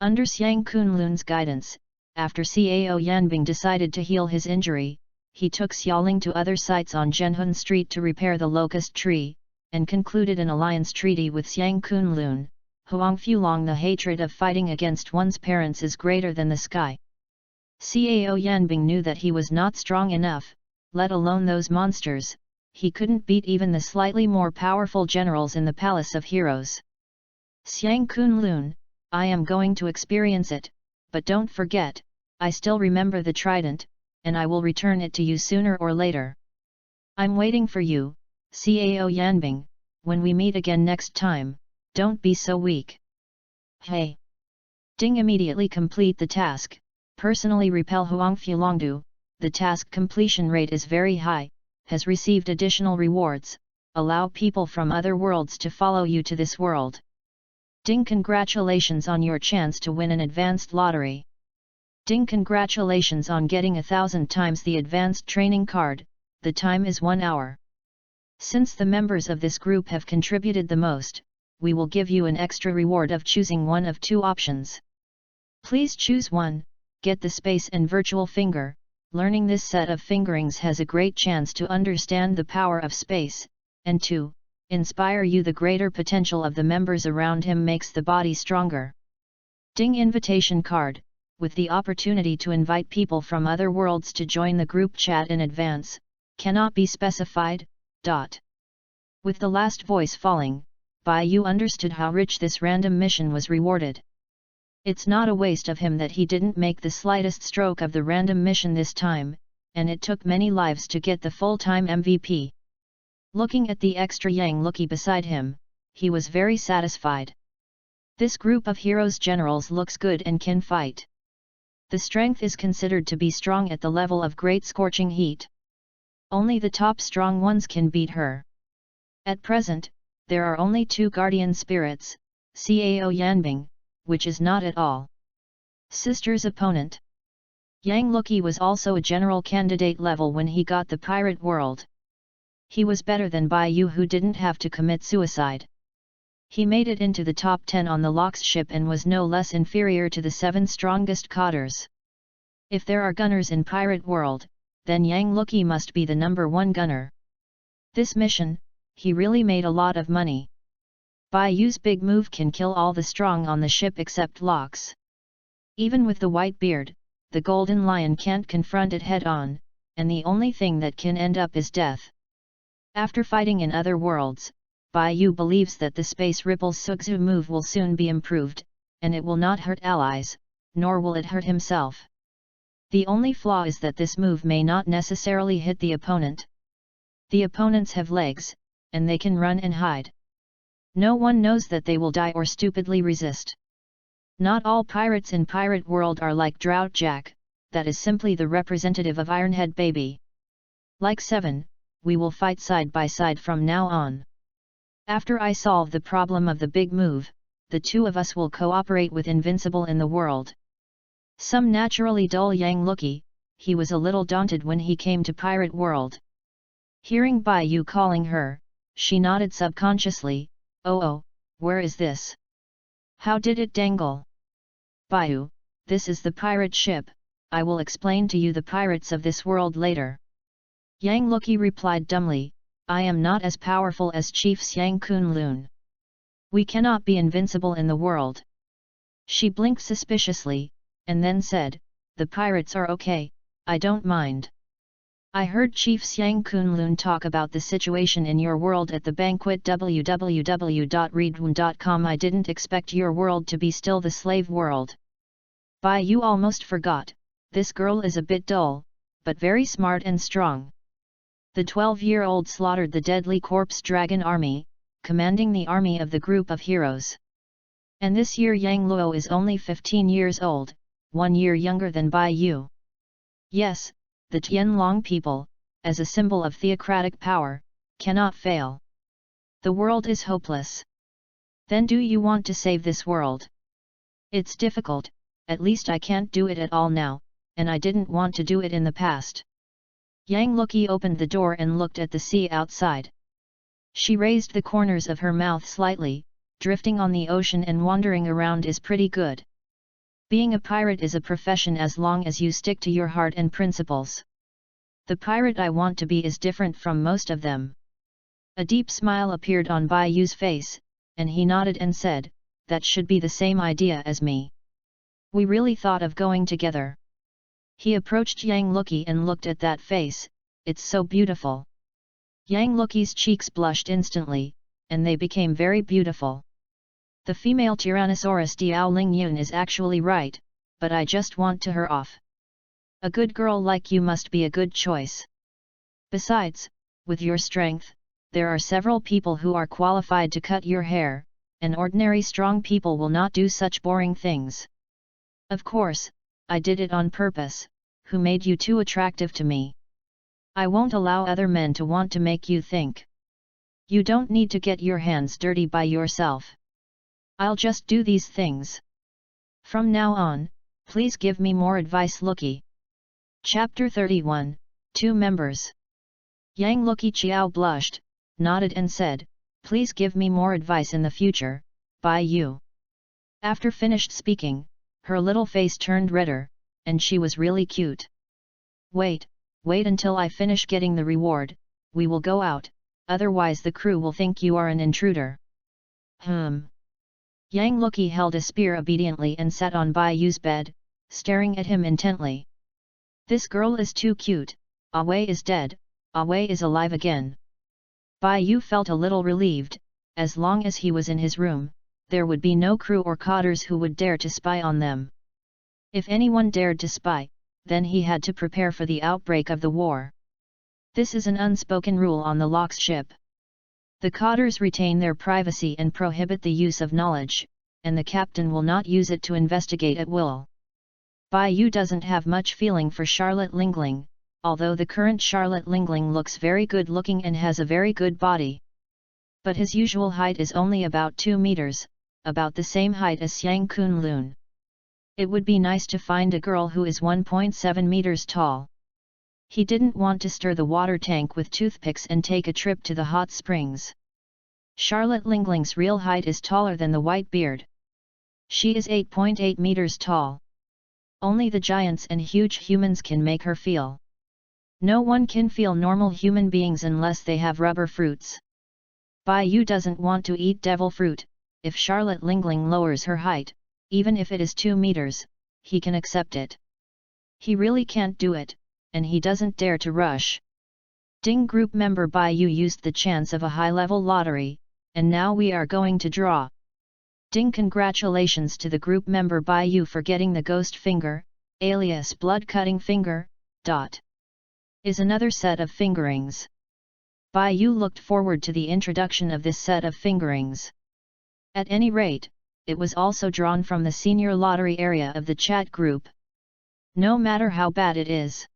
Under Xiang Kunlun's guidance, after Cao Yanbing decided to heal his injury, he took Xiaoling to other sites on Zhenhun Street to repair the locust tree, and concluded an alliance treaty with Xiang Kunlun. Huang Fulong, the hatred of fighting against one's parents is greater than the sky. Cao Yanbing knew that he was not strong enough, let alone those monsters, he couldn't beat even the slightly more powerful generals in the Palace of Heroes. Xiang Kunlun, I am going to experience it, but don't forget, I still remember the trident, and I will return it to you sooner or later. I'm waiting for you, Cao Yanbing, when we meet again next time, don't be so weak. Hey! Ding immediately complete the task, personally repel Huang Fulongdu, the task completion rate is very high, has received additional rewards, allow people from other worlds to follow you to this world. Ding, congratulations on your chance to win an advanced lottery. Ding, congratulations on getting 1,000 times the advanced training card, the time is 1 hour. Since the members of this group have contributed the most, we will give you an extra reward of choosing one of 2 options. Please choose one, get the space and virtual finger. Learning this set of fingerings has a great chance to understand the power of space, and 2, inspire you. The greater potential of the members around him makes the body stronger. Ding, invitation card, with the opportunity to invite people from other worlds to join the group chat in advance, cannot be specified. With the last voice falling, Bai Yu understood how rich this random mission was rewarded. It's not a waste of him that he didn't make the slightest stroke of the random mission this time, and it took many lives to get the full-time MVP. Looking at the extra Yang Luki beside him, he was very satisfied. This group of heroes generals looks good and can fight. The strength is considered to be strong at the level of great scorching heat. Only the top strong ones can beat her. At present, there are only 2 guardian spirits, Cao Yanbing, which is not at all sister's opponent. Yang Luki was also a general candidate level when he got the pirate world. He was better than Bai Yu, who didn't have to commit suicide. He made it into the top 10 on the Lox ship and was no less inferior to the 7 strongest cotters. If there are gunners in pirate world, then Yang Luki must be the number 1 gunner. This mission, he really made a lot of money. Bai Yu's big move can kill all the strong on the ship except Lox. Even with the white beard, the golden lion can't confront it head-on, and the only thing that can end up is death. After fighting in other worlds, Bai Yu believes that the Space Ripple's Sugzu move will soon be improved, and it will not hurt allies, nor will it hurt himself. The only flaw is that this move may not necessarily hit the opponent. The opponents have legs, and they can run and hide. No one knows that they will die or stupidly resist. Not all pirates in Pirate World are like Drought Jack, that is simply the representative of Ironhead Baby. Like 7, we will fight side by side from now on. After I solve the problem of the big move, the 2 of us will cooperate with Invincible in the world. Some naturally dull Yang Luki, he was a little daunted when he came to Pirate World. Hearing Bai Yu calling her, she nodded subconsciously, oh, where is this? How did it dangle? Bai Yu, this is the pirate ship, I will explain to you the pirates of this world later. Yang Lucky replied dumbly, I am not as powerful as Chief Xiang Kunlun. We cannot be invincible in the world. She blinked suspiciously, and then said, the pirates are okay, I don't mind. I heard Chief Xiang Kunlun talk about the situation in your world at the banquet www.readaloud.com. I didn't expect your world to be still the slave world. Bai Yu almost forgot, this girl is a bit dull, but very smart and strong. The 12-year-old slaughtered the deadly corpse dragon army, commanding the army of the group of heroes. And this year Yang Luo is only 15 years old, 1 year younger than Bai Yu. Yes, the Tianlong people, as a symbol of theocratic power, cannot fail. The world is hopeless. Then do you want to save this world? It's difficult, at least I can't do it at all now, and I didn't want to do it in the past. Yang Lucky opened the door and looked at the sea outside. She raised the corners of her mouth slightly, drifting on the ocean and wandering around is pretty good. Being a pirate is a profession as long as you stick to your heart and principles. The pirate I want to be is different from most of them. A deep smile appeared on Bai Yu's face, and he nodded and said, that should be the same idea as me. We really thought of going together. He approached Yang Lucky and looked at that face, it's so beautiful. Yang Lucky's cheeks blushed instantly, and they became very beautiful. The female Tyrannosaurus Diao Ling Yun is actually right, but I just want to her off. A good girl like you must be a good choice. Besides, with your strength, there are several people who are qualified to cut your hair, and ordinary strong people will not do such boring things. Of course, I did it on purpose, who made you too attractive to me? I won't allow other men to want to make you think. You don't need to get your hands dirty by yourself. I'll just do these things. From now on, please give me more advice. Lucky. Chapter 31, 2 members. Yang Lucky Chiao blushed, nodded and said, please give me more advice in the future, Bai Yu. After finished speaking, her little face turned redder, and she was really cute. Wait until I finish getting the reward, we will go out, otherwise the crew will think you are an intruder. Yang Lucky held a spear obediently and sat on Bai Yu's bed, staring at him intently. This girl is too cute, Wei is dead, Wei is alive again. Bai Yu felt a little relieved, as long as he was in his room, there would be no crew or cotters who would dare to spy on them. If anyone dared to spy, then he had to prepare for the outbreak of the war. This is an unspoken rule on the Lox ship. The cotters retain their privacy and prohibit the use of knowledge, and the captain will not use it to investigate at will. Bai Yu doesn't have much feeling for Charlotte Lingling, although the current Charlotte Lingling looks very good looking and has a very good body. But his usual height is only about 2 meters, about the same height as Xiang Kunlun. It would be nice to find a girl who is 1.7 meters tall. He didn't want to stir the water tank with toothpicks and take a trip to the hot springs. Charlotte Lingling's real height is taller than the white beard. She is 8.8 meters tall. Only the giants and huge humans can make her feel. No one can feel normal human beings unless they have rubber fruits. Bai Yu doesn't want to eat devil fruit. If Charlotte Lingling lowers her height, even if it is 2 meters, he can accept it. He really can't do it, and he doesn't dare to rush. Ding group member Bai Yu used the chance of a high-level lottery, and now we are going to draw. Ding congratulations to the group member Bai Yu for getting the ghost finger, alias blood-cutting finger, is another set of fingerings. Bai Yu looked forward to the introduction of this set of fingerings. At any rate, it was also drawn from the senior lottery area of the chat group. No matter how bad it is.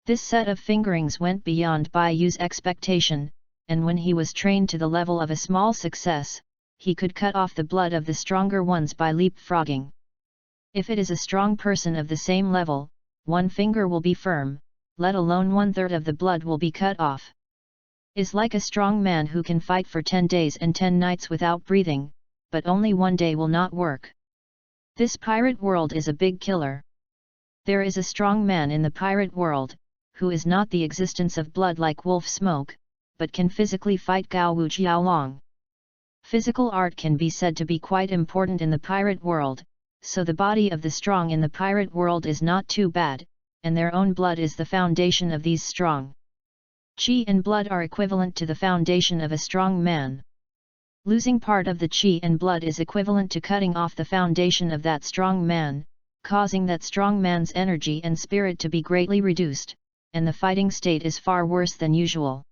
This set of fingerings went beyond Bai Yu's expectation, and when he was trained to the level of a small success, he could cut off the blood of the stronger ones by leapfrogging. If it is a strong person of the same level, one finger will be firm, let alone 1/3 of the blood will be cut off. Is like a strong man who can fight for 10 days and 10 nights without breathing, but only one day will not work. This pirate world is a big killer. There is a strong man in the pirate world, who is not the existence of blood like wolf smoke, but can physically fight Gao Wu Jiaolong. Physical art can be said to be quite important in the pirate world, so the body of the strong in the pirate world is not too bad, and their own blood is the foundation of these strong. Qi and blood are equivalent to the foundation of a strong man. Losing part of the qi and blood is equivalent to cutting off the foundation of that strong man, causing that strong man's energy and spirit to be greatly reduced, and the fighting state is far worse than usual.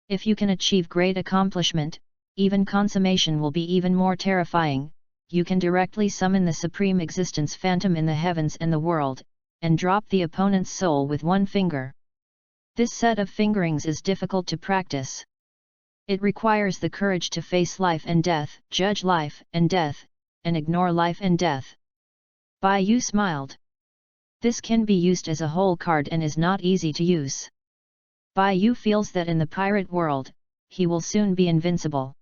If you can achieve great accomplishment, even consummation will be even more terrifying. You can directly summon the Supreme Existence Phantom in the heavens and the world, and drop the opponent's soul with one finger. This set of fingerings is difficult to practice. It requires the courage to face life and death, judge life and death, and ignore life and death. Bai Yu smiled. This can be used as a whole card and is not easy to use. Bai Yu feels that in the pirate world, he will soon be invincible.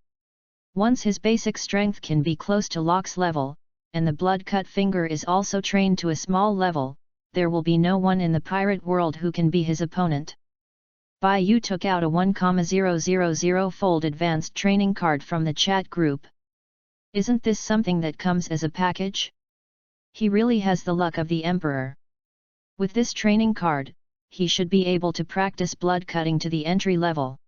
Once his basic strength can be close to Locke's level, and the blood-cut finger is also trained to a small level, there will be no one in the pirate world who can be his opponent. Bai Yu took out a 1,000-fold advanced training card from the chat group. Isn't this something that comes as a package? He really has the luck of the Emperor. With this training card, he should be able to practice blood cutting to the entry level.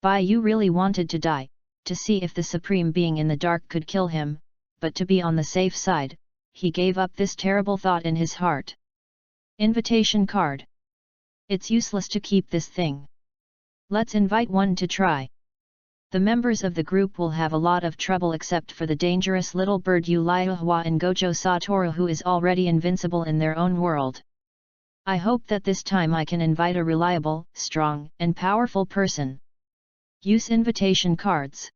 Bai Yu really wanted to die, to see if the Supreme Being in the dark could kill him, but to be on the safe side, he gave up this terrible thought in his heart. Invitation card. It's useless to keep this thing. Let's invite one to try. The members of the group will have a lot of trouble except for the dangerous little bird Yu Liuhua and Gojo Satoru, who is already invincible in their own world. I hope that this time I can invite a reliable, strong, and powerful person. Use invitation cards.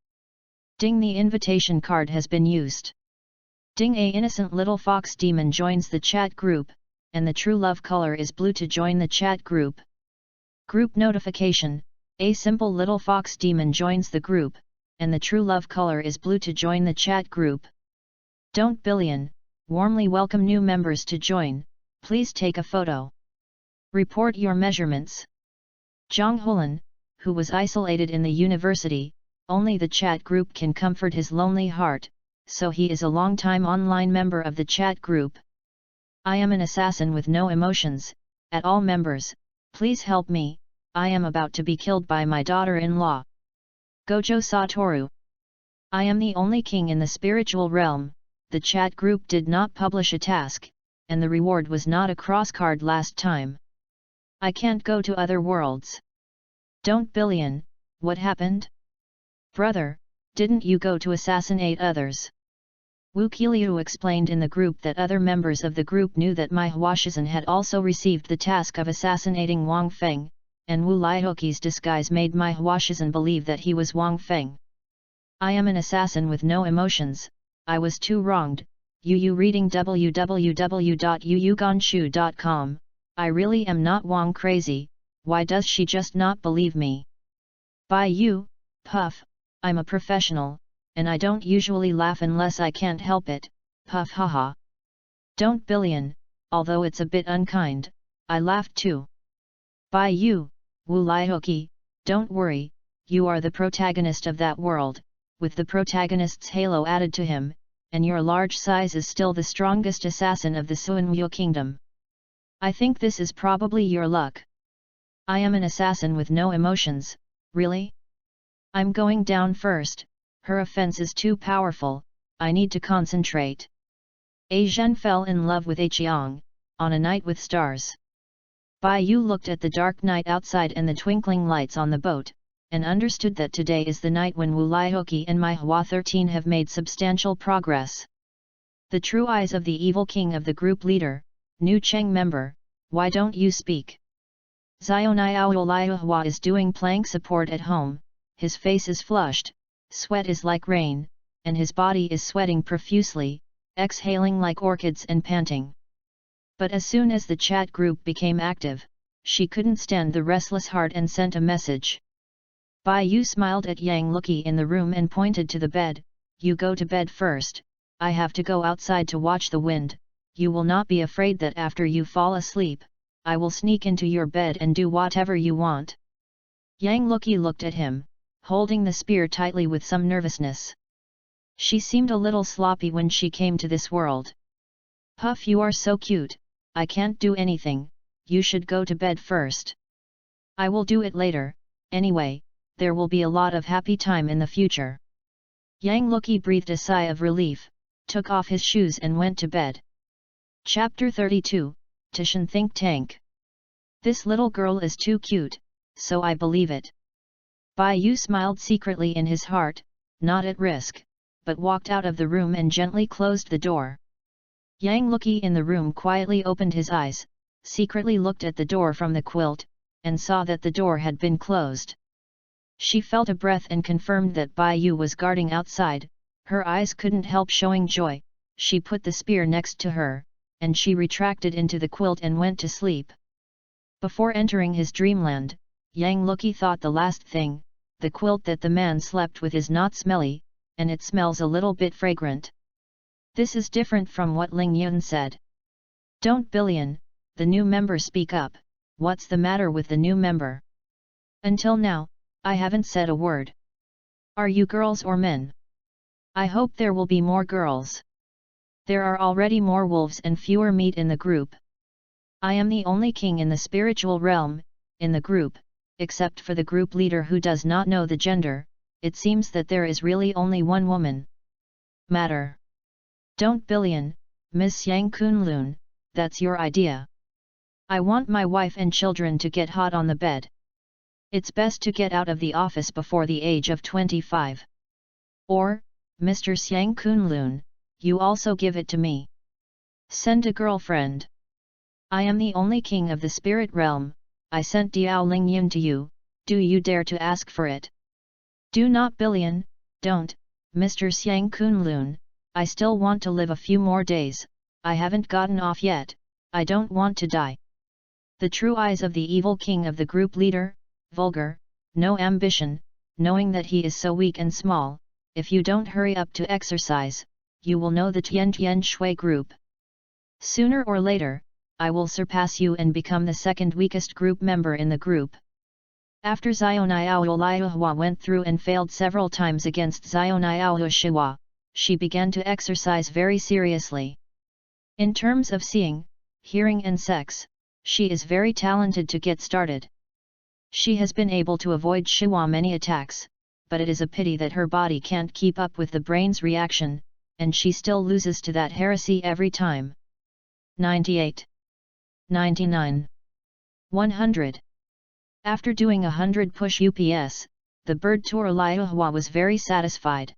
Ding, the invitation card has been used. Ding, a innocent little fox demon joins the chat group, and the true love color is blue to join the chat group. Group notification, a simple little fox demon joins the group, and the true love color is blue to join the chat group. Don't billion, warmly welcome new members to join, please take a photo. Report your measurements. Zhang Hulan, who was isolated in the university, only the chat group can comfort his lonely heart, so he is a long-time online member of the chat group. I am an assassin with no emotions, at all members, please help me, I am about to be killed by my daughter-in-law. Gojo Satoru. I am the only king in the spiritual realm, the chat group did not publish a task, and the reward was not a cross card last time. I can't go to other worlds. Don't billion, what happened? Brother, didn't you go to assassinate others? Wu Qiliu explained in the group that other members of the group knew that Mai Huashizan had also received the task of assassinating Wang Feng, and Wu Lihoqi's disguise made Mai Huashizan believe that he was Wang Feng. I am an assassin with no emotions, I was too wronged. Yu reading www.yuyuganshu.com, I really am not Wang crazy, why does she just not believe me? Bai Yu, puff, I'm a professional, and I don't usually laugh unless I can't help it, puff haha. Don't billion, although it's a bit unkind, I laughed too. Bai Yu, Wu Lihoqi, don't worry, you are the protagonist of that world, with the protagonist's halo added to him, and your large size is still the strongest assassin of the Suanwu kingdom. I think this is probably your luck. I am an assassin with no emotions, really? I'm going down first, her offense is too powerful, I need to concentrate. A Zhen fell in love with a Qiang, on a night with stars. Bai Yu looked at the dark night outside and the twinkling lights on the boat, and understood that today is the night when Wu Lihoqi and Mai Hua 13 have made substantial progress. The true eyes of the evil king of the group leader, new Cheng member, why don't you speak? Zionai Wu Liuhua is doing plank support at home, his face is flushed, sweat is like rain, and his body is sweating profusely, exhaling like orchids and panting. But as soon as the chat group became active, she couldn't stand the restless heart and sent a message. Bai Yu smiled at Yang Luki in the room and pointed to the bed. You go to bed first, I have to go outside to watch the wind. You will not be afraid that after you fall asleep, I will sneak into your bed and do whatever you want. Yang Luki looked at him, holding the spear tightly with some nervousness. She seemed a little sloppy when she came to this world. Huff, you are so cute, I can't do anything, you should go to bed first. I will do it later, anyway, there will be a lot of happy time in the future. Yang Luki breathed a sigh of relief, took off his shoes and went to bed. Chapter 32, Tishan Think Tank. This little girl is too cute, so I believe it. Bai Yu smiled secretly in his heart, not at risk, but walked out of the room and gently closed the door. Yang Luki in the room quietly opened his eyes, secretly looked at the door from the quilt, and saw that the door had been closed. She felt a breath and confirmed that Bai Yu was guarding outside. Her eyes couldn't help showing joy. She put the spear next to her, and she retracted into the quilt and went to sleep. Before entering his dreamland, Yang Luki thought the last thing, the quilt that the man slept with is not smelly, and it smells a little bit fragrant. This is different from what Ling Yun said. Don't Billion, the new member, speak up, what's the matter with the new member? Until now, I haven't said a word. Are you girls or men? I hope there will be more girls. There are already more wolves and fewer meat in the group. I am the only king in the spiritual realm, in the group, except for the group leader who does not know the gender. It seems that there is really only one woman. Matter. Don't Billion, Miss Yang Kunlun, that's your idea. I want my wife and children to get hot on the bed. It's best to get out of the office before the age of 25. Or, Mr. Xiang Kunlun, you also give it to me. Send a girlfriend. I am the only king of the spirit realm, I sent Diao Lingyun to you, do you dare to ask for it? Do not Billion, don't, Mr. Xiang Kunlun, I still want to live a few more days, I haven't gotten off yet, I don't want to die. The true eyes of the evil king of the group leader, vulgar, no ambition, knowing that he is so weak and small, if you don't hurry up to exercise, you will know the Tian Shui group. Sooner or later, I will surpass you and become the second weakest group member in the group. After Xiaoniao went through and failed several times against Xiaoniao Shiwa, she began to exercise very seriously. In terms of seeing, hearing and sex, she is very talented to get started. She has been able to avoid Shiwa many attacks, but it is a pity that her body can't keep up with the brain's reaction, and she still loses to that heresy every time. 98. 99. 100. After doing 100 push UPS, the bird tour Liuhua was very satisfied.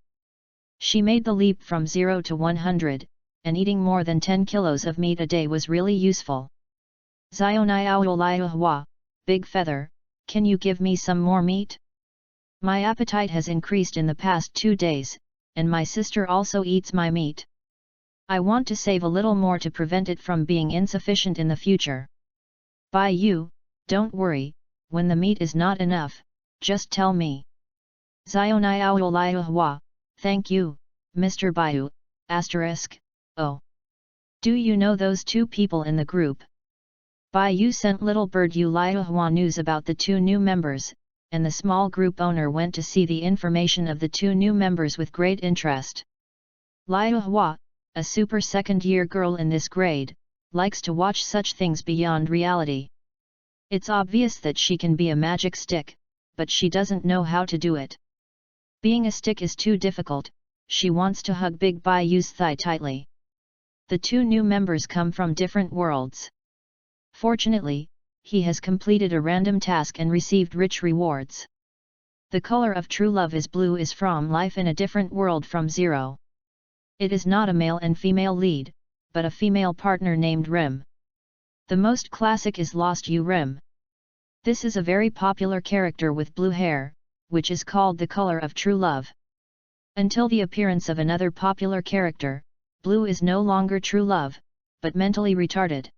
She made the leap from 0 to 100, and eating more than 10 kilos of meat a day was really useful. Xiaoniao Liuhua, Big Feather, can you give me some more meat? My appetite has increased in the past 2 days, and my sister also eats my meat. I want to save a little more to prevent it from being insufficient in the future. Bai Yu, don't worry, when the meat is not enough, just tell me. Xiaoniao Liuhua, thank you, Mr. Baiyu, asterisk, oh. Do you know those two people in the group? Bai Yu sent little bird Yu Liuhua news about the two new members, and the small group owner went to see the information of the two new members with great interest. Liuhua, a super second-year girl in this grade, likes to watch such things beyond reality. It's obvious that she can be a magic stick, but she doesn't know how to do it. Being a stick is too difficult, she wants to hug Big Bai Yu's thigh tightly. The two new members come from different worlds. Fortunately, he has completed a random task and received rich rewards. The color of true love is blue is from life in a different world from 0. It is not a male and female lead, but a female partner named Rim. The most classic is Lost You Rim. This is a very popular character with blue hair, which is called the color of true love. Until the appearance of another popular character, blue is no longer true love, but mentally retarded.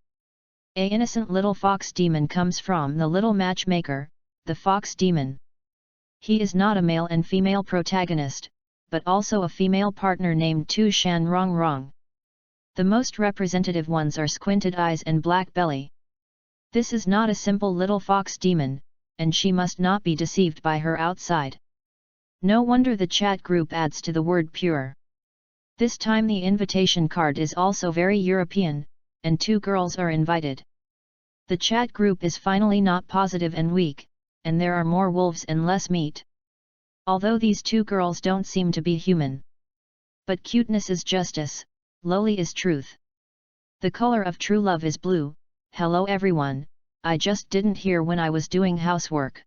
A innocent little fox demon comes from the little matchmaker, the fox demon. He is not a male and female protagonist, but also a female partner named Tu Shan Rong Rong. The most representative ones are Squinted Eyes and Black Belly. This is not a simple little fox demon, and she must not be deceived by her outside. No wonder the chat group adds to the word pure. This time the invitation card is also very European, and 2 girls are invited. The chat group is finally not positive and weak, and there are more wolves and less meat. Although these 2 girls don't seem to be human. But cuteness is justice, lowly is truth. The color of true love is blue. Hello everyone, I just didn't hear when I was doing housework.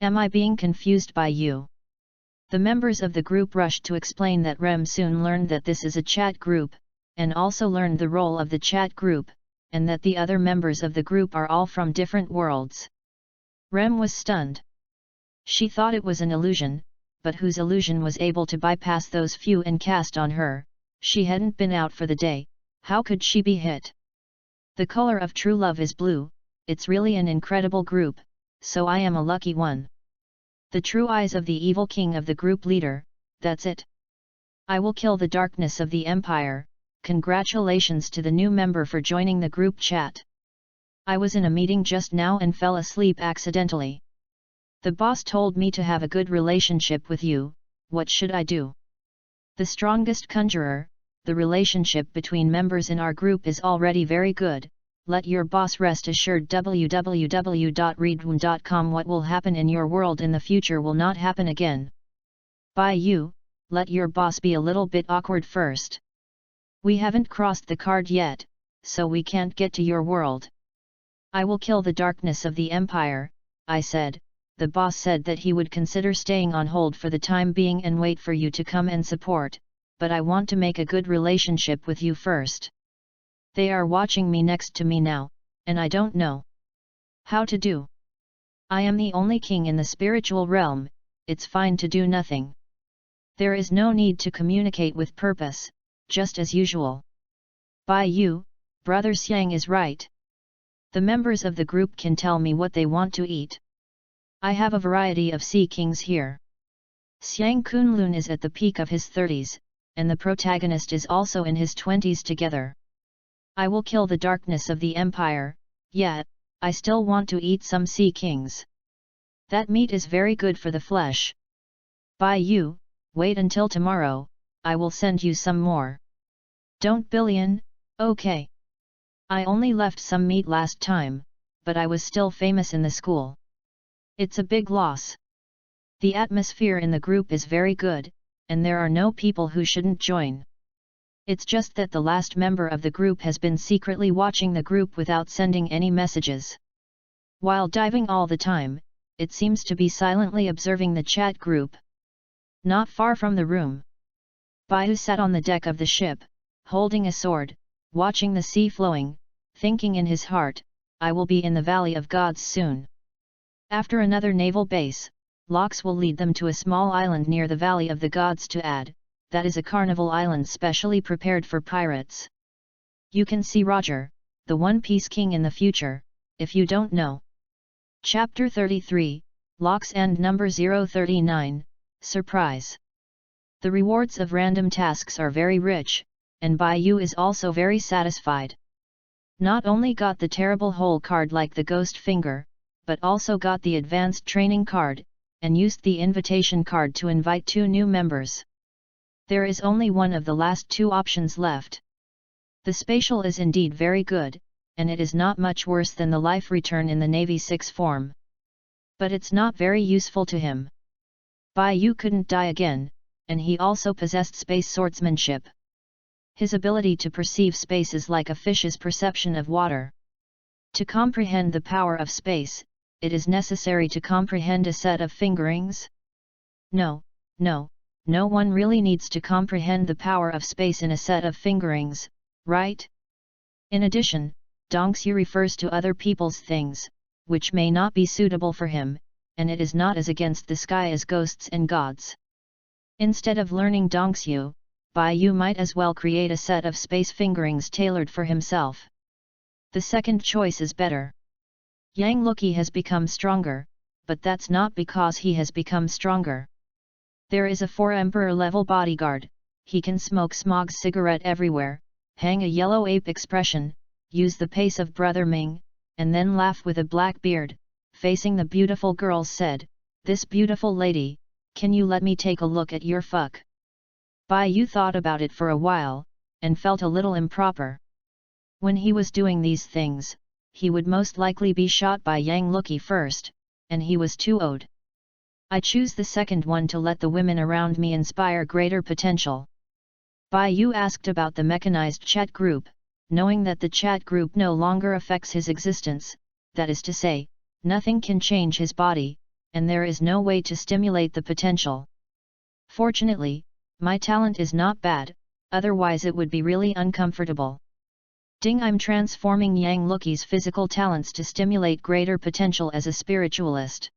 Am I being confused by you? The members of the group rushed to explain that Rem soon learned that this is a chat group, and also learned the role of the chat group, and that the other members of the group are all from different worlds. Rem was stunned. She thought it was an illusion, but whose illusion was able to bypass those few and cast on her? She hadn't been out for the day, how could she be hit? The color of true love is blue, it's really an incredible group, so I am a lucky one. The true eyes of the evil king of the group leader, that's it. I will kill the darkness of the empire. Congratulations to the new member for joining the group chat. I was in a meeting just now and fell asleep accidentally. The boss told me to have a good relationship with you, what should I do? The strongest conjurer, the relationship between members in our group is already very good, let your boss rest assured. www.readaloud.com. What will happen in your world in the future will not happen again. By you, let your boss be a little bit awkward first. We haven't crossed the card yet, so we can't get to your world. I will kill the darkness of the empire, I said. The boss said that he would consider staying on hold for the time being and wait for you to come and support, but I want to make a good relationship with you first. They are watching me next to me now, and I don't know how to do. I am the only king in the spiritual realm, it's fine to do nothing. There is no need to communicate with purpose, just as usual. By you, Brother Xiang is right. The members of the group can tell me what they want to eat. I have a variety of sea kings here. Xiang Kunlun is at the peak of his 30s, and the protagonist is also in his 20s together. I will kill the darkness of the empire, yet, I still want to eat some sea kings. That meat is very good for the flesh. By you, wait until tomorrow, I will send you some more. Don't billion, okay. I only left some meat last time, but I was still famous in the school. It's a big loss. The atmosphere in the group is very good, and there are no people who shouldn't join. It's just that the last member of the group has been secretly watching the group without sending any messages. While diving all the time, it seems to be silently observing the chat group. Not far from the room, Baihu sat on the deck of the ship, holding a sword, watching the sea flowing, thinking in his heart, I will be in the Valley of Gods soon. After another naval base, Locks will lead them to a small island near the Valley of the Gods to add, that is a carnival island specially prepared for pirates. You can see Roger, the One Piece King in the future, if you don't know. Chapter 33, Locks and number 039, Surprise. The rewards of random tasks are very rich, and Baiyu is also very satisfied. Not only got the terrible hole card like the ghost finger, but also got the advanced training card, and used the invitation card to invite 2 new members. There is only one of the last 2 options left. The spatial is indeed very good, and it is not much worse than the life return in the Navy 6 form. But it's not very useful to him. Baiyu couldn't die again, and he also possessed space swordsmanship. His ability to perceive space is like a fish's perception of water. To comprehend the power of space, it is necessary to comprehend a set of fingerings? No one really needs to comprehend the power of space in a set of fingerings, right? In addition, Dongxu refers to other people's things, which may not be suitable for him, and it is not as against the sky as ghosts and gods. Instead of learning Dongxu, Baiyu might as well create a set of space fingerings tailored for himself. The second choice is better. Yang Luki has become stronger, but that's not because he has become stronger. There is a 4-emperor level bodyguard, he can smoke Smog's cigarette everywhere, hang a yellow ape expression, use the pace of Brother Ming, and then laugh with a black beard, facing the beautiful girls said, "This beautiful lady, can you let me take a look at your fuck?" Bai Yu thought about it for a while, and felt a little improper. When he was doing these things, he would most likely be shot by Yang Lucky first, and he was too old. I choose the second one to let the women around me inspire greater potential. Bai Yu asked about the mechanized chat group, knowing that the chat group no longer affects his existence, that is to say, nothing can change his body, and there is no way to stimulate the potential. Fortunately, my talent is not bad, otherwise it would be really uncomfortable. Ding, I'm transforming Yang Lucky's physical talents to stimulate greater potential as a spiritualist.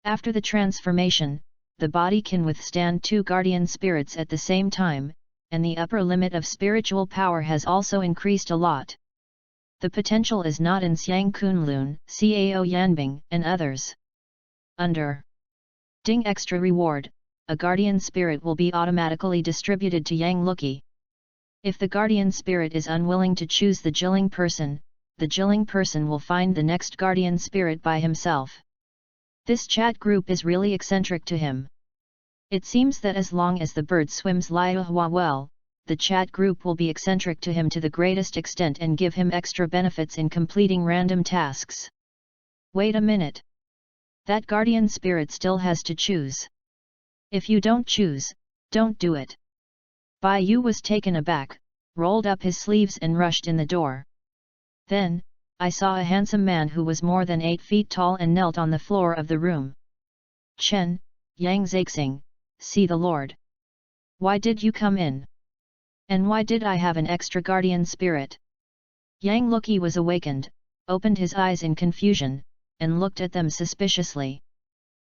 After the transformation, the body can withstand 2 guardian spirits at the same time, and the upper limit of spiritual power has also increased a lot. The potential is not in Xiang Kunlun, Cao Yanbing, and others. Under Ding extra reward, a guardian spirit will be automatically distributed to Yang Lucky. If the guardian spirit is unwilling to choose the Jilling person, the Jilling person will find the next guardian spirit by himself. This chat group is really eccentric to him. It seems that as long as the bird swims Liuhua well, the chat group will be eccentric to him to the greatest extent and give him extra benefits in completing random tasks. Wait a minute. That guardian spirit still has to choose. If you don't choose, don't do it. Bai Yu was taken aback, rolled up his sleeves and rushed in the door. Then, I saw a handsome man who was more than 8 feet tall and knelt on the floor of the room. "Chen, Yang Zixing, see the Lord. Why did you come in? And why did I have an extra guardian spirit?" Yang Lucky was awakened, opened his eyes in confusion, and looked at them suspiciously.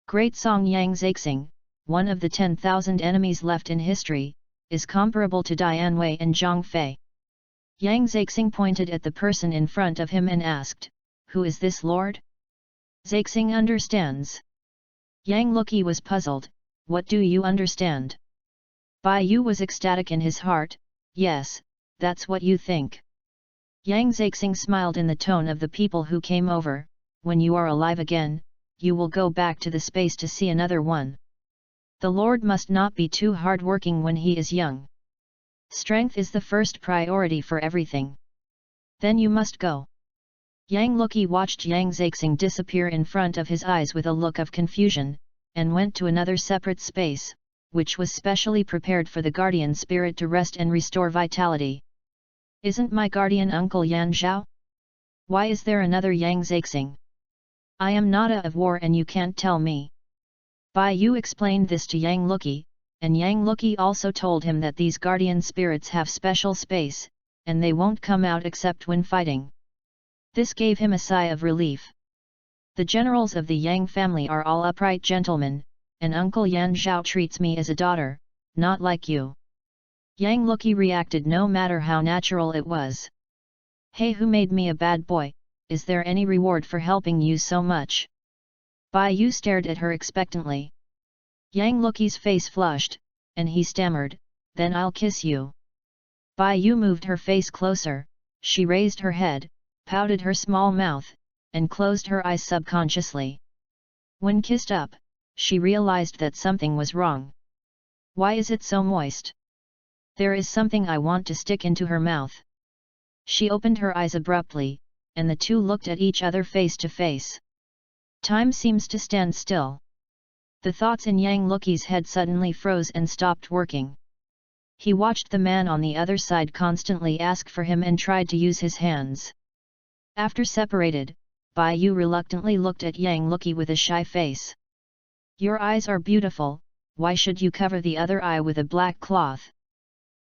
Great Song Yang Zixing, one of the 10,000 enemies left in history, is comparable to Dian Wei and Zhang Fei. Yang Zixing pointed at the person in front of him and asked, "Who is this lord?" Zixing understands. Yang Lucky was puzzled, "What do you understand?" Bai Yu was ecstatic in his heart, "Yes, that's what you think." Yang Zixing smiled in the tone of the people who came over, "When you are alive again, you will go back to the space to see another one. The Lord must not be too hard-working when he is young. Strength is the first priority for everything. Then you must go." Yang Lucky watched Yang Zixing disappear in front of his eyes with a look of confusion, and went to another separate space, which was specially prepared for the guardian spirit to rest and restore vitality. "Isn't my guardian uncle Yan Zhao? Why is there another Yang Zixing? I am Nada of War and you can't tell me." Bai Yu explained this to Yang Lucky, and Yang Lucky also told him that these guardian spirits have special space, and they won't come out except when fighting. This gave him a sigh of relief. The generals of the Yang family are all upright gentlemen, and Uncle Yan Zhao treats me as a daughter, not like you. Yang Lucky reacted no matter how natural it was. "Hey, who made me a bad boy? Is there any reward for helping you so much?" Bai Yu stared at her expectantly. Yang Lucky's face flushed, and he stammered, "Then I'll kiss you." Bai Yu moved her face closer, she raised her head, pouted her small mouth, and closed her eyes subconsciously. When kissed up, she realized that something was wrong. "Why is it so moist? There is something I want to stick into her mouth." She opened her eyes abruptly, and the two looked at each other face to face. Time seems to stand still. The thoughts in Yang Lucky's head suddenly froze and stopped working. He watched the man on the other side constantly ask for him and tried to use his hands. After separated, Bai Yu reluctantly looked at Yang Lucky with a shy face. "Your eyes are beautiful, why should you cover the other eye with a black cloth?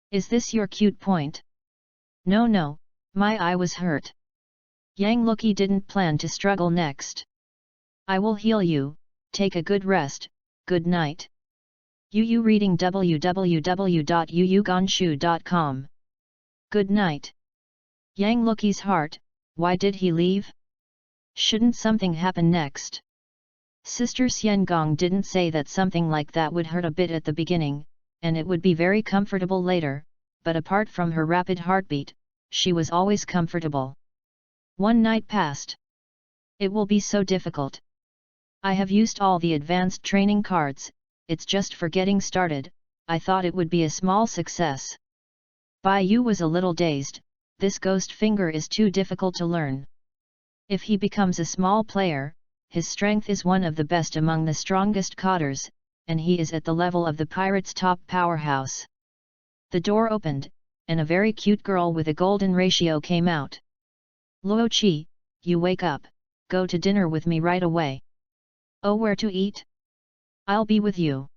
Is this your cute point?" No, my eye was hurt." Yang Lucky didn't plan to struggle next. "I will heal you, take a good rest, good night." Yu reading www.yuyugonshu.com. Good night. Yang Lucky's heart, why did he leave? Shouldn't something happen next? Sister Xiangong didn't say that something like that would hurt a bit at the beginning, and it would be very comfortable later, but apart from her rapid heartbeat, she was always comfortable. One night passed. It will be so difficult. I have used all the advanced training cards, it's just for getting started, I thought it would be a small success. Bai Yu was a little dazed, this ghost finger is too difficult to learn. If he becomes a small player, his strength is one of the best among the strongest cotters, and he is at the level of the pirate's top powerhouse. The door opened, and a very cute girl with a golden ratio came out. Luo Qi, you wake up, go to dinner with me right away. Oh, where to eat? I'll be with you.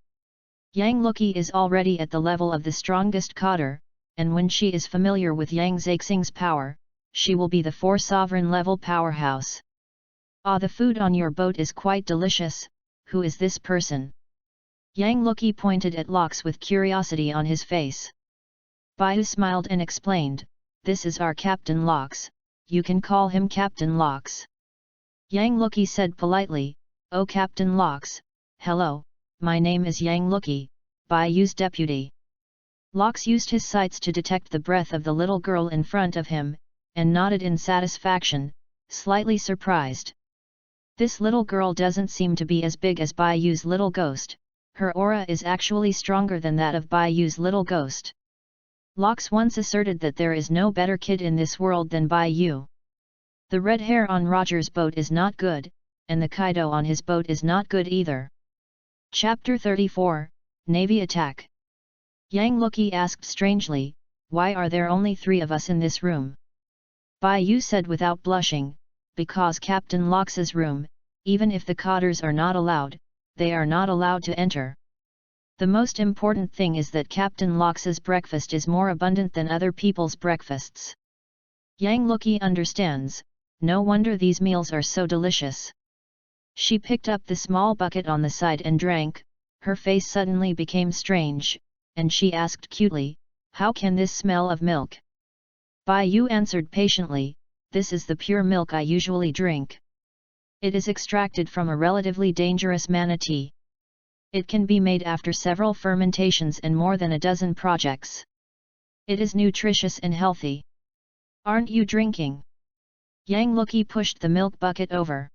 Yang Luqi is already at the level of the strongest cotter, and when she is familiar with Yang Zixing's power, she will be the 4 sovereign level powerhouse. Ah, the food on your boat is quite delicious, who is this person? Yang Luqi pointed at Lox with curiosity on his face. Baiyu smiled and explained, this is our Captain Lox, you can call him Captain Lox. Yang Luqi said politely, oh Captain Lox, hello, my name is Yang Luqi, Baiyu's deputy. Lox used his sights to detect the breath of the little girl in front of him, and nodded in satisfaction, slightly surprised. This little girl doesn't seem to be as big as Baiyu's little ghost, her aura is actually stronger than that of Baiyu's little ghost. Lox once asserted that there is no better kid in this world than Baiyu. The red hair on Roger's boat is not good, and the Kaido on his boat is not good either. Chapter 34, Navy Attack. Yang Luqi asked strangely, why are there only 3 of us in this room? Baiyu said without blushing, because Captain Lox's room, even if the cotters are not allowed, they are not allowed to enter. The most important thing is that Captain Lox's breakfast is more abundant than other people's breakfasts. Yang Luqi understands, no wonder these meals are so delicious. She picked up the small bucket on the side and drank, her face suddenly became strange, and she asked cutely, how can this smell of milk? Baiyu answered patiently, this is the pure milk I usually drink. It is extracted from a relatively dangerous manatee. It can be made after several fermentations and more than a dozen projects. It is nutritious and healthy. Aren't you drinking? Yang Luqi pushed the milk bucket over.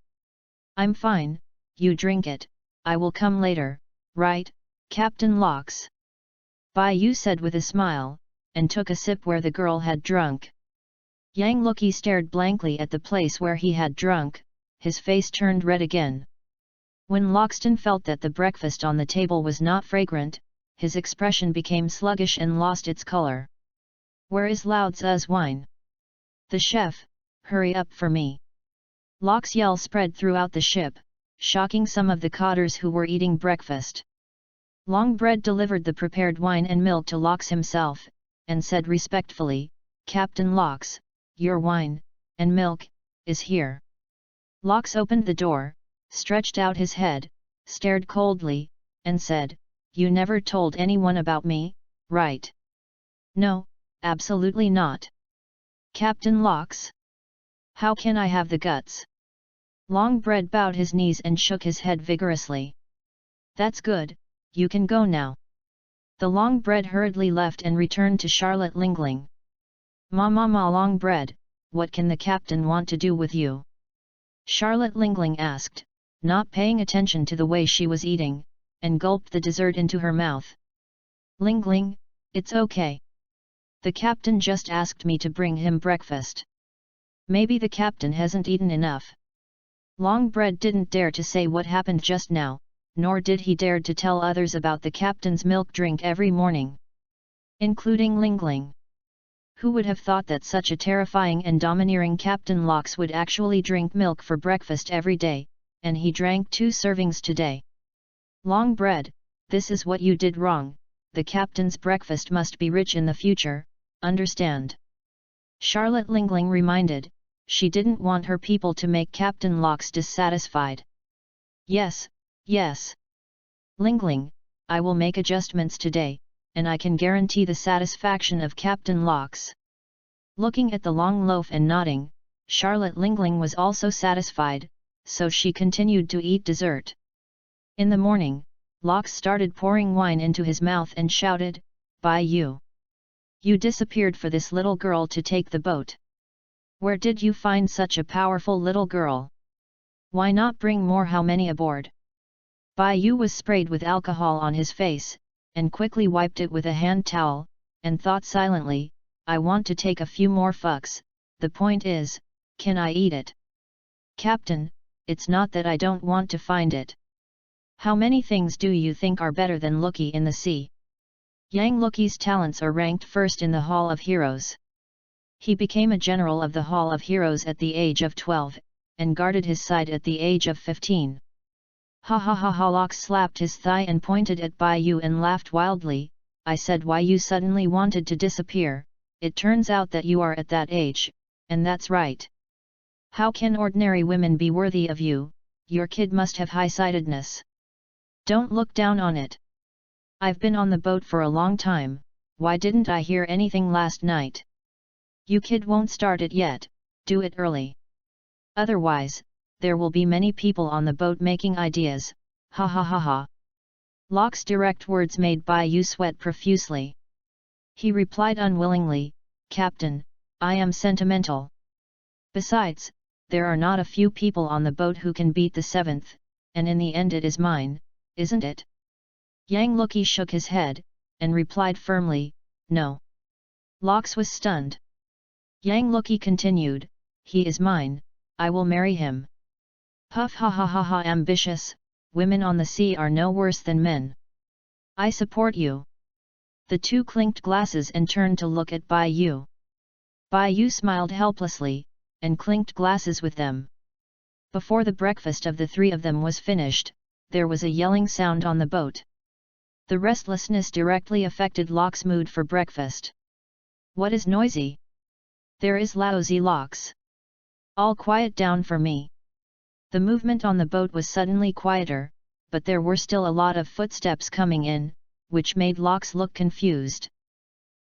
I'm fine, you drink it, I will come later, right, Captain Lox? Baiyu said with a smile, and took a sip where the girl had drunk. Yang Luqi stared blankly at the place where he had drunk, his face turned red again. When Loxton felt that the breakfast on the table was not fragrant, his expression became sluggish and lost its color. Where is Lao Tzu's wine? The chef, hurry up for me. Lox's yell spread throughout the ship, shocking some of the cotters who were eating breakfast. Longbread delivered the prepared wine and milk to Lox himself, and said respectfully, Captain Lox, your wine, and milk, is here. Lox opened the door, stretched out his head, stared coldly, and said, you never told anyone about me, right? No, absolutely not. Captain Lox? How can I have the guts? Longbread bowed his knees and shook his head vigorously. That's good, you can go now. The Longbread hurriedly left and returned to Charlotte Lingling. Ma Longbread, what can the captain want to do with you? Charlotte Lingling asked, not paying attention to the way she was eating, and gulped the dessert into her mouth. Lingling, it's okay. The captain just asked me to bring him breakfast. Maybe the captain hasn't eaten enough. Longbread didn't dare to say what happened just now, nor did he dare to tell others about the captain's milk drink every morning. Including Lingling. Who would have thought that such a terrifying and domineering Captain Lox would actually drink milk for breakfast every day, and he drank 2 servings today. Longbread, this is what you did wrong, the captain's breakfast must be rich in the future, understand? Charlotte Lingling reminded, she didn't want her people to make Captain Lox dissatisfied. Yes, yes. Lingling, I will make adjustments today, and I can guarantee the satisfaction of Captain Lox. Looking at the long loaf and nodding, Charlotte Lingling was also satisfied, so she continued to eat dessert. In the morning, Lox started pouring wine into his mouth and shouted, "By you! You disappeared for this little girl to take the boat. Where did you find such a powerful little girl? Why not bring more? How many aboard?" Bai Yu was sprayed with alcohol on his face, and quickly wiped it with a hand towel, and thought silently, "I want to take a few more fucks, the point is, can I eat it? Captain, it's not that I don't want to find it. How many things do you think are better than Lookie in the sea?" Yang Lookie's talents are ranked first in the Hall of Heroes. He became a general of the Hall of Heroes at the age of 12, and guarded his side at the age of 15. Ha ha ha ha! Lox slapped his thigh and pointed at Bai Yu and laughed wildly. "I said why you suddenly wanted to disappear, it turns out that you are at that age, and that's right. How can ordinary women be worthy of you? Your kid must have high-sightedness. Don't look down on it. I've been on the boat for a long time, why didn't I hear anything last night? You kid won't start it yet, do it early. Otherwise, there will be many people on the boat making ideas, ha ha ha ha." Lox's direct words made Bai Yu sweat profusely. He replied unwillingly, "Captain, I am sentimental. Besides, there are not a few people on the boat who can beat the seventh, and in the end it is mine, isn't it?" Yang Lookie shook his head, and replied firmly, "No." Lox was stunned. Yang Lookie continued, "He is mine, I will marry him." Puff ha ha ha ha! Ambitious, women on the sea are no worse than men. I support you. The two clinked glasses and turned to look at Bai Yu. Bai Yu smiled helplessly, and clinked glasses with them. Before the breakfast of the three of them was finished, there was a yelling sound on the boat. The restlessness directly affected Lox's mood for breakfast. "What is noisy? There is lousy Lox. All quiet down for me." The movement on the boat was suddenly quieter, but there were still a lot of footsteps coming in, which made Lox look confused.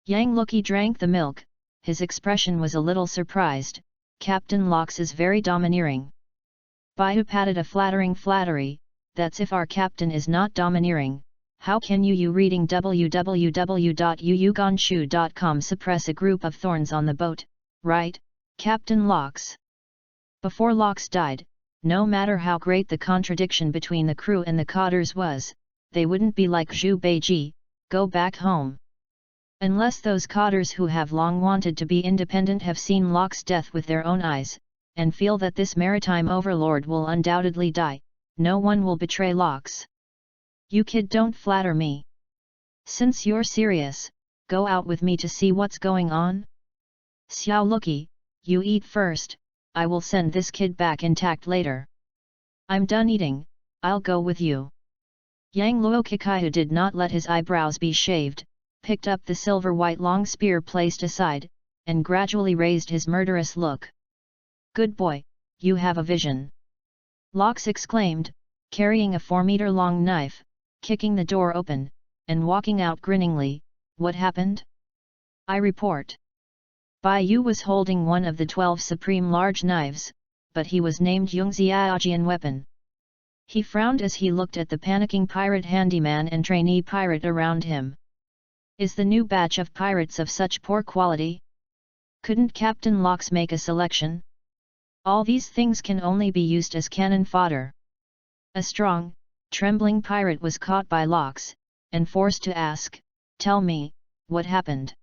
Yang Lookie drank the milk, his expression was a little surprised. "Captain Lox is very domineering." Bai Yu patted a flattering flattery, "That's if our captain is not domineering. How can you reading www.yuyuganshu.com suppress a group of thorns on the boat, right, Captain Lox?" Before Lox died, no matter how great the contradiction between the crew and the cotters was, they wouldn't be like Zhu Beiji, go back home. Unless those cotters who have long wanted to be independent have seen Lox's death with their own eyes, and feel that this maritime overlord will undoubtedly die, no one will betray Lox. "You kid, don't flatter me. Since you're serious, go out with me to see what's going on? Xiao Lookie, you eat first, I will send this kid back intact later." "I'm done eating, I'll go with you." Yang Luokikayu did not let his eyebrows be shaved, picked up the silver-white long spear placed aside, and gradually raised his murderous look. "Good boy, you have a vision!" Lox exclaimed, carrying a 4-meter-long knife, kicking the door open, and walking out grinningly. "What happened?" "I report." Bai Yu was holding one of the 12 supreme large knives, but he was named Yungziaojian weapon. He frowned as he looked at the panicking pirate handyman and trainee pirate around him. Is the new batch of pirates of such poor quality? Couldn't Captain Lox make a selection? All these things can only be used as cannon fodder. A strong, trembling pirate was caught by Lox, and forced to ask, "Tell me, what happened?"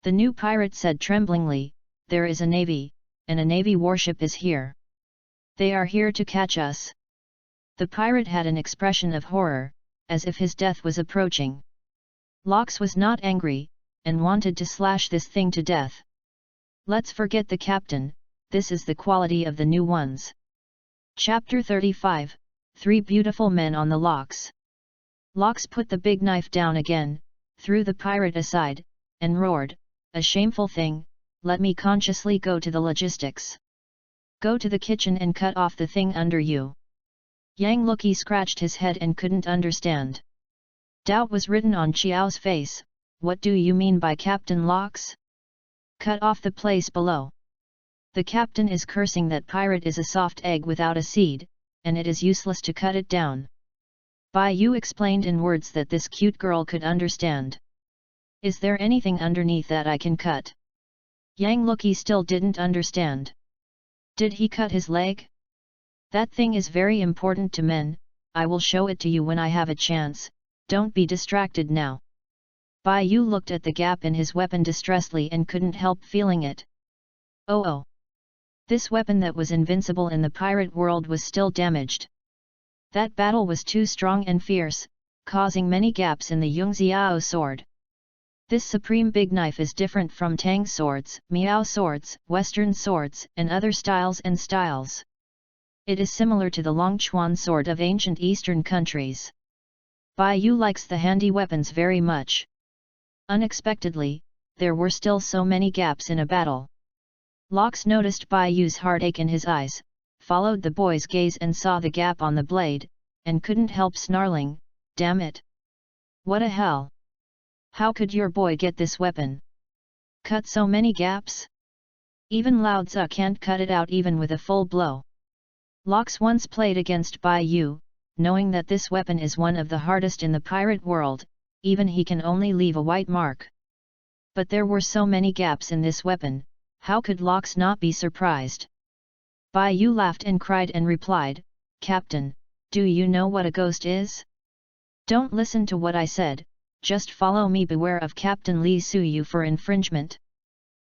The new pirate said tremblingly, "There is a navy, and a navy warship is here. They are here to catch us." The pirate had an expression of horror, as if his death was approaching. Lox was not angry, and wanted to slash this thing to death. "Let's forget the captain, this is the quality of the new ones." Chapter 35, 3 Beautiful Men on the Lox. Lox put the big knife down again, threw the pirate aside, and roared, "A shameful thing, let me consciously go to the logistics. Go to the kitchen and cut off the thing under you." Yang Lookie scratched his head and couldn't understand. Doubt was written on Qiao's face. "What do you mean by Captain Lox? Cut off the place below. The captain is cursing that pirate is a soft egg without a seed, and it is useless to cut it down." Bai Yu explained in words that this cute girl could understand. Is there anything underneath that I can cut? Yang Luqi still didn't understand. Did he cut his leg? That thing is very important to men, I will show it to you when I have a chance, don't be distracted now. Bai Yu looked at the gap in his weapon distressedly and couldn't help feeling it. Oh! This weapon that was invincible in the pirate world was still damaged. That battle was too strong and fierce, causing many gaps in the Yungxiao sword. This supreme big knife is different from Tang swords, Miao swords, Western swords, and other styles. It is similar to the Longchuan sword of ancient Eastern countries. Bai Yu likes the handy weapons very much. Unexpectedly, there were still so many gaps in a battle. Lox noticed Bai Yu's heartache in his eyes, followed the boy's gaze and saw the gap on the blade, and couldn't help snarling, "Damn it! What a hell! How could your boy get this weapon? Cut so many gaps? Even Lao Tzu can't cut it out even with a full blow." Lox once played against Bai Yu, knowing that this weapon is one of the hardest in the pirate world, even he can only leave a white mark. But there were so many gaps in this weapon, how could Lox not be surprised? Bai Yu laughed and cried and replied, "Captain, do you know what a ghost is? Don't listen to what I said, just follow me. Beware of Captain Li sue you for infringement.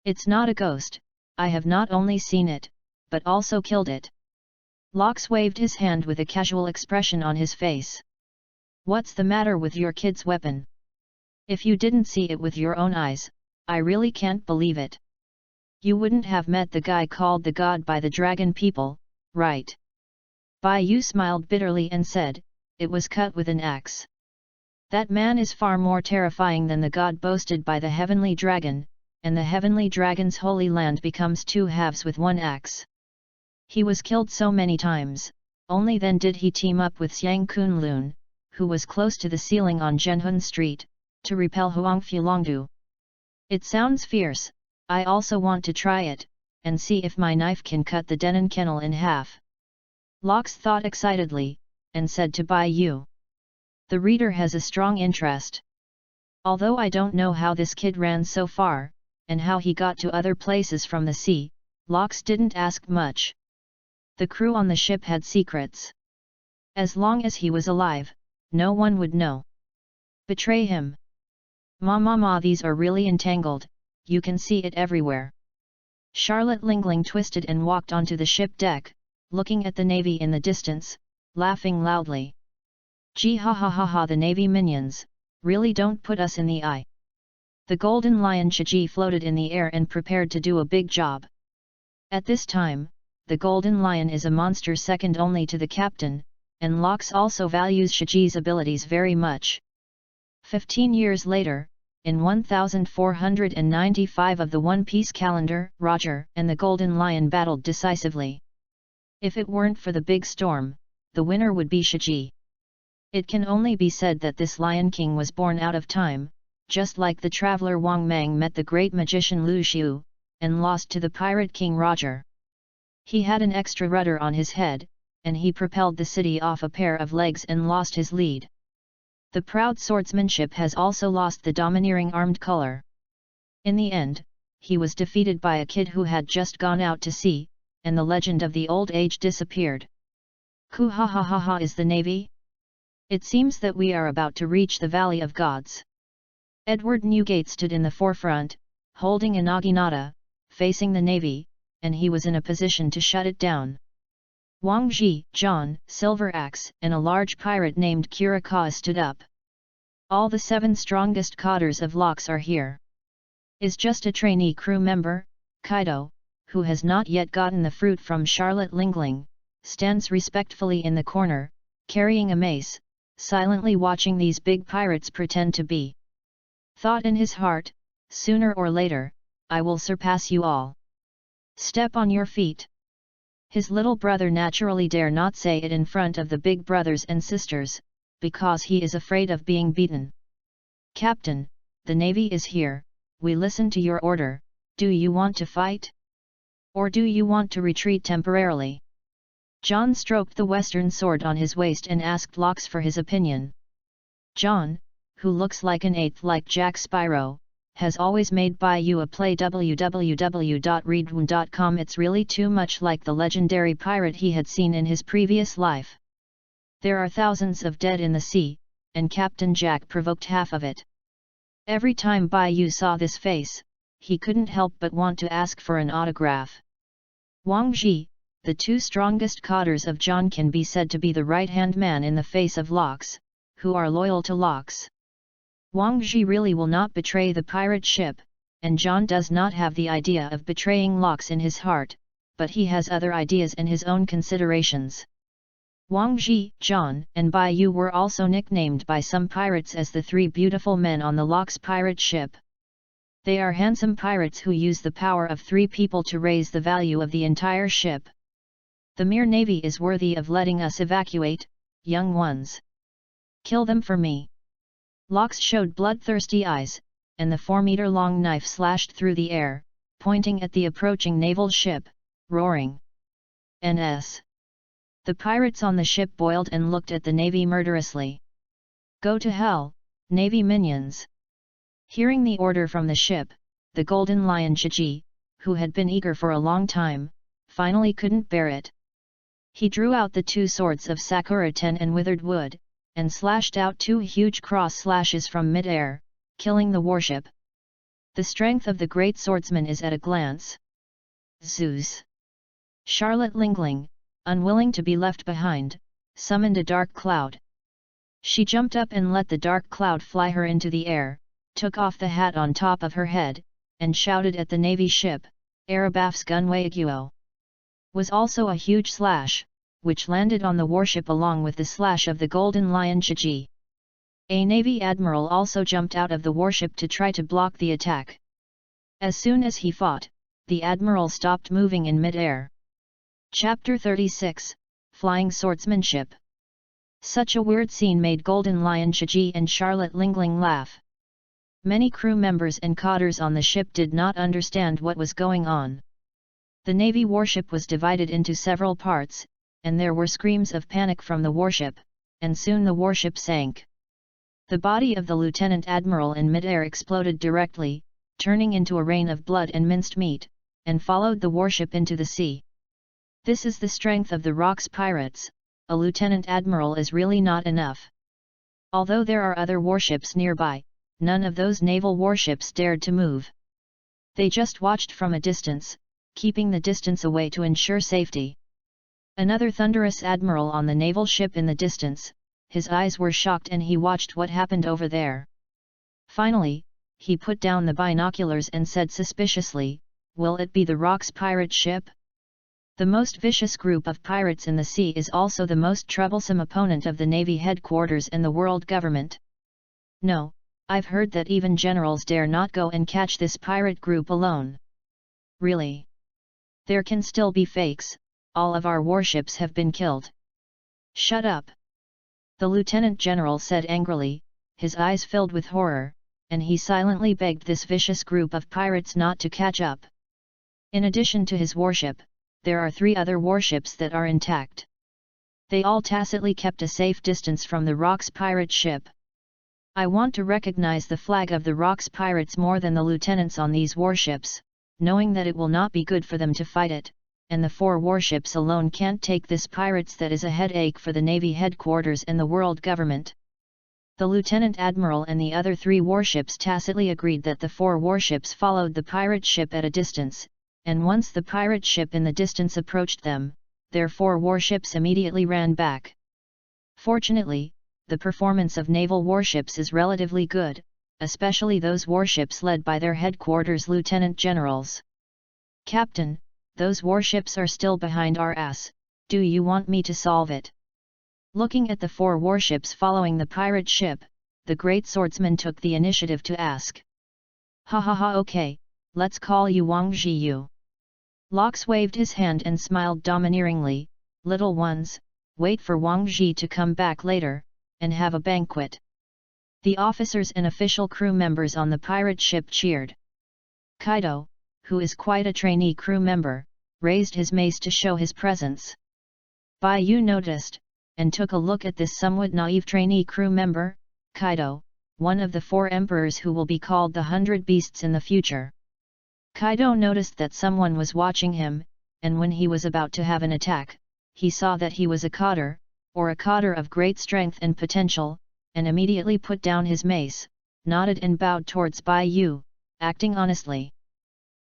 It's not a ghost, I have not only seen it, but also killed it." Lox waved his hand with a casual expression on his face. "What's the matter with your kid's weapon? If you didn't see it with your own eyes, I really can't believe it. You wouldn't have met the guy called the God by the dragon people, right?" Bai Yu smiled bitterly and said, "It was cut with an axe. That man is far more terrifying than the god boasted by the heavenly dragon, and the heavenly dragon's holy land becomes two halves with one axe. He was killed so many times, only then did he team up with Xiang Kunlun, who was close to the ceiling on Zhenhun Street, to repel Huang Fulongdu. It sounds fierce, I also want to try it, and see if my knife can cut the Denon kennel in half." Lox thought excitedly, and said to Bai Yu. The reader has a strong interest. Although I don't know how this kid ran so far, and how he got to other places from the sea, Lox didn't ask much. The crew on the ship had secrets. As long as he was alive, no one would know. Betray him. Ma, these are really entangled, you can see it everywhere. Charlotte Lingling twisted and walked onto the ship deck, looking at the navy in the distance, laughing loudly. "Gee ha, the navy minions, really don't put us in the eye." The golden lion Shiji floated in the air and prepared to do a big job. At this time, the golden lion is a monster second only to the captain, and Lox also values Shiji's abilities very much. 15 years later, in 1495 of the One Piece calendar, Roger and the golden lion battled decisively. If it weren't for the big storm, the winner would be Shiji. It can only be said that this Lion King was born out of time, just like the traveler Wang Mang met the great magician Lu Xiu, and lost to the pirate king Roger. He had an extra rudder on his head, and he propelled the city off a pair of legs and lost his lead. The proud swordsmanship has also lost the domineering armed color. In the end, he was defeated by a kid who had just gone out to sea, and the legend of the old age disappeared. Ku ha is the navy? It seems that we are about to reach the Valley of Gods. Edward Newgate stood in the forefront, holding a naginata, facing the navy, and he was in a position to shut it down. Wang Ji, John, Silver Axe, and a large pirate named Kurikawa stood up. All the 7 strongest cotters of Lox are here. Is just a trainee crew member, Kaido, who has not yet gotten the fruit from Charlotte Lingling, stands respectfully in the corner, carrying a mace, silently watching these big pirates pretend to be. Thought in his heart, sooner or later, I will surpass you all. Step on your feet. His little brother naturally dare not say it in front of the big brothers and sisters, because he is afraid of being beaten. Captain, the navy is here, we listen to your order, do you want to fight? Or do you want to retreat temporarily? John stroked the western sword on his waist and asked Locks for his opinion. John, who looks like an eighth like Jack Spyro, has always made by you a play www.readaloud.com. It's really too much like the legendary pirate he had seen in his previous life. There are thousands of dead in the sea, and Captain Jack provoked half of it. Every time Bai saw this face, he couldn't help but want to ask for an autograph. Wang Ji, the two strongest cotters of John, can be said to be the right-hand man in the face of Locks, who are loyal to Locks. Wang Ji really will not betray the pirate ship, and John does not have the idea of betraying Locks in his heart, but he has other ideas and his own considerations. Wang Ji, John, and Bai Yu were also nicknamed by some pirates as the three beautiful men on the Locks pirate ship. They are handsome pirates who use the power of three people to raise the value of the entire ship. The mere navy is worthy of letting us evacuate, young ones. Kill them for me. Locks showed bloodthirsty eyes, and the 4-meter-long knife slashed through the air, pointing at the approaching naval ship, roaring. "NS!" The pirates on the ship boiled and looked at the navy murderously. "Go to hell, navy minions!" Hearing the order from the ship, the Golden Lion Chiji, who had been eager for a long time, finally couldn't bear it. He drew out the two swords of Sakura Ten and Withered Wood, and slashed out two huge cross slashes from mid-air, killing the warship. The strength of the great swordsman is at a glance. Zeus! Charlotte Lingling, unwilling to be left behind, summoned a dark cloud. She jumped up and let the dark cloud fly her into the air, took off the hat on top of her head, and shouted at the navy ship, "Arabaf's gunway Aguo!" Was also a huge slash, which landed on the warship along with the slash of the Golden Lion Chiji. A Navy admiral also jumped out of the warship to try to block the attack. As soon as he fought, the admiral stopped moving in mid-air. Chapter 36, Flying Swordsmanship. Such a weird scene made Golden Lion Chiji and Charlotte Lingling laugh. Many crew members and cotters on the ship did not understand what was going on. The Navy warship was divided into several parts, and there were screams of panic from the warship, and soon the warship sank. The body of the Lieutenant Admiral in mid-air exploded directly, turning into a rain of blood and minced meat, and followed the warship into the sea. This is the strength of the Rocks pirates. A Lieutenant Admiral is really not enough. Although there are other warships nearby, none of those naval warships dared to move. They just watched from a distance, keeping the distance away to ensure safety. Another thunderous admiral on the naval ship in the distance, his eyes were shocked and he watched what happened over there. Finally, he put down the binoculars and said suspiciously, "Will it be the Rocks pirate ship?" The most vicious group of pirates in the sea is also the most troublesome opponent of the Navy headquarters and the world government. No, I've heard that even generals dare not go and catch this pirate group alone. Really? There can still be fakes. All of our warships have been killed. Shut up! The Lieutenant General said angrily, his eyes filled with horror, and he silently begged this vicious group of pirates not to catch up. In addition to his warship, there are 3 other warships that are intact. They all tacitly kept a safe distance from the Rocks pirate ship. I want to recognize the flag of the Rocks pirates more than the lieutenants on these warships, knowing that it will not be good for them to fight it, and the 4 warships alone can't take this pirates that is a headache for the Navy headquarters and the world government. The Lieutenant Admiral and the other 3 warships tacitly agreed that the 4 warships followed the pirate ship at a distance, and once the pirate ship in the distance approached them, their 4 warships immediately ran back. Fortunately, the performance of naval warships is relatively good, especially those warships led by their headquarters lieutenant generals. "Captain, those warships are still behind our ass, do you want me to solve it?" Looking at the 4 warships following the pirate ship, the great swordsman took the initiative to ask. "Ha ha ha, okay, let's call you Wang Jiyu." Locks waved his hand and smiled domineeringly, "Little ones, wait for Wang Ji to come back later, and have a banquet." The officers and official crew members on the pirate ship cheered. Kaido, who is quite a trainee crew member, raised his mace to show his presence. Bai Yu noticed, and took a look at this somewhat naive trainee crew member, Kaido, one of the 4 emperors who will be called the 100 Beasts in the future. Kaido noticed that someone was watching him, and when he was about to have an attack, he saw that he was a cotter, or a cotter of great strength and potential, and immediately put down his mace, nodded and bowed towards Bai Yu, acting honestly.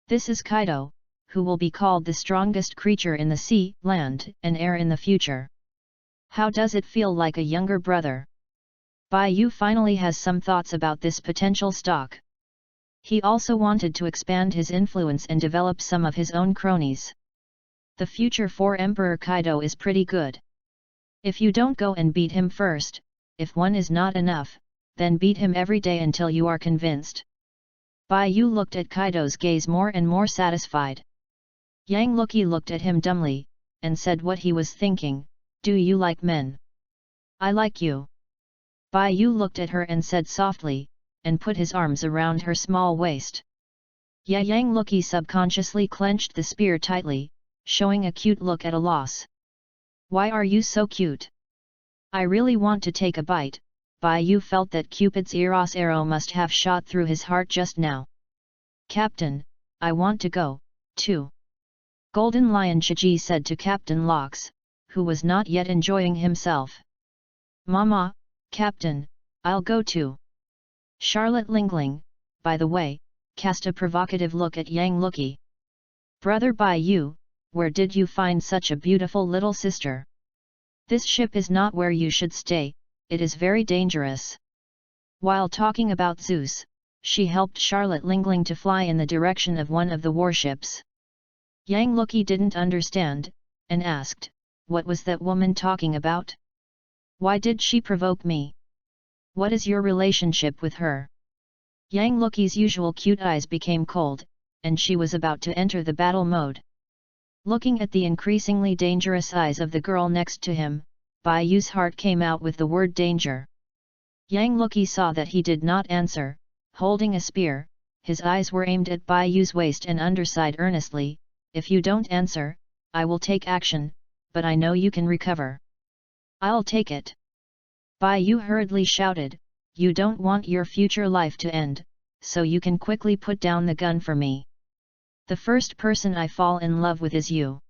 This is Kaido, who will be called the strongest creature in the sea, land, and air in the future. How does it feel like a younger brother? Bai Yu finally has some thoughts about this potential stock. He also wanted to expand his influence and develop some of his own cronies. The future for Emperor Kaido is pretty good. If you don't go and beat him first, if one is not enough, then beat him every day until you are convinced. Bai Yu looked at Kaido's gaze more and more satisfied. Yang Lucky looked at him dumbly, and said what he was thinking, "Do you like men? I like you." Bai Yu looked at her and said softly, and put his arms around her small waist. Yang Lucky subconsciously clenched the spear tightly, showing a cute look at a loss. "Why are you so cute? I really want to take a bite." Bai Yu felt that Cupid's Eros arrow must have shot through his heart just now. "Captain, I want to go, too." Golden Lion Chiji said to Captain Locks, who was not yet enjoying himself. "Mama, Captain, I'll go too." Charlotte Lingling, by the way, cast a provocative look at Yang Lucky. "Brother Bai Yu, where did you find such a beautiful little sister? This ship is not where you should stay, it is very dangerous." While talking about Zeus, she helped Charlotte Lingling to fly in the direction of one of the warships. Yang Lucky didn't understand, and asked, "What was that woman talking about? Why did she provoke me? What is your relationship with her?" Yang Lucky's usual cute eyes became cold, and she was about to enter the battle mode. Looking at the increasingly dangerous eyes of the girl next to him, Bai Yu's heart came out with the word danger. Yang Lucky saw that he did not answer, holding a spear, his eyes were aimed at Bai Yu's waist and underside earnestly, "If you don't answer, I will take action, but I know you can recover." "I'll take it." Bai Yu hurriedly shouted, "You don't want your future life to end, so you can quickly put down the gun for me. The first person I fall in love with is you."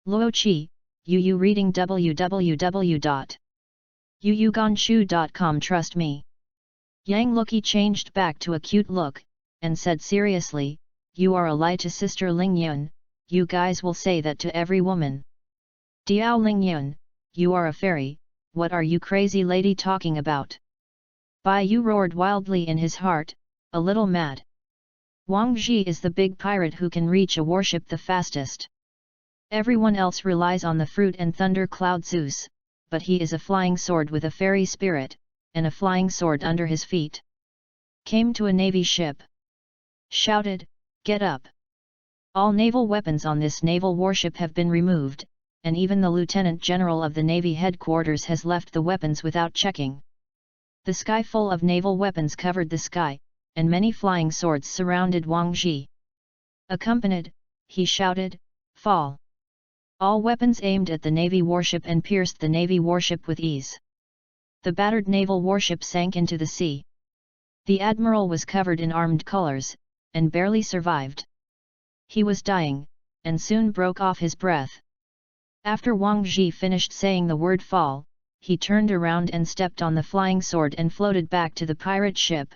Luo Qi, Yu reading www.yuyuganshu.com. Trust me. Yang Lucky changed back to a cute look, and said seriously, "You are a lie to Sister Ling Yun, you guys will say that to every woman." "Diao Ling Yun, you are a fairy, what are you crazy lady talking about?" Bai Yu roared wildly in his heart, a little mad. Wang Ji is the big pirate who can reach a warship the fastest. Everyone else relies on the fruit and thunder cloud Zeus, but he is a flying sword with a fairy spirit, and a flying sword under his feet. Came to a navy ship. Shouted, "Get up!" All naval weapons on this naval warship have been removed, and even the Lieutenant General of the Navy headquarters has left the weapons without checking. The sky full of naval weapons covered the sky, and many flying swords surrounded Wang Ji. Accompanied, he shouted, "Fall!" All weapons aimed at the Navy warship and pierced the Navy warship with ease. The battered naval warship sank into the sea. The admiral was covered in armed colors, and barely survived. He was dying, and soon broke off his breath. After Wang Ji finished saying the word "fall," he turned around and stepped on the flying sword and floated back to the pirate ship.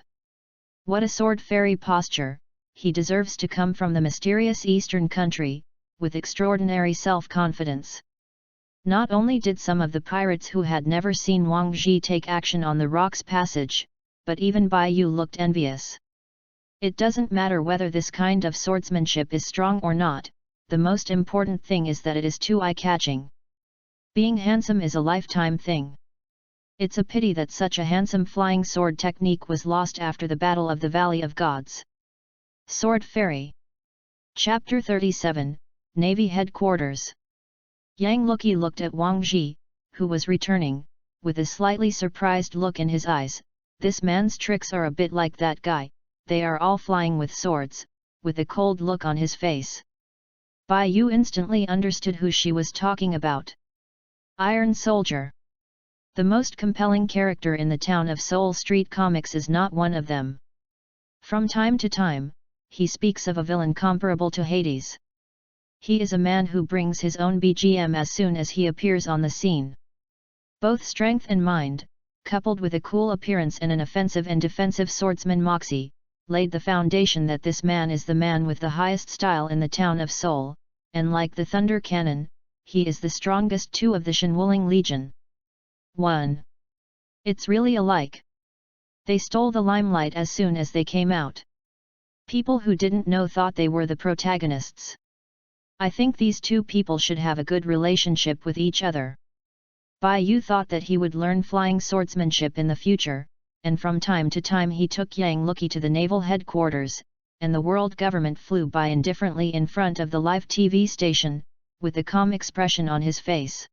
What a sword fairy posture, he deserves to come from the mysterious eastern country, with extraordinary self-confidence. Not only did some of the pirates who had never seen Wang Ji take action on the Rocks Passage, but even Bai Yu looked envious. It doesn't matter whether this kind of swordsmanship is strong or not, the most important thing is that it is too eye-catching. Being handsome is a lifetime thing. It's a pity that such a handsome flying sword technique was lost after the Battle of the Valley of Gods. Sword Fairy. Chapter 37, Navy Headquarters. Yang Lucky looked at Wang Ji, who was returning, with a slightly surprised look in his eyes. This man's tricks are a bit like that guy, they are all flying with swords, with a cold look on his face. Bai Yu instantly understood who she was talking about. Iron Soldier. The most compelling character in the town of Seoul Street Comics is not one of them. From time to time, he speaks of a villain comparable to Hades. He is a man who brings his own BGM as soon as he appears on the scene. Both strength and mind, coupled with a cool appearance and an offensive and defensive swordsman moxie, laid the foundation that this man is the man with the highest style in the town of Seoul, and like the Thunder Cannon, he is the strongest too of the Shinwuling Legion. 1. It's really alike. They stole the limelight as soon as they came out. People who didn't know thought they were the protagonists. I think these two people should have a good relationship with each other. Bai Yu thought that he would learn flying swordsmanship in the future, and from time to time he took Yang Luki to the naval headquarters, and the world government flew by indifferently in front of the live TV station, with a calm expression on his face.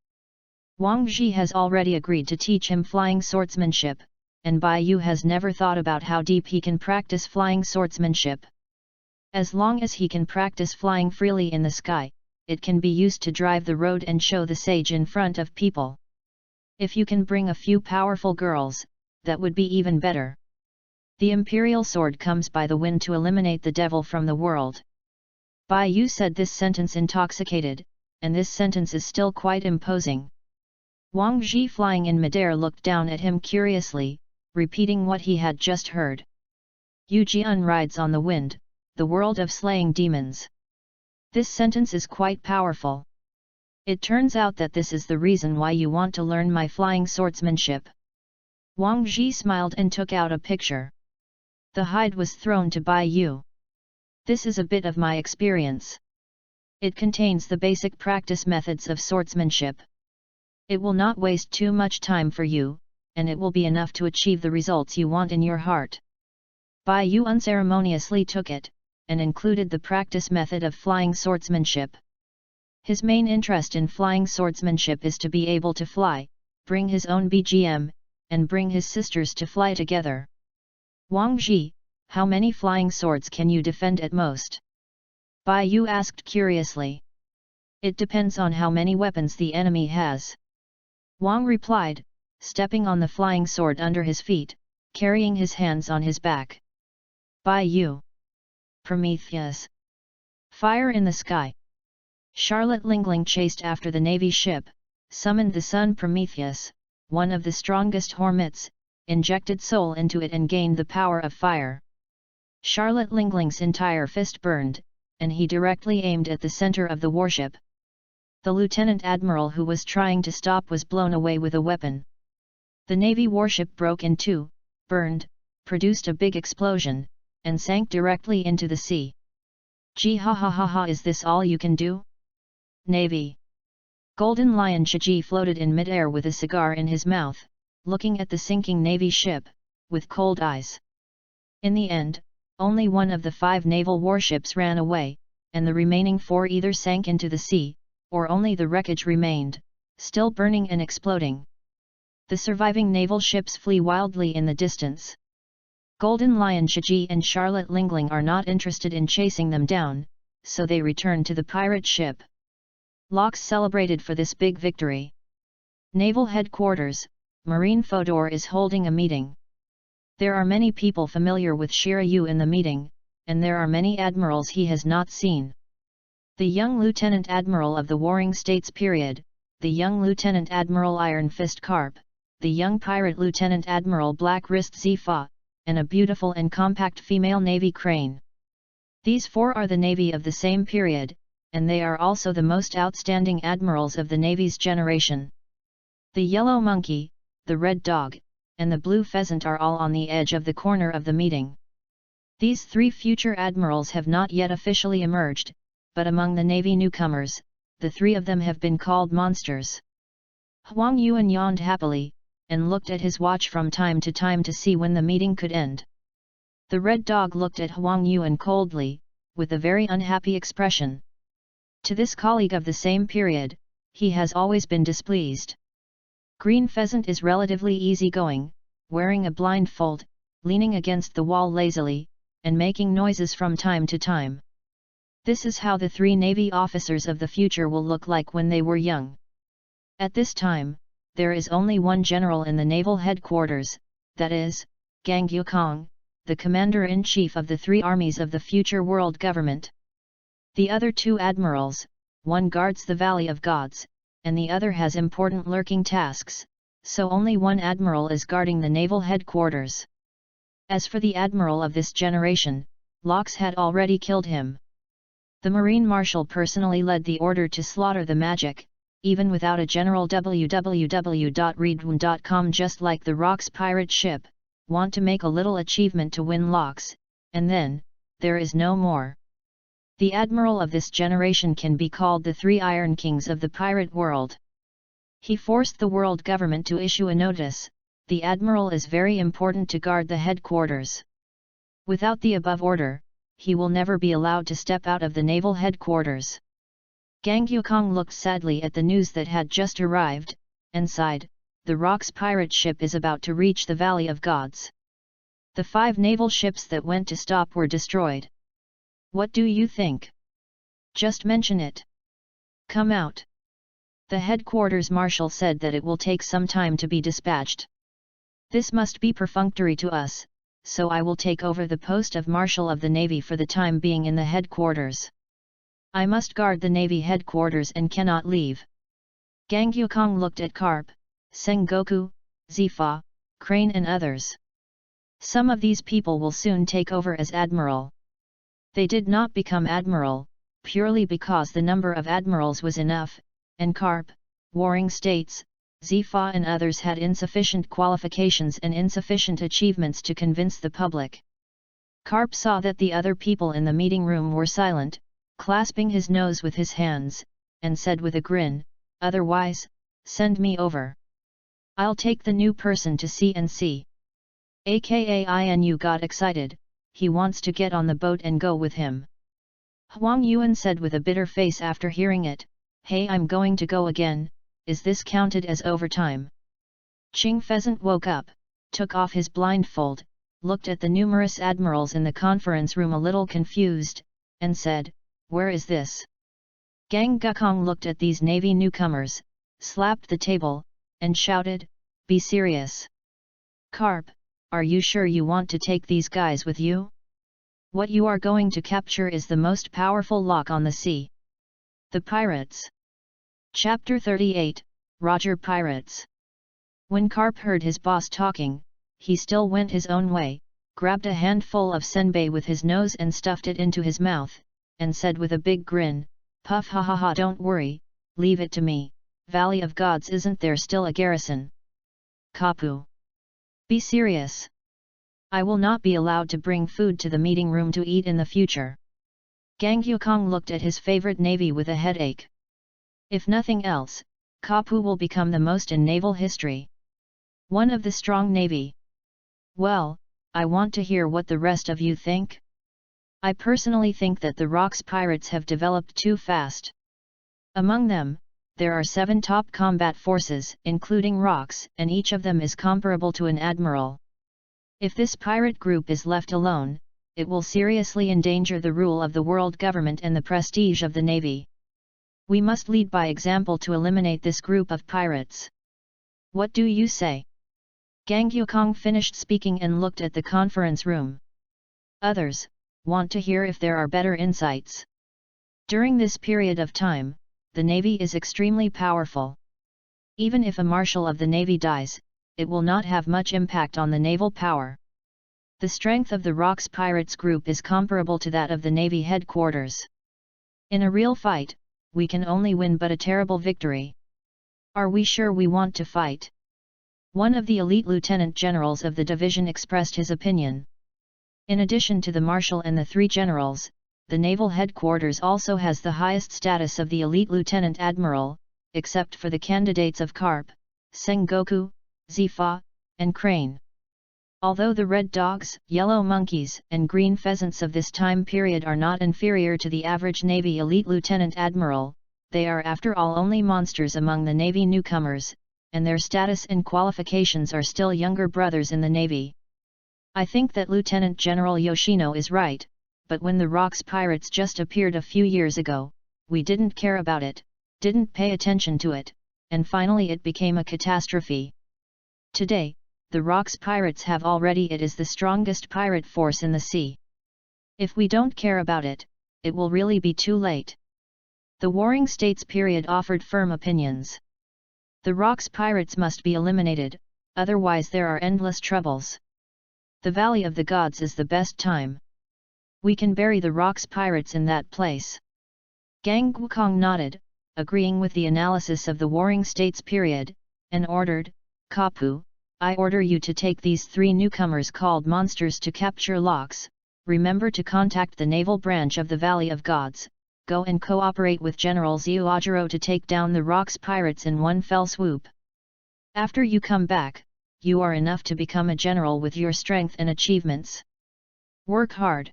Wang Zhi has already agreed to teach him flying swordsmanship, and Bai Yu has never thought about how deep he can practice flying swordsmanship. As long as he can practice flying freely in the sky, it can be used to drive the road and show the sage in front of people. If you can bring a few powerful girls, that would be even better. The imperial sword comes by the wind to eliminate the devil from the world. Bai Yu said this sentence intoxicated, and this sentence is still quite imposing. Wang Zhi flying in midair looked down at him curiously, repeating what he had just heard. Yu Jian rides on the wind, the world of slaying demons. This sentence is quite powerful. It turns out that this is the reason why you want to learn my flying swordsmanship. Wang Zhi smiled and took out a picture. The hide was thrown to Bai Yu. This is a bit of my experience. It contains the basic practice methods of swordsmanship. It will not waste too much time for you, and it will be enough to achieve the results you want in your heart. Bai Yu unceremoniously took it, and included the practice method of flying swordsmanship. His main interest in flying swordsmanship is to be able to fly, bring his own BGM, and bring his sisters to fly together. Wang Zhi, how many flying swords can you defend at most? Bai Yu asked curiously. It depends on how many weapons the enemy has. Wang replied, stepping on the flying sword under his feet, carrying his hands on his back. Bai Yu. Prometheus. Fire in the sky. Charlotte Lingling chased after the navy ship, summoned the sun Prometheus, one of the strongest hormats, injected soul into it and gained the power of fire. Charlotte Lingling's entire fist burned, and he directly aimed at the center of the warship. The lieutenant admiral who was trying to stop was blown away with a weapon. The navy warship broke in two, burned, produced a big explosion, and sank directly into the sea. Gee ha ha ha ha, is this all you can do? Navy. Golden Lion Shiji floated in midair with a cigar in his mouth, looking at the sinking navy ship, with cold eyes. In the end, only one of the 5 naval warships ran away, and the remaining 4 either sank into the sea, or only the wreckage remained, still burning and exploding. The surviving naval ships flee wildly in the distance. Golden Lion Shiji and Charlotte Lingling are not interested in chasing them down, so they return to the pirate ship. Locke celebrated for this big victory. Naval Headquarters, Marine Fodor is holding a meeting. There are many people familiar with Shiryu in the meeting, and there are many admirals he has not seen. The young Lieutenant Admiral of the Warring States period, the young Lieutenant Admiral Iron Fist Carp, the young pirate Lieutenant Admiral Black Wrist Zifa, and a beautiful and compact female Navy crane. These 4 are the Navy of the same period, and they are also the most outstanding admirals of the Navy's generation. The yellow monkey, the red dog, and the blue pheasant are all on the edge of the corner of the meeting. These 3 future admirals have not yet officially emerged, but among the Navy newcomers, the 3 of them have been called monsters. Huang Yuan yawned happily, and looked at his watch from time to time to see when the meeting could end. The red dog looked at Huang Yuan coldly, with a very unhappy expression. To this colleague of the same period, he has always been displeased. Green Pheasant is relatively easygoing, wearing a blindfold, leaning against the wall lazily, and making noises from time to time. This is how the 3 Navy officers of the future will look like when they were young. At this time, there is only one general in the naval headquarters, that is, Gang Yukong, the commander-in-chief of the three armies of the future world government. The other two admirals, one guards the Valley of Gods, and the other has important lurking tasks, so only one admiral is guarding the naval headquarters. As for the admiral of this generation, Lox had already killed him. The Marine Marshal personally led the order to slaughter the magic, even without a general. www.readaloud.com. Just like the Rock's pirate ship, want to make a little achievement to win Lox, and then, there is no more. The admiral of this generation can be called the Three Iron Kings of the pirate world. He forced the world government to issue a notice: the admiral is very important to guard the headquarters. Without the above order, he will never be allowed to step out of the naval headquarters. Gang Yukong looked sadly at the news that had just arrived, and sighed. The Rock's pirate ship is about to reach the Valley of Gods. The 5 naval ships that went to stop were destroyed. What do you think? Just mention it. Come out. The headquarters marshal said that it will take some time to be dispatched. This must be perfunctory to us, so I will take over the post of Marshal of the Navy for the time being in the headquarters. I must guard the Navy headquarters and cannot leave. Gang Yukong looked at Carp, Sengoku, Zifa, Crane and others. Some of these people will soon take over as admiral. They did not become admiral, purely because the number of admirals was enough, and Carp, Warring States, Zifa and others had insufficient qualifications and insufficient achievements to convince the public. Carp saw that the other people in the meeting room were silent, clasping his nose with his hands, and said with a grin, "Otherwise, send me over. I'll take the new person to CNC. Aka Inu got excited, he wants to get on the boat and go with him." Huang Yuan said with a bitter face after hearing it, "Hey, I'm going to go again, is this counted as overtime?" Qing Pheasant woke up, took off his blindfold, looked at the numerous admirals in the conference room a little confused, and said, "Where is this?" Gang Gukong looked at these Navy newcomers, slapped the table, and shouted, "Be serious. Carp, are you sure you want to take these guys with you? What you are going to capture is the most powerful lock on the sea. The pirates." Chapter 38, Roger Pirates. When Carp heard his boss talking, he still went his own way, grabbed a handful of senbei with his nose and stuffed it into his mouth, and said with a big grin, "Puff, ha ha ha, don't worry, leave it to me. Valley of Gods, isn't there still a garrison? Kapu. Be serious. I will not be allowed to bring food to the meeting room to eat in the future." Gang Yukong looked at his favorite navy with a headache. If nothing else, Kapu will become the most in naval history. One of the strong navy. Well, I want to hear what the rest of you think. I personally think that the Rock's pirates have developed too fast. Among them, there are 7 top combat forces, including Rocks, and each of them is comparable to an admiral. If this pirate group is left alone, it will seriously endanger the rule of the world government and the prestige of the Navy. We must lead by example to eliminate this group of pirates. What do you say? Gang Yukong finished speaking and looked at the conference room. Others want to hear if there are better insights. During this period of time, the Navy is extremely powerful. Even if a Marshal of the Navy dies, it will not have much impact on the naval power. The strength of the Rock's Pirates group is comparable to that of the Navy headquarters. In a real fight, we can only win but a terrible victory. Are we sure we want to fight? One of the elite lieutenant generals of the division expressed his opinion. In addition to the Marshal and the 3 generals, the naval headquarters also has the highest status of the elite lieutenant admiral, except for the candidates of Carp, Sengoku, Zifa, and Crane. Although the red dogs, yellow monkeys, and green pheasants of this time period are not inferior to the average Navy elite lieutenant admiral, they are after all only monsters among the Navy newcomers, and their status and qualifications are still younger brothers in the Navy. I think that Lieutenant General Yoshino is right, but when the Rock's pirates just appeared a few years ago, we didn't care about it, didn't pay attention to it, and finally it became a catastrophe. Today, the Rocks pirates have already it is the strongest pirate force in the sea. If we don't care about it, it will really be too late. The Warring States period offered firm opinions. The Rocks pirates must be eliminated, otherwise there are endless troubles. The Valley of the Gods is the best time. We can bury the Rocks pirates in that place. Gang Wukong nodded, agreeing with the analysis of the Warring States period, and ordered, Kapu, I order you to take these 3 newcomers called monsters to capture Locks. Remember to contact the naval branch of the Valley of Gods, go and cooperate with General Xiuajiro to take down the Rocks pirates in one fell swoop. After you come back, you are enough to become a general with your strength and achievements. Work hard.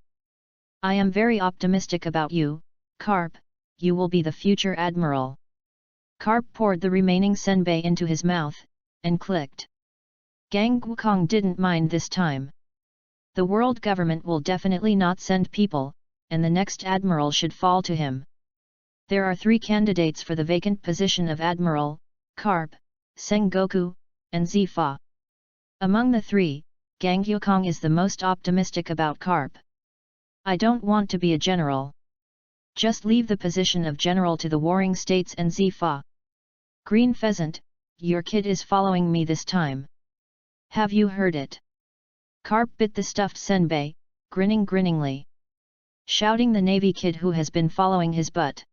I am very optimistic about you, Carp, you will be the future admiral. Carp poured the remaining senbei into his mouth, and clicked. Gang Wukong didn't mind this time. The world government will definitely not send people, and the next admiral should fall to him. There are 3 candidates for the vacant position of admiral, Carp, Sengoku, and Zifa. Among the 3, Gang Wukong is the most optimistic about Carp. I don't want to be a general. Just leave the position of general to the Warring States and Zifa. Green Pheasant, your kid is following me this time. Have you heard it? Carp bit the stuffed senbei, grinning grinningly. Shouting the Navy kid who has been following his butt.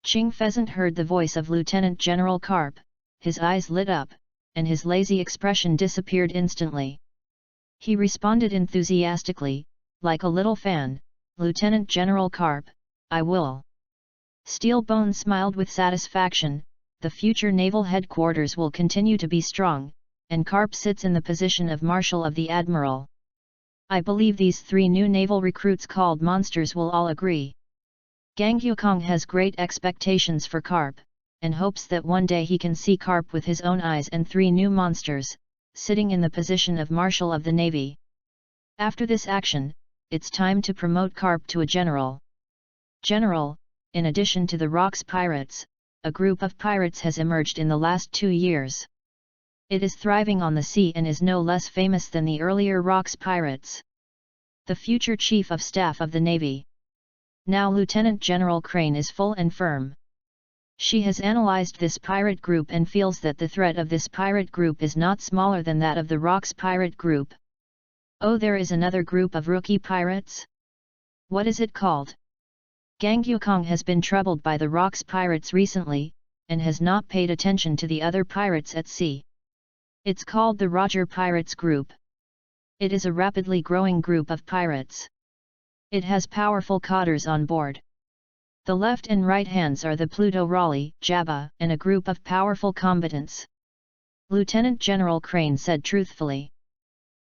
Ching Pheasant heard the voice of Lieutenant General Carp, his eyes lit up, and his lazy expression disappeared instantly. He responded enthusiastically, like a little fan, Lieutenant General Carp, I will. Steelbone smiled with satisfaction, the future naval headquarters will continue to be strong, and Carp sits in the position of Marshal of the Admiral. I believe these 3 new naval recruits called monsters will all agree. Gang Wukong has great expectations for Carp, and hopes that one day he can see Carp with his own eyes and 3 new monsters, sitting in the position of Marshal of the Navy. After this action, it's time to promote Carp to a general. General, in addition to the Rocks pirates, a group of pirates has emerged in the last 2 years. It is thriving on the sea and is no less famous than the earlier Rocks pirates. The future Chief of Staff of the Navy. Now Lieutenant General Crane is full and firm. She has analyzed this pirate group and feels that the threat of this pirate group is not smaller than that of the Rocks pirate group. Oh, there is another group of rookie pirates? What is it called? Gang Wukong has been troubled by the Rocks pirates recently, and has not paid attention to the other pirates at sea. It's called the Roger Pirates Group. It is a rapidly growing group of pirates. It has powerful cotters on board. The left and right hands are the Pluto Raleigh, Jabba, and a group of powerful combatants. Lieutenant General Crane said truthfully.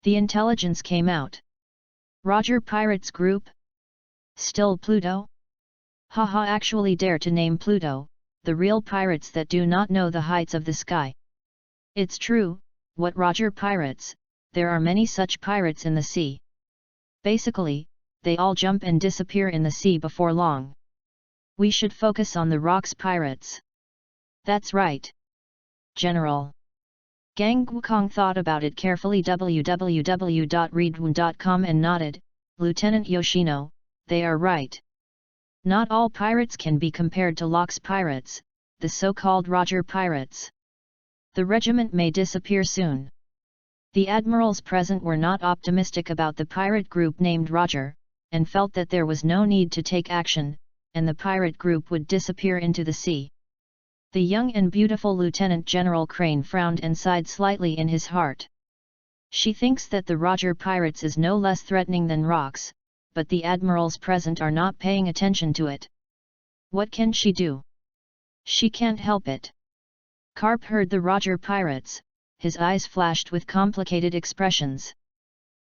The intelligence came out. Roger Pirates Group? Still Pluto? Haha, actually dare to name Pluto, the real pirates that do not know the heights of the sky. It's true, what Roger Pirates, there are many such pirates in the sea. Basically, they all jump and disappear in the sea before long. We should focus on the Rocks pirates. That's right. General. Gang Wukong thought about it carefully www.readaloud.com and nodded, Lieutenant Yoshino, they are right. Not all pirates can be compared to Locks pirates, the so-called Roger pirates. The regiment may disappear soon. The admirals present were not optimistic about the pirate group named Roger, and felt that there was no need to take action, and the pirate group would disappear into the sea. The young and beautiful Lieutenant General Crane frowned and sighed slightly in his heart. She thinks that the Roger pirates is no less threatening than Rocks, but the admirals present are not paying attention to it. What can she do? She can't help it. Carp heard the Roger pirates, his eyes flashed with complicated expressions.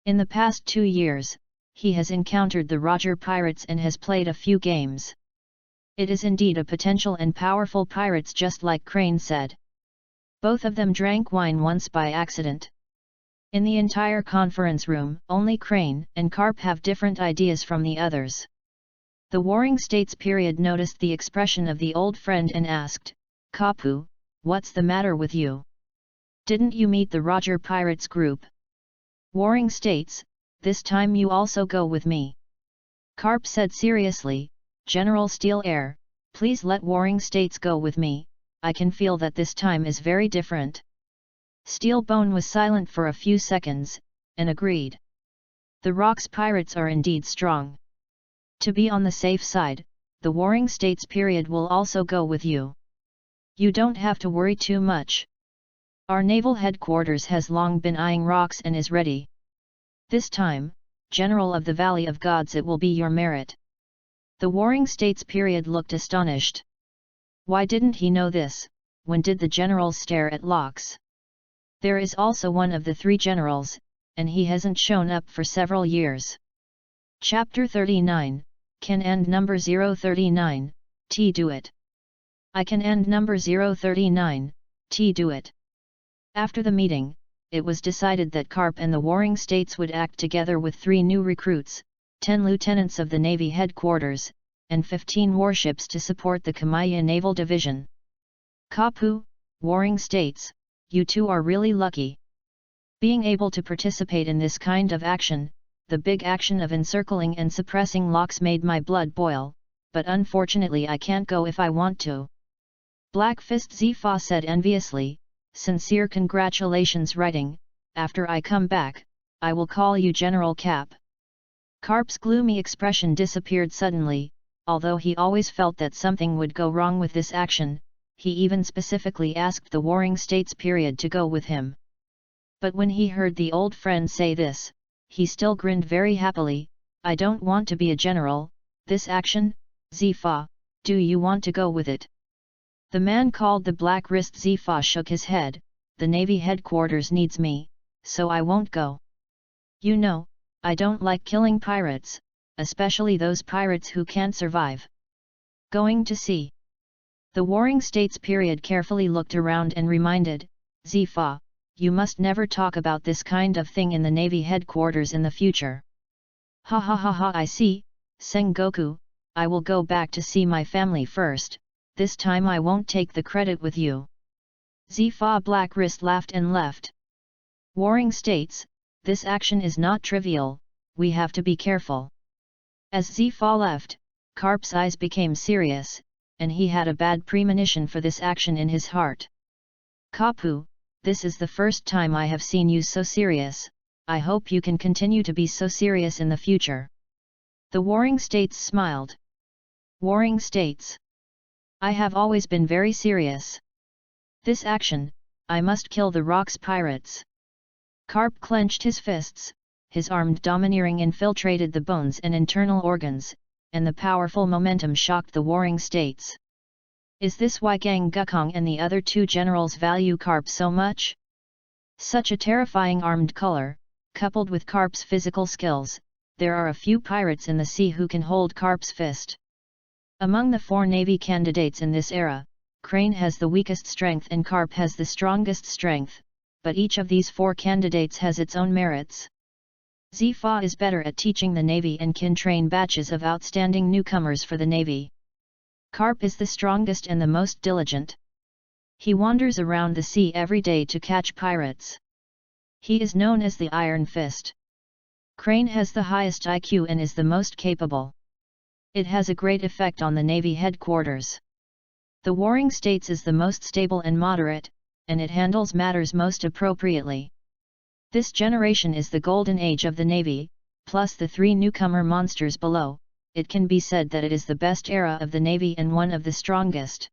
In the past 2 years, he has encountered the Roger pirates and has played a few games. It is indeed a potential and powerful pirates, just like Crane said. Both of them drank wine once by accident. In the entire conference room, only Crane and Carp have different ideas from the others. The Warring States period noticed the expression of the old friend and asked, Kapu, what's the matter with you? Didn't you meet the Roger Pirates group? Warring states, this time you also go with me. Carp said seriously, General Steel Air, please let Warring States go with me, I can feel that this time is very different. Steelbone was silent for a few seconds, and agreed. The Rocks pirates are indeed strong. To be on the safe side, the Warring States period will also go with you. You don't have to worry too much. Our naval headquarters has long been eyeing Rocks and is ready. This time, General of the Valley of Gods, it will be your merit. The Warring States period looked astonished. Why didn't he know this? When did the generals stare at Locks? There is also one of the three generals, and he hasn't shown up for several years. Chapter 39, Can end number 039, T do it. I can end number 039, T do it. After the meeting, it was decided that Carp and the Warring States would act together with 3 new recruits, 10 lieutenants of the Navy headquarters, and 15 warships to support the Kamaya Naval Division. Kapu, Warring States, you two are really lucky. Being able to participate in this kind of action, the big action of encircling and suppressing Locks, made my blood boil, but unfortunately I can't go if I want to. Black Fist Zifa said enviously, sincere congratulations writing, after I come back, I will call you General Cap. Carp's gloomy expression disappeared suddenly, although he always felt that something would go wrong with this action, he even specifically asked the Warring States period to go with him. But when he heard the old friend say this, he still grinned very happily. I don't want to be a general, this action, Zifa, do you want to go with it? The man called the Black Wrist Zifa shook his head, the Navy headquarters needs me, so I won't go. You know, I don't like killing pirates, especially those pirates who can't survive. Going to sea. The Warring States period carefully looked around and reminded, Zifa, you must never talk about this kind of thing in the Navy headquarters in the future. Ha ha ha ha, I see, Sengoku, I will go back to see my family first. This time I won't take the credit with you. Zifa Black Wrist laughed and left. Warring States, this action is not trivial, we have to be careful. As Zifa left, Carp's eyes became serious, and he had a bad premonition for this action in his heart. Kapu, this is the first time I have seen you so serious, I hope you can continue to be so serious in the future. The Warring States smiled. Warring States. I have always been very serious. This action, I must kill the Rocks pirates. Carp clenched his fists, his armed domineering infiltrated the bones and internal organs, and the powerful momentum shocked the Warring States. Is this why Gang Gukong and the other 2 generals value Carp so much? Such a terrifying armed color, coupled with Carp's physical skills, there are a few pirates in the sea who can hold Carp's fist. Among the 4 Navy candidates in this era, Crane has the weakest strength and Carp has the strongest strength, but each of these 4 candidates has its own merits. Zifa is better at teaching the Navy and can train batches of outstanding newcomers for the Navy. Carp is the strongest and the most diligent. He wanders around the sea every day to catch pirates. He is known as the Iron Fist. Crane has the highest IQ and is the most capable. It has a great effect on the Navy headquarters. The Warring States is the most stable and moderate, and it handles matters most appropriately. This generation is the golden age of the Navy, plus the 3 newcomer monsters below, it can be said that it is the best era of the Navy and one of the strongest.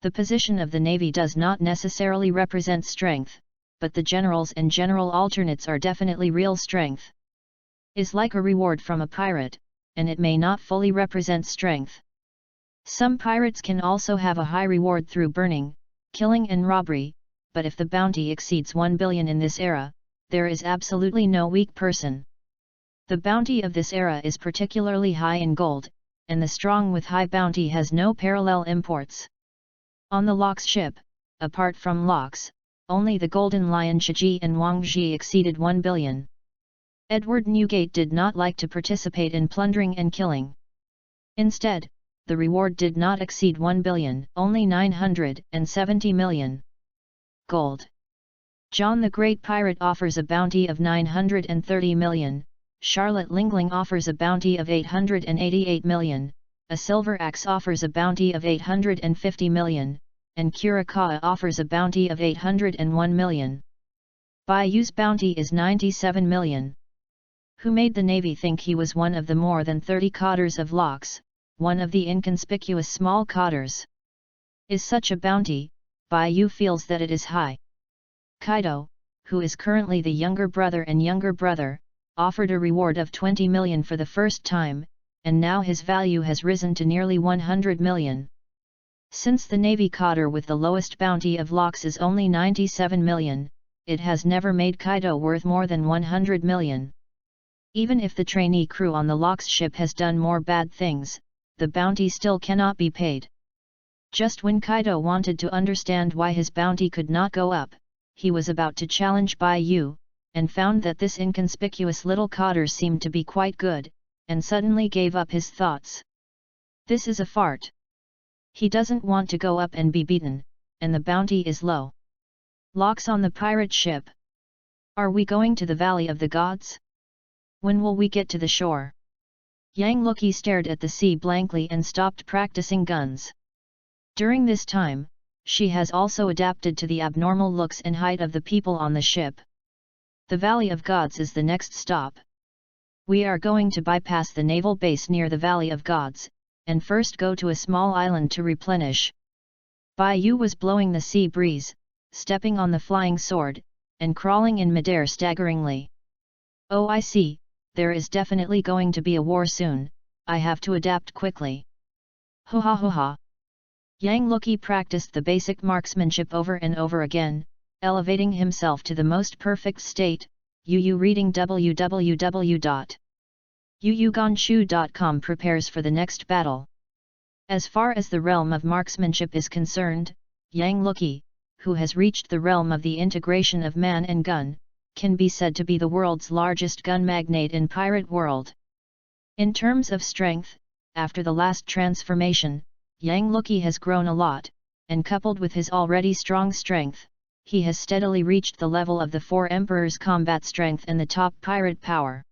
The position of the Navy does not necessarily represent strength, but the generals and general alternates are definitely real strength. Is like a reward from a pirate, and it may not fully represent strength. Some pirates can also have a high reward through burning, killing and robbery, but if the bounty exceeds 1 billion in this era, there is absolutely no weak person. The bounty of this era is particularly high in gold, and the strong with high bounty has no parallel imports. On the Locks ship, apart from Locks, only the Golden Lion Shiji and Wang Ji exceeded 1 billion. Edward Newgate did not like to participate in plundering and killing. Instead, the reward did not exceed 1 billion, only 970 million gold. John the Great Pirate offers a bounty of 930 million, Charlotte Lingling offers a bounty of 888 million, a Silver Axe offers a bounty of 850 million, and Kurikawa offers a bounty of 801 million. Bai Yu's bounty is 97 million. Who made the navy think he was one of the more than 30 cotters of Lox, one of the inconspicuous small cotters? Is such a bounty, Bai Yu feels that it is high. Kaido, who is currently the younger brother, offered a reward of 20 million for the first time, and now his value has risen to nearly 100 million. Since the navy cotter with the lowest bounty of Lox is only 97 million, it has never made Kaido worth more than 100 million. Even if the trainee crew on the Lox ship has done more bad things, the bounty still cannot be paid. Just when Kaido wanted to understand why his bounty could not go up, he was about to challenge Bai Yu, and found that this inconspicuous little cotter seemed to be quite good, and suddenly gave up his thoughts. This is a fart. He doesn't want to go up and be beaten, and the bounty is low. Lox on the pirate ship. Are we going to the Valley of the Gods? When will we get to the shore? Yang Luki stared at the sea blankly and stopped practicing guns. During this time, she has also adapted to the abnormal looks and height of the people on the ship. The Valley of Gods is the next stop. We are going to bypass the naval base near the Valley of Gods, and first go to a small island to replenish. Bai Yu was blowing the sea breeze, stepping on the flying sword, and crawling in midair staggeringly. Oh, I see, there is definitely going to be a war soon, I have to adapt quickly. Ho ha ho ha. Yang Luki practiced the basic marksmanship over and over again, elevating himself to the most perfect state. Reading www.yuyuganshu.com prepares for the next battle. As far as the realm of marksmanship is concerned, Yang Luki, who has reached the realm of the integration of man and gun, can be said to be the world's largest gun magnate in pirate world. In terms of strength, after the last transformation, Yang Luki has grown a lot, and coupled with his already strong strength, he has steadily reached the level of the four emperors' combat strength and the top pirate power.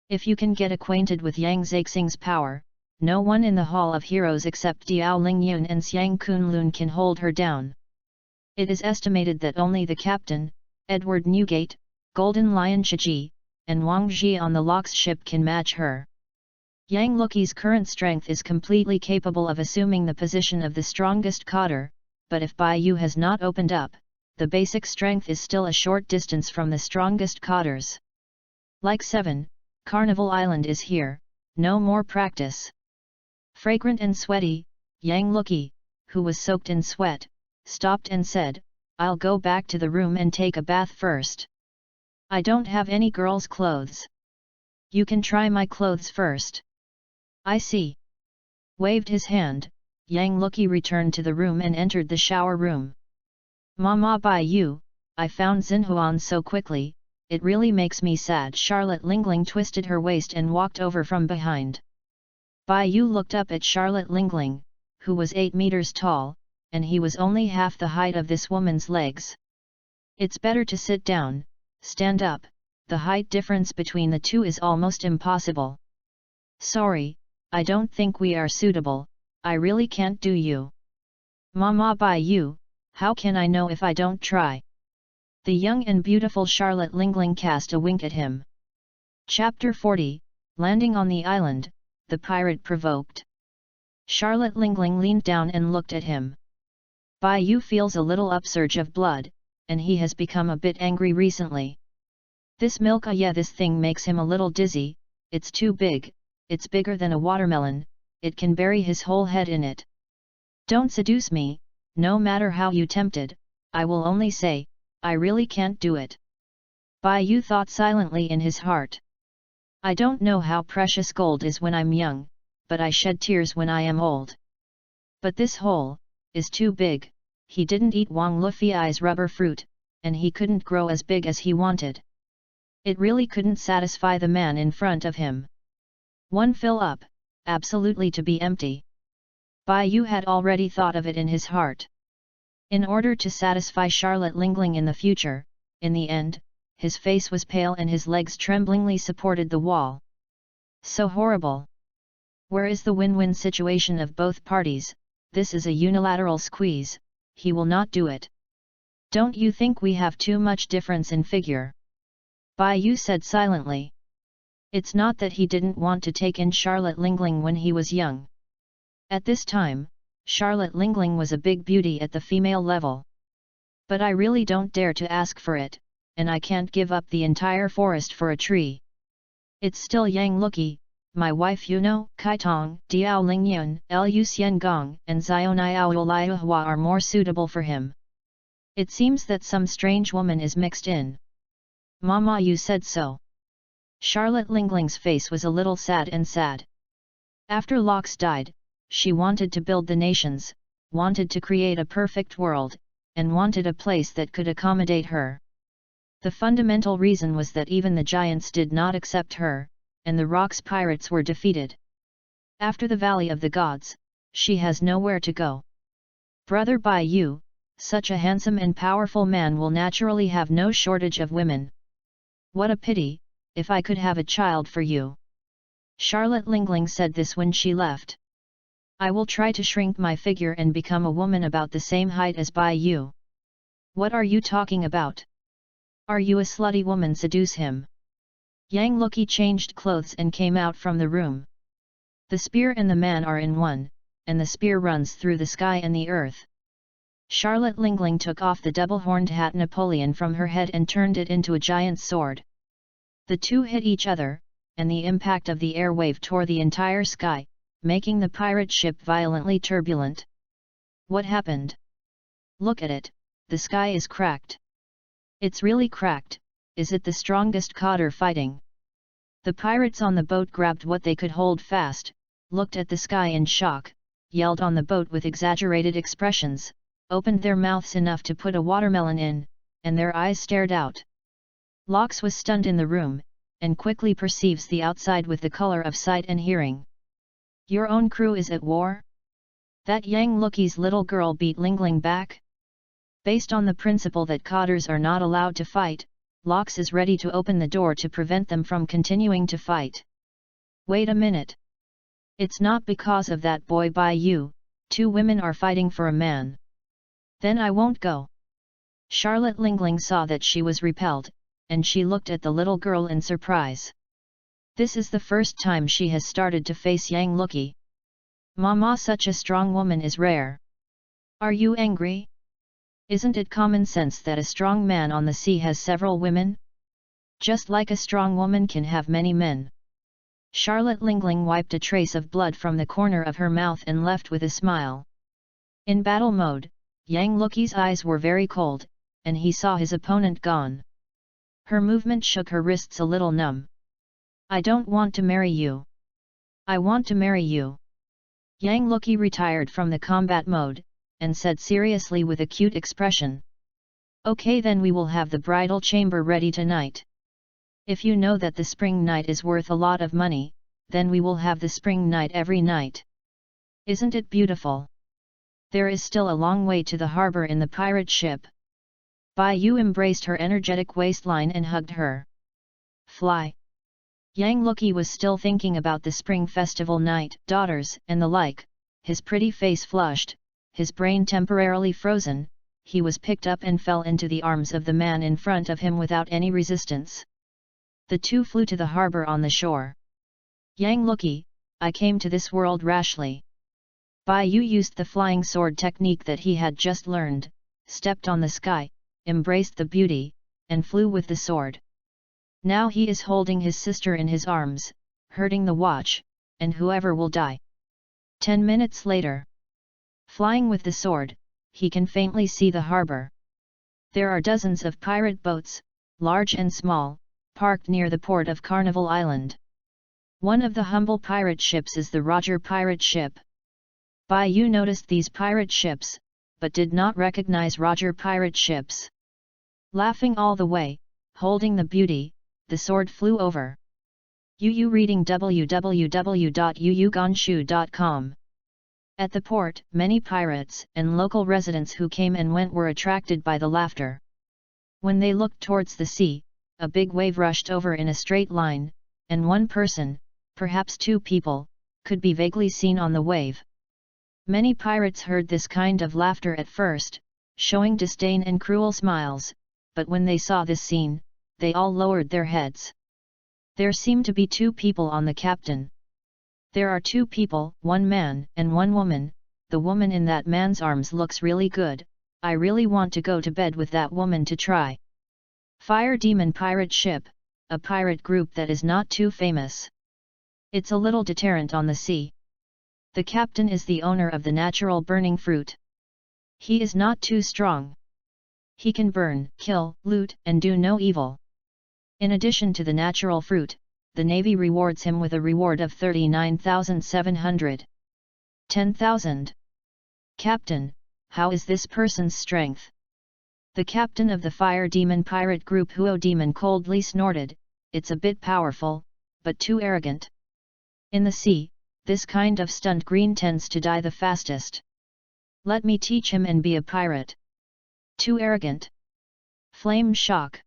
If you can get acquainted with Yang Zixing's power, no one in the Hall of Heroes except Diao Lingyun and Xiang Kunlun can hold her down. It is estimated that only the captain, Edward Newgate, Golden Lion Shiji, and Wang Ji on the Lox ship can match her. Yang Luki's current strength is completely capable of assuming the position of the strongest cotter, but if Bai Yu has not opened up, the basic strength is still a short distance from the strongest cotters. Like 7, Carnival Island is here, no more practice. Fragrant and sweaty, Yang Luki, who was soaked in sweat, stopped and said, "I'll go back to the room and take a bath first. I don't have any girls' clothes. You can try my clothes first." "I see." Waved his hand, Yang Luki returned to the room and entered the shower room. "Mama Bai Yu, I found Xinhuan so quickly, it really makes me sad." Charlotte Lingling twisted her waist and walked over from behind. Bai Yu looked up at Charlotte Lingling, who was 8 meters tall, and he was only half the height of this woman's legs. "It's better to sit down, stand up, the height difference between the two is almost impossible." "Sorry, I don't think we are suitable, I really can't do you." "Mama Bai Yu, how can I know if I don't try?" The young and beautiful Charlotte Lingling cast a wink at him. Chapter 40, Landing on the Island, the Pirate Provoked. Charlotte Lingling leaned down and looked at him. Bai Yu feels a little upsurge of blood, and he has become a bit angry recently. This this thing makes him a little dizzy, it's too big, it's bigger than a watermelon, it can bury his whole head in it. "Don't seduce me, no matter how you tempted, I will only say, I really can't do it." Bai Yu thought silently in his heart. "I don't know how precious gold is when I'm young, but I shed tears when I am old. But this hole is too big." He didn't eat Wang Lufiai's rubber fruit, and he couldn't grow as big as he wanted. It really couldn't satisfy the man in front of him. One fill up, absolutely to be empty. Bai Yu had already thought of it in his heart. In order to satisfy Charlotte Lingling in the future, in the end, his face was pale and his legs tremblingly supported the wall. So horrible! Where is the win-win situation of both parties? This is a unilateral squeeze, he will not do it. Don't you think we have too much difference in figure? Bai Yu said silently. It's not that he didn't want to take in Charlotte Lingling when he was young. At this time, Charlotte Lingling was a big beauty at the female level. But I really don't dare to ask for it, and I can't give up the entire forest for a tree. It's still Yang Lucky, my wife you know. Kai Tong, Diao Lingyun, Lu Xian Gong and Xiao Hua are more suitable for him. It seems that some strange woman is mixed in. Mama, you said so. Charlotte Lingling's face was a little sad. After Locks died, she wanted to build the nations, wanted to create a perfect world, and wanted a place that could accommodate her. The fundamental reason was that even the giants did not accept her, and the Rocks pirates were defeated. After the Valley of the Gods, she has nowhere to go. Brother Bai Yu, such a handsome and powerful man will naturally have no shortage of women. What a pity, if I could have a child for you. Charlotte Lingling said this when she left. I will try to shrink my figure and become a woman about the same height as Bai Yu. What are you talking about? Are you a slutty woman? Seduce him. Yang Lucky changed clothes and came out from the room. The spear and the man are in one, and the spear runs through the sky and the earth. Charlotte Lingling took off the double-horned hat Napoleon from her head and turned it into a giant sword. The two hit each other, and the impact of the air wave tore the entire sky, making the pirate ship violently turbulent. What happened? Look at it, the sky is cracked. It's really cracked. Is it the strongest cotter fighting? The pirates on the boat grabbed what they could hold fast, looked at the sky in shock, yelled on the boat with exaggerated expressions, opened their mouths enough to put a watermelon in, and their eyes stared out. Locks was stunned in the room, and quickly perceives the outside with the color of sight and hearing. Your own crew is at war? That Yang Lucky's little girl beat Lingling back? Based on the principle that cotters are not allowed to fight, Locks is ready to open the door to prevent them from continuing to fight. Wait a minute. It's not because of that boy Bai Yu, two women are fighting for a man. Then I won't go. Charlotte Lingling saw that she was repelled, and she looked at the little girl in surprise. This is the first time she has started to face Yang Lucky. Mama, such a strong woman is rare. Are you angry? Isn't it common sense that a strong man on the sea has several women? Just like a strong woman can have many men. Charlotte Lingling wiped a trace of blood from the corner of her mouth and left with a smile. In battle mode, Yang Lucky's eyes were very cold, and he saw his opponent gone. Her movement shook her wrists a little numb. I don't want to marry you. I want to marry you. Yang Lucky retired from the combat mode, and said seriously with a cute expression. Okay, then we will have the bridal chamber ready tonight. If you know that the spring night is worth a lot of money, then we will have the spring night every night. Isn't it beautiful? There is still a long way to the harbor in the pirate ship. Bai Yu embraced her energetic waistline and hugged her. Fly. Yang Lucky was still thinking about the spring festival night, daughters, and the like. His pretty face flushed, his brain temporarily frozen. He was picked up and fell into the arms of the man in front of him without any resistance. The two flew to the harbor on the shore. Yang Lucky, I came to this world rashly. Bai Yu used the flying sword technique that he had just learned, stepped on the sky, embraced the beauty, and flew with the sword. Now he is holding his sister in his arms, hurting the watch, and whoever will die. 10 minutes later. Flying with the sword, he can faintly see the harbor. There are dozens of pirate boats, large and small, parked near the port of Carnival Island. One of the humble pirate ships is the Roger pirate ship. Bai Yu noticed these pirate ships, but did not recognize Roger pirate ships. Laughing all the way, holding the beauty, the sword flew over. Yu reading www.yuyugonshu.com At the port, many pirates and local residents who came and went were attracted by the laughter. When they looked towards the sea, a big wave rushed over in a straight line, and one person, perhaps two people, could be vaguely seen on the wave. Many pirates heard this kind of laughter at first, showing disdain and cruel smiles, but when they saw this scene, they all lowered their heads. There seemed to be two people on the captain. There are two people, one man and one woman. The woman in that man's arms looks really good. I really want to go to bed with that woman to try. Fire Demon Pirate Ship, a pirate group that is not too famous. It's a little deterrent on the sea. The captain is the owner of the natural burning fruit. He is not too strong. He can burn, kill, loot, and do no evil. In addition to the natural fruit, the Navy rewards him with a reward of 39,700. 10,000. Captain, how is this person's strength? The captain of the Fire Demon Pirate Group Huo Demon coldly snorted, it's a bit powerful, but too arrogant. In the sea, this kind of stunned green tends to die the fastest. Let me teach him and be a pirate. Too arrogant. Flame shock.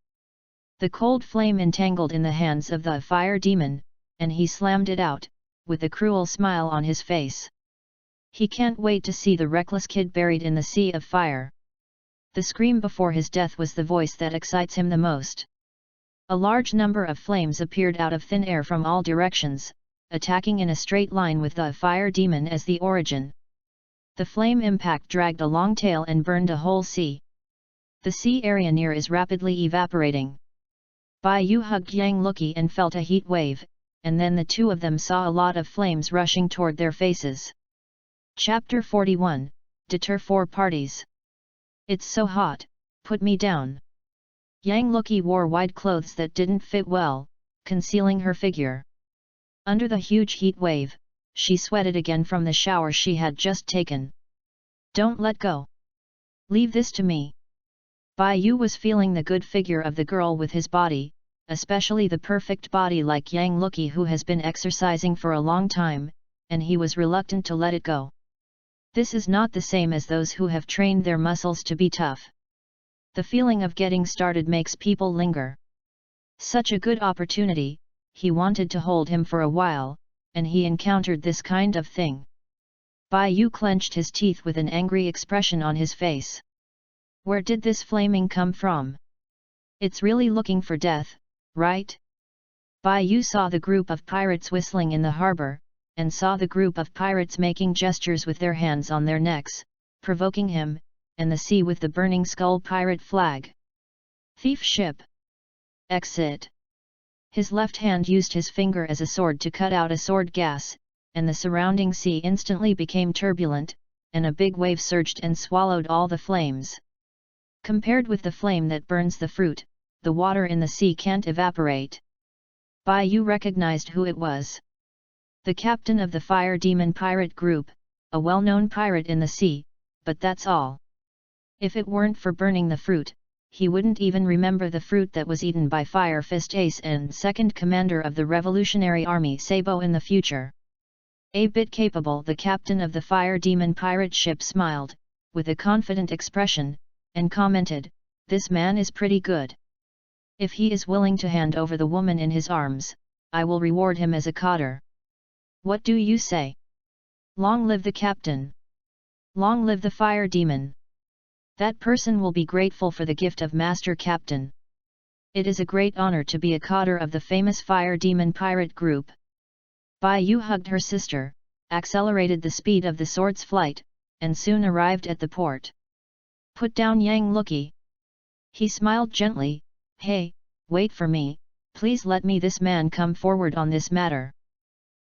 The cold flame entangled in the hands of the fire demon, and he slammed it out, with a cruel smile on his face. He can't wait to see the reckless kid buried in the sea of fire. The scream before his death was the voice that excites him the most. A large number of flames appeared out of thin air from all directions, attacking in a straight line with the fire demon as the origin. The flame impact dragged a long tail and burned a whole sea. The sea area near is rapidly evaporating. Bai Yu hugged Yang Luki and felt a heat wave, and then the two of them saw a lot of flames rushing toward their faces. Chapter 41, Deter Four Parties. It's so hot, put me down. Yang Luki wore wide clothes that didn't fit well, concealing her figure. Under the huge heat wave, she sweated again from the shower she had just taken. Don't let go. Leave this to me. Bai Yu was feeling the good figure of the girl with his body, especially the perfect body like Yang Luki who has been exercising for a long time, and he was reluctant to let it go. This is not the same as those who have trained their muscles to be tough. The feeling of getting started makes people linger. Such a good opportunity, he wanted to hold him for a while, and he encountered this kind of thing. Bai Yu clenched his teeth with an angry expression on his face. Where did this flaming come from? It's really looking for death, right? Bai Yu saw the group of pirates whistling in the harbor, and saw the group of pirates making gestures with their hands on their necks, provoking him, and the sea with the burning skull pirate flag. Thief ship. Exit. His left hand used his finger as a sword to cut out a sword gas, and the surrounding sea instantly became turbulent, and a big wave surged and swallowed all the flames. Compared with the flame that burns the fruit, the water in the sea can't evaporate. Bai Yu recognized who it was. The captain of the Fire Demon Pirate Group, a well-known pirate in the sea, but that's all. If it weren't for burning the fruit, he wouldn't even remember the fruit that was eaten by Fire Fist Ace and second commander of the Revolutionary Army Sabo in the future. A bit capable, the captain of the Fire Demon Pirate ship smiled, with a confident expression, and commented, "This man is pretty good. If he is willing to hand over the woman in his arms, I will reward him as a cotter. What do you say? Long live the captain! Long live the fire demon! That person will be grateful for the gift of Master Captain. It is a great honor to be a cotter of the famous Fire Demon Pirate Group." Bai Yu hugged her sister, accelerated the speed of the sword's flight, and soon arrived at the port. "Put down Yang Luki." He smiled gently, "Hey, wait for me, please let me this man come forward on this matter."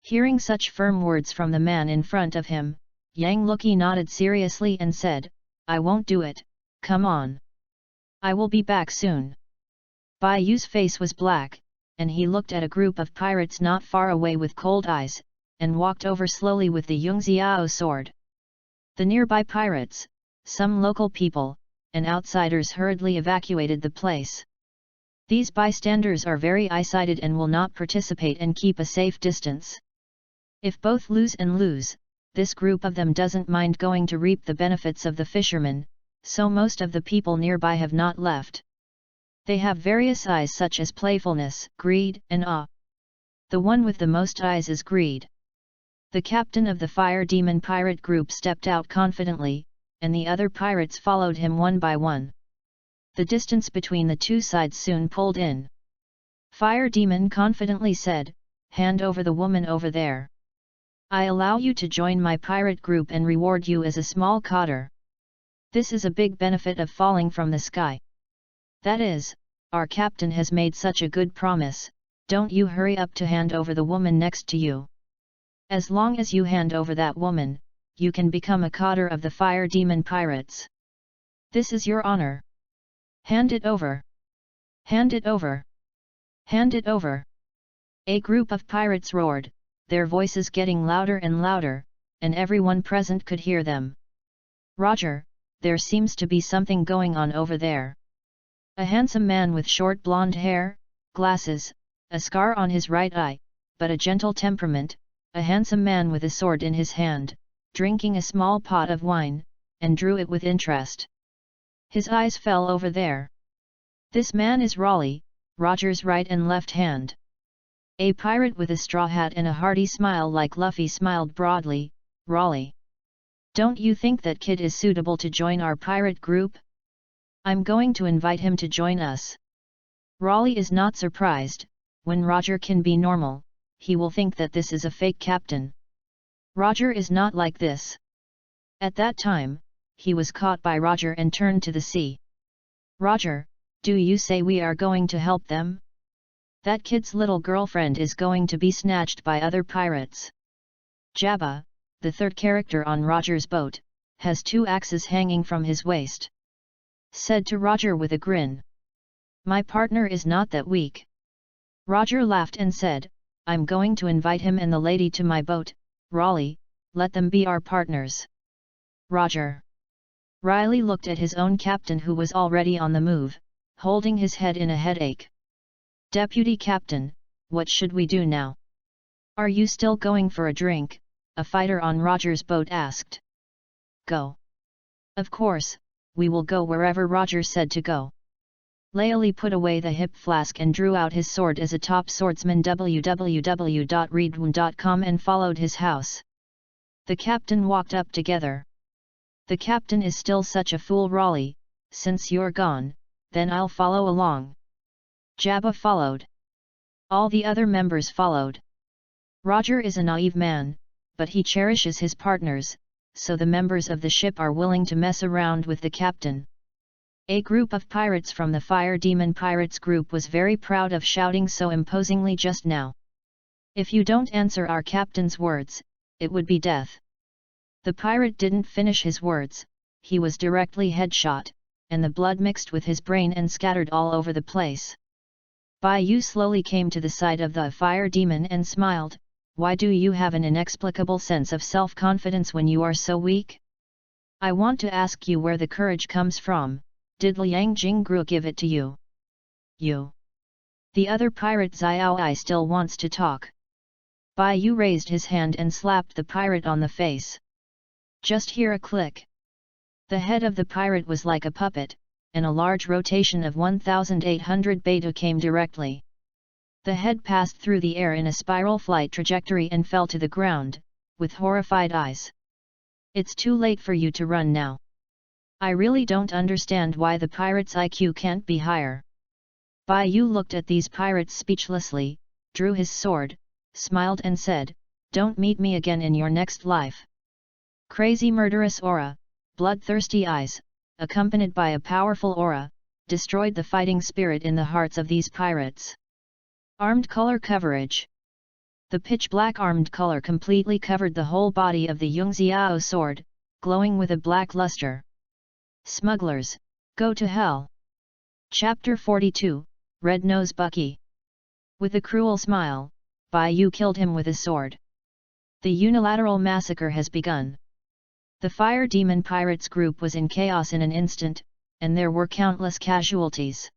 Hearing such firm words from the man in front of him, Yang Luki nodded seriously and said, "I won't do it, come on. I will be back soon." Bai Yu's face was black, and he looked at a group of pirates not far away with cold eyes, and walked over slowly with the Yungziao sword. The nearby pirates, some local people, and outsiders hurriedly evacuated the place. These bystanders are very eye-sighted and will not participate and keep a safe distance. If both lose and lose, this group of them doesn't mind going to reap the benefits of the fishermen, so most of the people nearby have not left. They have various eyes such as playfulness, greed, and awe. The one with the most eyes is greed. The captain of the fire demon pirate group stepped out confidently, and the other pirates followed him one by one. The distance between the two sides soon pulled in. Fire demon confidently said, "Hand over the woman over there. I allow you to join my pirate group and reward you as a small cotter. This is a big benefit of falling from the sky. That is, our captain has made such a good promise, don't you hurry up to hand over the woman next to you. As long as you hand over that woman, you can become a cotter of the fire demon pirates. This is your honor. Hand it over. Hand it over. Hand it over." A group of pirates roared, their voices getting louder and louder, and everyone present could hear them. "Roger, there seems to be something going on over there." A handsome man with short blonde hair, glasses, a scar on his right eye, but a gentle temperament, a handsome man with a sword in his hand, drinking a small pot of wine, and drew it with interest. His eyes fell over there. This man is Raleigh, Roger's right and left hand. A pirate with a straw hat and a hearty smile like Luffy smiled broadly. "Raleigh, don't you think that kid is suitable to join our pirate group? I'm going to invite him to join us." Raleigh is not surprised. When Roger can be normal, he will think that this is a fake captain. Roger is not like this. At that time, he was caught by Roger and turned to the sea. "Roger, do you say we are going to help them? That kid's little girlfriend is going to be snatched by other pirates." Jabba, the third character on Roger's boat, has 2 axes hanging from his waist. Said to Roger with a grin. "My partner is not that weak." Roger laughed and said, "I'm going to invite him and the lady to my boat, Raleigh, let them be our partners." Roger. Riley looked at his own captain who was already on the move, holding his head in a headache. "Deputy Captain, what should we do now? Are you still going for a drink?" a fighter on Roger's boat asked. "Go. Of course, we will go wherever Roger said to go." Laoli put away the hip flask and drew out his sword as a top swordsman www.readaloud.com and followed his house. The captain walked up together. "The captain is still such a fool, Raleigh. Since you're gone, then I'll follow along." Jabba followed. All the other members followed. Roger is a naive man, but he cherishes his partners, so the members of the ship are willing to mess around with the captain. A group of pirates from the Fire Demon Pirates group was very proud of shouting so imposingly just now. "If you don't answer our captain's words, it would be death." The pirate didn't finish his words, he was directly headshot, and the blood mixed with his brain and scattered all over the place. Bai Yu slowly came to the side of the fire demon and smiled. "Why do you have an inexplicable sense of self-confidence when you are so weak? I want to ask you where the courage comes from. Did Liang Jingru give it to you?" "You." The other pirate Xiao Ai still wants to talk. Bai Yu raised his hand and slapped the pirate on the face. Just hear a click. The head of the pirate was like a puppet, and a large rotation of 1800 beta came directly. The head passed through the air in a spiral flight trajectory and fell to the ground, with horrified eyes. "It's too late for you to run now. I really don't understand why the pirate's IQ can't be higher." Bai Yu looked at these pirates speechlessly, drew his sword, smiled and said, "Don't meet me again in your next life." Crazy murderous aura, bloodthirsty eyes, accompanied by a powerful aura, destroyed the fighting spirit in the hearts of these pirates. Armed color coverage. The pitch-black armed color completely covered the whole body of the Yungxiao sword, glowing with a black luster. Smugglers, go to hell! Chapter 42, Red Nose Bucky. With a cruel smile, Bai Yu killed him with a sword. The unilateral massacre has begun. The Fire Demon Pirates group was in chaos in an instant, and there were countless casualties.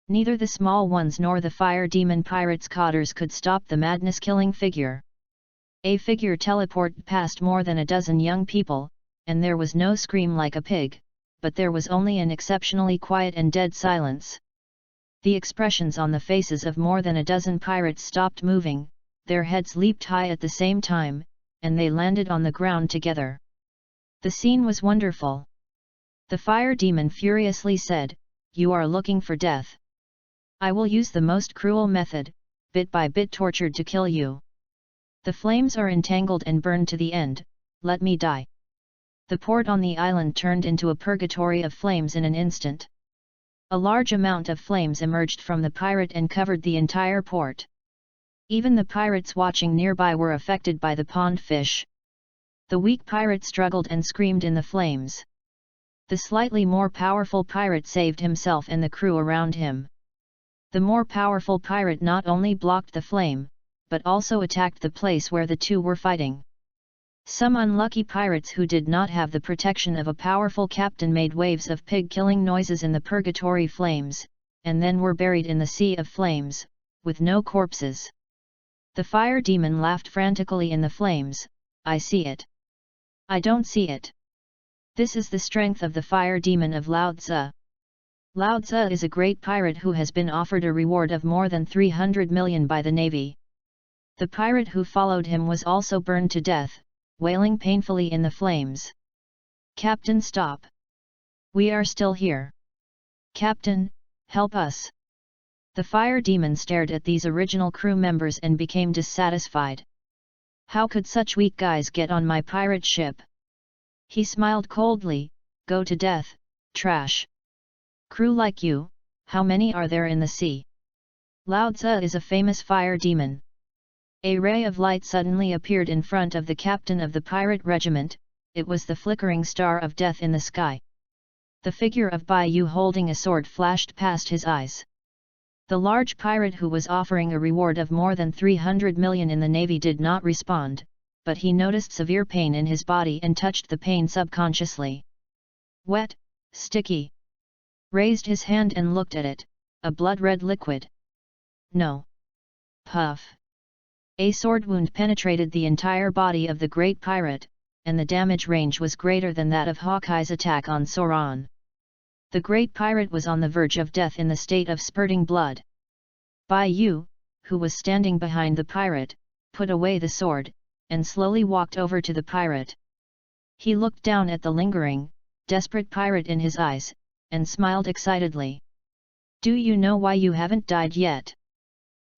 Neither the small ones nor the Fire Demon Pirates cotters could stop the madness-killing figure. A figure teleported past more than a dozen young people, and there was no scream like a pig, but there was only an exceptionally quiet and dead silence. The expressions on the faces of more than a dozen pirates stopped moving, their heads leaped high at the same time, and they landed on the ground together. The scene was wonderful. The fire demon furiously said, "You are looking for death. I will use the most cruel method, bit by bit tortured to kill you. The flames are entangled and burned to the end, let me die." The port on the island turned into a purgatory of flames in an instant. A large amount of flames emerged from the pirate and covered the entire port. Even the pirates watching nearby were affected by the pond fish. The weak pirate struggled and screamed in the flames. The slightly more powerful pirate saved himself and the crew around him. The more powerful pirate not only blocked the flame, but also attacked the place where the two were fighting. Some unlucky pirates who did not have the protection of a powerful captain made waves of pig-killing noises in the purgatory flames, and then were buried in the sea of flames, with no corpses. The fire demon laughed frantically in the flames, "I see it. I don't see it." This is the strength of the fire demon of Lao Tzu. Lao Tzu is a great pirate who has been offered a reward of more than 300 million by the navy. The pirate who followed him was also burned to death, wailing painfully in the flames. "Captain, stop! We are still here. Captain, help us!" The fire demon stared at these original crew members and became dissatisfied. "How could such weak guys get on my pirate ship?" He smiled coldly, "Go to death, trash! Crew like you, how many are there in the sea?" Lao Tzu is a famous fire demon. A ray of light suddenly appeared in front of the captain of the pirate regiment, it was the flickering star of death in the sky. The figure of Bai Yu holding a sword flashed past his eyes. The large pirate who was offering a reward of more than 300 million in the navy did not respond, but he noticed severe pain in his body and touched the pain subconsciously. Wet, sticky. Raised his hand and looked at it, a blood-red liquid. No. Puff. A sword wound penetrated the entire body of the great pirate, and the damage range was greater than that of Hawkeye's attack on Sauron. The great pirate was on the verge of death in the state of spurting blood. Bai Yu, who was standing behind the pirate, put away the sword, and slowly walked over to the pirate. He looked down at the lingering, desperate pirate in his eyes, and smiled excitedly. "Do you know why you haven't died yet?"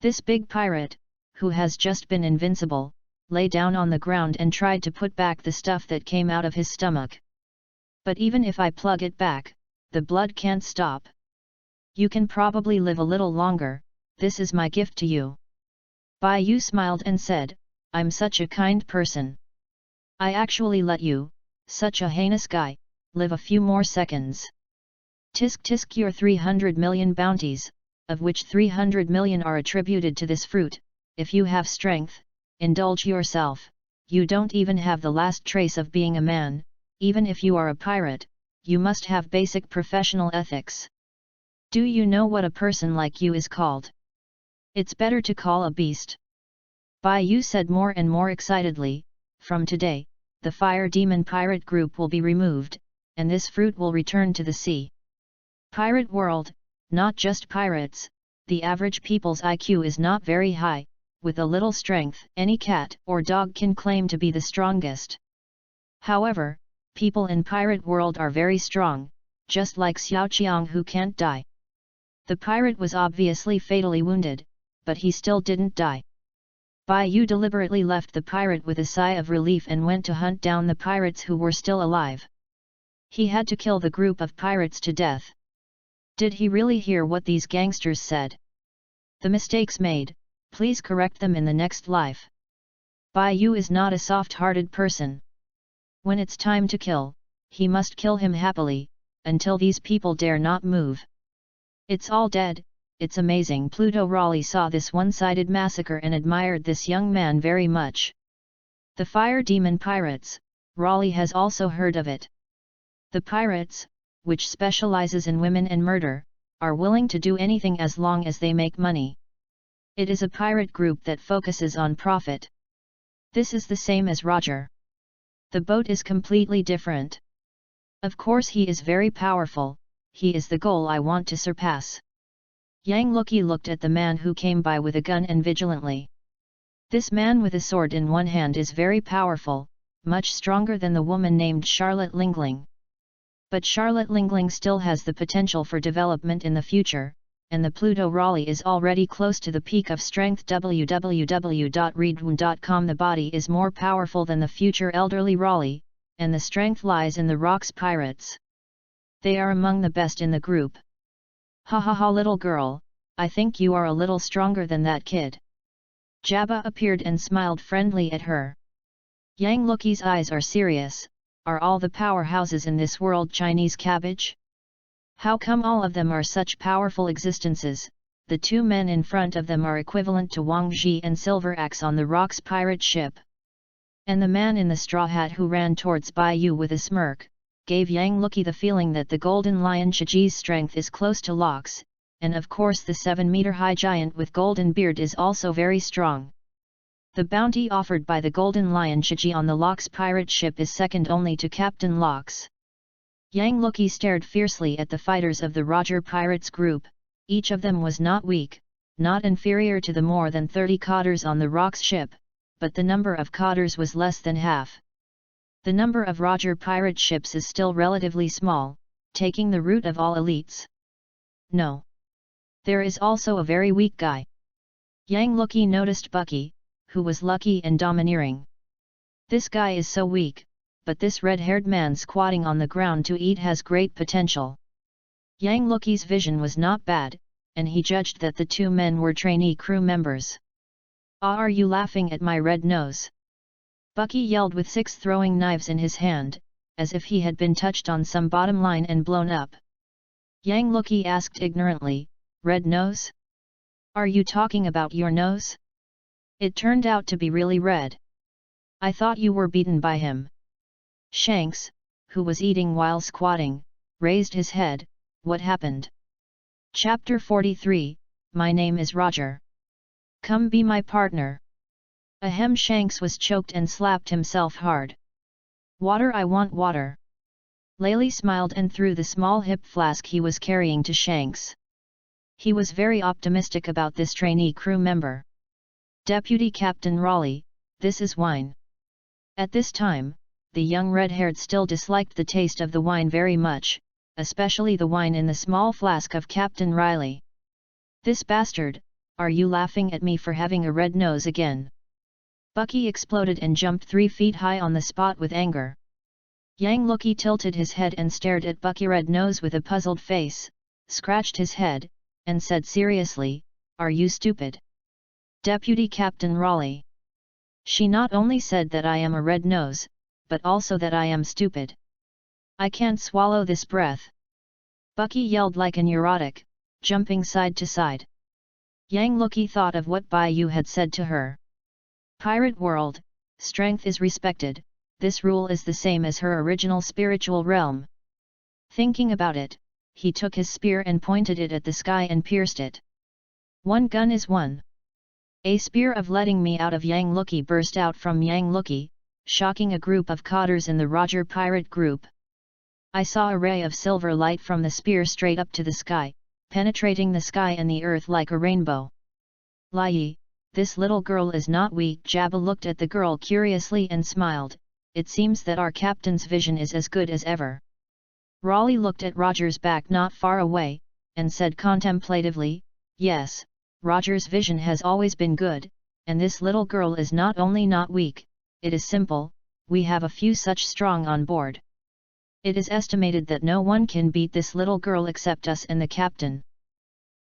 This big pirate, who has just been invincible, lay down on the ground and tried to put back the stuff that came out of his stomach. "But even if I plug it back, the blood can't stop. You can probably live a little longer, this is my gift to you." Bai Yu smiled and said, "I'm such a kind person. I actually let you, such a heinous guy, live a few more seconds. Tisk tisk your 300 million bounties, of which 300 million are attributed to this fruit. If you have strength, indulge yourself, you don't even have the last trace of being a man, even if you are a pirate, you must have basic professional ethics. Do you know what a person like you is called? It's better to call a beast." Bai Yu said more and more excitedly, "From today, the fire demon pirate group will be removed, and this fruit will return to the sea. Pirate world, not just pirates, the average people's IQ is not very high. With a little strength, any cat or dog can claim to be the strongest. However, people in pirate world are very strong, just like Xiaoqiang who can't die." The pirate was obviously fatally wounded, but he still didn't die. Bai Yu deliberately left the pirate with a sigh of relief and went to hunt down the pirates who were still alive. He had to kill the group of pirates to death. Did he really hear what these gangsters said? The mistakes made, please correct them in the next life. Bai Yu is not a soft-hearted person. When it's time to kill, he must kill him happily, until these people dare not move. It's all dead. It's amazing. Pluto Raleigh saw this one-sided massacre and admired this young man very much. The fire demon pirates, Raleigh has also heard of it. The pirates, which specializes in women and murder, are willing to do anything as long as they make money. It is a pirate group that focuses on profit. This is the same as Roger. The boat is completely different. Of course he is very powerful, he is the goal I want to surpass. Yang Lucky looked at the man who came by with a gun and vigilantly. This man with a sword in one hand is very powerful, much stronger than the woman named Charlotte Lingling. But Charlotte Lingling still has the potential for development in the future, and the Pluto Raleigh is already close to the peak of strength. www.readaloud.com. The body is more powerful than the future elderly Raleigh, and the strength lies in the Rocks Pirates. They are among the best in the group. Ha ha ha, little girl, I think you are a little stronger than that kid. Jabba appeared and smiled friendly at her. Yang Lucky's eyes are serious. Are all the powerhouses in this world Chinese cabbage? How come all of them are such powerful existences? The two men in front of them are equivalent to Wang Ji and Silver Axe on the Rocks pirate ship. And the man in the straw hat who ran towards Bai Yu with a smirk, gave Yang Lucky the feeling that the golden lion Shiji's strength is close to Locke's, and of course the 7-meter-high giant with golden beard is also very strong. The bounty offered by the Golden Lion Shiji on the Locks pirate ship is second only to Captain Locks. Yang Lucky stared fiercely at the fighters of the Roger Pirates group. Each of them was not weak, not inferior to the more than 30 cotters on the Rocks ship, but the number of cotters was less than half. The number of Roger pirate ships is still relatively small, taking the route of all elites. No. There is also a very weak guy. Yang Lucky noticed Bucky, who was lucky and domineering. This guy is so weak, but this red-haired man squatting on the ground to eat has great potential. Yang Lucky's vision was not bad, and he judged that the two men were trainee crew members. Ah, are you laughing at my red nose? Bucky yelled with 6 throwing knives in his hand, as if he had been touched on some bottom line and blown up. Yang Lucky asked ignorantly, red nose? Are you talking about your nose? It turned out to be really red. I thought you were beaten by him. Shanks, who was eating while squatting, raised his head. What happened? Chapter 43, My name is Roger. Come be my partner. Ahem. Shanks was choked and slapped himself hard. Water, I want water. Laley smiled and threw the small hip flask he was carrying to Shanks. He was very optimistic about this trainee crew member. Deputy Captain Raleigh, this is wine. At this time, the young red-haired still disliked the taste of the wine very much, especially the wine in the small flask of Captain Riley. This bastard, are you laughing at me for having a red nose again? Bucky exploded and jumped 3 feet high on the spot with anger. Yang Lucky tilted his head and stared at Bucky Red Nose with a puzzled face, scratched his head, and said seriously, are you stupid? Deputy Captain Raleigh. She not only said that I am a red nose, but also that I am stupid. I can't swallow this breath. Bucky yelled like a neurotic, jumping side to side. Yang Lucky thought of what Bai Yu had said to her. Pirate world, strength is respected, this rule is the same as her original spiritual realm. Thinking about it, he took his spear and pointed it at the sky and pierced it. One gun is one. A spear of letting me out of Yang Lucky burst out from Yang Lucky, shocking a group of cotters in the Roger pirate group. I saw a ray of silver light from the spear straight up to the sky, penetrating the sky and the earth like a rainbow. Lai, this little girl is not weak. Jabba looked at the girl curiously and smiled. It seems that our captain's vision is as good as ever. Raleigh looked at Roger's back not far away, and said contemplatively, yes, Roger's vision has always been good, and this little girl is not only not weak, it is simple, we have a few such strong on board. It is estimated that no one can beat this little girl except us and the captain.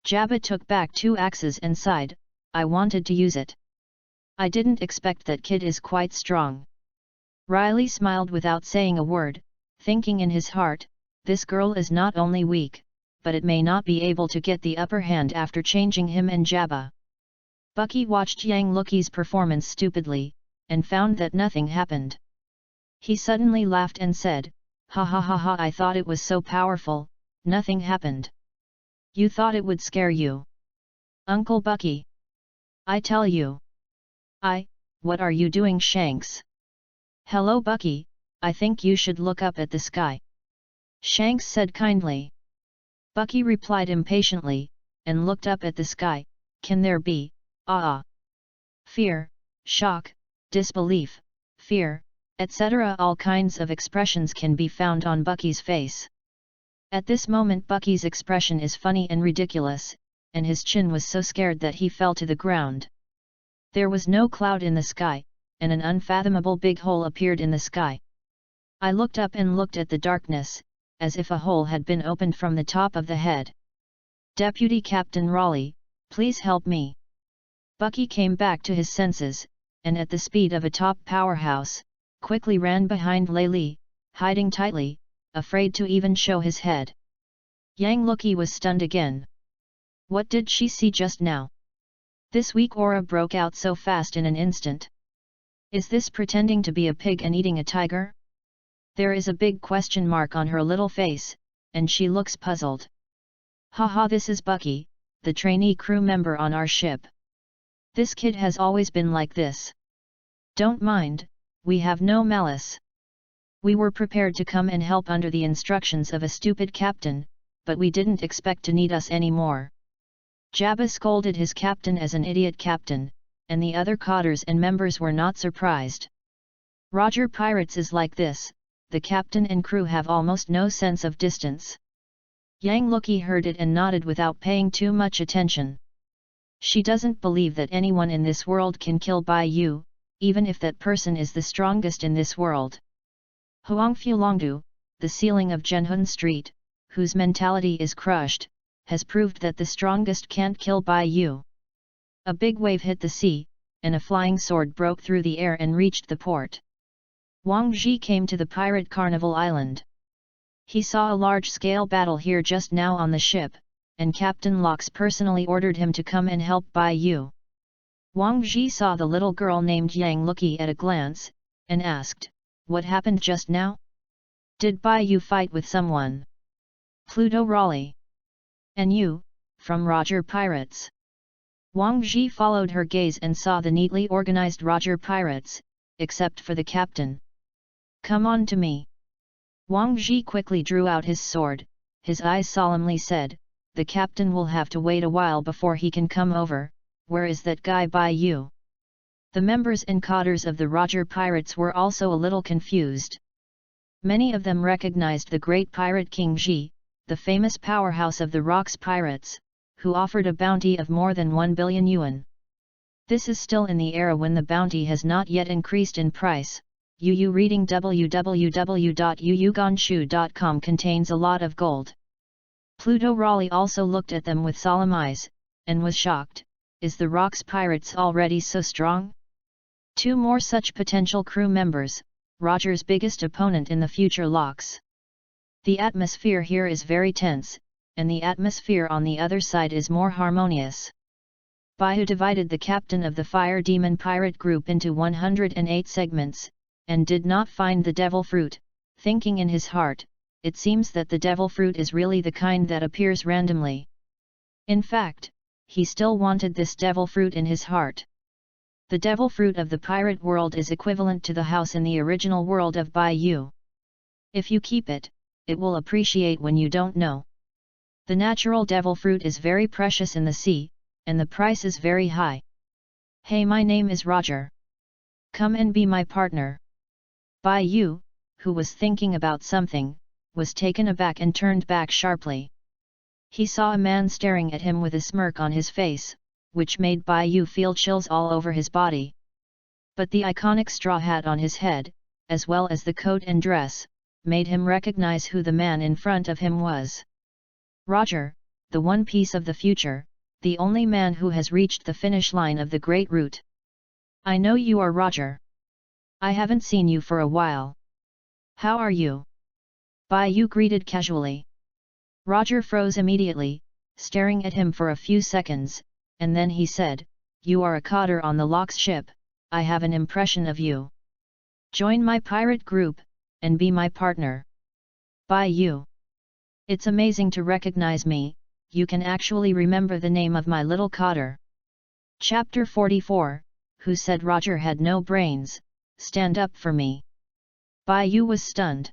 Jabba took back 2 axes and sighed, I wanted to use it. I didn't expect that kid is quite strong. Riley smiled without saying a word, thinking in his heart, this girl is not only weak, but it may not be able to get the upper hand after changing him and Jabba. Bucky watched Yang Lucky's performance stupidly, and found that nothing happened. He suddenly laughed and said, ha ha ha ha, I thought it was so powerful, nothing happened. You thought it would scare you. Uncle Bucky. I tell you. what are you doing, Shanks? Hello, Bucky, I think you should look up at the sky. Shanks said kindly. Bucky replied impatiently, and looked up at the sky. Can there be, fear, shock, disbelief, fear, etc. All kinds of expressions can be found on Bucky's face. At this moment Bucky's expression is funny and ridiculous, and his chin was so scared that he fell to the ground. There was no cloud in the sky, and an unfathomable big hole appeared in the sky. I looked up and looked at the darkness, as if a hole had been opened from the top of the head. Deputy Captain Raleigh, please help me. Bucky came back to his senses, and at the speed of a top powerhouse, quickly ran behind Lei, hiding tightly, afraid to even show his head. Yang Lucky was stunned again. What did she see just now? This weak aura broke out so fast in an instant. Is this pretending to be a pig and eating a tiger? There is a big question mark on her little face, and she looks puzzled. Haha, this is Bucky, the trainee crew member on our ship. This kid has always been like this. Don't mind, we have no malice. We were prepared to come and help under the instructions of a stupid captain, but we didn't expect to need us anymore. Jabba scolded his captain as an idiot captain, and the other cotters and members were not surprised. Roger Pirates is like this, the captain and crew have almost no sense of distance. Yang Lucky heard it and nodded without paying too much attention. She doesn't believe that anyone in this world can kill Bai Yu, even if that person is the strongest in this world. Huang Fulongdu, the ceiling of Zhenhun Street, whose mentality is crushed, has proved that the strongest can't kill Bai Yu. A big wave hit the sea, and a flying sword broke through the air and reached the port. Wang Ji came to the pirate carnival island. He saw a large-scale battle here just now on the ship, and Captain Lox personally ordered him to come and help Bai Yu. Wang Ji saw the little girl named Yang Lucky at a glance, and asked, "What happened just now? Did Bai Yu fight with someone?" Pluto Raleigh. "And you, from Roger Pirates?" Wang Ji followed her gaze and saw the neatly organized Roger Pirates, except for the captain. "Come on to me." Wang Ji quickly drew out his sword, his eyes solemnly said, "The captain will have to wait a while before he can come over. Where is that guy Bai Yu?" The members and cotters of the Roger Pirates were also a little confused. Many of them recognized the great pirate King Ji, the famous powerhouse of the Rocks Pirates, who offered a bounty of more than 1 billion yuan. This is still in the era when the bounty has not yet increased in price. Yu reading www.yuyugonshu.com contains a lot of gold. Pluto Raleigh also looked at them with solemn eyes, and was shocked. Is the Rocks Pirates already so strong? 2 more such potential crew members, Roger's biggest opponent in the future Lox. The atmosphere here is very tense, and the atmosphere on the other side is more harmonious. Bai Yu divided the captain of the Fire Demon Pirate group into 108 segments, and did not find the devil fruit, thinking in his heart, it seems that the devil fruit is really the kind that appears randomly. In fact, he still wanted this devil fruit in his heart. The devil fruit of the pirate world is equivalent to the house in the original world of Bai Yu. If you keep it, it will appreciate when you don't know. The natural devil fruit is very precious in the sea, and the price is very high. "Hey, my name is Roger. Come and be my partner." Bai Yu, who was thinking about something, was taken aback and turned back sharply. He saw a man staring at him with a smirk on his face, which made Bai Yu feel chills all over his body. But the iconic straw hat on his head, as well as the coat and dress, made him recognize who the man in front of him was. Roger, the One Piece of the future, the only man who has reached the finish line of the Great Route. "I know you are Roger. I haven't seen you for a while. How are you?" Bai Yu greeted casually. Roger froze immediately, staring at him for a few seconds, and then he said, "You are a cotter on the Lox ship, I have an impression of you. Join my pirate group, and be my partner." Bai Yu. "It's amazing to recognize me, you can actually remember the name of my little cotter." Chapter 44, who said Roger had no brains, stand up for me. Bai Yu was stunned.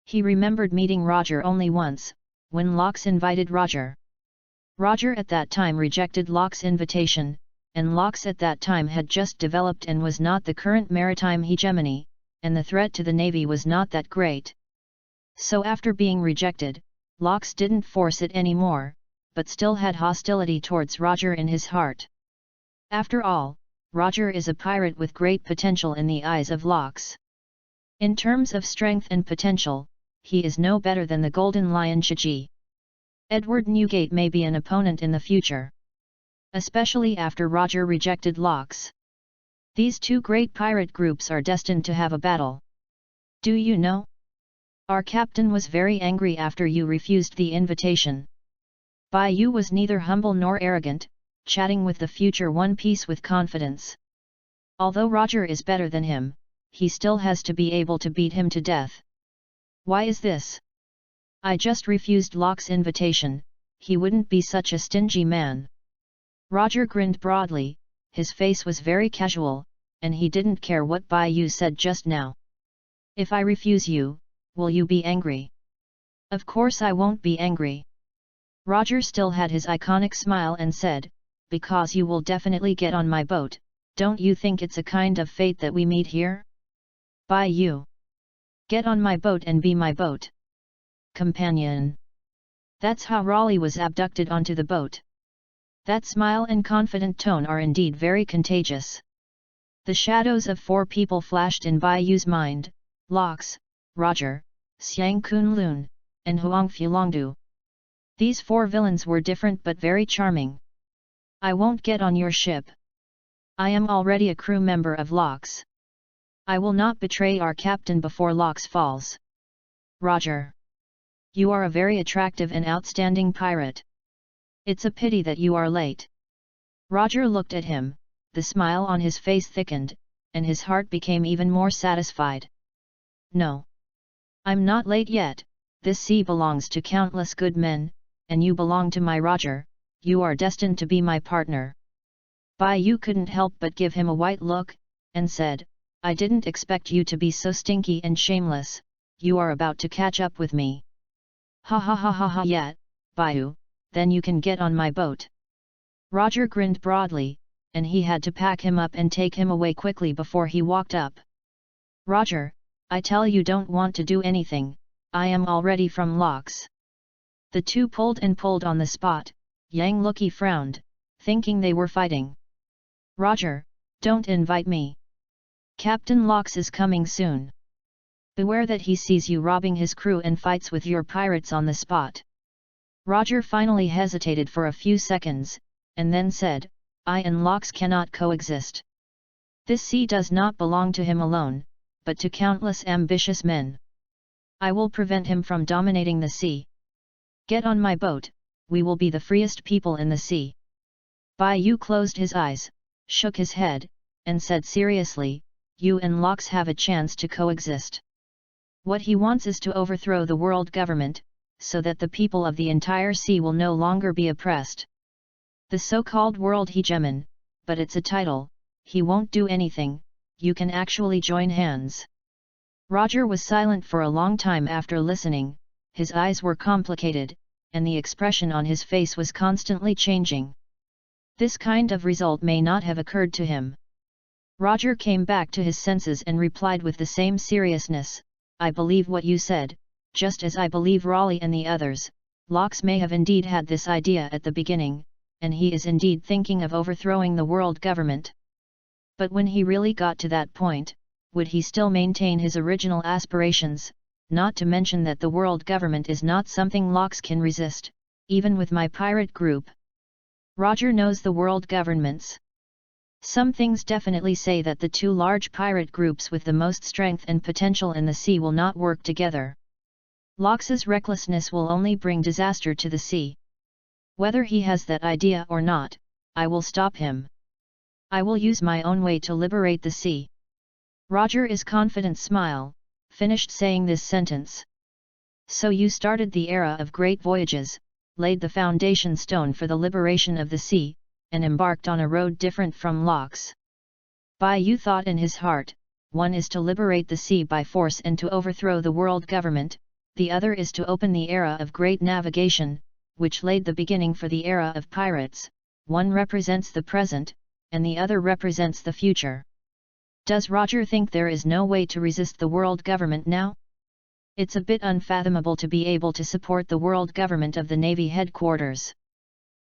He remembered meeting Roger only once, when Locke invited Roger. Roger at that time rejected Locke's invitation, and Locke at that time had just developed and was not the current maritime hegemony, and the threat to the navy was not that great. So after being rejected, Locke didn't force it anymore, but still had hostility towards Roger in his heart. After all, Roger is a pirate with great potential in the eyes of Locke. In terms of strength and potential, he is no better than the Golden Lion Shiji. Edward Newgate may be an opponent in the future, especially after Roger rejected Locke. These two great pirate groups are destined to have a battle. Do you know? Our captain was very angry after you refused the invitation. Bai Yu was neither humble nor arrogant, chatting with the future One Piece with confidence. Although Roger is better than him, he still has to be able to beat him to death. Why is this? I just refused Locke's invitation, he wouldn't be such a stingy man. Roger grinned broadly, his face was very casual, and he didn't care what Bai Yu said just now. If I refuse you, will you be angry? Of course I won't be angry. Roger still had his iconic smile and said, because you will definitely get on my boat, don't you think it's a kind of fate that we meet here? Bai Yu. Get on my boat and be my boat companion. That's how Raleigh was abducted onto the boat. That smile and confident tone are indeed very contagious. The shadows of four people flashed in Bai Yu's mind: Locke, Roger, Xiang Kunlun, and Huang Fulongdu. These four villains were different but very charming. I won't get on your ship. I am already a crew member of Locke. I will not betray our captain before Locke falls. Roger. You are a very attractive and outstanding pirate. It's a pity that you are late. Roger looked at him, the smile on his face thickened, and his heart became even more satisfied. No. I'm not late yet, this sea belongs to countless good men, and you belong to my Roger, you are destined to be my partner. Bai Yu couldn't help but give him a white look, and said, I didn't expect you to be so stinky and shameless, you are about to catch up with me. Ha ha ha ha ha yet, Bai Yu, then you can get on my boat. Roger grinned broadly, and he had to pack him up and take him away quickly before he walked up. Roger, I tell you don't want to do anything, I am already from Locke. The two pulled and pulled on the spot, Yang Lucky frowned, thinking they were fighting. Roger, don't invite me. Captain Locke is coming soon. Beware that he sees you robbing his crew and fights with your pirates on the spot. Roger finally hesitated for a few seconds, and then said, I and Locke cannot coexist. This sea does not belong to him alone, but to countless ambitious men. I will prevent him from dominating the sea. Get on my boat, we will be the freest people in the sea. Bai Yu closed his eyes, shook his head, and said seriously, you and Locke have a chance to coexist. What he wants is to overthrow the world government, so that the people of the entire sea will no longer be oppressed. The so-called world hegemon, but it's a title, he won't do anything, you can actually join hands. Roger was silent for a long time after listening, his eyes were complicated, and the expression on his face was constantly changing. This kind of result may not have occurred to him. Roger came back to his senses and replied with the same seriousness, I believe what you said, just as I believe Raleigh and the others. Locke may have indeed had this idea at the beginning, and he is indeed thinking of overthrowing the world government. But when he really got to that point, would he still maintain his original aspirations, not to mention that the world government is not something Locke can resist, even with my pirate group. Roger knows the world governments. Some things definitely say that the two large pirate groups with the most strength and potential in the sea will not work together. Locke's recklessness will only bring disaster to the sea. Whether he has that idea or not, I will stop him. I will use my own way to liberate the sea. Roger's confident smile finished saying this sentence. So you started the era of great voyages, laid the foundation stone for the liberation of the sea, and embarked on a road different from Locke's. Bai Yu thought in his heart, one is to liberate the sea by force and to overthrow the world government, the other is to open the era of great navigation, which laid the beginning for the era of pirates. One represents the present, and the other represents the future. Does Roger think there is no way to resist the world government now? It's a bit unfathomable to be able to support the world government of the Navy headquarters.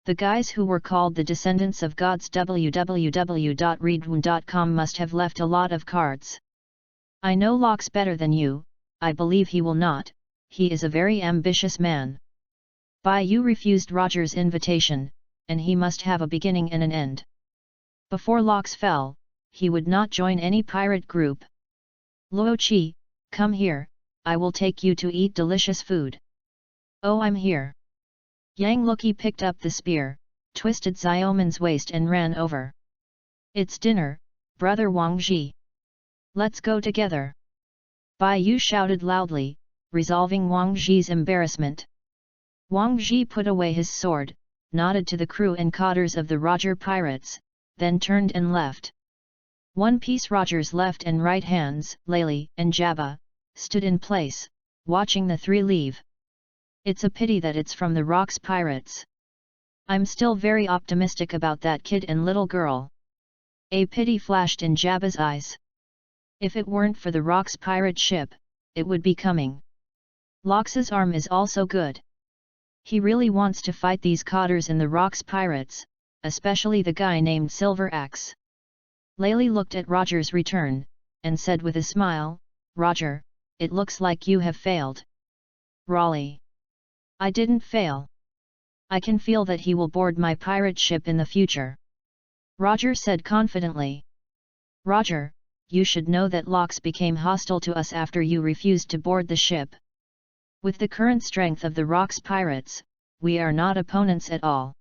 The guys who were called the descendants of gods www.readaloud.com must have left a lot of cards. I know Locke's better than you, I believe he will not, he is a very ambitious man. Bai Yu refused Roger's invitation, and he must have a beginning and an end. Before Locke's fell, he would not join any pirate group. Luo Qi, come here, I will take you to eat delicious food. Oh, I'm here. Yang Luqi picked up the spear, twisted Xiaoman's waist and ran over. It's dinner, brother Wang Ji. Let's go together. Bai Yu shouted loudly, resolving Wang Ji's embarrassment. Wang Ji put away his sword, nodded to the crew and cotters of the Roger pirates, then turned and left. One piece Roger's left and right hands, Layli and Jabba, stood in place, watching the three leave. It's a pity that it's from the Rocks pirates. I'm still very optimistic about that kid and little girl. A pity flashed in Jabba's eyes. If it weren't for the Rocks pirate ship, it would be coming. Lox's arm is also good. He really wants to fight these cotters in the Rocks pirates, especially the guy named Silver Axe. Layli looked at Roger's return, and said with a smile, Roger, it looks like you have failed. Raleigh. I didn't fail. I can feel that he will board my pirate ship in the future. Roger said confidently. Roger, you should know that Lox became hostile to us after you refused to board the ship. With the current strength of the Rocks pirates, we are not opponents at all.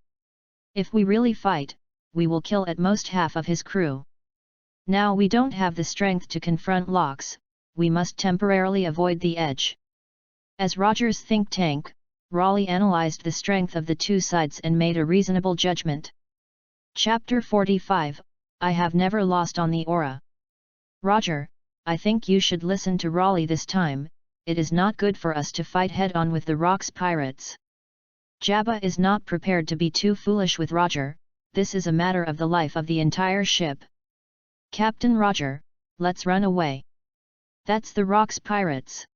If we really fight, we will kill at most half of his crew. Now we don't have the strength to confront Lox, we must temporarily avoid the edge. As Roger's think tank, Raleigh analyzed the strength of the two sides and made a reasonable judgment. Chapter 45, I have never lost on the aura. Roger, I think you should listen to Raleigh this time, it is not good for us to fight head-on with the Rocks pirates. Jabba is not prepared to be too foolish with Roger, this is a matter of the life of the entire ship. Captain Roger, let's run away. That's the Rocks pirates.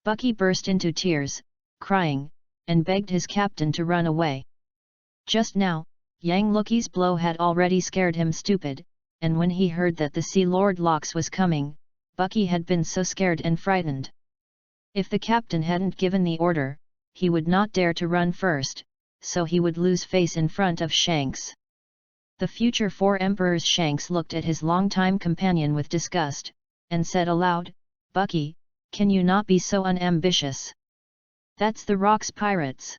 Bucky burst into tears, crying, and begged his captain to run away. Just now, Yang Luqi's blow had already scared him stupid, and when he heard that the Sea Lord Lox was coming, Bucky had been so scared and frightened. If the captain hadn't given the order, he would not dare to run first, so he would lose face in front of Shanks. The future four emperors. Shanks looked at his longtime companion with disgust, and said aloud, Bucky, can you not be so unambitious? That's the Rocks pirates.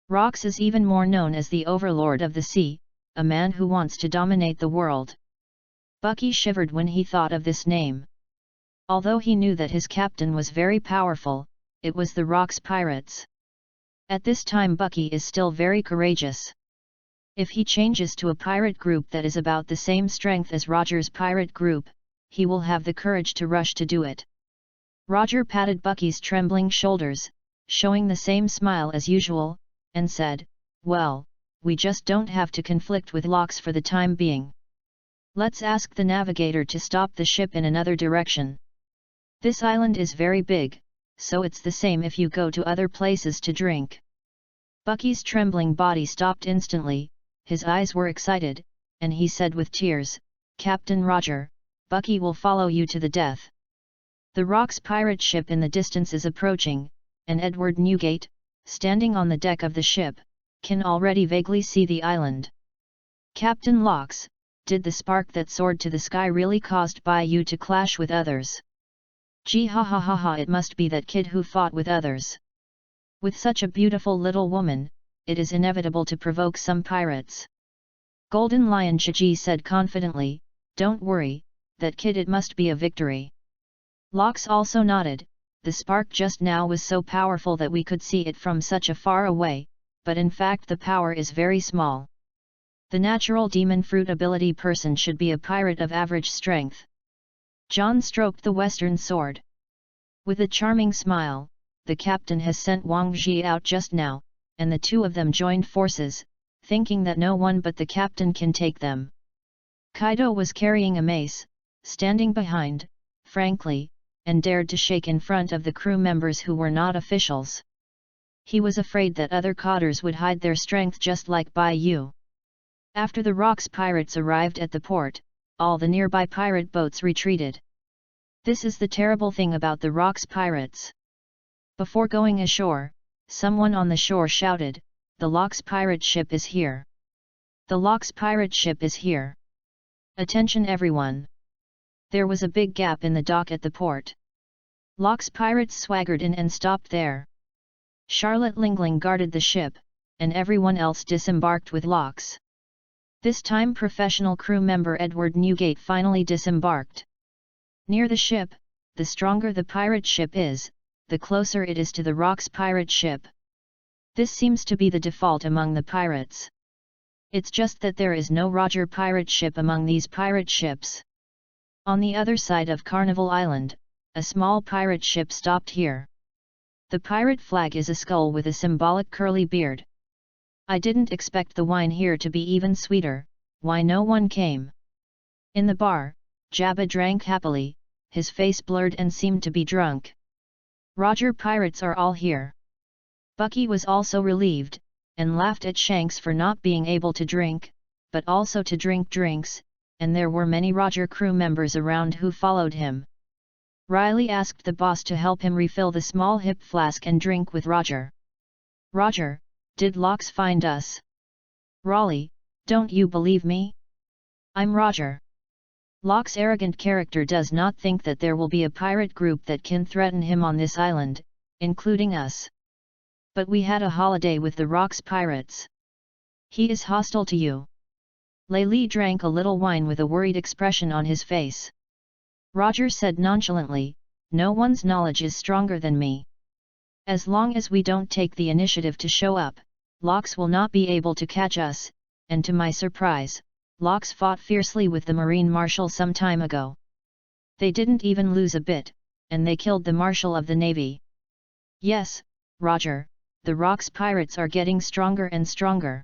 Rocks is even more known as the Overlord of the Sea, a man who wants to dominate the world. Bucky shivered when he thought of this name. Although he knew that his captain was very powerful, it was the Rocks pirates. At this time Bucky is still very courageous. If he changes to a pirate group that is about the same strength as Roger's pirate group, he will have the courage to rush to do it. Roger patted Bucky's trembling shoulders, showing the same smile as usual, and said, well, we just don't have to conflict with Lox for the time being. Let's ask the navigator to stop the ship in another direction. This island is very big, so it's the same if you go to other places to drink. Bucky's trembling body stopped instantly, his eyes were excited, and he said with tears, Captain Roger, Bucky will follow you to the death. The Rocks pirate ship in the distance is approaching, and Edward Newgate, standing on the deck of the ship, can already vaguely see the island. Captain Lox, did the spark that soared to the sky really caused by you to clash with others? Gee ha ha ha ha, it must be that kid who fought with others. With such a beautiful little woman, it is inevitable to provoke some pirates. Golden Lion Shiji said confidently, don't worry, that kid, it must be a victory. Lox also nodded, the spark just now was so powerful that we could see it from such a far away, but in fact the power is very small. The natural demon fruit ability person should be a pirate of average strength. John stroked the western sword. With a charming smile, the captain has sent Wang Ji out just now, and the two of them joined forces, thinking that no one but the captain can take them. Kaido was carrying a mace, standing behind, frankly, and dared to shake in front of the crew members who were not officials. He was afraid that other coders would hide their strength just like Bai Yu. After the Rocks pirates arrived at the port, all the nearby pirate boats retreated. This is the terrible thing about the Rocks pirates. Before going ashore, someone on the shore shouted, "The Locks pirate ship is here! The Locks pirate ship is here! Attention everyone!" There was a big gap in the dock at the port. Locks pirates swaggered in and stopped there. Charlotte Lingling guarded the ship, and everyone else disembarked with Locks. This time professional crew member Edward Newgate finally disembarked. Near the ship, the stronger the pirate ship is, the closer it is to the Rocks pirate ship. This seems to be the default among the pirates. It's just that there is no Roger pirate ship among these pirate ships. On the other side of Carnival Island, a small pirate ship stopped here. The pirate flag is a skull with a symbolic curly beard. I didn't expect the wine here to be even sweeter. Why no one came? In the bar, Jabba drank happily, his face blurred and seemed to be drunk. Roger pirates are all here. Bucky was also relieved, and laughed at Shanks for not being able to drink, but also to drink drinks, and there were many Roger crew members around who followed him. Riley asked the boss to help him refill the small hip flask and drink with Roger. "Roger, did Locks find us?" "Raleigh, don't you believe me? I'm Roger." Locke's arrogant character does not think that there will be a pirate group that can threaten him on this island, including us. But we had a holiday with the Rocks pirates. He is hostile to you. Laylee drank a little wine with a worried expression on his face. Roger said nonchalantly, "No one's knowledge is stronger than me. As long as we don't take the initiative to show up, Locks will not be able to catch us," and to my surprise, Locks fought fiercely with the Marine Marshal some time ago. They didn't even lose a bit, and they killed the Marshal of the Navy. "Yes, Roger, the Rocks pirates are getting stronger and stronger.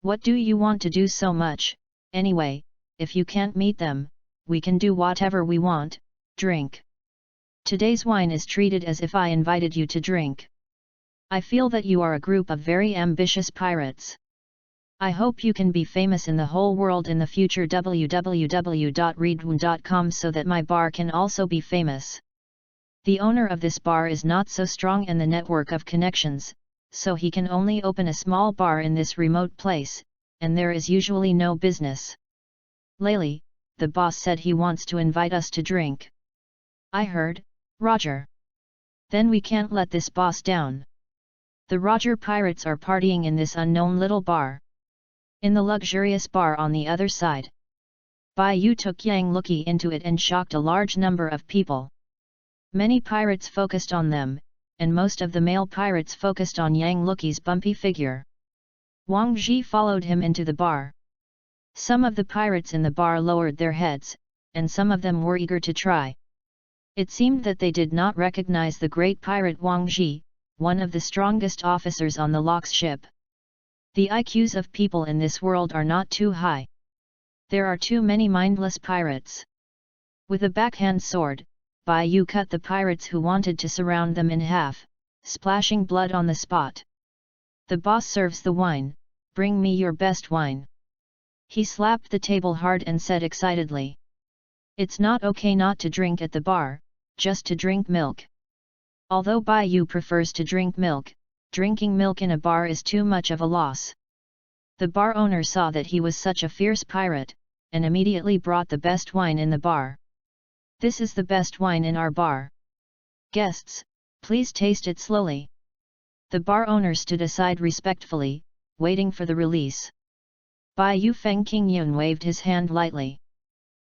What do you want to do so much, anyway? If you can't meet them, we can do whatever we want, drink. Today's wine is treated as if I invited you to drink. I feel that you are a group of very ambitious pirates. I hope you can be famous in the whole world in the future www.readaloud.com so that my bar can also be famous. The owner of this bar is not so strong in the network of connections, so he can only open a small bar in this remote place, and there is usually no business. Laylee, the boss said he wants to invite us to drink." "I heard, Roger. Then we can't let this boss down. The Roger pirates are partying in this unknown little bar. In the luxurious bar on the other side. Bai Yu took Yang Luki into it and shocked a large number of people. Many pirates focused on them, and most of the male pirates focused on Yang Luki's bumpy figure. Wang Ji followed him into the bar. Some of the pirates in the bar lowered their heads, and some of them were eager to try. It seemed that they did not recognize the great pirate Wang Ji, one of the strongest officers on the Locks ship. The IQs of people in this world are not too high. There are too many mindless pirates. With a backhand sword, Bai Yu cut the pirates who wanted to surround them in half, splashing blood on the spot. "The boss serves the wine, bring me your best wine." He slapped the table hard and said excitedly. "It's not okay not to drink at the bar, just to drink milk." Although Bai Yu prefers to drink milk, drinking milk in a bar is too much of a loss. The bar owner saw that he was such a fierce pirate, and immediately brought the best wine in the bar. "This is the best wine in our bar. Guests, please taste it slowly." The bar owner stood aside respectfully, waiting for the release. Bai Yu Feng Qingyun waved his hand lightly.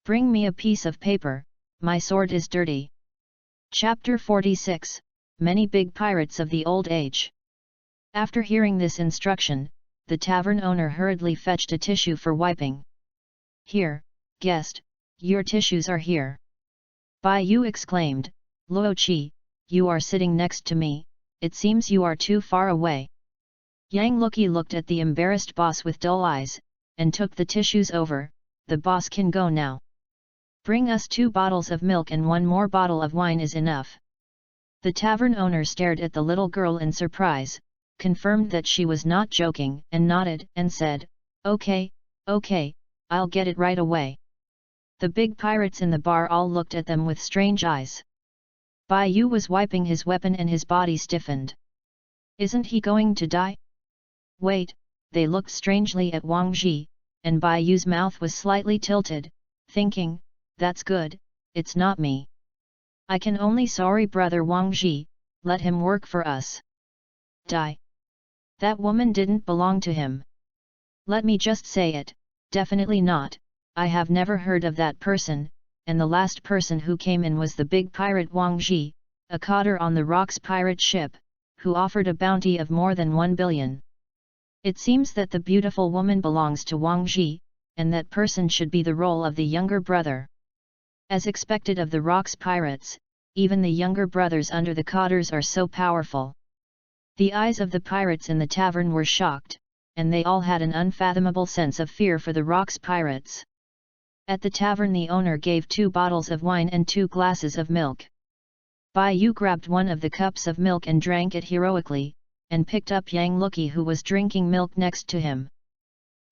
"Bring me a piece of paper, my sword is dirty." Chapter 46, Many Big Pirates of the Old Age. After hearing this instruction, the tavern owner hurriedly fetched a tissue for wiping. "Here, guest, your tissues are here." Bai Yu exclaimed, "Luo Qi, you are sitting next to me, it seems you are too far away." Yang Luqi looked at the embarrassed boss with dull eyes, and took the tissues over. "The boss can go now. Bring us 2 bottles of milk and 1 more bottle of wine is enough." The tavern owner stared at the little girl in surprise, confirmed that she was not joking, and nodded and said, "Okay, okay, I'll get it right away." The big pirates in the bar all looked at them with strange eyes. Bai Yu was wiping his weapon and his body stiffened. Isn't he going to die? Wait, they looked strangely at Wang Ji, and Bai Yu's mouth was slightly tilted, thinking, "That's good, it's not me. I can only sorry brother Wang Ji, let him work for us." Die? That woman didn't belong to him. Let me just say it, definitely not, I have never heard of that person, and the last person who came in was the big pirate Wang Ji, a cotter on the Rocks pirate ship, who offered a bounty of more than 1 billion. It seems that the beautiful woman belongs to Wang Ji, and that person should be the role of the younger brother. As expected of the Rocks pirates, even the younger brothers under the cotters are so powerful. The eyes of the pirates in the tavern were shocked, and they all had an unfathomable sense of fear for the Rocks pirates. At the tavern the owner gave 2 bottles of wine and 2 glasses of milk. Bai Yu grabbed one of the cups of milk and drank it heroically, and picked up Yang Luqi who was drinking milk next to him.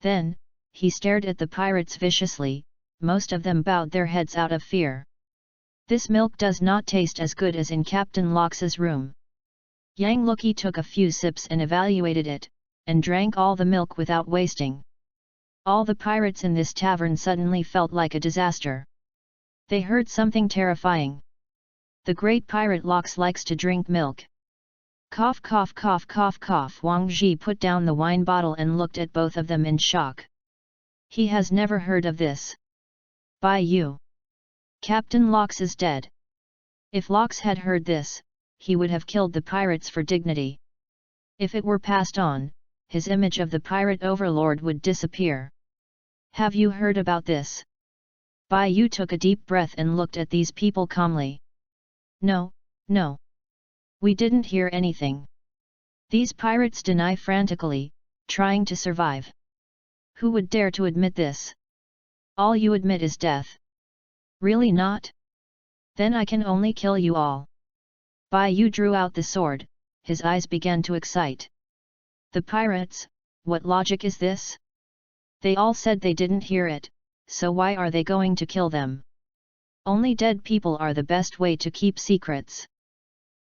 Then, he stared at the pirates viciously, most of them bowed their heads out of fear. "This milk does not taste as good as in Captain Lox's room." Yang Luqi took a few sips and evaluated it, and drank all the milk without wasting. All the pirates in this tavern suddenly felt like a disaster. They heard something terrifying. The great pirate Lox likes to drink milk. Cough cough cough cough cough. Wang Ji put down the wine bottle and looked at both of them in shock. He has never heard of this. Bai Yu. Captain Lox is dead. If Lox had heard this, he would have killed the pirates for dignity. If it were passed on, his image of the pirate overlord would disappear. Have you heard about this? Bai Yu took a deep breath and looked at these people calmly. No, no. We didn't hear anything. These pirates deny frantically, trying to survive. Who would dare to admit this? All you admit is death. Really not? Then I can only kill you all. Bai Yu drew out the sword, his eyes began to excite. The pirates, what logic is this? They all said they didn't hear it, so why are they going to kill them? Only dead people are the best way to keep secrets.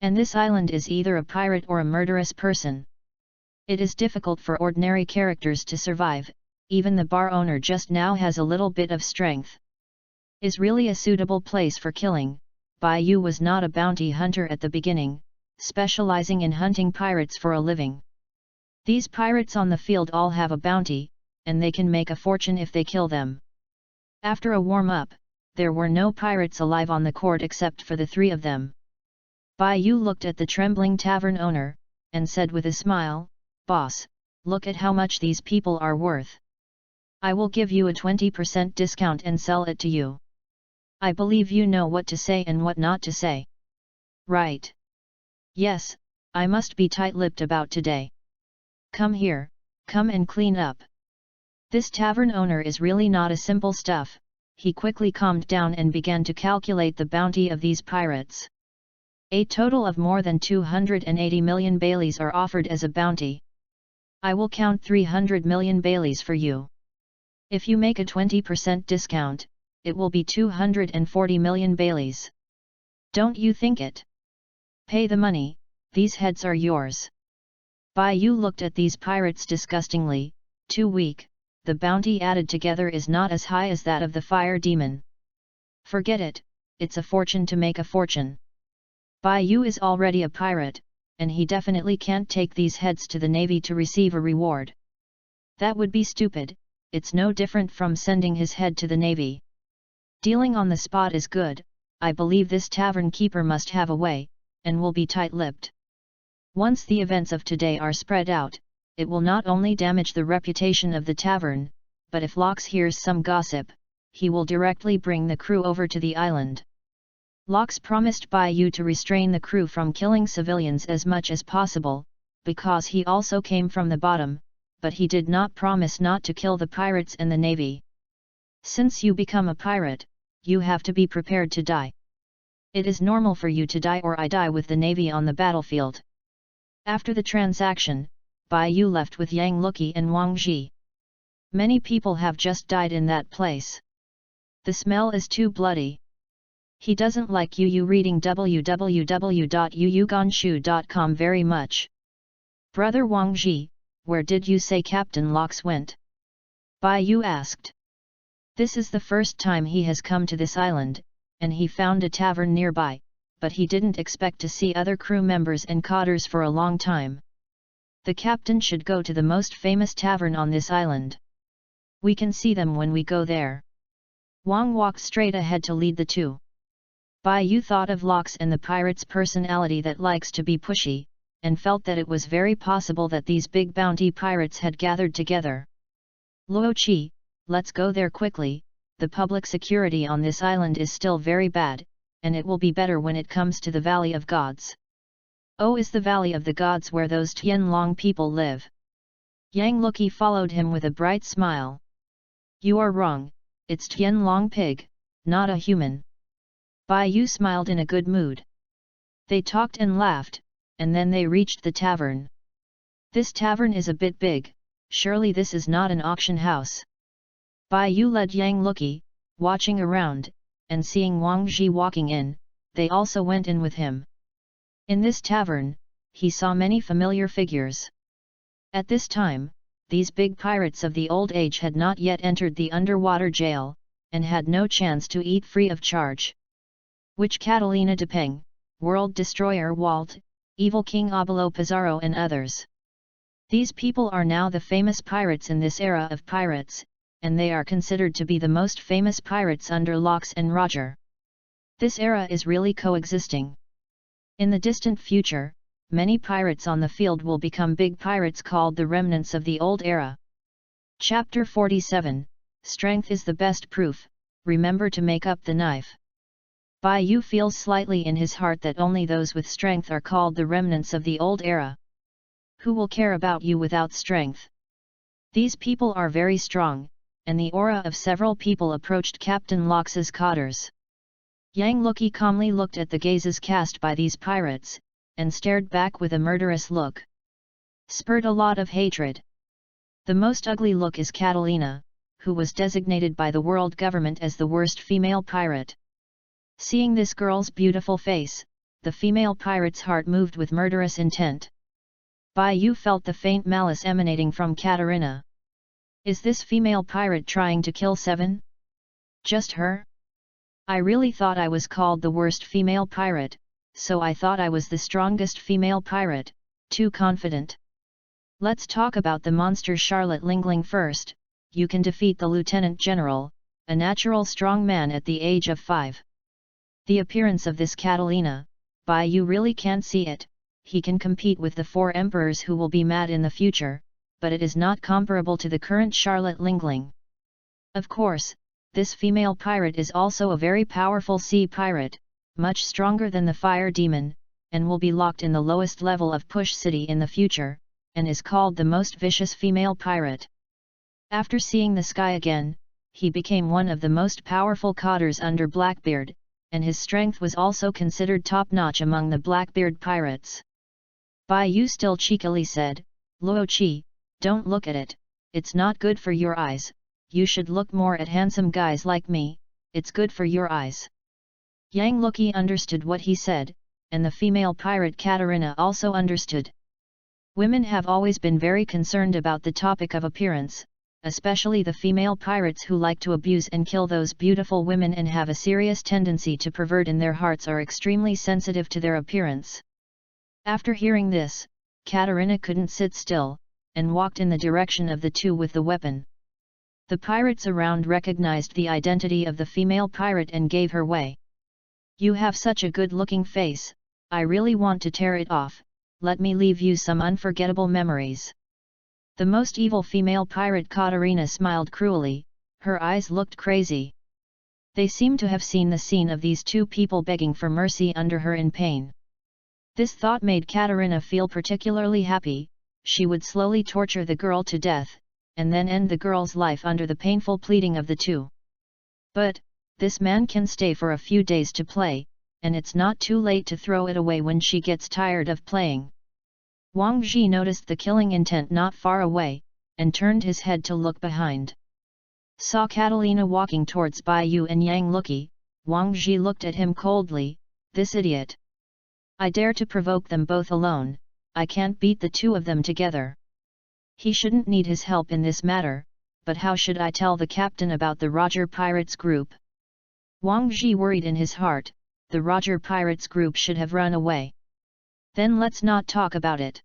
And this island is either a pirate or a murderous person. It is difficult for ordinary characters to survive, even the bar owner just now has a little bit of strength. Is really a suitable place for killing. Bai Yu was not a bounty hunter at the beginning, specializing in hunting pirates for a living. These pirates on the field all have a bounty, and they can make a fortune if they kill them. After a warm-up, there were no pirates alive on the court except for the 3 of them. Bai Yu looked at the trembling tavern owner, and said with a smile, "Boss, look at how much these people are worth. I will give you a 20% discount and sell it to you. I believe you know what to say and what not to say. Right? Yes, I must be tight-lipped about today. Come here, come and clean up." This tavern owner is really not a simple stuff. He quickly calmed down and began to calculate the bounty of these pirates. A total of more than 280 million Baileys are offered as a bounty. I will count 300 million Baileys for you. If you make a 20% discount, it will be 240 million Baileys. Don't you think it? Pay the money, these heads are yours. Bai Yu looked at these pirates disgustingly, too weak, the bounty added together is not as high as that of the fire demon. Forget it, it's a fortune to make a fortune. Bai Yu is already a pirate, and he definitely can't take these heads to the navy to receive a reward. That would be stupid, it's no different from sending his head to the navy. Dealing on the spot is good, I believe this tavern keeper must have a way, and will be tight-lipped. Once the events of today are spread out, it will not only damage the reputation of the tavern, but if Lox hears some gossip, he will directly bring the crew over to the island. Lox promised Bayou to restrain the crew from killing civilians as much as possible, because he also came from the bottom, but he did not promise not to kill the pirates and the navy. Since you become a pirate, you have to be prepared to die. It is normal for you to die or I die with the navy on the battlefield. After the transaction, Bayou left with Yang Lucky and Wang Ji. Many people have just died in that place. The smell is too bloody. He doesn't like you reading www.yuyuganshu.com very much. Brother Wang Ji, where did you say Captain Lox went? Bayou asked. This is the first time he has come to this island, and he found a tavern nearby, but he didn't expect to see other crew members and cotters for a long time. The captain should go to the most famous tavern on this island. We can see them when we go there. Wang walked straight ahead to lead the two. Bayou thought of Lox and the pirate's personality that likes to be pushy, and felt that it was very possible that these big bounty pirates had gathered together. Luo Qi, let's go there quickly, the public security on this island is still very bad, and it will be better when it comes to the Valley of Gods. Oh, is the Valley of the Gods where those Tianlong people live? Yang Lucky followed him with a bright smile. You are wrong, it's Tianlong pig, not a human. Bayou smiled in a good mood. They talked and laughed, and then they reached the tavern. This tavern is a bit big, surely this is not an auction house. Bayou led Yang Lucky, watching around, and seeing Wang Ji walking in, they also went in with him. In this tavern, he saw many familiar figures. At this time, these big pirates of the old age had not yet entered the underwater jail, and had no chance to eat free of charge. Which Catalina de Peng, World Destroyer Walt, Evil King Abelo Pizarro and others. These people are now the famous pirates in this era of pirates, and they are considered to be the most famous pirates under Lox and Roger. This era is really coexisting. In the distant future, many pirates on the field will become big pirates called the remnants of the old era. Chapter 47, Strength is the best proof, remember to make up the knife. Bayou feels slightly in his heart that only those with strength are called the remnants of the old era. Who will care about you without strength? These people are very strong, and the aura of several people approached Captain Lox's cotters. Yang Lucky calmly looked at the gazes cast by these pirates, and stared back with a murderous look. Spurred a lot of hatred. The most ugly look is Catalina, who was designated by the world government as the worst female pirate. Seeing this girl's beautiful face, the female pirate's heart moved with murderous intent. Bayou felt the faint malice emanating from Katarina. Is this female pirate trying to kill Seven? Just her? I really thought I was called the worst female pirate, so I thought I was the strongest female pirate, too confident. Let's talk about the monster Charlotte Lingling first. You can defeat the Lieutenant General, a natural strong man at the age of 5. The appearance of this Catalina, Bayou really can't see it. He can compete with the 4 emperors who will be mad in the future, but it is not comparable to the current Charlotte Lingling. Of course, this female pirate is also a very powerful sea pirate, much stronger than the fire demon, and will be locked in the lowest level of Push City in the future, and is called the most vicious female pirate. After seeing the sky again, he became one of the most powerful cotters under Blackbeard, and his strength was also considered top-notch among the Blackbeard pirates. Bayou still cheekily said, Luo Qi, don't look at it, it's not good for your eyes, you should look more at handsome guys like me, it's good for your eyes. Yang Lucky understood what he said, and the female pirate Katarina also understood. Women have always been very concerned about the topic of appearance, especially the female pirates who like to abuse and kill those beautiful women and have a serious tendency to pervert in their hearts are extremely sensitive to their appearance. After hearing this, Katarina couldn't sit still, and walked in the direction of the two with the weapon. The pirates around recognized the identity of the female pirate and gave her way. You have such a good-looking face, I really want to tear it off, let me leave you some unforgettable memories. The most evil female pirate Katarina smiled cruelly, her eyes looked crazy. They seemed to have seen the scene of these two people begging for mercy under her in pain. This thought made Katarina feel particularly happy. She would slowly torture the girl to death, and then end the girl's life under the painful pleading of the two. But, this man can stay for a few days to play, and it's not too late to throw it away when she gets tired of playing. Wang Ji noticed the killing intent not far away, and turned his head to look behind. Saw Catalina walking towards Bai Yu and Yang Lucky. Wang Ji looked at him coldly, "This idiot. I dare to provoke them both alone, I can't beat the two of them together. He shouldn't need his help in this matter, but how should I tell the captain about the Roger Pirates group?" Wang Ji worried in his heart, the Roger Pirates group should have run away. Then let's not talk about it.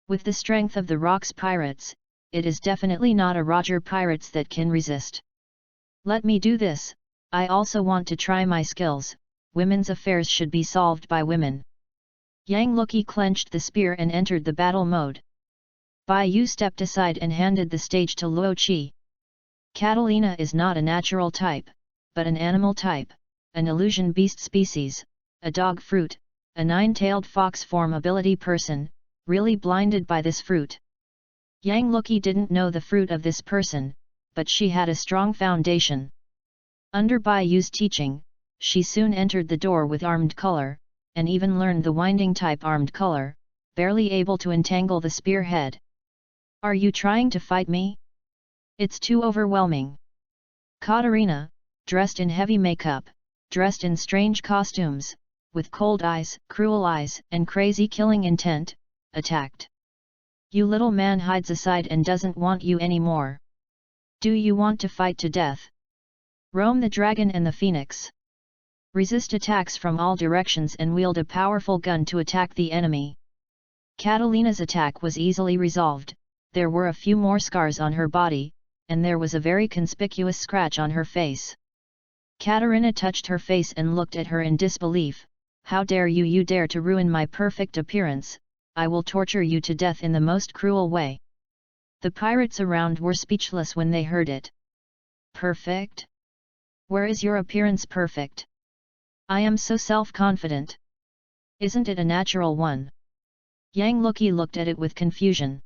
With the strength of the Rocks Pirates, it is definitely not a Roger Pirates that can resist. Let me do this, I also want to try my skills. Women's affairs should be solved by women. Yang Lucky clenched the spear and entered the battle mode. Bai Yu stepped aside and handed the stage to Luo Qi. Catalina is not a natural type, but an animal type, an illusion beast species, a dog fruit, a nine-tailed fox form ability person, really blinded by this fruit. Yang Lucky didn't know the fruit of this person, but she had a strong foundation. Under Bai Yu's teaching, she soon entered the door with armed color, and even learned the winding type armed color, barely able to entangle the spearhead. Are you trying to fight me? It's too overwhelming. Katarina, dressed in heavy makeup, dressed in strange costumes, with cold eyes, cruel eyes, and crazy killing intent, attacked. You little man hides aside and doesn't want you anymore. Do you want to fight to death? Roam the dragon and the phoenix. Resist attacks from all directions and wield a powerful gun to attack the enemy. Catalina's attack was easily resolved. There were a few more scars on her body, and there was a very conspicuous scratch on her face. Katarina touched her face and looked at her in disbelief. How dare you? You dare to ruin my perfect appearance? I will torture you to death in the most cruel way. The pirates around were speechless when they heard it. Perfect? Where is your appearance perfect? I am so self-confident. Isn't it a natural one? Yang Lucky looked at it with confusion.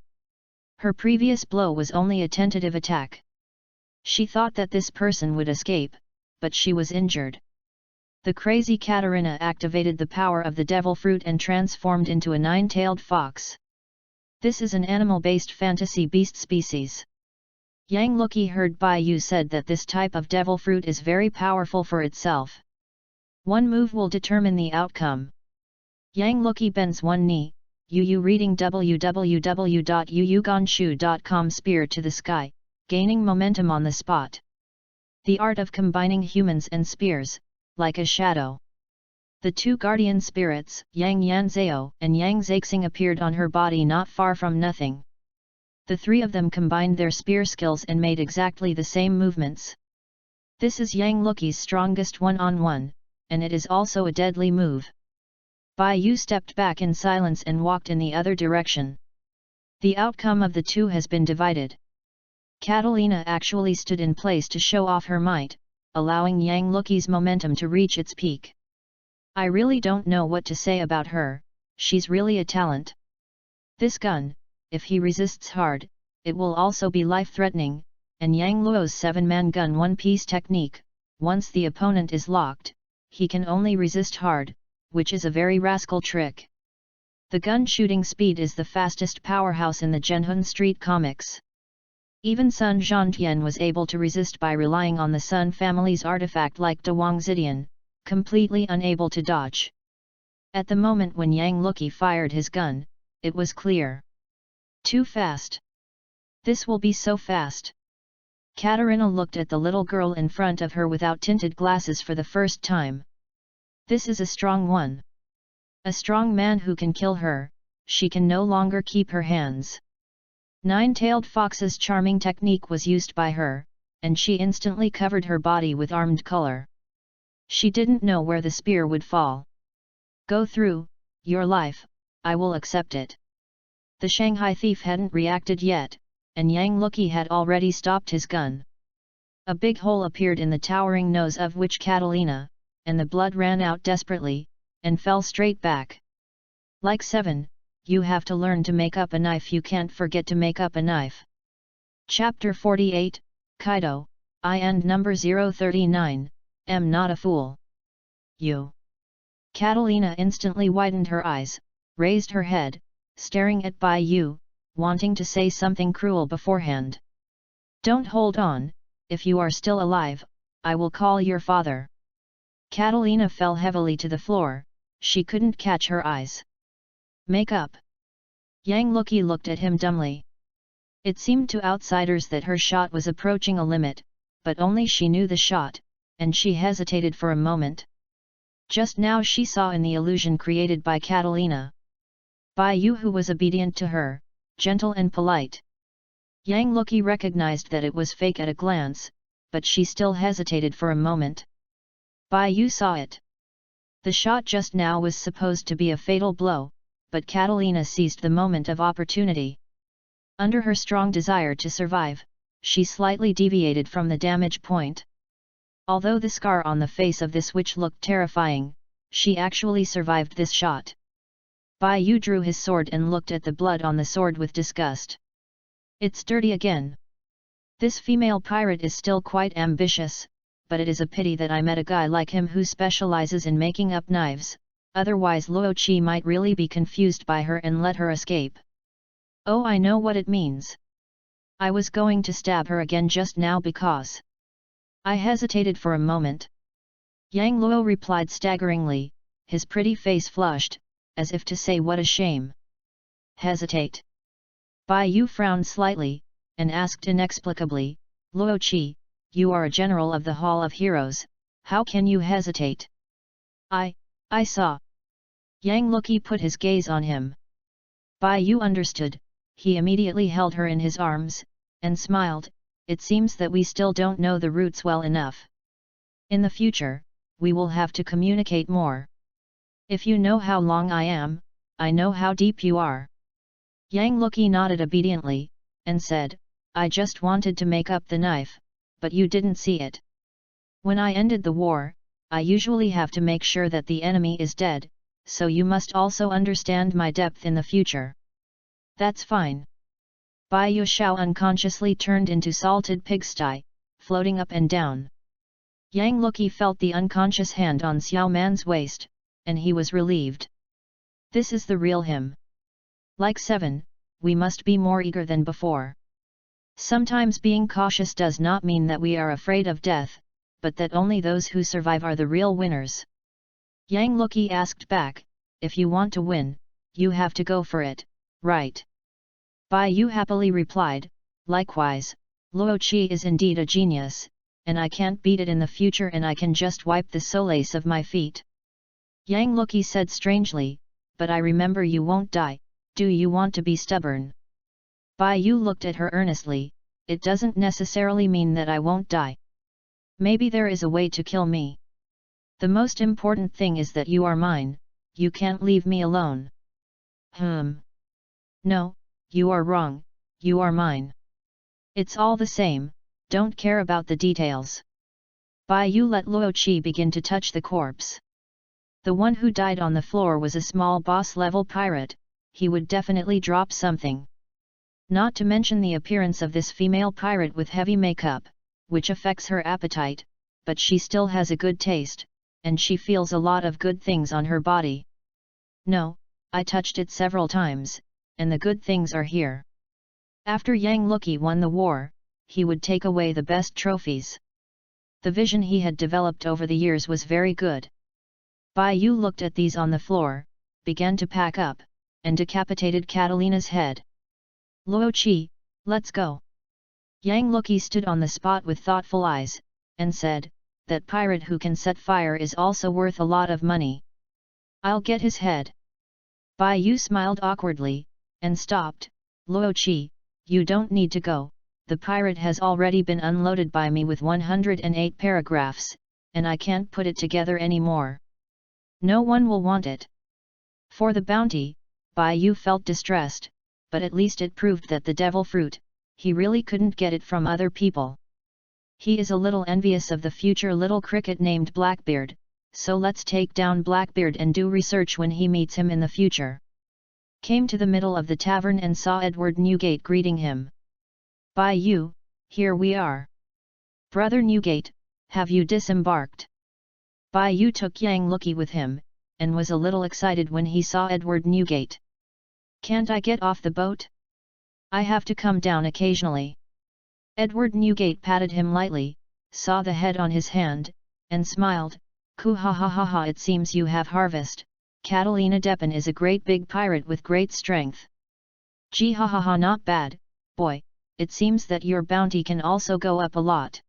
Her previous blow was only a tentative attack. She thought that this person would escape, but she was injured. The crazy Katarina activated the power of the devil fruit and transformed into a nine-tailed fox. This is an animal-based fantasy beast species. Yang Lucky heard Bai Yu said that this type of devil fruit is very powerful for itself. One move will determine the outcome. Yang Lucky bends one knee. Yu reading www.yuyuganshu.com. Spear to the sky, gaining momentum on the spot. The art of combining humans and spears, like a shadow. The two guardian spirits, Yang Yanzhao and Yang Zhaxing, appeared on her body not far from nothing. The three of them combined their spear skills and made exactly the same movements. This is Yang Lucky's strongest one-on-one, and it is also a deadly move. Bai Yu stepped back in silence and walked in the other direction. The outcome of the two has been divided. Catalina actually stood in place to show off her might, allowing Yang Lucky's momentum to reach its peak. I really don't know what to say about her, she's really a talent. This gun, if he resists hard, it will also be life-threatening, and Yang Luo's 7-man gun one-piece technique, once the opponent is locked, he can only resist hard, which is a very rascal trick. The gun shooting speed is the fastest powerhouse in the Zhenhun Street comics. Even Sun Zhongtian was able to resist by relying on the Sun family's artifact like De Wang Zidian, completely unable to dodge. At the moment when Yang Lucky fired his gun, it was clear. Too fast. This will be so fast. Katarina looked at the little girl in front of her without tinted glasses for the first time. This is a strong one. A strong man who can kill her. She can no longer keep her hands. Nine-tailed fox's charming technique was used by her, and she instantly covered her body with armed color. She didn't know where the spear would fall. Go through, your life, I will accept it. The Shanghai thief hadn't reacted yet, and Yang Lucky had already stopped his gun. A big hole appeared in the towering nose of Witch Catalina, and the blood ran out desperately, and fell straight back. Like 7, you have to learn to make up a knife, you can't forget to make up a knife. Chapter 48, Kaido, I and number 039, am not a fool. You. Catalina instantly widened her eyes, raised her head, staring at Bai Yu, wanting to say something cruel beforehand. Don't hold on, if you are still alive, I will call your father. Catalina fell heavily to the floor, she couldn't catch her eyes. Make up. Yang Lucky looked at him dumbly. It seemed to outsiders that her shot was approaching a limit, but only she knew the shot, and she hesitated for a moment. Just now she saw in the illusion created by Catalina. Bai Yu, who was obedient to her, gentle and polite. Yang Lucky recognized that it was fake at a glance, but she still hesitated for a moment. Bai Yu saw it. The shot just now was supposed to be a fatal blow, but Catalina seized the moment of opportunity. Under her strong desire to survive, she slightly deviated from the damage point. Although the scar on the face of this witch looked terrifying, she actually survived this shot. Bai Yu drew his sword and looked at the blood on the sword with disgust. It's dirty again. This female pirate is still quite ambitious, but it is a pity that I met a guy like him who specializes in making up knives, otherwise Luo Qi might really be confused by her and let her escape. Oh, I know what it means. I was going to stab her again just now because... I hesitated for a moment. Yang Luo replied staggeringly, his pretty face flushed, as if to say what a shame. Hesitate. Bai Yu frowned slightly, and asked inexplicably, Luo Qi, you are a general of the Hall of Heroes, how can you hesitate? I saw. Yang Lucky put his gaze on him. Bai Yu understood, he immediately held her in his arms, and smiled, it seems that we still don't know the roots well enough. In the future, we will have to communicate more. If you know how long I am, I know how deep you are. Yang Lucky nodded obediently, and said, I just wanted to make up the knife, but you didn't see it. When I ended the war, I usually have to make sure that the enemy is dead, so you must also understand my depth in the future. That's fine. Bai Yu Xiao unconsciously turned into salted pigsty, floating up and down. Yang Lucky felt the unconscious hand on Xiao Man's waist, and he was relieved. This is the real him. Like 7, we must be more eager than before. Sometimes being cautious does not mean that we are afraid of death, but that only those who survive are the real winners. Yang Lucky asked back, if you want to win, you have to go for it, right? Bai Yu happily replied, likewise, Luo Qi is indeed a genius, and I can't beat it in the future and I can just wipe the solace of my feet. Yang Lucky said strangely, but I remember you won't die, do you want to be stubborn? Bai Yu looked at her earnestly, it doesn't necessarily mean that I won't die. Maybe there is a way to kill me. The most important thing is that you are mine, you can't leave me alone. No, you are wrong, you are mine. It's all the same, don't care about the details. Bai Yu let Luo Qi begin to touch the corpse. The one who died on the floor was a small boss-level pirate, he would definitely drop something. Not to mention the appearance of this female pirate with heavy makeup, which affects her appetite, but she still has a good taste, and she feels a lot of good things on her body. No, I touched it several times, and the good things are here. After Yang Lucky won the war, he would take away the best trophies. The vision he had developed over the years was very good. Bai Yu looked at these on the floor, began to pack up, and decapitated Catalina's head. Luo Qi, let's go. Yang Lucky stood on the spot with thoughtful eyes, and said, that pirate who can set fire is also worth a lot of money. I'll get his head. Bai Yu smiled awkwardly, and stopped. Luo Qi, you don't need to go, the pirate has already been unloaded by me with 108 paragraphs, and I can't put it together anymore. No one will want it. For the bounty, Bai Yu felt distressed, but at least it proved that the devil fruit, he really couldn't get it from other people. He is a little envious of the future little cricket named Blackbeard, so let's take down Blackbeard and do research when he meets him in the future. Came to the middle of the tavern and saw Edward Newgate greeting him. By you, here we are. Brother Newgate, have you disembarked? By you took Yang Looky with him, and was a little excited when he saw Edward Newgate. Can't I get off the boat? I have to come down occasionally. Edward Newgate patted him lightly, saw the head on his hand, and smiled. Coo ha ha ha ha, it seems you have harvest. Catalina Deppen is a great big pirate with great strength. Gee ha ha ha, not bad, boy, it seems that your bounty can also go up a lot.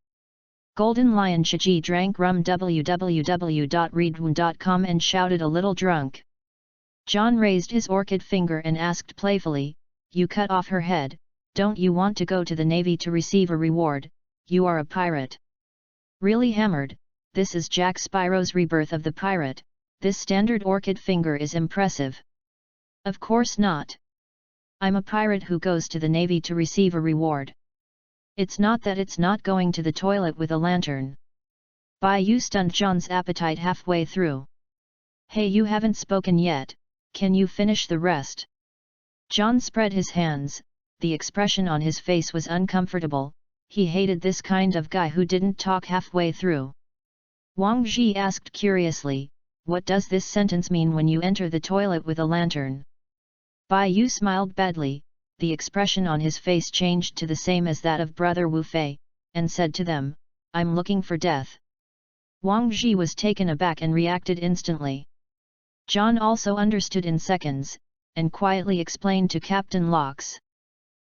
Golden Lion Shiji drank rum www.readaloud.com and shouted a little drunk. John raised his orchid finger and asked playfully, you cut off her head, don't you want to go to the Navy to receive a reward? You are a pirate. Really hammered, this is Jack Sparrow's rebirth of the pirate, this standard orchid finger is impressive. Of course not. I'm a pirate who goes to the Navy to receive a reward. It's not that it's not going to the toilet with a lantern. Bayou stunned John's appetite halfway through. Hey, you haven't spoken yet, can you finish the rest? John spread his hands, the expression on his face was uncomfortable, he hated this kind of guy who didn't talk halfway through. Wang Ji asked curiously, what does this sentence mean when you enter the toilet with a lantern? Bayou smiled badly, the expression on his face changed to the same as that of Brother Wu Fei, and said to them, I'm looking for death. Wang Ji was taken aback and reacted instantly. John also understood in seconds, and quietly explained to Captain Locks.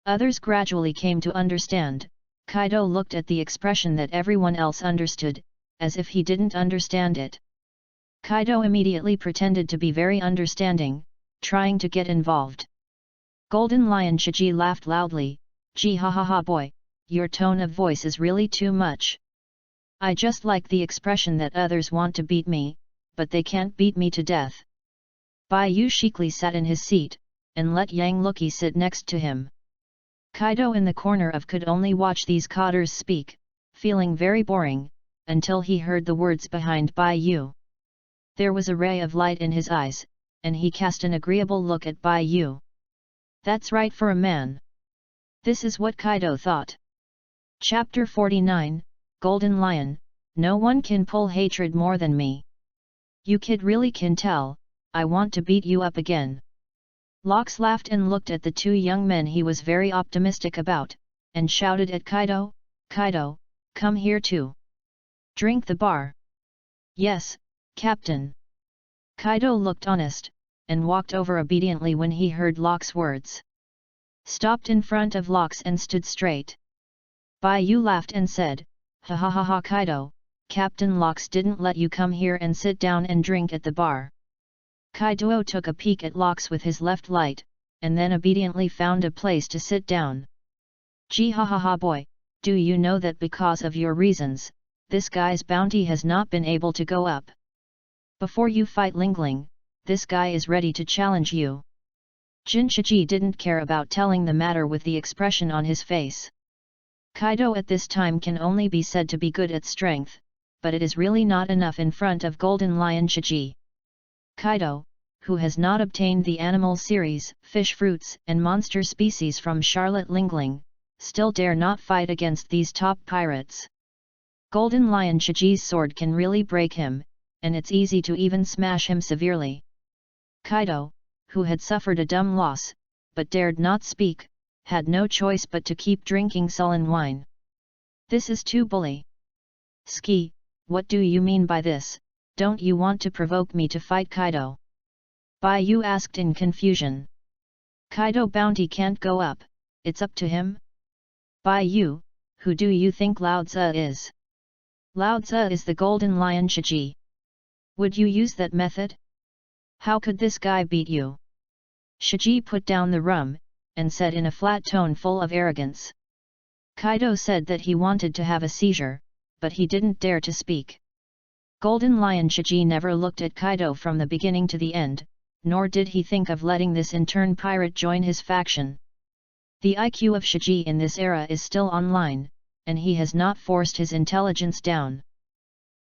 Others gradually came to understand. Kaido looked at the expression that everyone else understood, as if he didn't understand it. Kaido immediately pretended to be very understanding, trying to get involved. Golden Lion Shiji laughed loudly, gee ha ha ha boy, your tone of voice is really too much. I just like the expression that others want to beat me, but they can't beat me to death. Bayou Shikli sat in his seat, and let Yang Looky sit next to him. Kaido in the corner of could only watch these cotters speak, feeling very boring, until he heard the words behind Bayou. There was a ray of light in his eyes, and he cast an agreeable look at Bayou. That's right for a man. This is what Kaido thought. Chapter 49, Golden Lion, no one can pull hatred more than me. You kid really can tell, I want to beat you up again. Locks laughed and looked at the two young men he was very optimistic about, and shouted at Kaido, Kaido, come here too. Drink the bar. Yes, Captain. Kaido looked honest, and walked over obediently when he heard Locks' words. Stopped in front of Locks and stood straight. Bayou laughed and said, ha ha ha ha Kaido, Captain Locks didn't let you come here and sit down and drink at the bar. Kaido took a peek at Locks with his left light, and then obediently found a place to sit down. Gee ha ha ha boy, do you know that because of your reasons, this guy's bounty has not been able to go up? Before you fight Lingling, this guy is ready to challenge you. Jin Shiji didn't care about telling the matter with the expression on his face. Kaido at this time can only be said to be good at strength, but it is really not enough in front of Golden Lion Shiji. Kaido, who has not obtained the animal series, fish fruits and monster species from Charlotte Lingling, still dare not fight against these top pirates. Golden Lion Shiji's sword can really break him, and it's easy to even smash him severely. Kaido, who had suffered a dumb loss, but dared not speak, had no choice but to keep drinking sullen wine. This is too bully. Ski, what do you mean by this? Don't you want to provoke me to fight Kaido? Bayou asked in confusion. Kaido bounty can't go up, it's up to him? Bayou, who do you think Lao Tzu is? Lao Tzu is the Golden Lion Shiji. Would you use that method? How could this guy beat you? Shiji put down the rum, and said in a flat tone full of arrogance. Kaido said that he wanted to have a seizure, but he didn't dare to speak. Golden Lion Shiji never looked at Kaido from the beginning to the end, nor did he think of letting this intern pirate join his faction. The IQ of Shiji in this era is still online, and he has not forced his intelligence down.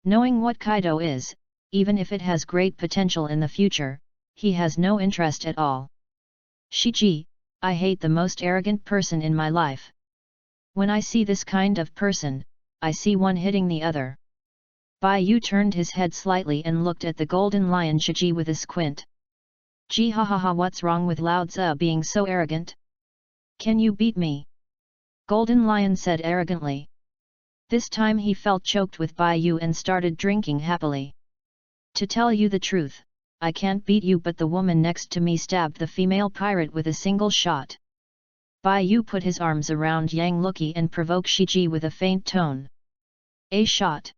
Knowing what Kaido is, even if it has great potential in the future, he has no interest at all. Shiji, I hate the most arrogant person in my life. When I see this kind of person, I see one hitting the other. Bai Yu turned his head slightly and looked at the golden lion Shiji with a squint. Gee ha ha ha, what's wrong with Lao Tzu being so arrogant? Can you beat me? Golden Lion said arrogantly. This time he felt choked with Bai Yu and started drinking happily. To tell you the truth, I can't beat you, but the woman next to me stabbed the female pirate with a single shot. Bai Yu put his arms around Yang Luki and provoked Shiji with a faint tone. A shot.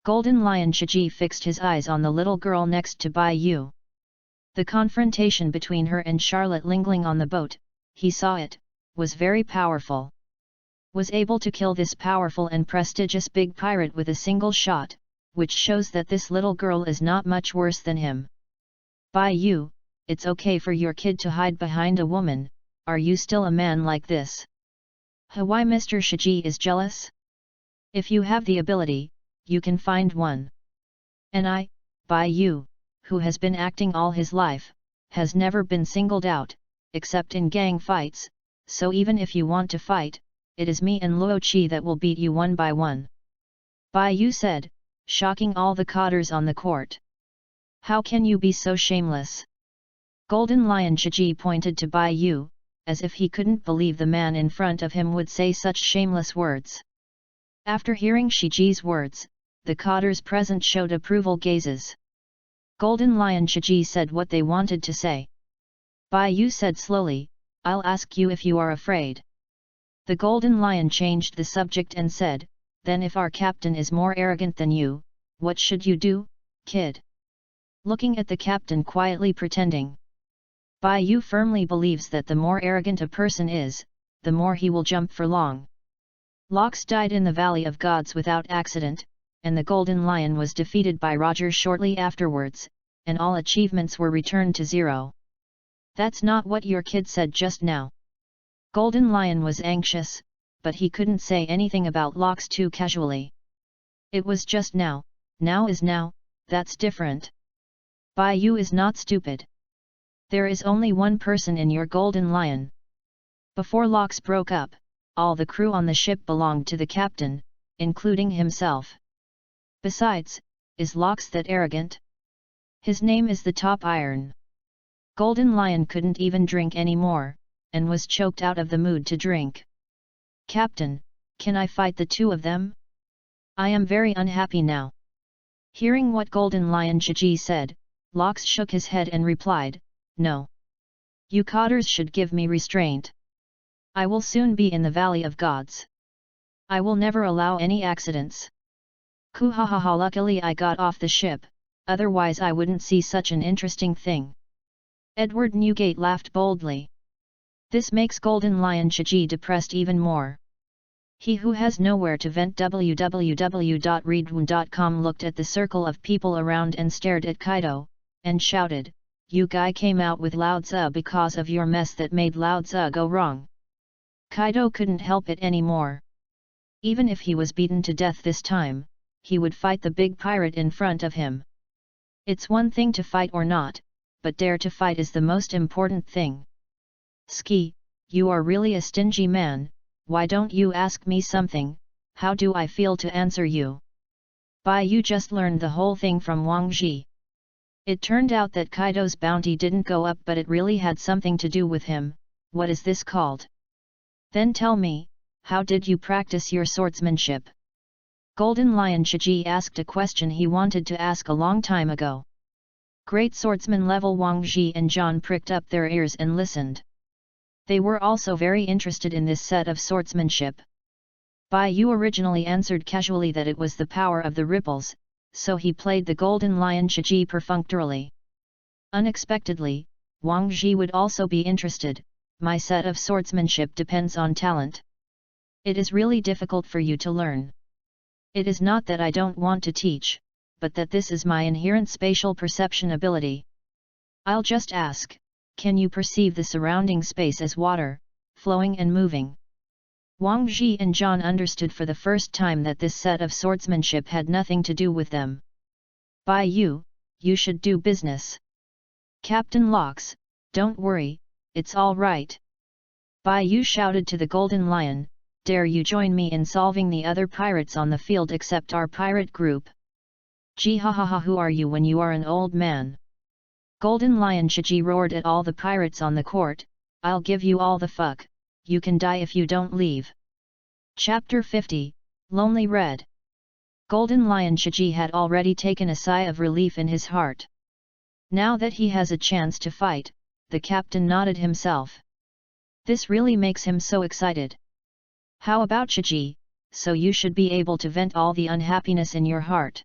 Golden Lion Shiji fixed his eyes on the little girl next to Bai Yu. The confrontation between her and Charlotte Lingling on the boat, he saw it, was very powerful. Was able to kill this powerful and prestigious big pirate with a single shot, which shows that this little girl is not much worse than him. Bai Yu, it's okay for your kid to hide behind a woman, are you still a man like this? Why Mr. Shiji is jealous? If you have the ability, you can find one. And I, Bai Yu, who has been acting all his life, has never been singled out, except in gang fights, so even if you want to fight, it is me and Luo Qi that will beat you one by one. Bai Yu said, shocking all the cotters on the court. How can you be so shameless? Golden Lion Shiji pointed to Bai Yu, as if he couldn't believe the man in front of him would say such shameless words. After hearing Shiji's words, the cotters present showed approval gazes. Golden Lion Shiji said what they wanted to say. Bai Yu said slowly, I'll ask you if you are afraid. The Golden Lion changed the subject and said, then if our captain is more arrogant than you, what should you do, kid? Looking at the captain quietly pretending. Bai Yu firmly believes that the more arrogant a person is, the more he will jump for long. Lox died in the Valley of Gods without accident, and the Golden Lion was defeated by Roger shortly afterwards, and all achievements were returned to zero. That's not what your kid said just now. Golden Lion was anxious, but he couldn't say anything about Lox too casually. It was just now is now, that's different. Bai Yu is not stupid. There is only one person in your Golden Lion. Before Lox broke up, all the crew on the ship belonged to the captain, including himself. Besides, is Lox that arrogant? His name is the Top Iron. Golden Lion couldn't even drink anymore, and was choked out of the mood to drink. Captain, can I fight the two of them? I am very unhappy now. Hearing what Golden Lion Shiji said, Lox shook his head and replied, no. You cotters should give me restraint. I will soon be in the Valley of Gods. I will never allow any accidents. Kuhahaha, luckily I got off the ship, otherwise I wouldn't see such an interesting thing. Edward Newgate laughed boldly. This makes Golden Lion Shiji depressed even more. He who has nowhere to vent www.readaloud.com looked at the circle of people around and stared at Kaido, and shouted, you guy came out with Lao Tzu because of your mess that made Lao Tzu go wrong. Kaido couldn't help it anymore. Even if he was beaten to death this time, he would fight the big pirate in front of him. It's one thing to fight or not, but dare to fight is the most important thing. Ski, you are really a stingy man, why don't you ask me something, how do I feel to answer you? Bai Yu just learned the whole thing from Wang Ji. It turned out that Kaido's bounty didn't go up, but it really had something to do with him. What is this called? Then tell me, how did you practice your swordsmanship? Golden Lion Shiji asked a question he wanted to ask a long time ago. Great swordsman level Wang Ji and John pricked up their ears and listened. They were also very interested in this set of swordsmanship. Bai Yu originally answered casually that it was the power of the ripples, so he played the Golden Lion Shiji perfunctorily. Unexpectedly, Wang Ji would also be interested. My set of swordsmanship depends on talent. It is really difficult for you to learn. It is not that I don't want to teach, but that this is my inherent spatial perception ability. I'll just ask, can you perceive the surrounding space as water, flowing and moving. Wang Ji and John understood for the first time that this set of swordsmanship had nothing to do with them. Bai Yu, you should do business. Captain Locks, don't worry, it's all right. Bai Yu shouted to the Golden Lion, dare you join me in solving the other pirates on the field except our pirate group? Gee ha ha ha, who are you when you are an old man? Golden Lion Shiji roared at all the pirates on the court, I'll give you all the fuck, you can die if you don't leave. Chapter 50, Lonely Red. Golden Lion Shiji had already taken a sigh of relief in his heart. Now that he has a chance to fight, the captain nodded himself. This really makes him so excited. How about Shiji, so you should be able to vent all the unhappiness in your heart.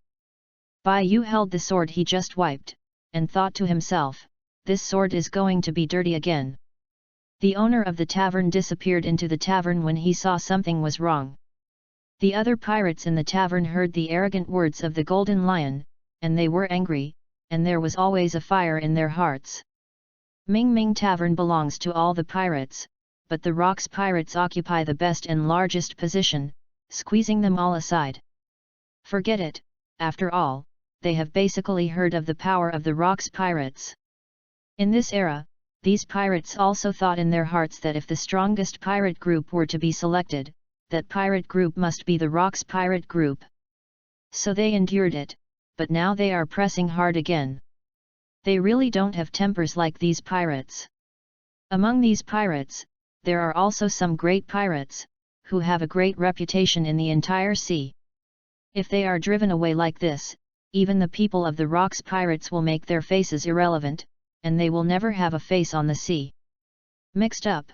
Bai Yu held the sword he just wiped, and thought to himself, this sword is going to be dirty again. The owner of the tavern disappeared into the tavern when he saw something was wrong. The other pirates in the tavern heard the arrogant words of the Golden Lion, and they were angry, and there was always a fire in their hearts. Ming Ming Tavern belongs to all the pirates, but the Rocks pirates occupy the best and largest position, squeezing them all aside. Forget it, after all, they have basically heard of the power of the Rocks pirates. In this era, these pirates also thought in their hearts that if the strongest pirate group were to be selected, that pirate group must be the Rocks pirate group. So they endured it, but now they are pressing hard again. They really don't have tempers like these pirates. Among these pirates, there are also some great pirates, who have a great reputation in the entire sea. If they are driven away like this, even the people of the Rocks pirates will make their faces irrelevant, and they will never have a face on the sea. Mixed up.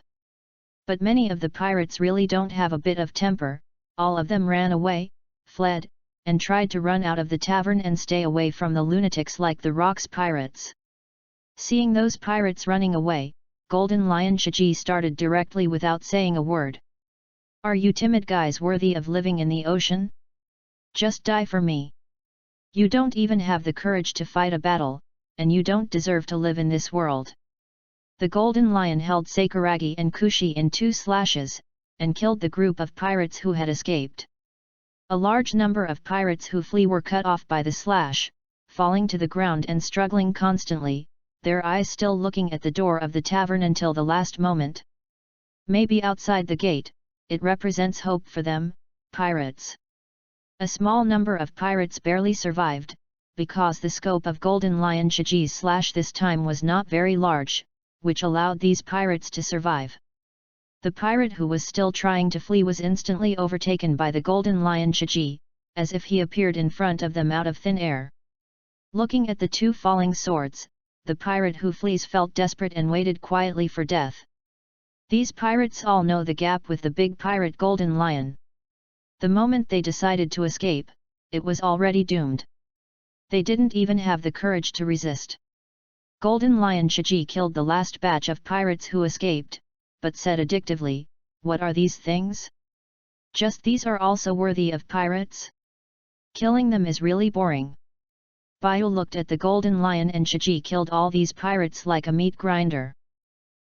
But many of the pirates really don't have a bit of temper, all of them ran away, fled, and tried to run out of the tavern and stay away from the lunatics like the Rocks pirates. Seeing those pirates running away, Golden Lion Shiji started directly without saying a word. Are you timid guys worthy of living in the ocean? Just die for me. You don't even have the courage to fight a battle, and you don't deserve to live in this world. The Golden Lion held Sakuragi and Kushi in 2 slashes, and killed the group of pirates who had escaped. A large number of pirates who flee were cut off by the slash, falling to the ground and struggling constantly, their eyes still looking at the door of the tavern until the last moment. Maybe outside the gate, it represents hope for them, pirates. A small number of pirates barely survived, because the scope of Golden Lion Shiji's slash this time was not very large, which allowed these pirates to survive. The pirate who was still trying to flee was instantly overtaken by the Golden Lion Shiji, as if he appeared in front of them out of thin air. Looking at the 2 falling swords, the pirate who flees felt desperate and waited quietly for death. These pirates all know the gap with the big pirate Golden Lion. The moment they decided to escape, it was already doomed. They didn't even have the courage to resist. Golden Lion Shiji killed the last batch of pirates who escaped, but said addictively, what are these things? Just these are also worthy of pirates? Killing them is really boring. Baiyu looked at the Golden Lion and Shiji killed all these pirates like a meat grinder.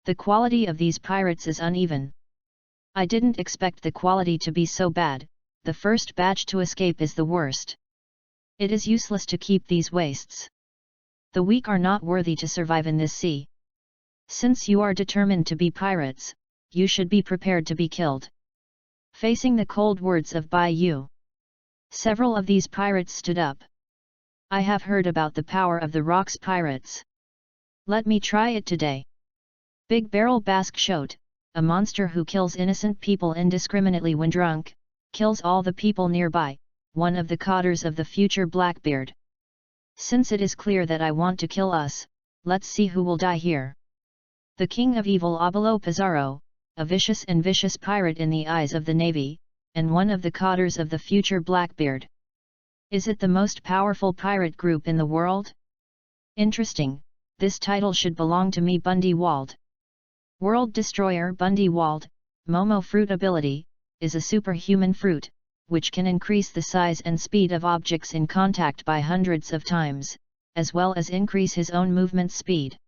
The quality of these pirates is uneven. I didn't expect the quality to be so bad, the first batch to escape is the worst. It is useless to keep these wastes. The weak are not worthy to survive in this sea. Since you are determined to be pirates, you should be prepared to be killed. Facing the cold words of Bai Yu, several of these pirates stood up. I have heard about the power of the Rocks pirates. Let me try it today. Big Barrel Basque Shote, a monster who kills innocent people indiscriminately when drunk, kills all the people nearby, one of the cotters of the future Blackbeard. Since it is clear that I want to kill us, let's see who will die here. The King of Evil Abelo Pizarro, a vicious and vicious pirate in the eyes of the Navy, and one of the cotters of the future Blackbeard. Is it the most powerful pirate group in the world? Interesting, this title should belong to me. Bundy Wald. World Destroyer Bundy Wald, Momo Fruit ability, is a superhuman fruit, which can increase the size and speed of objects in contact by hundreds of times, as well as increase his own movement speed.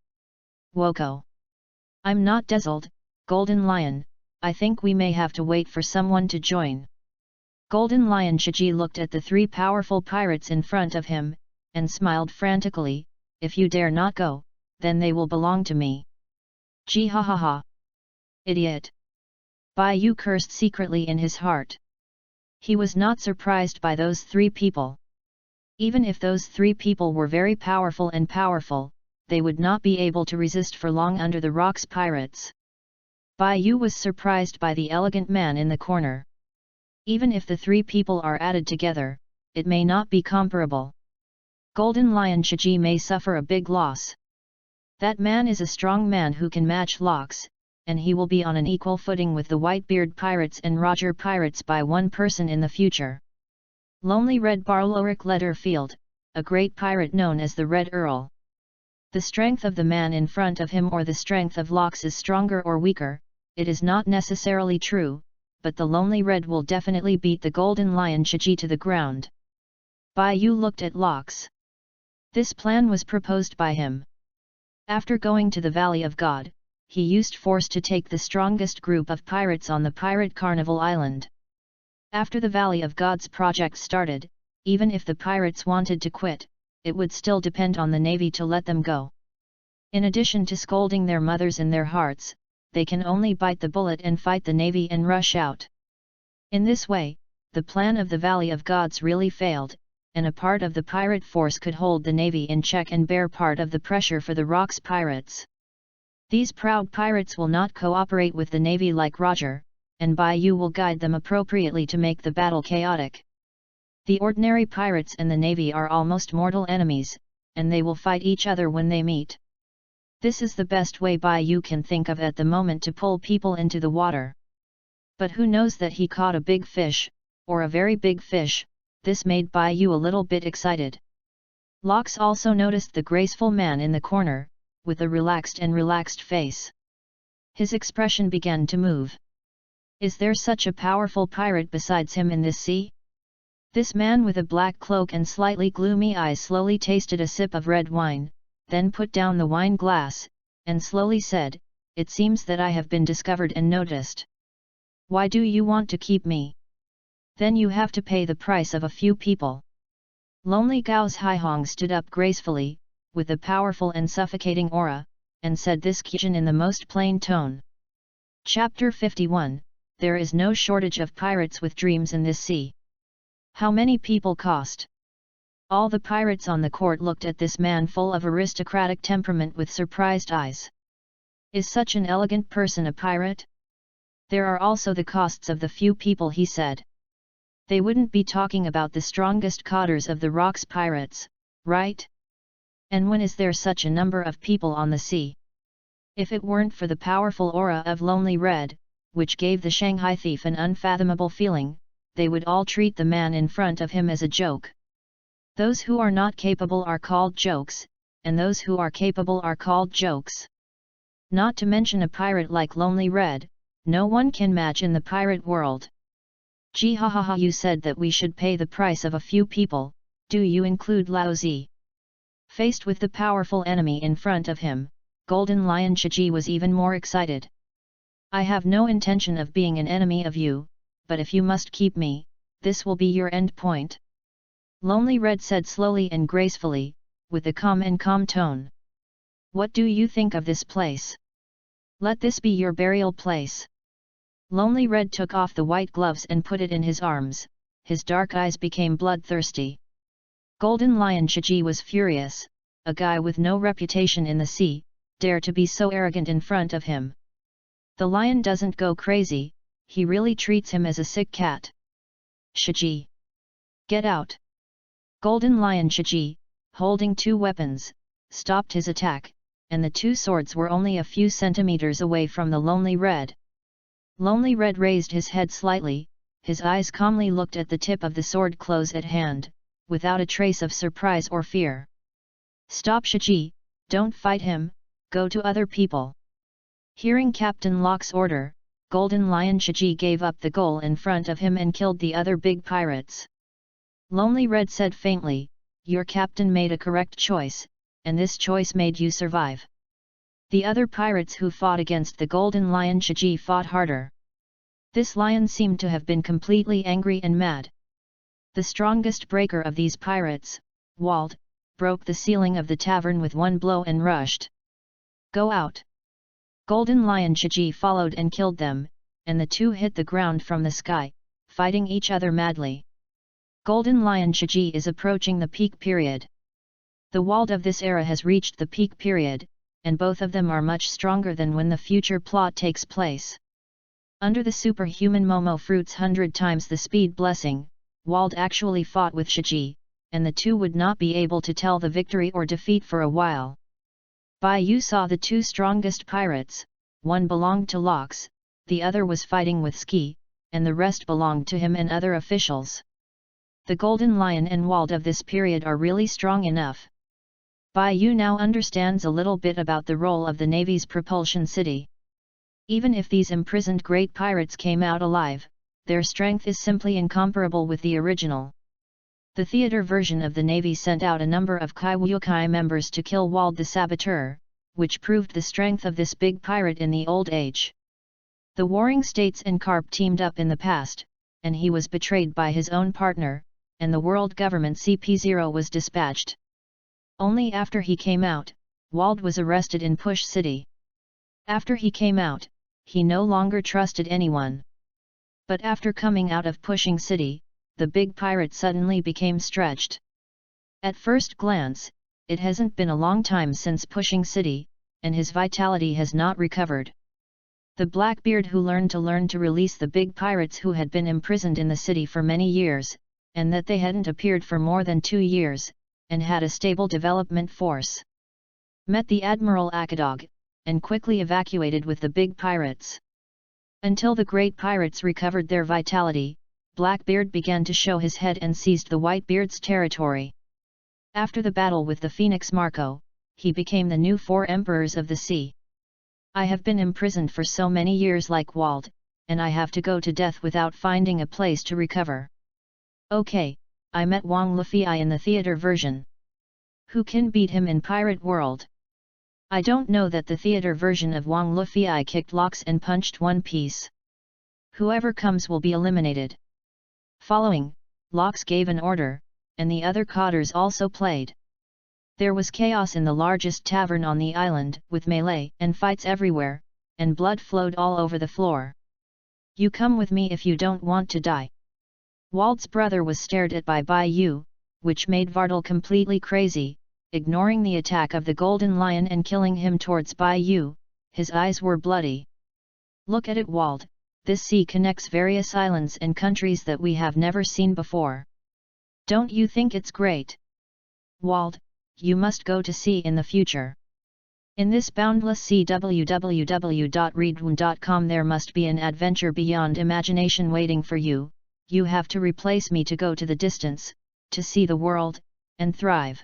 Woko. I'm not dazzled, Golden Lion, I think we may have to wait for someone to join. Golden Lion Shiji looked at the three powerful pirates in front of him, and smiled frantically. If you dare not go, then they will belong to me. Gee ha ha ha. Idiot. Bai Yu cursed secretly in his heart. He was not surprised by those three people. Even if those three people were very powerful, they would not be able to resist for long under the rocks pirates. Bai Yu was surprised by the elegant man in the corner. Even if the three people are added together, it may not be comparable. Golden Lion Shiji may suffer a big loss. That man is a strong man who can match locks, and he will be on an equal footing with the Whitebeard pirates and Roger pirates by one person in the future. Lonely Red Barloric Letterfield, a great pirate known as the Red Earl. The strength of the man in front of him or the strength of locks is stronger or weaker, it is not necessarily true, but the Lonely Red will definitely beat the Golden Lion Shiji to the ground. Bai Yu looked at locks. This plan was proposed by him. After going to the Valley of God, he used force to take the strongest group of pirates on the Pirate Carnival Island. After the Valley of God's project started, even if the pirates wanted to quit, it would still depend on the Navy to let them go. In addition to scolding their mothers in their hearts, they can only bite the bullet and fight the Navy and rush out. In this way, the plan of the Valley of Gods really failed, and a part of the pirate force could hold the Navy in check and bear part of the pressure for the Rocks pirates. These proud pirates will not cooperate with the Navy like Roger, and Bai Yu will guide them appropriately to make the battle chaotic. The ordinary pirates and the Navy are almost mortal enemies, and they will fight each other when they meet. This is the best way Bai Yu can think of at the moment to pull people into the water. But who knows that he caught a big fish, or a very big fish. This made Bai Yu a little bit excited. Locks also noticed the graceful man in the corner, with a relaxed face. His expression began to move. Is there such a powerful pirate besides him in this sea? This man with a black cloak and slightly gloomy eyes slowly tasted a sip of red wine, then put down the wine glass, and slowly said, "It seems that I have been discovered and noticed. Why do you want to keep me? Then you have to pay the price of a few people." Lonely Gao's Haihong stood up gracefully, with a powerful and suffocating aura, and said this question in the most plain tone. Chapter 51, There is no shortage of pirates with dreams in this sea. How many people cost? All the pirates on the court looked at this man full of aristocratic temperament with surprised eyes. Is such an elegant person a pirate? There are also the costs of the few people, he said. They wouldn't be talking about the strongest cotters of the Rocks pirates, right? And when is there such a number of people on the sea? If it weren't for the powerful aura of Lonely Red, which gave the Shanghai thief an unfathomable feeling, they would all treat the man in front of him as a joke. Those who are not capable are called jokes, and those who are capable are called jokes. Not to mention a pirate like Lonely Red, no one can match in the pirate world. Gee ha ha ha, you said that we should pay the price of a few people, do you include Lao Zi? Faced with the powerful enemy in front of him, Golden Lion Shiji was even more excited. I have no intention of being an enemy of you, but if you must keep me, this will be your end point. Lonely Red said slowly and gracefully, with a calm tone. What do you think of this place? Let this be your burial place. Lonely Red took off the white gloves and put it in his arms, his dark eyes became bloodthirsty. Golden Lion Shiji was furious, a guy with no reputation in the sea, dare to be so arrogant in front of him. The lion doesn't go crazy, he really treats him as a sick cat. Shiji! Get out! Golden Lion Shiji, holding two weapons, stopped his attack, and the two swords were only a few centimeters away from the Lonely Red. Lonely Red raised his head slightly, his eyes calmly looked at the tip of the sword close at hand, without a trace of surprise or fear. Stop Shiji, don't fight him, go to other people. Hearing Captain Locke's order, Golden Lion Shiji gave up the goal in front of him and killed the other big pirates. Lonely Red said faintly, your captain made a correct choice, and this choice made you survive. The other pirates who fought against the Golden Lion Shiji fought harder. This lion seemed to have been completely angry and mad. The strongest breaker of these pirates, Wald, broke the ceiling of the tavern with one blow and rushed. "Go out!" Golden Lion Shiji followed and killed them, and the two hit the ground from the sky, fighting each other madly. Golden Lion Shiji is approaching the peak period. The Wald of this era has reached the peak period, and both of them are much stronger than when the future plot takes place. Under the superhuman Momo Fruit's 100 times the speed blessing, Wald actually fought with Shiji, and the two would not be able to tell the victory or defeat for a while. Bai Yu saw the two strongest pirates, one belonged to Lox, the other was fighting with Ski, and the rest belonged to him and other officials. The Golden Lion and Wald of this period are really strong enough. Bai Yu now understands a little bit about the role of the Navy's propulsion city. Even if these imprisoned great pirates came out alive, their strength is simply incomparable with the original. The theater version of the Navy sent out a number of Kaiwukai members to kill Wald the Saboteur, which proved the strength of this big pirate in the old age. The warring states and Carp teamed up in the past, and he was betrayed by his own partner, and the world government CP0 was dispatched. Only after he came out, Wald was arrested in Push City. After he came out, he no longer trusted anyone. But after coming out of Pushing City, the big pirate suddenly became stretched. At first glance, it hasn't been a long time since Pushing City, and his vitality has not recovered. The Blackbeard who learned to release the big pirates who had been imprisoned in the city for many years, and that they hadn't appeared for more than 2 years, and had a stable development force. Met the Admiral Akadog, and quickly evacuated with the big pirates. Until the great pirates recovered their vitality, Blackbeard began to show his head and seized the Whitebeard's territory. After the battle with the Phoenix Marco, he became the new 4 emperors of the sea. "I have been imprisoned for so many years like Wald, and I have to go to death without finding a place to recover. Okay, I met Wang Lufei in the theater version. Who can beat him in Pirate World? I don't know that the theater version of Wang Lufei kicked Lox and punched One Piece. Whoever comes will be eliminated." Following, Lox gave an order, and the other cotters also played. There was chaos in the largest tavern on the island, with melee and fights everywhere, and blood flowed all over the floor. "You come with me if you don't want to die." Wald's brother was stared at by Bai Yu, which made Vardal completely crazy, ignoring the attack of the Golden Lion and killing him towards Bai Yu. His eyes were bloody. "Look at it, Wald, this sea connects various islands and countries that we have never seen before. Don't you think it's great? Wald, you must go to sea in the future. In this boundless sea www.readaloud.com there must be an adventure beyond imagination waiting for you. You have to replace me to go to the distance, to see the world, and thrive.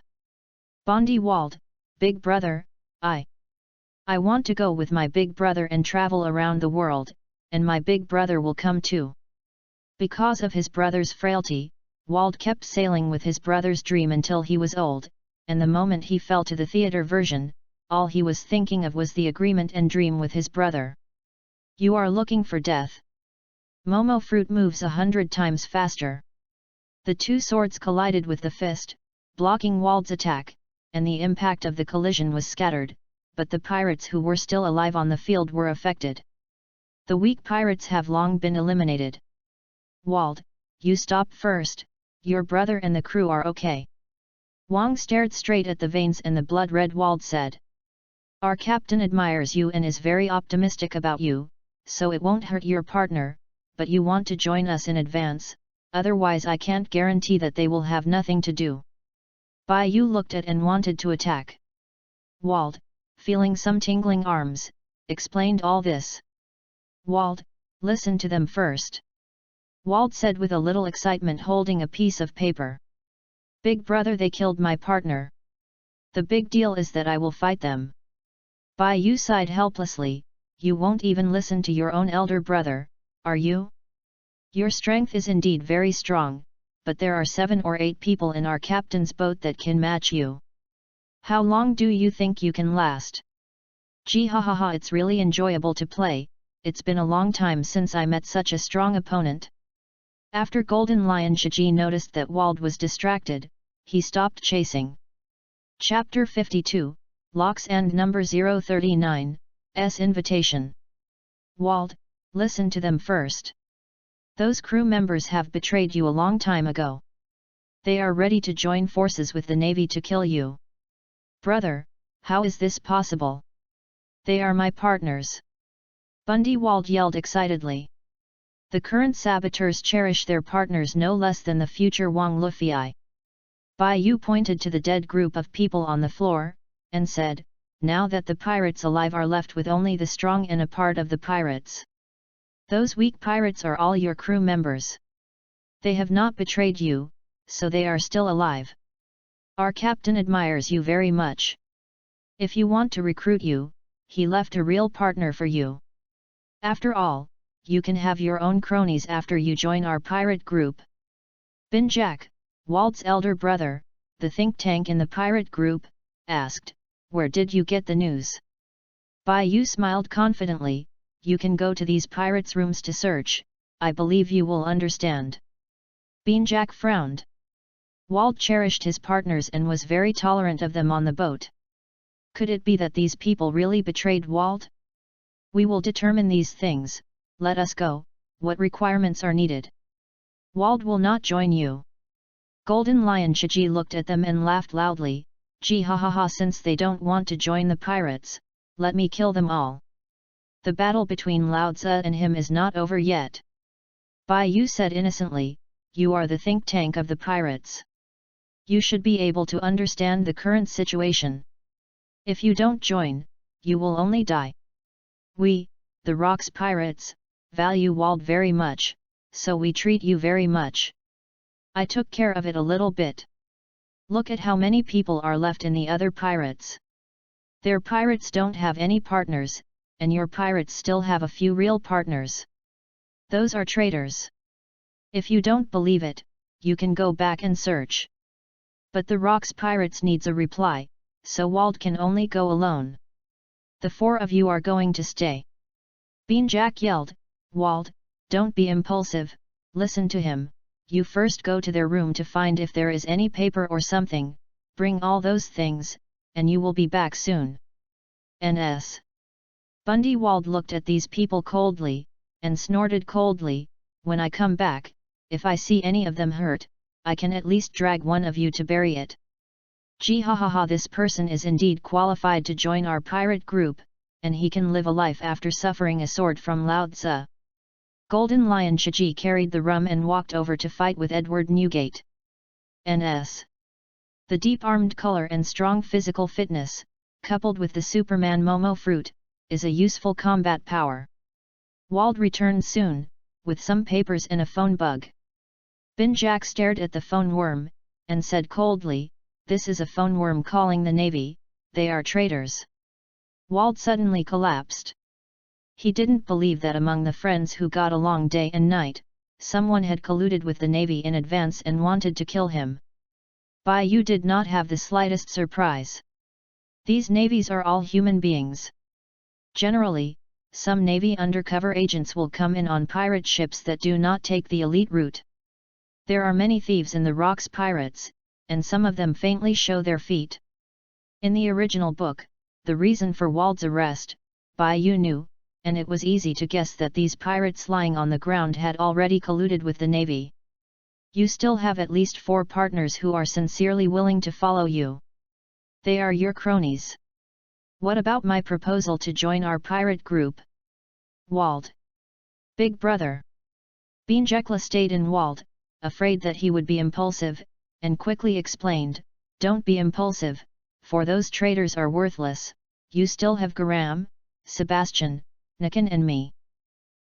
Bondi Wald, big brother, I want to go with my big brother and travel around the world, and my big brother will come too." Because of his brother's frailty, Wald kept sailing with his brother's dream until he was old, and the moment he fell to the theater version, all he was thinking of was the agreement and dream with his brother. "You are looking for death." Momo Fruit moves 100 times faster. The two swords collided with the fist, blocking Wald's attack, and the impact of the collision was scattered, but the pirates who were still alive on the field were affected. The weak pirates have long been eliminated. "Wald, you stop first, your brother and the crew are okay." Wang stared straight at the veins and the blood-red Wald said. "Our captain admires you and is very optimistic about you, so it won't hurt your partner, but you want to join us in advance, otherwise I can't guarantee that they will have nothing to do." Bai Yu looked at and wanted to attack. Wald, feeling some tingling arms, explained all this. "Wald, listen to them first," Wald said with a little excitement, holding a piece of paper. "Big brother, they killed my partner. The big deal is that I will fight them." Bai Yu sighed helplessly. "You won't even listen to your own elder brother, are you? Your strength is indeed very strong, but there are 7 or 8 people in our captain's boat that can match you. How long do you think you can last?" "Gee ha ha ha, it's really enjoyable to play, it's been a long time since I met such a strong opponent. After Golden Lion Shiji noticed that Wald was distracted, he stopped chasing. Chapter 52, Locks and Number 039, S Invitation. Wald, listen to them first. Those crew members have betrayed you a long time ago. They are ready to join forces with the Navy to kill you. Brother, how is this possible? They are my partners. Bundy Wald yelled excitedly. The current saboteurs cherish their partners no less than the future Wang Lufei. Bai Yu pointed to the dead group of people on the floor, and said, now that the pirates alive are left with only the strong and a part of the pirates. Those weak pirates are all your crew members. They have not betrayed you, so they are still alive. Our captain admires you very much. If you want to recruit you, he left a real partner for you. After all, you can have your own cronies after you join our pirate group. Bin Jack, Wald's elder brother, the think tank in the pirate group, asked, where did you get the news? Bai Yu smiled confidently, you can go to these pirates' rooms to search, I believe you will understand. Bin Jack frowned. Wald cherished his partners and was very tolerant of them on the boat. Could it be that these people really betrayed Wald? We will determine these things, let us go, what requirements are needed? Wald will not join you. Golden Lion Shiji looked at them and laughed loudly, gee ha ha ha, since they don't want to join the pirates, let me kill them all. The battle between Lao Tzu and him is not over yet. Bai Yu said innocently, you are the think tank of the pirates. You should be able to understand the current situation. If you don't join, you will only die. We, the Rocks Pirates, value Wald very much, so we treat you very much. I took care of it a little bit. Look at how many people are left in the other pirates. Their pirates don't have any partners, and your pirates still have a few real partners. Those are traitors. If you don't believe it, you can go back and search. But the Rocks Pirates needs a reply, so Wald can only go alone. The four of you are going to stay. Bean Jack yelled, Wald, don't be impulsive, listen to him, you first go to their room to find if there is any paper or something, bring all those things, and you will be back soon. N.S. Bundy Wald looked at these people coldly, and snorted coldly, when I come back, if I see any of them hurt, I can at least drag one of you to bury it. Gee ha ha ha, this person is indeed qualified to join our pirate group, and he can live a life after suffering a sword from Lao Tzu. Golden Lion Shiji carried the rum and walked over to fight with Edward Newgate. N.S. The deep-armed color and strong physical fitness, coupled with the Superman Momo fruit, is a useful combat power. Wald returned soon, with some papers and a phone bug. Bin Jack stared at the phone worm, and said coldly, this is a phone worm calling the Navy, they are traitors. Wald suddenly collapsed. He didn't believe that among the friends who got along day and night, someone had colluded with the Navy in advance and wanted to kill him. Bai Yu did not have the slightest surprise. These navies are all human beings. Generally, some Navy undercover agents will come in on pirate ships that do not take the elite route. There are many thieves in the Rocks Pirates, and some of them faintly show their feet. In the original book, the reason for Wald's arrest, Bai Yu knew, and it was easy to guess that these pirates lying on the ground had already colluded with the Navy. You still have at least 4 partners who are sincerely willing to follow you. They are your cronies. What about my proposal to join our pirate group? Wald. Big brother. Bean Jekla stayed in Wald, afraid that he would be impulsive, and quickly explained, don't be impulsive, for those traitors are worthless, you still have Garam, Sebastian, Nikan and me.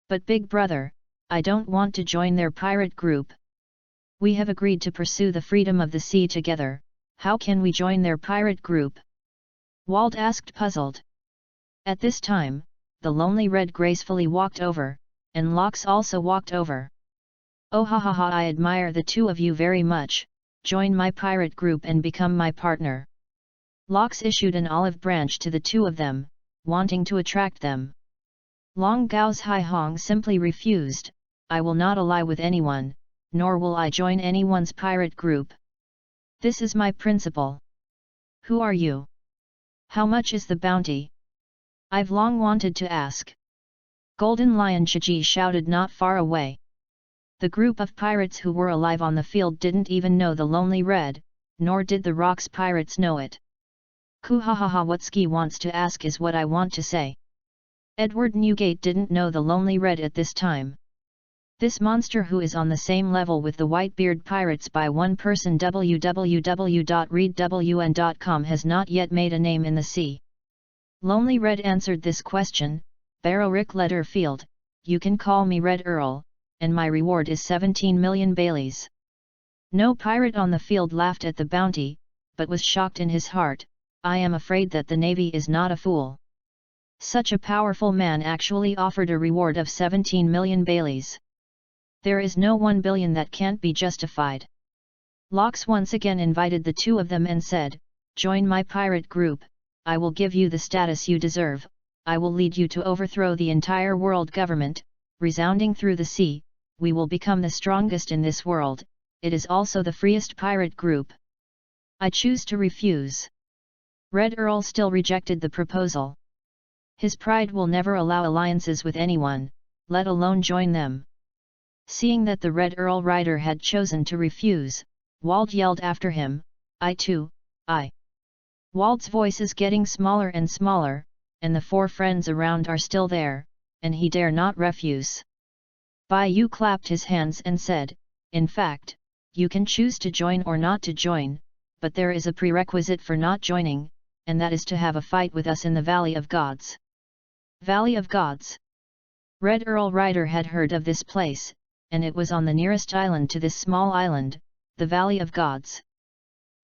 But big brother, I don't want to join their pirate group. We have agreed to pursue the freedom of the sea together, how can we join their pirate group? Wald asked puzzled. At this time, the lonely red gracefully walked over, and Lox also walked over. Oh ha ha ha, I admire the two of you very much, join my pirate group and become my partner. Lox issued an olive branch to the two of them, wanting to attract them. Long Gao's Hai Hong simply refused. I will not ally with anyone, nor will I join anyone's pirate group. This is my principle. Who are you? How much is the bounty? I've long wanted to ask. Golden Lion Chiji shouted not far away. The group of pirates who were alive on the field didn't even know the Lonely Red, nor did the Rocks pirates know it. Kuhahaha, what Ski wants to ask is what I want to say. Edward Newgate didn't know the Lonely Red at this time. This monster who is on the same level with the Whitebeard pirates by one person, www.readwn.com, has not yet made a name in the sea. Lonely Red answered this question, Barrow Rick Letterfield, you can call me Red Earl, and my reward is 17 million Baileys. No pirate on the field laughed at the bounty, but was shocked in his heart. I am afraid that the Navy is not a fool. Such a powerful man actually offered a reward of 17 million Baileys. There is no 1 billion that can't be justified. Locks once again invited the two of them and said, join my pirate group, I will give you the status you deserve, I will lead you to overthrow the entire world government, resounding through the sea, we will become the strongest in this world, it is also the freest pirate group. I choose to refuse. Red Earl still rejected the proposal. His pride will never allow alliances with anyone, let alone join them. Seeing that the Red Earl rider had chosen to refuse, Wald yelled after him, I too, I. Wald's voice is getting smaller and smaller, and the four friends around are still there, and he dare not refuse. Bai Yu clapped his hands and said, in fact, you can choose to join or not to join, but there is a prerequisite for not joining, and that is to have a fight with us in the Valley of Gods. Valley of Gods. Red Earl Rider had heard of this place, and it was on the nearest island to this small island, the Valley of Gods.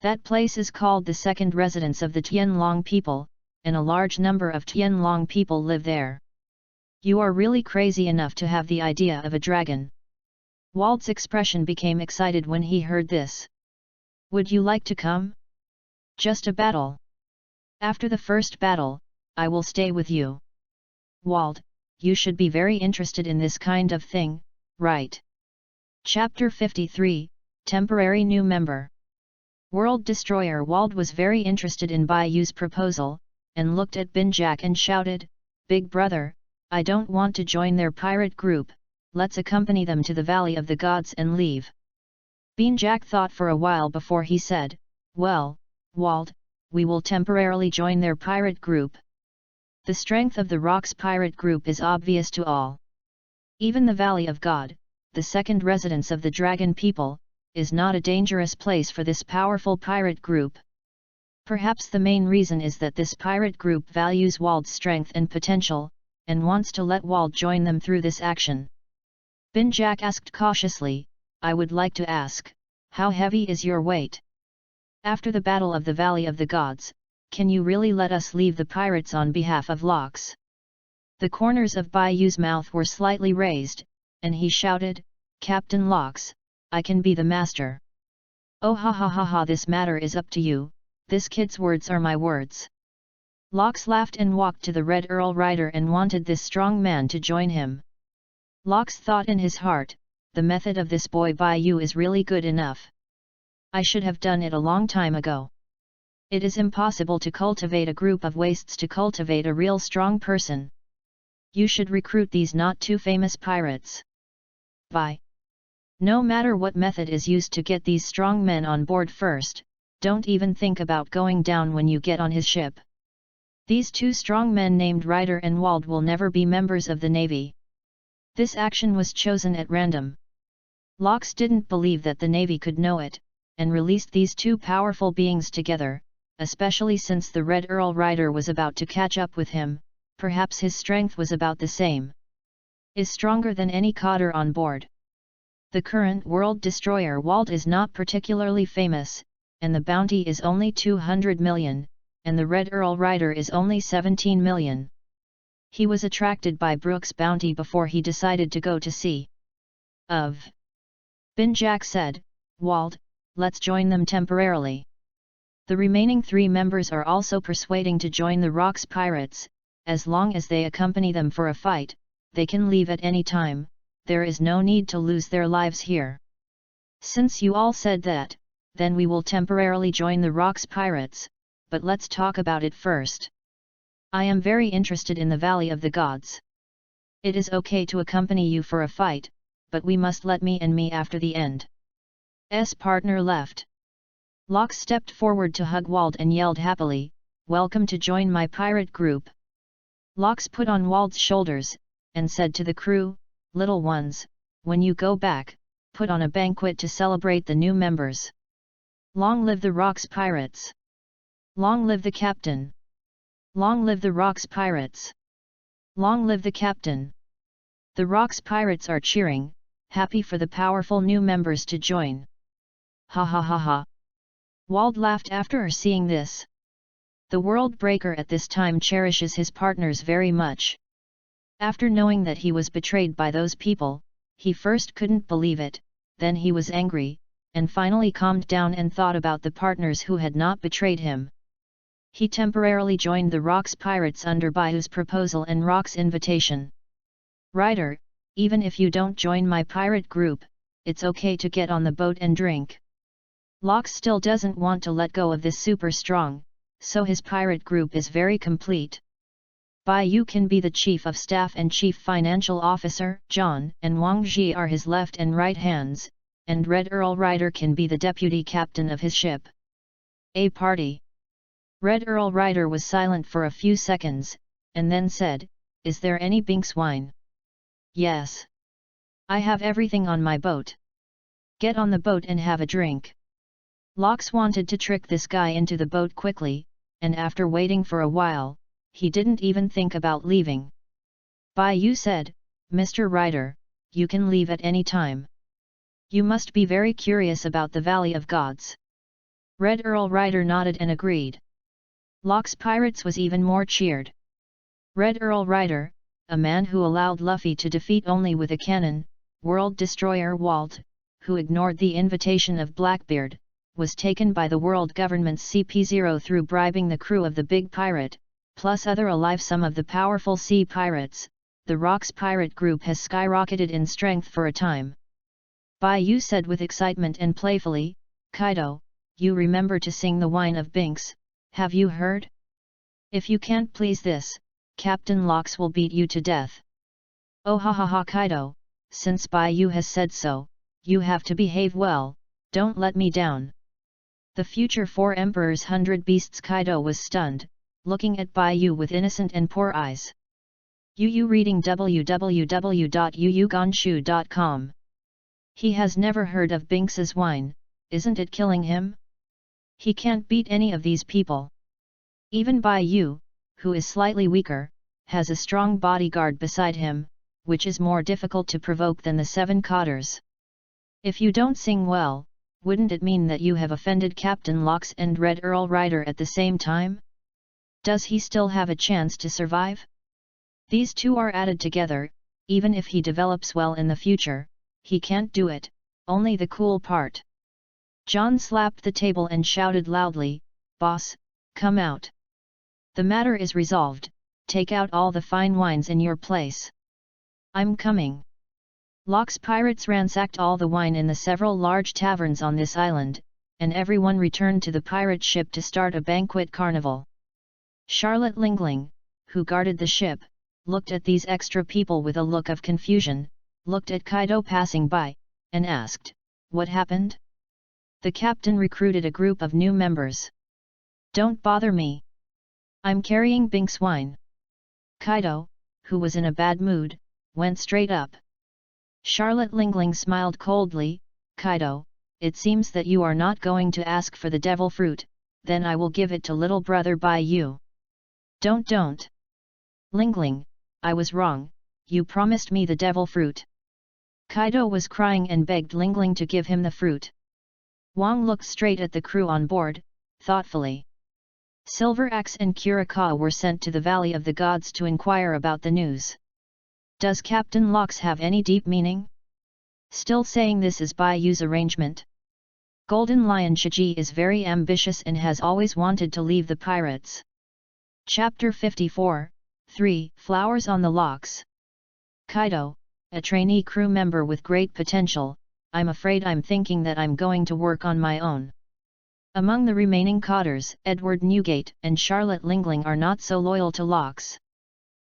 That place is called the second residence of the Tianlong people, and a large number of Tianlong people live there. You are really crazy enough to have the idea of a dragon. Wald's expression became excited when he heard this. Would you like to come? Just a battle. After the first battle, I will stay with you. Wald, you should be very interested in this kind of thing, right? Chapter 53, Temporary New Member. World Destroyer Wald was very interested in Bai Yu's proposal, and looked at Bin Jack and shouted, Big brother, I don't want to join their pirate group, let's accompany them to the Valley of the Gods and leave. Bin Jack thought for a while before he said, well, Wald, we will temporarily join their pirate group. The strength of the Rocks pirate group is obvious to all. Even the Valley of God, the second residence of the dragon people, is not a dangerous place for this powerful pirate group. Perhaps the main reason is that this pirate group values Wald's strength and potential, and wants to let Wald join them through this action. Bin Jack asked cautiously, I would like to ask, how heavy is your weight? After the Battle of the Valley of the Gods, can you really let us leave the pirates on behalf of Locks? The corners of Bai Yu's mouth were slightly raised, and he shouted, Captain Locks, I can be the master. Oh ha ha ha ha, this matter is up to you, this kid's words are my words. Locks laughed and walked to the Red Earl Rider and wanted this strong man to join him. Locks thought in his heart, the method of this boy Bai Yu is really good enough. I should have done it a long time ago. It is impossible to cultivate a group of wastes to cultivate a real strong person. You should recruit these not too famous pirates. Bai. No matter what method is used to get these strong men on board first, don't even think about going down when you get on his ship. These two strong men named Ryder and Wald will never be members of the Navy. This action was chosen at random. Locks didn't believe that the Navy could know it, and released these two powerful beings together, especially since the Red Earl Rider was about to catch up with him, perhaps his strength was about the same. Is stronger than any cotter on board. The current world destroyer Wald is not particularly famous, and the bounty is only 200 million, and the Red Earl Rider is only 17 million. He was attracted by Brooke's bounty before he decided to go to sea. Bin Jack said, Wald, let's join them temporarily. The remaining 3 members are also persuading to join the Rocks Pirates, as long as they accompany them for a fight, they can leave at any time, there is no need to lose their lives here. Since you all said that, then we will temporarily join the Rocks Pirates, but let's talk about it first. I am very interested in the Valley of the Gods. It is okay to accompany you for a fight, but we must let me after the end. S partner left. Locke stepped forward to hug Wald and yelled happily, "Welcome to join my pirate group." Locke put on Wald's shoulders, and said to the crew, "Little ones, when you go back, put on a banquet to celebrate the new members. Long live the Rocks Pirates! Long live the captain! Long live the Rocks Pirates! Long live the captain!" The Rocks Pirates are cheering, happy for the powerful new members to join. Ha ha ha ha! Wald laughed after seeing this. The World Breaker at this time cherishes his partners very much. After knowing that he was betrayed by those people, he first couldn't believe it, then he was angry, and finally calmed down and thought about the partners who had not betrayed him. He temporarily joined the Rocks Pirates under Bayou's proposal and Rock's invitation. "Ryder, even if you don't join my pirate group, it's okay to get on the boat and drink." Locke still doesn't want to let go of this super strong, so his pirate group is very complete. Bayou can be the chief of staff and chief financial officer, John and Wang Ji are his left and right hands, and Red Earl Ryder can be the deputy captain of his ship. A party. Red Earl Ryder was silent for a few seconds, and then said, "Is there any Binks wine?" "Yes. I have everything on my boat. Get on the boat and have a drink." Locke wanted to trick this guy into the boat quickly, and after waiting for a while, he didn't even think about leaving. Bayou said, "Mr. Ryder, you can leave at any time. You must be very curious about the Valley of Gods." Red Earl Ryder nodded and agreed. Locke's Pirates was even more cheered. Red Earl Ryder, a man who allowed Luffy to defeat only with a cannon, World Destroyer Walt, who ignored the invitation of Blackbeard, was taken by the world government's CP0 through bribing the crew of the Big Pirate, plus other alive some of the powerful sea pirates. The Rocks Pirate group has skyrocketed in strength for a time. Bayou said with excitement and playfully, "Kaido, you remember to sing the Wine of Binks, have you heard? If you can't please this, Captain Locke will beat you to death." "Oh ha ha ha Kaido, since Bayou has said so, you have to behave well, don't let me down." The future 4 Emperors 100 Beasts Kaido was stunned, looking at Bayou with innocent and poor eyes. Yu reading www.yuyugonshu.com. He has never heard of Binks's wine, isn't it killing him? He can't beat any of these people. Even Bayou, who is slightly weaker, has a strong bodyguard beside him, which is more difficult to provoke than the 7 Cotters. If you don't sing well, wouldn't it mean that you have offended Captain Locke and Red Earl Ryder at the same time? Does he still have a chance to survive? These two are added together, even if he develops well in the future, he can't do it, only the cool part. John slapped the table and shouted loudly, "Boss, come out. The matter is resolved, take out all the fine wines in your place." "I'm coming." Locke's pirates ransacked all the wine in the several large taverns on this island, and everyone returned to the pirate ship to start a banquet carnival. Charlotte Lingling, who guarded the ship, looked at these extra people with a look of confusion, looked at Kaido passing by, and asked, "What happened?" "The captain recruited a group of new members. Don't bother me. I'm carrying Binks wine." Kaido, who was in a bad mood, went straight up. Charlotte Lingling smiled coldly, "Kaido, it seems that you are not going to ask for the devil fruit, then I will give it to little brother Bayou." Don't. Lingling, I was wrong, you promised me the devil fruit." Kaido was crying and begged Lingling to give him the fruit. Wang looked straight at the crew on board, thoughtfully. Silver Axe and Kurikawa were sent to the Valley of the Gods to inquire about the news. Does Captain Locke have any deep meaning? Still saying this is Bayou's arrangement? Golden Lion Shiji is very ambitious and has always wanted to leave the pirates. Chapter 54, 3. Flowers on the locks. Kaido, a trainee crew member with great potential, I'm afraid I'm thinking that I'm going to work on my own. Among the remaining cotters, Edward Newgate and Charlotte Lingling are not so loyal to Locks.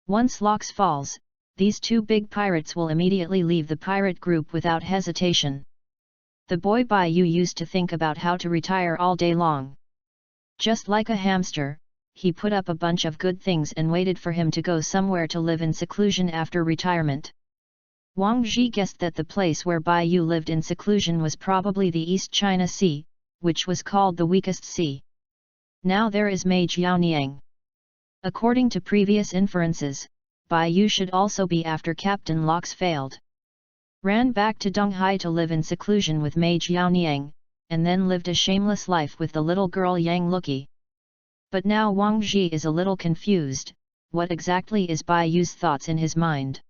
Once Locks falls, these two big pirates will immediately leave the pirate group without hesitation. The boy Baiyu used to think about how to retire all day long. Just like a hamster, he put up a bunch of good things and waited for him to go somewhere to live in seclusion after retirement. Wang Zhi guessed that the place where Baiyu lived in seclusion was probably the East China Sea, which was called the weakest sea. Now there is Mei Jiaoniang. According to previous inferences, Baiyu should also be after Captain Locks failed. Ran back to Donghai to live in seclusion with Mei Jiaoniang, and then lived a shameless life with the little girl Yang Luqi. But now Wang Zhi is a little confused. What exactly is Baiyu's thoughts in his mind?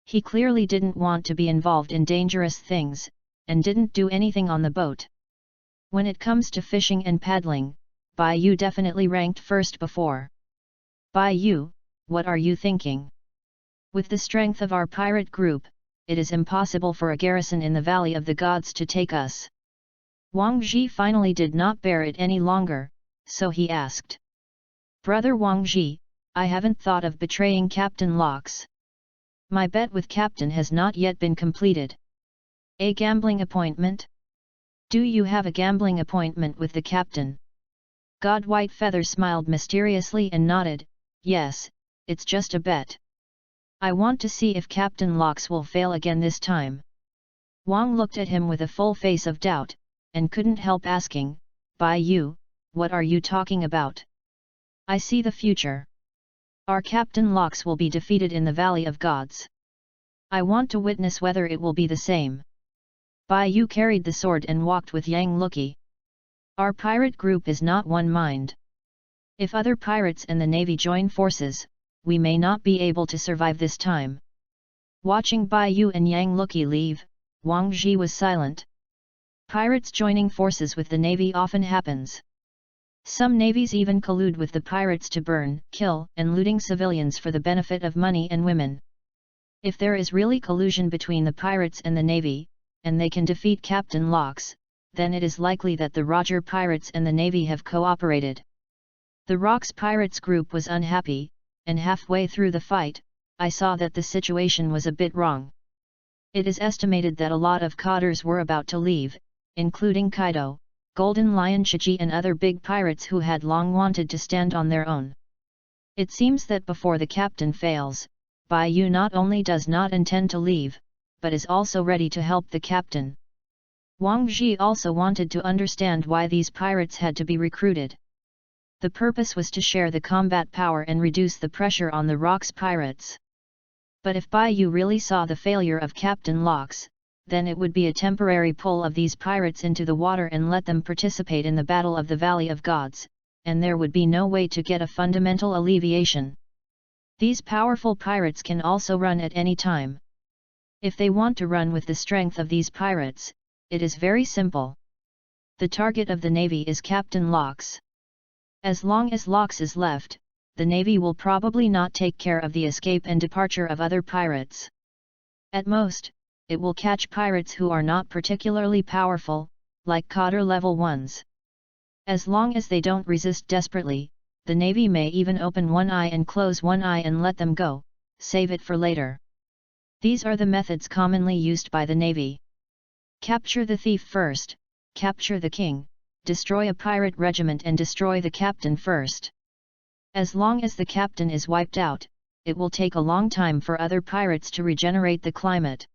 He clearly didn't want to be involved in dangerous things, and didn't do anything on the boat. When it comes to fishing and paddling, Baiyu definitely ranked first before. Baiyu, what are you thinking? With the strength of our pirate group, it is impossible for a garrison in the Valley of the Gods to take us. Wang Zhi finally did not bear it any longer, so he asked. Brother Wang Zhi, I haven't thought of betraying Captain Locks. My bet with Captain has not yet been completed. A gambling appointment? Do you have a gambling appointment with the Captain? God Whitefeather smiled mysteriously and nodded, yes, it's just a bet. I want to see if Captain Locks will fail again this time. Wang looked at him with a full face of doubt, and couldn't help asking, Baiyu, what are you talking about? I see the future. Our Captain Locks will be defeated in the Valley of Gods. I want to witness whether it will be the same. Baiyu carried the sword and walked with Yang Luqi. Our pirate group is not one mind. If other pirates and the navy join forces, we may not be able to survive this time. Watching Baiyu and Yang Luqi leave, Wang Zhi was silent. Pirates joining forces with the navy often happens. Some navies even collude with the pirates to burn, kill, and looting civilians for the benefit of money and women. If there is really collusion between the pirates and the navy, and they can defeat Captain Locks, then it is likely that the Roger pirates and the navy have cooperated. The Rocks pirates group was unhappy, and halfway through the fight, I saw that the situation was a bit wrong. It is estimated that a lot of cotters were about to leave, including Kaido, Golden Lion Shiji and other big pirates who had long wanted to stand on their own. It seems that before the captain fails, Baiyu not only does not intend to leave, but is also ready to help the captain. Wang Zhi also wanted to understand why these pirates had to be recruited. The purpose was to share the combat power and reduce the pressure on the Rocks pirates. But if Baiyu really saw the failure of Captain Locks, then it would be a temporary pull of these pirates into the water and let them participate in the Battle of the Valley of Gods, and there would be no way to get a fundamental alleviation. These powerful pirates can also run at any time. If they want to run with the strength of these pirates, it is very simple. The target of the navy is Captain Locks. As long as Locks is left, the navy will probably not take care of the escape and departure of other pirates. At most, it will catch pirates who are not particularly powerful, like cotter level ones. As long as they don't resist desperately, the navy may even open one eye and close one eye and let them go, save it for later. These are the methods commonly used by the navy. Capture the thief first, capture the king, destroy a pirate regiment and destroy the captain first. As long as the captain is wiped out, it will take a long time for other pirates to regenerate the climate.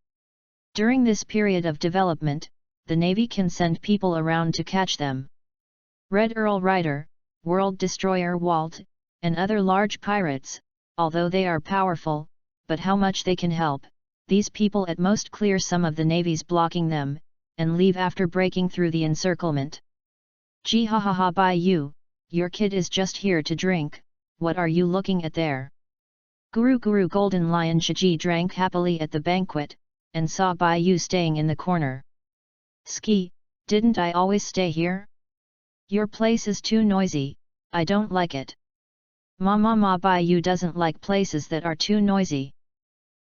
During this period of development, the navy can send people around to catch them. Red Earl Rider, World Destroyer Walt, and other large pirates, although they are powerful, but how much they can help, these people at most clear some of the navies blocking them, and leave after breaking through the encirclement. Gee ha ha ha Baiyu, your kid is just here to drink, what are you looking at there? Guru Golden Lion Shiji drank happily at the banquet, and saw Baiyu staying in the corner. Ski, didn't I always stay here? Your place is too noisy, I don't like it. Ma Bai Yu doesn't like places that are too noisy.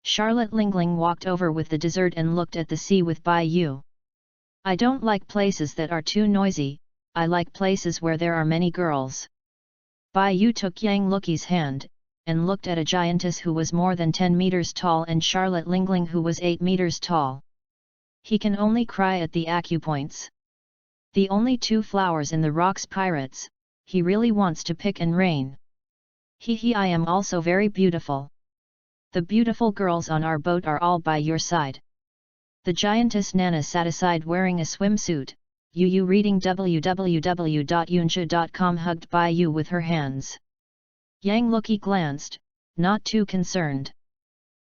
Charlotte Lingling walked over with the dessert and looked at the sea with Bai Yu. I don't like places that are too noisy, I like places where there are many girls. Bai Yu took Yang Luki's hand, and looked at a giantess who was more than 10 meters tall and Charlotte Lingling who was 8 meters tall. He can only cry at the acupoints. The only 2 flowers in the rocks pirates, he really wants to pick and rain. I am also very beautiful. The beautiful girls on our boat are all by your side. The giantess Nana sat aside wearing a swimsuit, Yu reading www.yuncha.com hugged Bai Yu with her hands. Yang Luki glanced, not too concerned.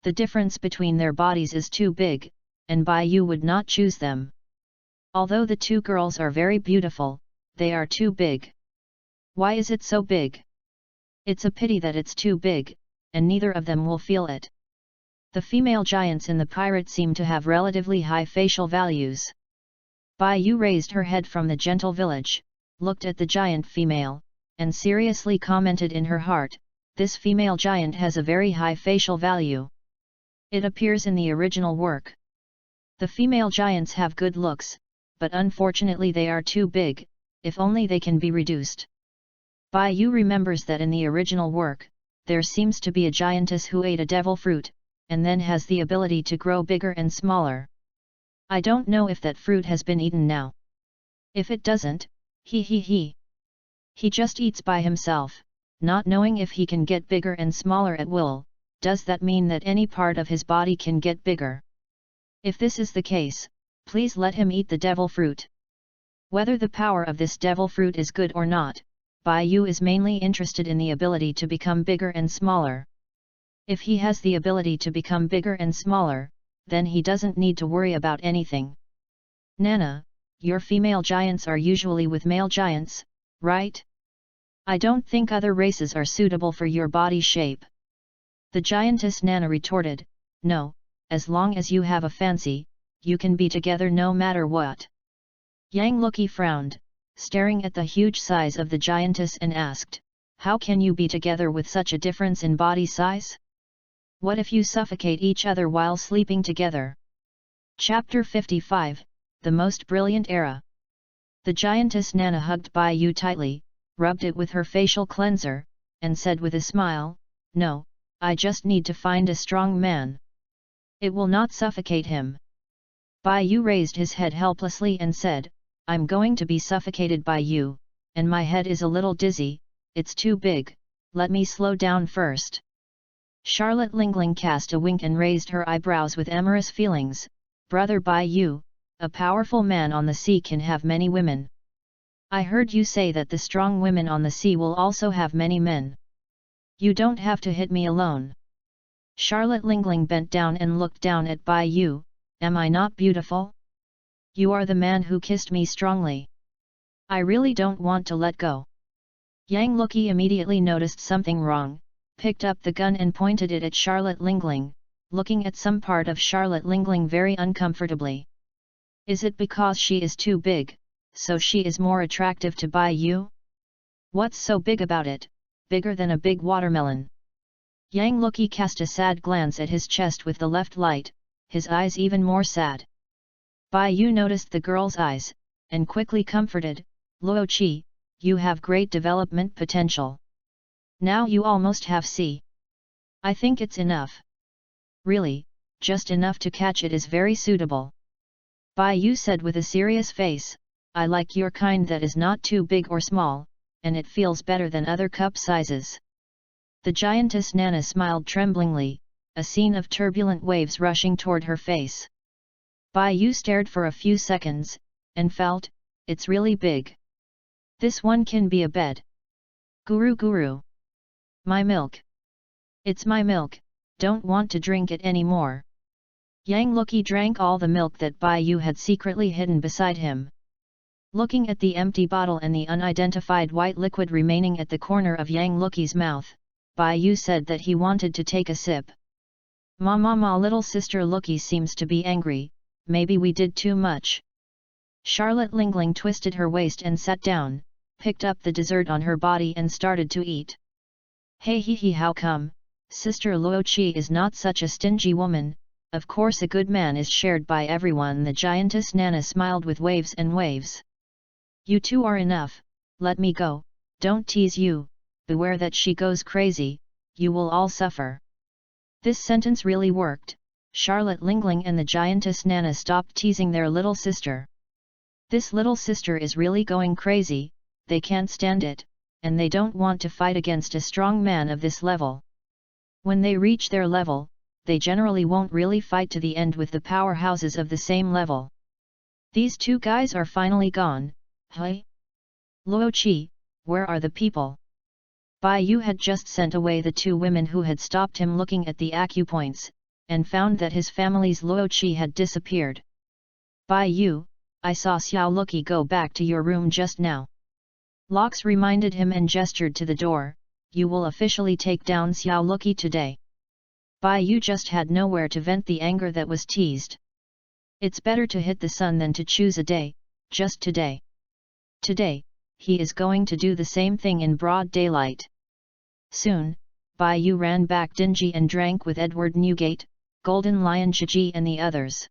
The difference between their bodies is too big, and Bai Yu would not choose them. Although the 2 girls are very beautiful, they are too big. Why is it so big? It's a pity that it's too big, and neither of them will feel it. The female giants in the pirate seem to have relatively high facial values. Bai Yu raised her head from the gentle village, looked at the giant female, and seriously commented in her heart, this female giant has a very high facial value. It appears in the original work. The female giants have good looks, but unfortunately they are too big, if only they can be reduced. Bai Yu remembers that in the original work, there seems to be a giantess who ate a devil fruit, and then has the ability to grow bigger and smaller. I don't know if that fruit has been eaten now. If it doesn't, he just eats by himself, not knowing if he can get bigger and smaller at will. Does that mean that any part of his body can get bigger? If this is the case, please let him eat the devil fruit. Whether the power of this devil fruit is good or not, Bai Yu is mainly interested in the ability to become bigger and smaller. If he has the ability to become bigger and smaller, then he doesn't need to worry about anything. Nana, your female giants are usually with male giants, right? I don't think other races are suitable for your body shape. The giantess Nana retorted, no, as long as you have a fancy, you can be together no matter what. Yang Luki frowned, staring at the huge size of the giantess and asked, how can you be together with such a difference in body size? What if you suffocate each other while sleeping together? Chapter 55, The Most Brilliant Era. The giantess Nana hugged Bai Yu tightly, rubbed it with her facial cleanser, and said with a smile, no, I just need to find a strong man. It will not suffocate him. Bai Yu raised his head helplessly and said, I'm going to be suffocated by you, and my head is a little dizzy, it's too big, let me slow down first. Charlotte Lingling cast a wink and raised her eyebrows with amorous feelings, Brother Bai Yu, a powerful man on the sea can have many women. I heard you say that the strong women on the sea will also have many men. You don't have to hit me alone. Charlotte Lingling bent down and looked down at Bai Yu, am I not beautiful? You are the man who kissed me strongly. I really don't want to let go. Yang Luki immediately noticed something wrong, picked up the gun and pointed it at Charlotte Lingling, looking at some part of Charlotte Lingling very uncomfortably. Is it because she is too big, so she is more attractive to Bai Yu? What's so big about it, bigger than a big watermelon? Yang Luki cast a sad glance at his chest with the left light, his eyes even more sad. Bai Yu noticed the girl's eyes, and quickly comforted, Luo Qi, you have great development potential. Now you almost have C. I think it's enough. Really, just enough to catch it is very suitable. Bai Yu said with a serious face, I like your kind that is not too big or small, and it feels better than other cup sizes. The giantess Nana smiled tremblingly, a scene of turbulent waves rushing toward her face. Bai Yu stared for a few seconds, and felt, it's really big. This one can be a bed. Guru. My milk. It's my milk, don't want to drink it anymore. Yang Luki drank all the milk that Bai Yu had secretly hidden beside him. Looking at the empty bottle and the unidentified white liquid remaining at the corner of Yang Luki's mouth, Bai Yu said that he wanted to take a sip. Ma, little sister Luki seems to be angry, maybe we did too much. Charlotte Lingling twisted her waist and sat down, picked up the dessert on her body and started to eat. Hey he he, how come, Sister Luoqi is not such a stingy woman, of course a good man is shared by everyone. The giantess Nana smiled with waves and waves. You two are enough, let me go, don't tease you, beware that she goes crazy, you will all suffer. This sentence really worked. Charlotte Lingling and the giantess Nana stopped teasing their little sister. This little sister is really going crazy, they can't stand it, and they don't want to fight against a strong man of this level. When they reach their level, they generally won't really fight to the end with the powerhouses of the same level. These two guys are finally gone. Hey? Luoqi, where are the people? Bai Yu had just sent away the two women who had stopped him looking at the acupoints, and found that his family's Luoqi had disappeared. Bai Yu, I saw Xiao Luqi go back to your room just now. Lox reminded him and gestured to the door, you will officially take down Xiao Luqi today. Bai Yu just had nowhere to vent the anger that was teased. It's better to hit the sun than to choose a day, just today. Today, he is going to do the same thing in broad daylight. Soon, Bai Yu ran back dingy and drank with Edward Newgate, Golden Lion Chiji and the others.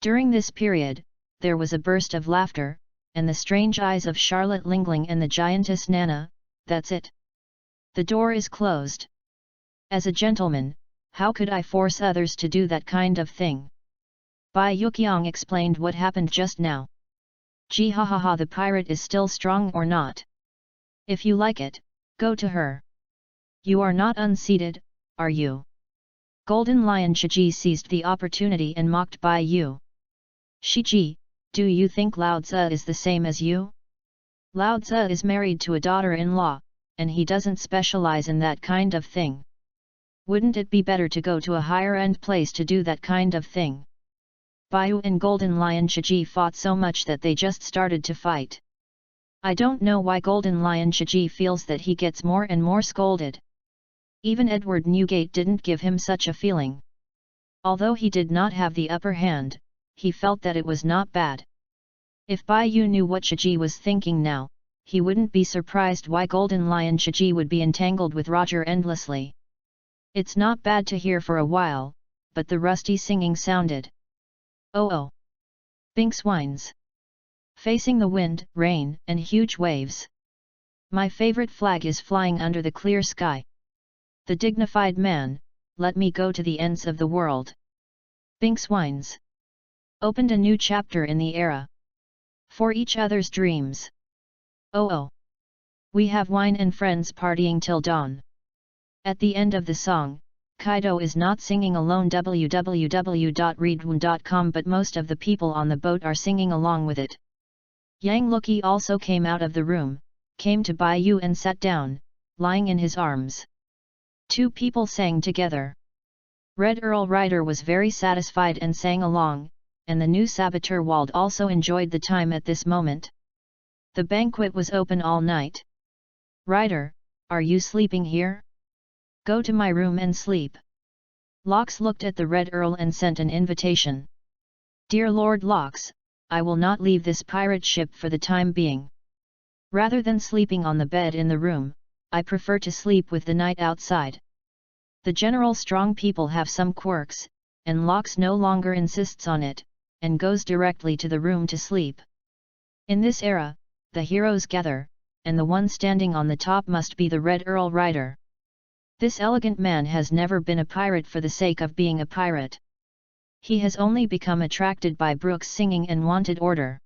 During this period, there was a burst of laughter, and the strange eyes of Charlotte Lingling and the giantess Nana, that's it. The door is closed. As a gentleman, how could I force others to do that kind of thing? Bai Yuqiang explained what happened just now. Gee ha ha ha, the pirate is still strong or not? If you like it, go to her. You are not unseated, are you? Golden Lion Shiji seized the opportunity and mocked Bai Yu. Shiji, do you think Lao Tzu is the same as you? Lao Tzu is married to a daughter-in-law, and he doesn't specialize in that kind of thing. Wouldn't it be better to go to a higher-end place to do that kind of thing? Bai Yu and Golden Lion Shiji fought so much that they just started to fight. I don't know why Golden Lion Shiji feels that he gets more and more scolded. Even Edward Newgate didn't give him such a feeling. Although he did not have the upper hand, he felt that it was not bad. If Bai Yu knew what Shiji was thinking now, he wouldn't be surprised why Golden Lion Shiji would be entangled with Roger endlessly. It's not bad to hear for a while, but the rusty singing sounded. Oh oh! Binks whines. Facing the wind, rain, and huge waves. My favorite flag is flying under the clear sky. The dignified man, let me go to the ends of the world. Binks whines. Opened a new chapter in the era. For each other's dreams. Oh oh! We have wine and friends partying till dawn. At the end of the song, Kaido is not singing alone www.readaloud.com, but most of the people on the boat are singing along with it. Yang Luqi also came out of the room, came to Bai Yu and sat down, lying in his arms. Two people sang together. Red Earl Rider was very satisfied and sang along, and the new saboteur Wald also enjoyed the time at this moment. The banquet was open all night. Rider, are you sleeping here? Go to my room and sleep. Lox looked at the Red Earl and sent an invitation. Dear Lord Lox, I will not leave this pirate ship for the time being. Rather than sleeping on the bed in the room, I prefer to sleep with the night outside. The general strong people have some quirks, and Lox no longer insists on it, and goes directly to the room to sleep. In this era, the heroes gather, and the one standing on the top must be the Red Earl Rider. This elegant man has never been a pirate for the sake of being a pirate. He has only become attracted by Brooks' singing and wanted order.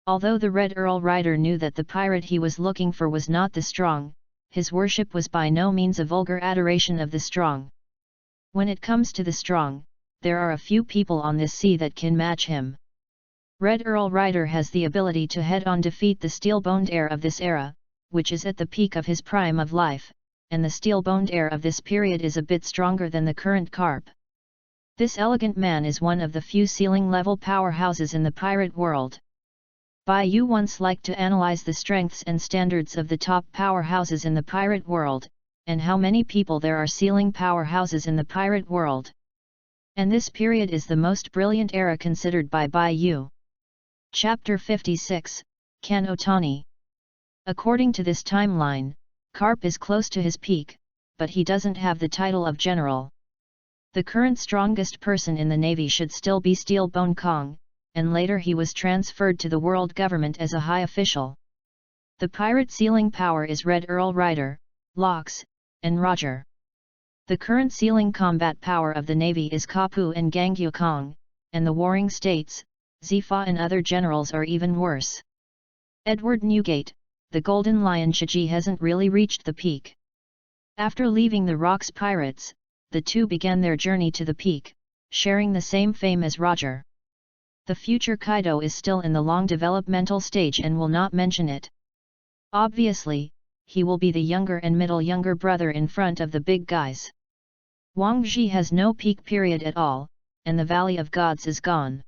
Although the Red Earl Rider knew that the pirate he was looking for was not the strong, his worship was by no means a vulgar adoration of the strong. When it comes to the strong, there are a few people on this sea that can match him. Red Earl Rider has the ability to head-on defeat the steel-boned heir of this era, which is at the peak of his prime of life, and the steel-boned heir of this period is a bit stronger than the current carp. This elegant man is one of the few ceiling-level powerhouses in the pirate world. Bai Yu once liked to analyze the strengths and standards of the top powerhouses in the pirate world, and how many people there are ceiling powerhouses in the pirate world. And this period is the most brilliant era considered by Bai Yu. Chapter 56, Kan Otani. According to this timeline, Carp is close to his peak, but he doesn't have the title of general. The current strongest person in the navy should still be Steel Bone Kong, and later he was transferred to the world government as a high official. The pirate sealing power is Red Earl Ryder, Lox, and Roger. The current sealing combat power of the navy is Kapu and Gangyu Kong, and the warring states, Zifa and other generals are even worse. Edward Newgate, the Golden Lion Shiji hasn't really reached the peak. After leaving the Rocks Pirates, the two began their journey to the peak, sharing the same fame as Roger. The future Kaido is still in the long developmental stage and will not mention it. Obviously, he will be the younger and middle younger brother in front of the big guys. Wang Zhi has no peak period at all, and the Valley of Gods is gone.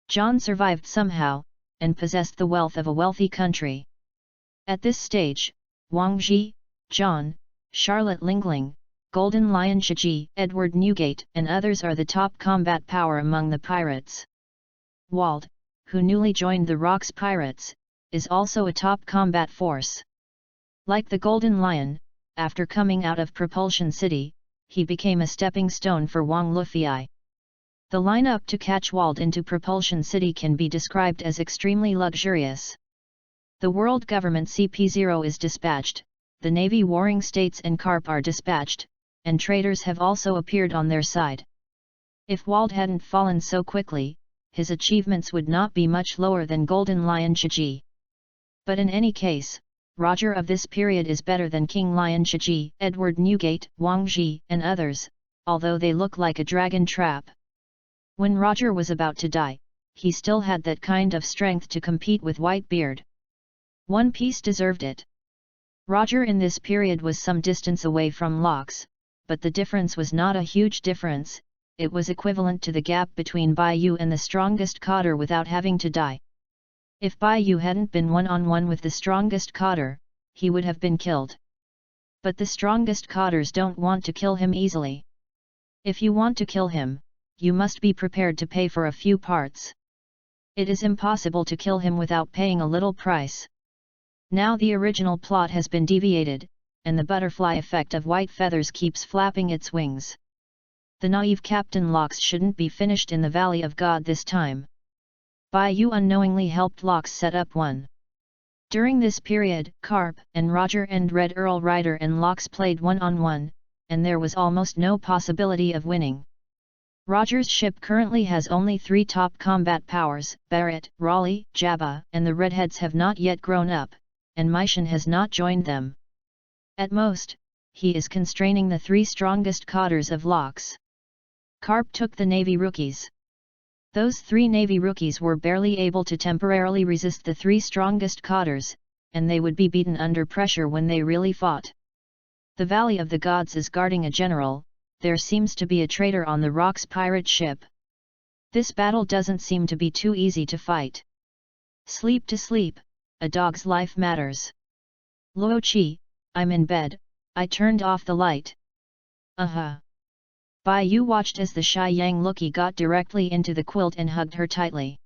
John survived somehow, and possessed the wealth of a wealthy country. At this stage, Wang Zhi, John, Charlotte Lingling, Golden Lion Shiji, Edward Newgate and others are the top combat power among the pirates. Wald, who newly joined the Rocks Pirates, is also a top combat force. Like the Golden Lion, after coming out of Propulsion City, he became a stepping stone for Wang Lufei. The lineup to catch Wald into Propulsion City can be described as extremely luxurious. The world government CP0 is dispatched, the Navy warring states and Carp are dispatched, and traders have also appeared on their side. If Wald hadn't fallen so quickly, his achievements would not be much lower than Golden Lion Shiji. But in any case, Roger of this period is better than King Lion Shiji, Edward Newgate, Wang Zhi and others, although they look like a dragon trap. When Roger was about to die, he still had that kind of strength to compete with Whitebeard. One Piece deserved it. Roger in this period was some distance away from Lox, but the difference was not a huge difference, it was equivalent to the gap between Baiyu and the strongest cotter without having to die. If Baiyu hadn't been one-on-one with the strongest cotter, he would have been killed. But the strongest cotters don't want to kill him easily. If you want to kill him, you must be prepared to pay for a few parts. It is impossible to kill him without paying a little price. Now the original plot has been deviated, and the butterfly effect of white feathers keeps flapping its wings. The naive Captain Lox shouldn't be finished in the Valley of God this time. Baiyu unknowingly helped Lox set up one. During this period, Carp and Roger and Red Earl Ryder and Lox played one-on-one, and there was almost no possibility of winning. Roger's ship currently has only 3 top combat powers, Barrett, Raleigh, Jabba, and the Redheads have not yet grown up, and Myshon has not joined them. At most, he is constraining the 3 strongest cotters of Lox. Carp took the Navy rookies. Those 3 Navy rookies were barely able to temporarily resist the 3 strongest cotters, and they would be beaten under pressure when they really fought. The Valley of the Gods is guarding a general, there seems to be a traitor on the Rocks pirate ship. This battle doesn't seem to be too easy to fight. Sleep to sleep, a dog's life matters. Luo Qi, I'm in bed, I turned off the light. Baiyu watched as the Shy Yang Lookie got directly into the quilt and hugged her tightly.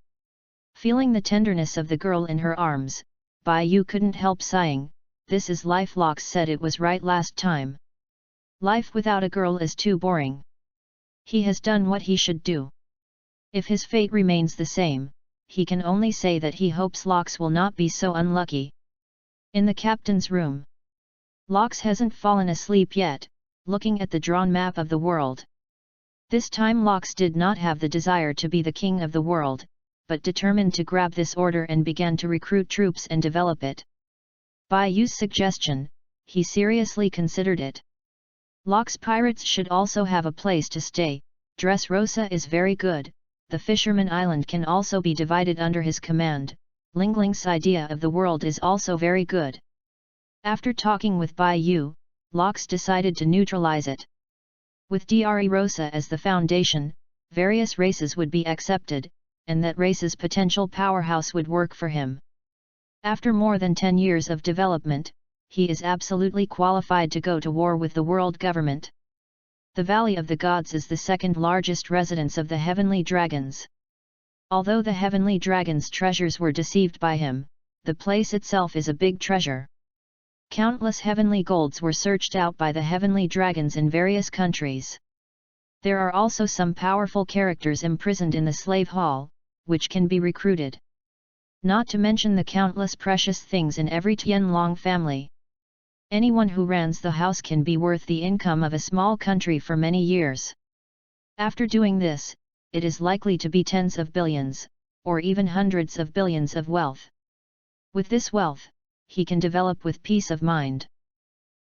Feeling the tenderness of the girl in her arms, Baiyu couldn't help sighing, this is life. Lox said it was right last time. Life without a girl is too boring. He has done what he should do. If his fate remains the same, he can only say that he hopes Lox will not be so unlucky. In the captain's room, Lox hasn't fallen asleep yet, looking at the drawn map of the world. This time Lox did not have the desire to be the king of the world, but determined to grab this order and began to recruit troops and develop it. Baiyu's suggestion, he seriously considered it. Lox pirates should also have a place to stay, Dressrosa is very good, the Fisherman Island can also be divided under his command, Lingling's idea of the world is also very good. After talking with Baiyu, Lox decided to neutralize it. With Dressrosa as the foundation, various races would be accepted, and that race's potential powerhouse would work for him. After more than 10 years of development, he is absolutely qualified to go to war with the world government. The Valley of the Gods is the second largest residence of the Heavenly Dragons. Although the Heavenly Dragons' treasures were deceived by him, the place itself is a big treasure. Countless heavenly golds were searched out by the heavenly dragons in various countries. There are also some powerful characters imprisoned in the slave hall, which can be recruited. Not to mention the countless precious things in every Tianlong family. Anyone who runs the house can be worth the income of a small country for many years. After doing this, it is likely to be tens of billions, or even hundreds of billions of wealth. With this wealth, he can develop with peace of mind.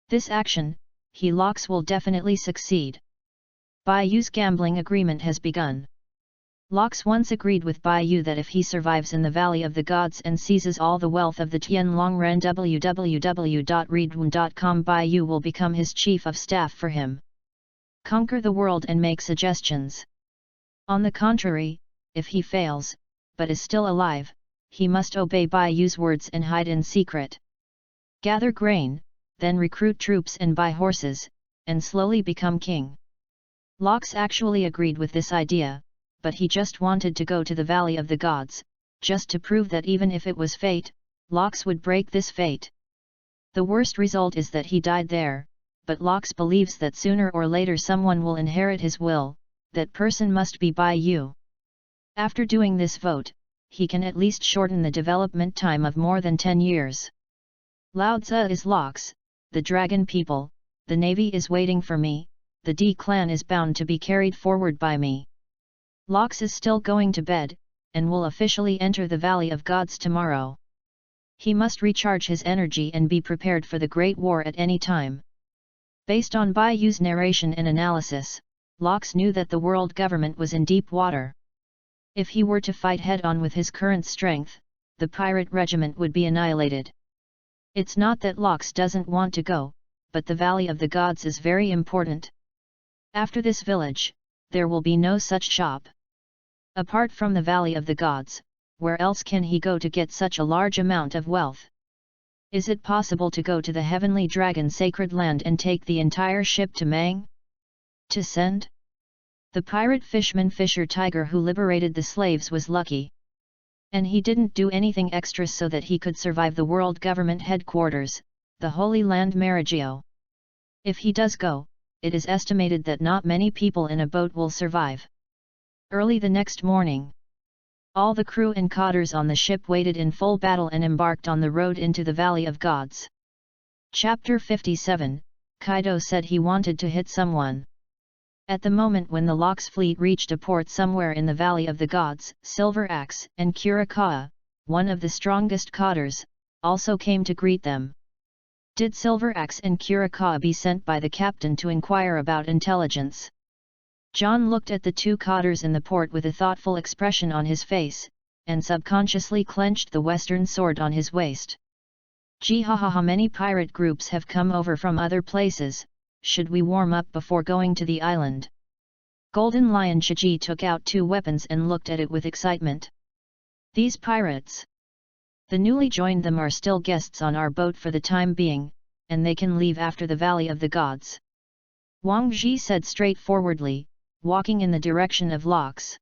This action, he locks will definitely succeed. Bai Yu's gambling agreement has begun. Locks once agreed with Bai Yu that if he survives in the Valley of the Gods and seizes all the wealth of the Tianlong Ren www.readaloud.com, Bai Yu will become his chief of staff for him. Conquer the world and make suggestions. On the contrary, if he fails, but is still alive, he must obey Bai Yu's words and hide in secret. Gather grain, then recruit troops and buy horses, and slowly become king. Locks actually agreed with this idea, but he just wanted to go to the Valley of the Gods, just to prove that even if it was fate, Locks would break this fate. The worst result is that he died there, but Locks believes that sooner or later someone will inherit his will, that person must be Bai Yu. After doing this vote, he can at least shorten the development time of more than 10 years. Lao Tzu is Locks, the dragon people, the navy is waiting for me, the D clan is bound to be carried forward by me. Locks is still going to bed, and will officially enter the Valley of Gods tomorrow. He must recharge his energy and be prepared for the Great War at any time. Based on Bai Yu's narration and analysis, Locks knew that the world government was in deep water. If he were to fight head-on with his current strength, the pirate regiment would be annihilated. It's not that Locks doesn't want to go, but the Valley of the Gods is very important. After this village, there will be no such shop. Apart from the Valley of the Gods, where else can he go to get such a large amount of wealth? Is it possible to go to the heavenly dragon sacred land and take the entire ship to Mang? To send? The pirate fishman Fisher Tiger who liberated the slaves was lucky. And he didn't do anything extra so that he could survive the world government headquarters, the Holy Land Marigio. If he does go, it is estimated that not many people in a boat will survive. Early the next morning, all the crew and cotters on the ship waited in full battle and embarked on the road into the Valley of Gods. Chapter 57, Kaido said he wanted to hit someone. At the moment when the Locks fleet reached a port somewhere in the Valley of the Gods, Silver Axe and Kurikawa, one of the strongest cotters, also came to greet them. Did Silver Axe and Kurikawa be sent by the captain to inquire about intelligence? John looked at the two cotters in the port with a thoughtful expression on his face, and subconsciously clenched the western sword on his waist. Gee ha ha ha, many pirate groups have come over from other places, should we warm up before going to the island? Golden Lion Shiji took out two weapons and looked at it with excitement. These pirates. The newly joined them are still guests on our boat for the time being, and they can leave after the Valley of the Gods. Wang Ji said straightforwardly, walking in the direction of Locks.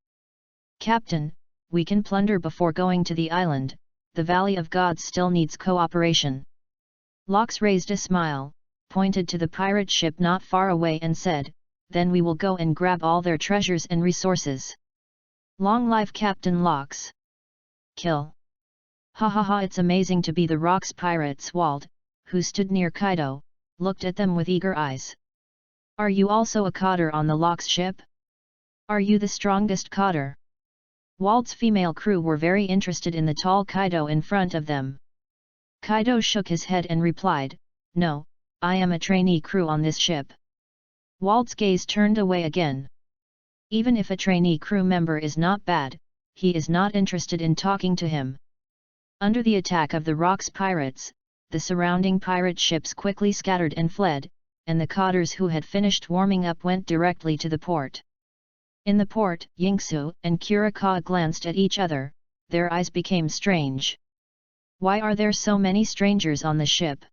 Captain, we can plunder before going to the island, the Valley of Gods still needs cooperation. Locks raised a smile, pointed to the pirate ship not far away and said, then we will go and grab all their treasures and resources. Long live Captain Locks! Kill! Ha ha ha, it's amazing to be the Rocks pirates. Wald, who stood near Kaido, looked at them with eager eyes. Are you also a cotter on the Locks ship? Are you the strongest cotter? Wald's female crew were very interested in the tall Kaido in front of them. Kaido shook his head and replied, no, I am a trainee crew on this ship. Wald's gaze turned away again. Even if a trainee crew member is not bad, he is not interested in talking to him. Under the attack of the Rocks pirates, the surrounding pirate ships quickly scattered and fled, and the cotters who had finished warming up went directly to the port. In the port, Yingsu and Kurikawa glanced at each other, their eyes became strange. Why are there so many strangers on the ship?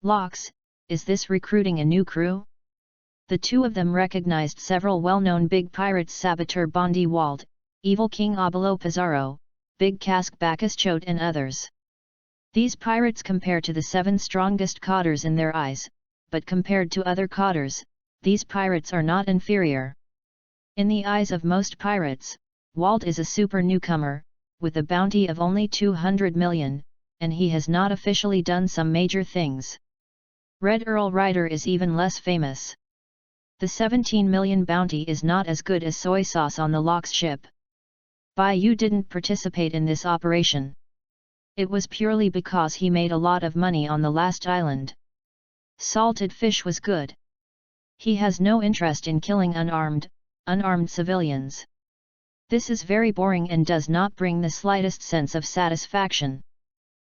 Locks, is this recruiting a new crew? The two of them recognized several well-known big pirates: Saboteur Bondi Wald, Evil King Abalo Pizarro, Big Cask Bacchus Chote and others. These pirates compare to the 7 strongest cotters in their eyes, but compared to other cotters, these pirates are not inferior. In the eyes of most pirates, Walt is a super newcomer, with a bounty of only 200 million, and he has not officially done some major things. Red Earl Ryder is even less famous. The 17 million bounty is not as good as soy sauce on the Locke's ship. Bayou didn't participate in this operation. It was purely because he made a lot of money on the last island. Salted fish was good. He has no interest in killing unarmed civilians. This is very boring and does not bring the slightest sense of satisfaction.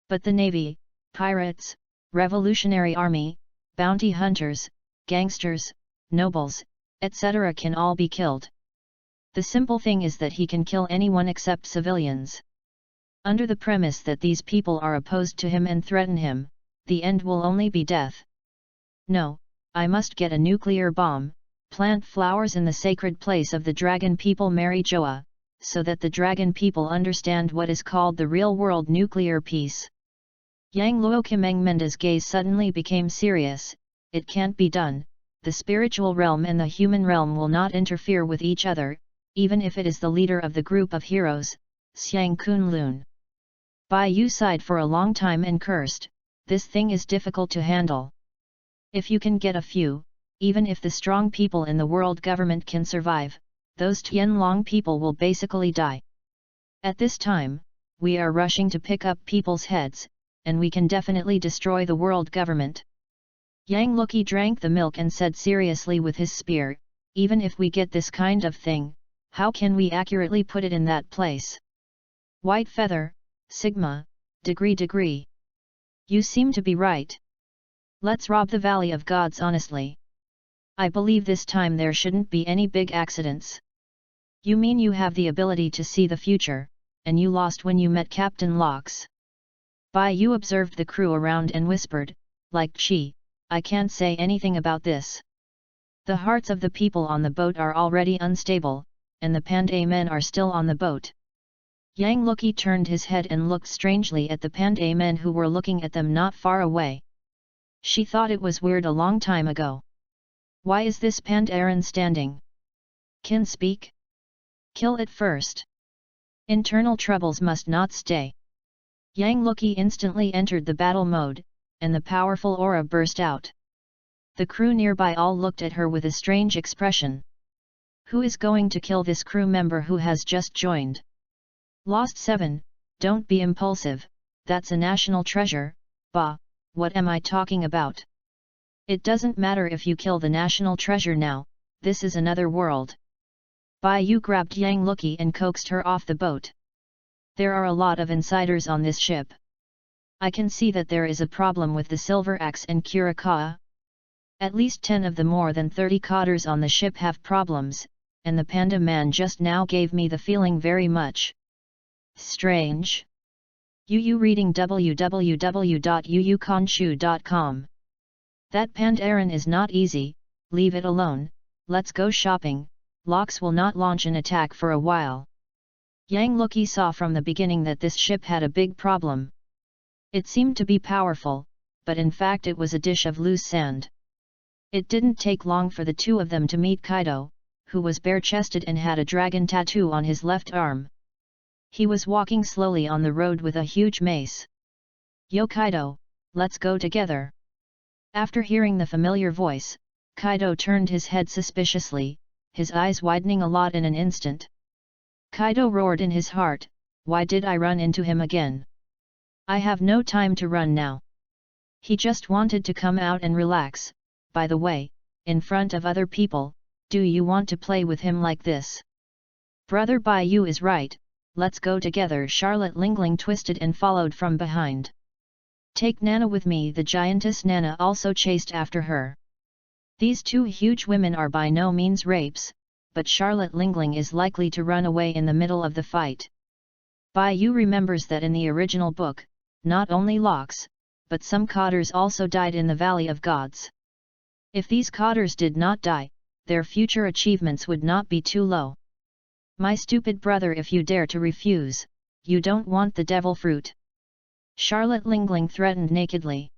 But the Navy, pirates, Revolutionary Army, bounty hunters, gangsters, nobles, etc. can all be killed. The simple thing is that he can kill anyone except civilians. Under the premise that these people are opposed to him and threaten him, the end will only be death. No, I must get a nuclear bomb, plant flowers in the sacred place of the dragon people Mary Joa, so that the dragon people understand what is called the real-world nuclear peace. Yang Luokimeng gaze suddenly became serious. It can't be done. The spiritual realm and the human realm will not interfere with each other, even if it is the leader of the group of heroes, Xiang Kunlun. Bayou sighed for a long time and cursed, this thing is difficult to handle. If you can get a few, even if the strong people in the world government can survive, those Tianlong people will basically die. At this time, we are rushing to pick up people's heads, and we can definitely destroy the world government. Yang Luki drank the milk and said seriously with his spear, even if we get this kind of thing, how can we accurately put it in that place? White feather, sigma, degree. You seem to be right. Let's rob the Valley of Gods honestly. I believe this time there shouldn't be any big accidents. You mean you have the ability to see the future, and you lost when you met Captain Locks? Bayou observed the crew around and whispered, like Chi, I can't say anything about this. The hearts of the people on the boat are already unstable, and the Panday men are still on the boat. Yang Luki turned his head and looked strangely at the Panday men who were looking at them not far away. She thought it was weird a long time ago. Why is this Pandaran standing? Can speak? Kill it first. Internal troubles must not stay. Yang Luki instantly entered the battle mode, and the powerful aura burst out. The crew nearby all looked at her with a strange expression. Who is going to kill this crew member who has just joined? Lost 7, don't be impulsive, that's a national treasure. Bah, what am I talking about? It doesn't matter if you kill the national treasure now, this is another world. Bayou grabbed Yang Luki and coaxed her off the boat. There are a lot of insiders on this ship. I can see that there is a problem with the Silver Axe and Curacao. At least 10 of the more than 30 cotters on the ship have problems, and the Panda Man just now gave me the feeling very much strange. UU reading www.uukonshu.com. That Pandaran is not easy, leave it alone, let's go shopping, Locks will not launch an attack for a while. Yang Luki saw from the beginning that this ship had a big problem. It seemed to be powerful, but in fact it was a dish of loose sand. It didn't take long for the two of them to meet Kaido, who was bare-chested and had a dragon tattoo on his left arm. He was walking slowly on the road with a huge mace. Yo Kaido, let's go together. After hearing the familiar voice, Kaido turned his head suspiciously, his eyes widening a lot in an instant. Kaido roared in his heart, why did I run into him again? I have no time to run now. He just wanted to come out and relax. By the way, in front of other people, do you want to play with him like this? Brother Bayou is right, let's go together. Charlotte Lingling twisted and followed from behind. Take Nana with me. The giantess Nana also chased after her. These two huge women are by no means rapes, but Charlotte Lingling is likely to run away in the middle of the fight. Bayou remembers that in the original book, not only Locks, but some cotters also died in the Valley of Gods. If these cotters did not die, their future achievements would not be too low. My stupid brother, if you dare to refuse, you don't want the devil fruit. Charlotte Lingling threatened nakedly.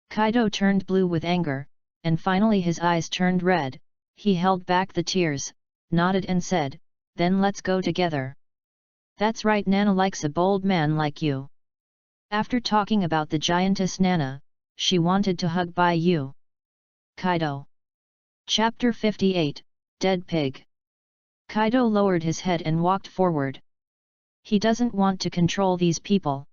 Kaido turned blue with anger, and finally his eyes turned red. He held back the tears, nodded and said, "Then let's go together." "That's right, Nana likes a bold man like you." After talking about the giantess Nana, she wanted to hug Bai-yu. Kaido. Chapter 58, Dead Pig. Kaido lowered his head and walked forward. He doesn't want to control these people.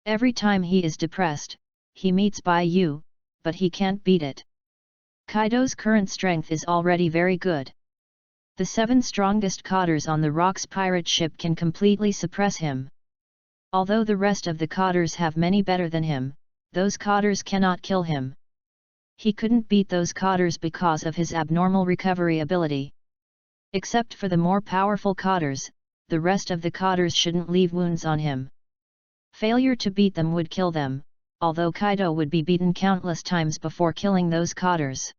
Every time he is depressed, he meets Bai-yu, but he can't beat it. Kaido's current strength is already very good. The 7 strongest cotters on the Rocks pirate ship can completely suppress him. Although the rest of the cotters have many better than him, those cotters cannot kill him. He couldn't beat those cotters because of his abnormal recovery ability. Except for the more powerful cotters, the rest of the cotters shouldn't leave wounds on him. Failure to beat them would kill them, although Kaido would be beaten countless times before killing those cotters.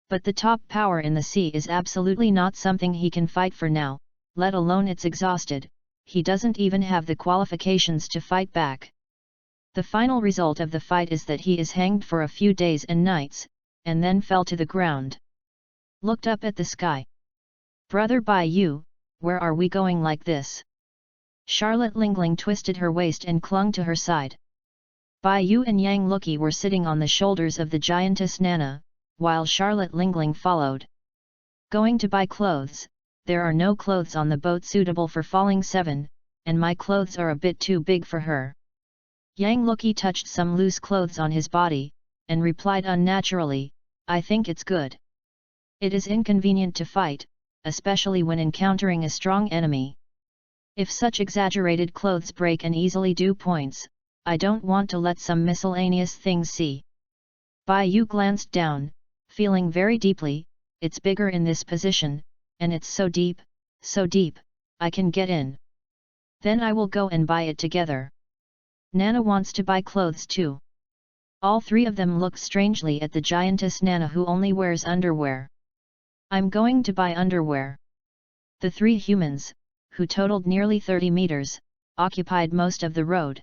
But the top power in the sea is absolutely not something he can fight for now, let alone it's exhausted. He doesn't even have the qualifications to fight back. The final result of the fight is that he is hanged for a few days and nights, and then fell to the ground. Looked up at the sky. "Brother Bai-yu, where are we going like this?" Charlotte Lingling twisted her waist and clung to her side. Bai-yu and Yang Lucky were sitting on the shoulders of the giantess Nana, while Charlotte Lingling followed. "Going to buy clothes. There are no clothes on the boat suitable for Falling 7, and my clothes are a bit too big for her." Yang Lucky touched some loose clothes on his body, and replied unnaturally, "I think it's good. It is inconvenient to fight, especially when encountering a strong enemy. If such exaggerated clothes break and easily do points, I don't want to let some miscellaneous things see." Bai-yu glanced down, feeling very deeply, "It's bigger in this position, and it's so deep, I can get in. Then I will go and buy it together." Nana wants to buy clothes too. All 3 of them looked strangely at the giantess Nana, who only wears underwear. "I'm going to buy underwear." The 3 humans, who totaled nearly 30 meters, occupied most of the road.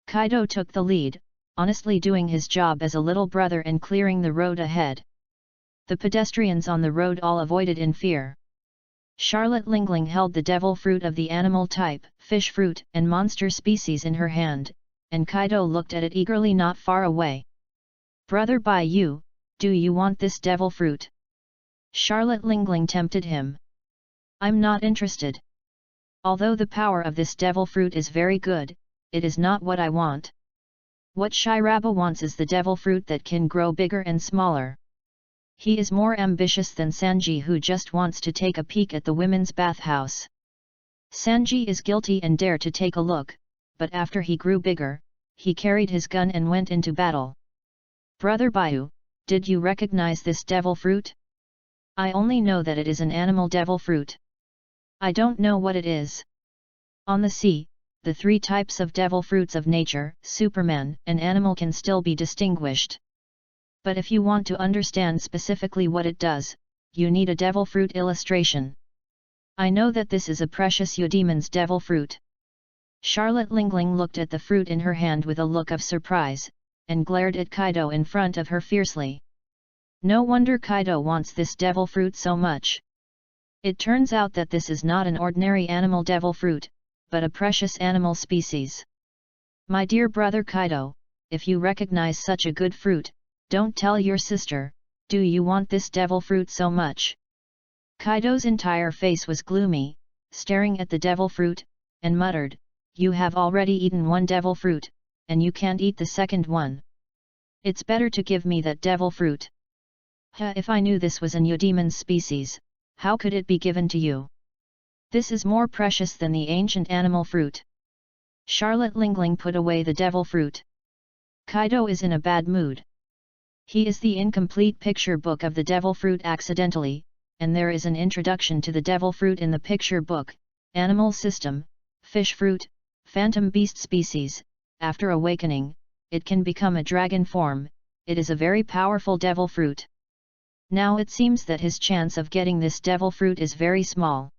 Kaido took the lead, honestly doing his job as a little brother and clearing the road ahead. The pedestrians on the road all avoided in fear. Charlotte Lingling held the devil fruit of the animal type, fish fruit and monster species in her hand, and Kaido looked at it eagerly not far away. "Brother Bai-yu, do you want this devil fruit?" Charlotte Lingling tempted him. "I'm not interested. Although the power of this devil fruit is very good, it is not what I want. What Shiraba wants is the devil fruit that can grow bigger and smaller." He is more ambitious than Sanji, who just wants to take a peek at the women's bathhouse. Sanji is guilty and dare to take a look, but after he grew bigger, he carried his gun and went into battle. "Brother Bai-yu, did you recognize this devil fruit?" "I only know that it is an animal devil fruit. I don't know what it is." On the sea, the 3 types of devil fruits of nature, Superman and animal, can still be distinguished. But if you want to understand specifically what it does, you need a devil fruit illustration. "I know that this is a precious Eudemon's devil fruit." Charlotte Lingling looked at the fruit in her hand with a look of surprise, and glared at Kaido in front of her fiercely. No wonder Kaido wants this devil fruit so much. It turns out that this is not an ordinary animal devil fruit, but a precious animal species. "My dear brother Kaido, if you recognize such a good fruit, don't tell your sister. Do you want this devil fruit so much?" Kaido's entire face was gloomy, staring at the devil fruit, and muttered, "You have already eaten 1 devil fruit, and you can't eat the second one. It's better to give me that devil fruit." If I knew this was an Eudemon's species, how could it be given to you? This is more precious than the ancient animal fruit." Charlotte Lingling put away the devil fruit. Kaido is in a bad mood. He is the incomplete picture book of the devil fruit accidentally, and there is an introduction to the devil fruit in the picture book, animal system, fish fruit, phantom beast species. After awakening, it can become a dragon form. It is a very powerful devil fruit. Now it seems that his chance of getting this devil fruit is very small.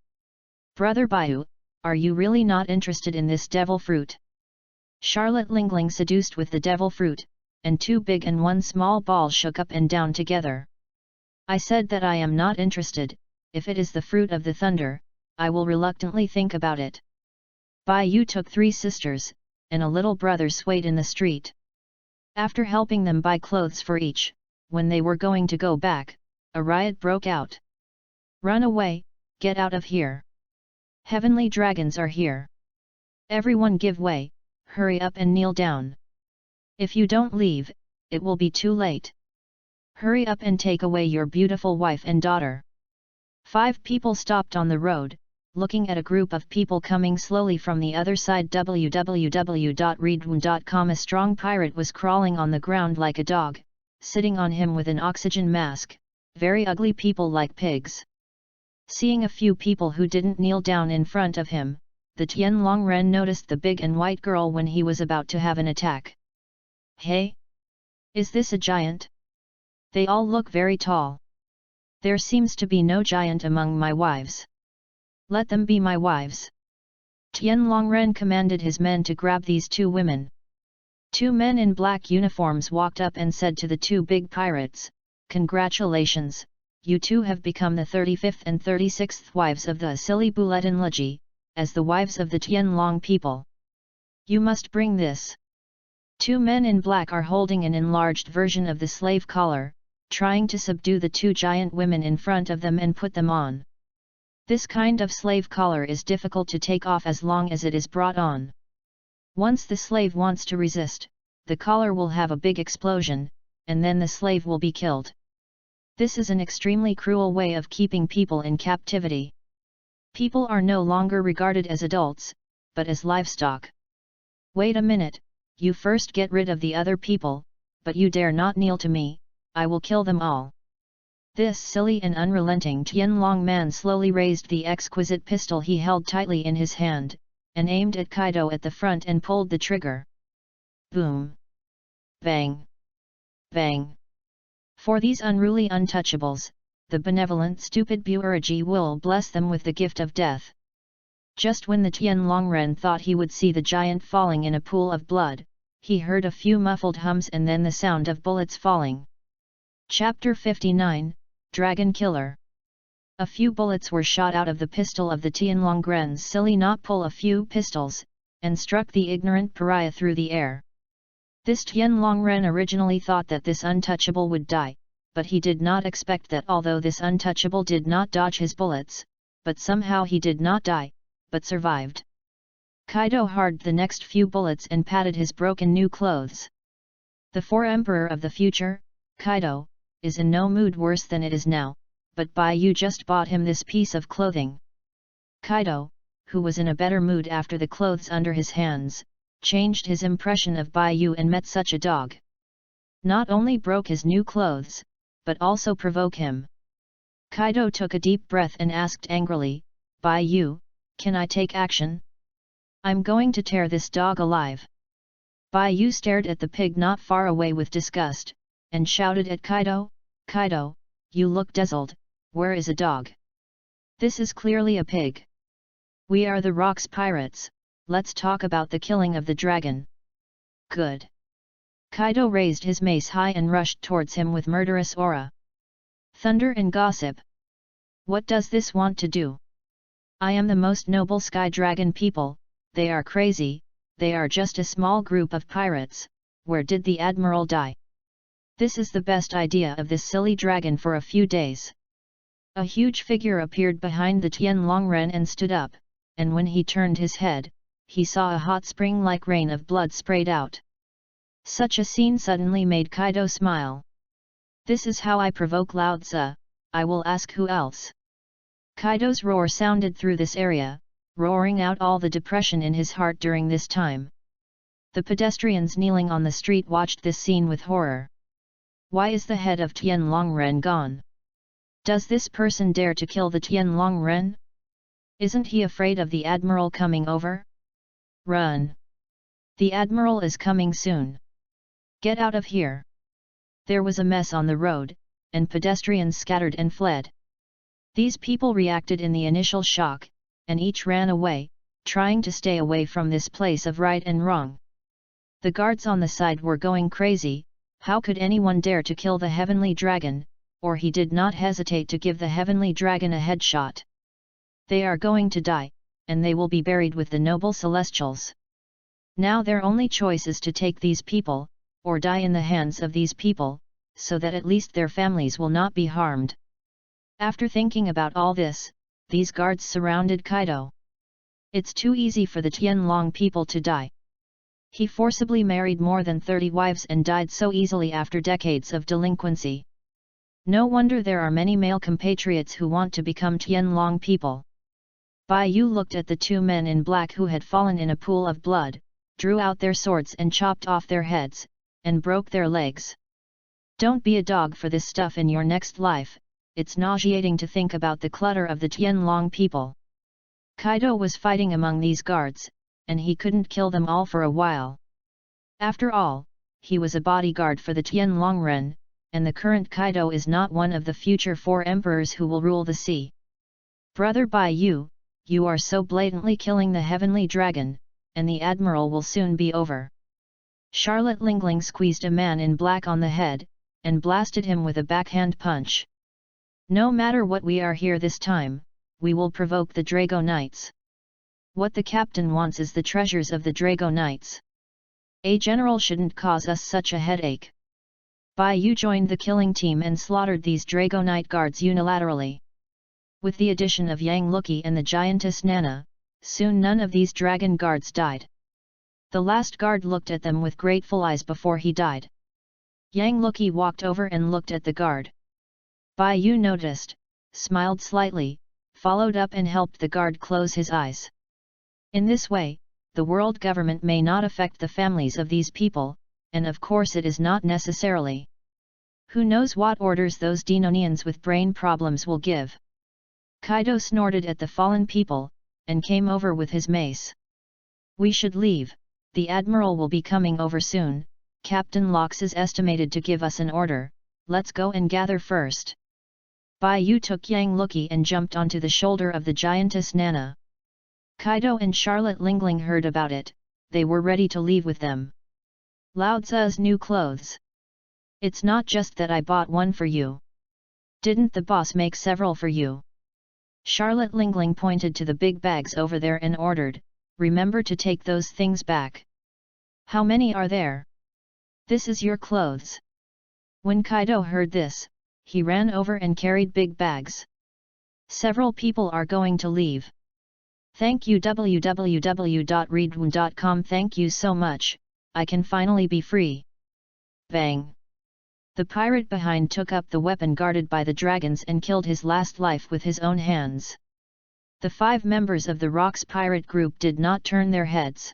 "Brother Bai-yu, are you really not interested in this devil fruit?" Charlotte Lingling seduced with the devil fruit, and 2 big and 1 small ball shook up and down together. I said that I am not interested. If it is the fruit of the thunder, I will reluctantly think about it. Bai Yu took 3 sisters, and a little brother swayed in the street. After helping them buy clothes for each, when they were going to go back, a riot broke out. Run away, get out of here. Heavenly dragons are here. Everyone give way, hurry up and kneel down. If you don't leave, it will be too late. Hurry up and take away your beautiful wife and daughter. 5 people stopped on the road, looking at a group of people coming slowly from the other side. www.readaloud.com. A strong pirate was crawling on the ground like a dog, sitting on him with an oxygen mask, very ugly people like pigs. Seeing a few people who didn't kneel down in front of him, the Tianlong Ren noticed the big and white girl when he was about to have an attack. Hey! Is this a giant? They all look very tall. There seems to be no giant among my wives. Let them be my wives. Tianlong Ren commanded his men to grab these 2 women. 2 men in black uniforms walked up and said to the 2 big pirates, "Congratulations, you 2 have become the 35th and 36th wives of the Asili Buletin Laji, as the wives of the Tianlong people. You must bring this." 2 men in black are holding an enlarged version of the slave collar, trying to subdue the 2 giant women in front of them and put them on. This kind of slave collar is difficult to take off as long as it is brought on. Once the slave wants to resist, the collar will have a big explosion, and then the slave will be killed. This is an extremely cruel way of keeping people in captivity. People are no longer regarded as adults, but as livestock. Wait a minute, you first get rid of the other people, but you dare not kneel to me, I will kill them all. This silly and unrelenting Tianlong man slowly raised the exquisite pistol he held tightly in his hand, and aimed at Kaido at the front and pulled the trigger. Boom! Bang! Bang! For these unruly untouchables, the benevolent stupid Buerji will bless them with the gift of death. Just when the Tianlong Ren thought he would see the giant falling in a pool of blood, he heard a few muffled hums and then the sound of bullets falling. Chapter 59, Dragon Killer. A few bullets were shot out of the pistol of the Tianlong Ren's silly not pull a few pistols, and struck the ignorant pariah through the air. This Tianlong Ren originally thought that this untouchable would die, but he did not expect that although this untouchable did not dodge his bullets, but somehow he did not die, but survived. Kaido hardened the next few bullets and patted his broken new clothes. The 4 Emperor of the future, Kaido, is in no mood worse than it is now, but Bai Yu just bought him this piece of clothing. Kaido, who was in a better mood after the clothes under his hands, changed his impression of Bai Yu and met such a dog. Not only broke his new clothes, but also provoke him. Kaido took a deep breath and asked angrily, "Bai Yu, can I take action? I'm going to tear this dog alive." Bai Yu stared at the pig not far away with disgust, and shouted at Kaido, "Kaido, you look dazzled, where is a dog? This is clearly a pig. We are the Rocks Pirates, let's talk about the killing of the dragon." Good. Kaido raised his mace high and rushed towards him with murderous aura. Thunder and gossip. What does this want to do? I am the most noble sky dragon people, they are crazy, they are just a small group of pirates, where did the admiral die? This is the best idea of this silly dragon for a few days. A huge figure appeared behind the Tianlong Ren and stood up, and when he turned his head, he saw a hot spring like rain of blood sprayed out. Such a scene suddenly made Kaido smile. This is how I provoke Lao Tzu, I will ask who else. Kaido's roar sounded through this area, roaring out all the depression in his heart during this time. The pedestrians kneeling on the street watched this scene with horror. Why is the head of Tianlong Ren gone? Does this person dare to kill the Tianlong Ren? Isn't he afraid of the admiral coming over? Run! The admiral is coming soon. Get out of here! There was a mess on the road, and pedestrians scattered and fled. These people reacted in the initial shock, and each ran away, trying to stay away from this place of right and wrong. The guards on the side were going crazy. How could anyone dare to kill the heavenly dragon, or he did not hesitate to give the heavenly dragon a headshot. They are going to die, and they will be buried with the noble celestials. Now their only choice is to take these people, or die in the hands of these people, so that at least their families will not be harmed. After thinking about all this, these guards surrounded Kaido. It's too easy for the Tianlong people to die. He forcibly married more than 30 wives and died so easily after decades of delinquency. No wonder there are many male compatriots who want to become Tianlong people. Bai Yu looked at the two men in black who had fallen in a pool of blood, drew out their swords and chopped off their heads, and broke their legs. Don't be a dog for this stuff in your next life. It's nauseating to think about the clutter of the Tianlong people. Kaido was fighting among these guards, and he couldn't kill them all for a while. After all, he was a bodyguard for the Tianlong Ren, and the current Kaido is not one of the future 4 emperors who will rule the sea. Brother Bai Yu, you are so blatantly killing the heavenly dragon, and the admiral will soon be over. Charlotte Lingling squeezed a man in black on the head, and blasted him with a backhand punch. No matter what, we are here this time, we will provoke the Drago Knights. What the captain wants is the treasures of the Drago Knights. A general shouldn't cause us such a headache. Bai Yu joined the killing team and slaughtered these Drago Knight guards unilaterally. With the addition of Yang Luki and the giantess Nana, soon none of these dragon guards died. The last guard looked at them with grateful eyes before he died. Yang Luki walked over and looked at the guard. Bai Yu noticed, smiled slightly, followed up and helped the guard close his eyes. In this way, the world government may not affect the families of these people, and of course it is not necessarily. Who knows what orders those Denonians with brain problems will give. Kaido snorted at the fallen people, and came over with his mace. We should leave, the admiral will be coming over soon. Captain Lox is estimated to give us an order, let's go and gather first. Bai Yu took Yang Luki and jumped onto the shoulder of the giantess Nana. Kaido and Charlotte Lingling heard about it, they were ready to leave with them. Lao Tzu's new clothes. It's not just that I bought one for you. Didn't the boss make several for you? Charlotte Lingling pointed to the big bags over there and ordered, remember to take those things back. How many are there? This is your clothes. When Kaido heard this, he ran over and carried big bags. Several people are going to leave. Thank you www.readaloud.com. Thank you so much, I can finally be free. Bang! The pirate behind took up the weapon guarded by the dragons and killed his last life with his own hands. The 5 members of the Rocks pirate group did not turn their heads.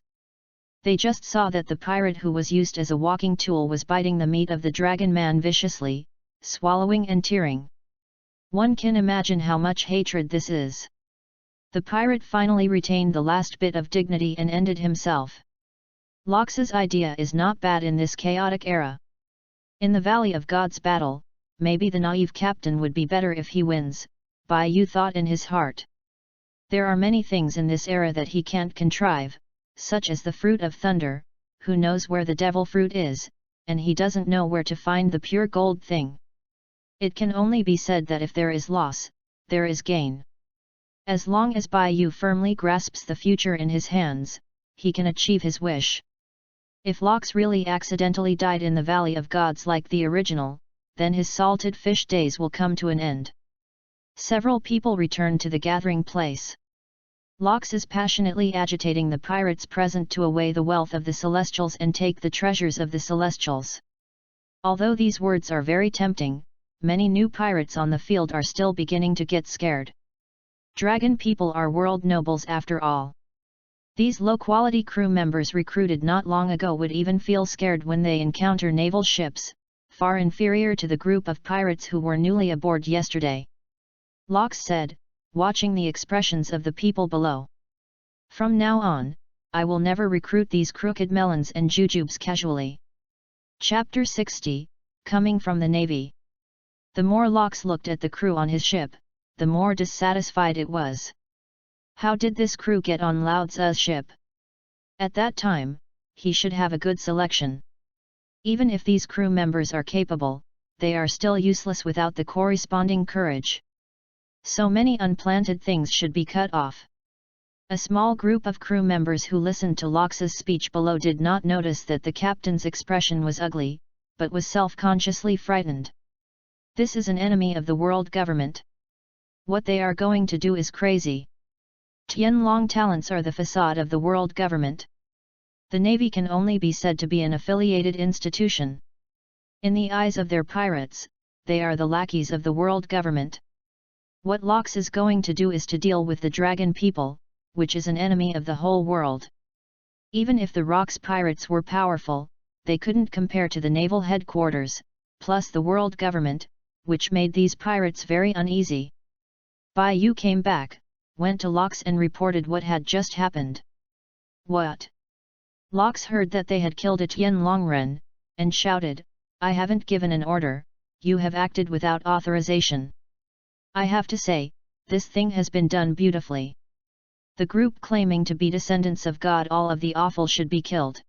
They just saw that the pirate who was used as a walking tool was biting the meat of the dragon man viciously, swallowing and tearing. One can imagine how much hatred this is. The pirate finally retained the last bit of dignity and ended himself. Lox's idea is not bad in this chaotic era. In the Valley of Gods battle, maybe the naive captain would be better if he wins, Bai Yu thought in his heart. There are many things in this era that he can't contrive, such as the fruit of thunder, who knows where the devil fruit is, and he doesn't know where to find the pure gold thing. It can only be said that if there is loss, there is gain. As long as Bai Yu firmly grasps the future in his hands, he can achieve his wish. If Lox really accidentally died in the Valley of Gods like the original, then his salted fish days will come to an end. Several people returned to the gathering place. Lox is passionately agitating the pirates present to away the wealth of the Celestials and take the treasures of the Celestials. Although these words are very tempting, many new pirates on the field are still beginning to get scared. Dragon people are world nobles after all. These low-quality crew members recruited not long ago would even feel scared when they encounter naval ships, far inferior to the group of pirates who were newly aboard yesterday. Lox said, watching the expressions of the people below. From now on, I will never recruit these crooked melons and jujubes casually. Chapter 60, Coming from the Navy. The more Lox looked at the crew on his ship, the more dissatisfied it was. How did this crew get on Lao Tzu's ship? At that time, he should have a good selection. Even if these crew members are capable, they are still useless without the corresponding courage. So many unplanted things should be cut off. A small group of crew members who listened to Lox's speech below did not notice that the captain's expression was ugly, but was self-consciously frightened. This is an enemy of the world government. What they are going to do is crazy. Tianlong talents are the facade of the world government. The Navy can only be said to be an affiliated institution. In the eyes of their pirates, they are the lackeys of the world government. What Lox is going to do is to deal with the dragon people, which is an enemy of the whole world. Even if the Rock's pirates were powerful, they couldn't compare to the naval headquarters, plus the world government, which made these pirates very uneasy. Bai Yu came back, went to Lox and reported what had just happened. What? Lox heard that they had killed a Tianlongren, and shouted, I haven't given an order, you have acted without authorization. I have to say, this thing has been done beautifully. The group claiming to be descendants of God all of the awful should be killed.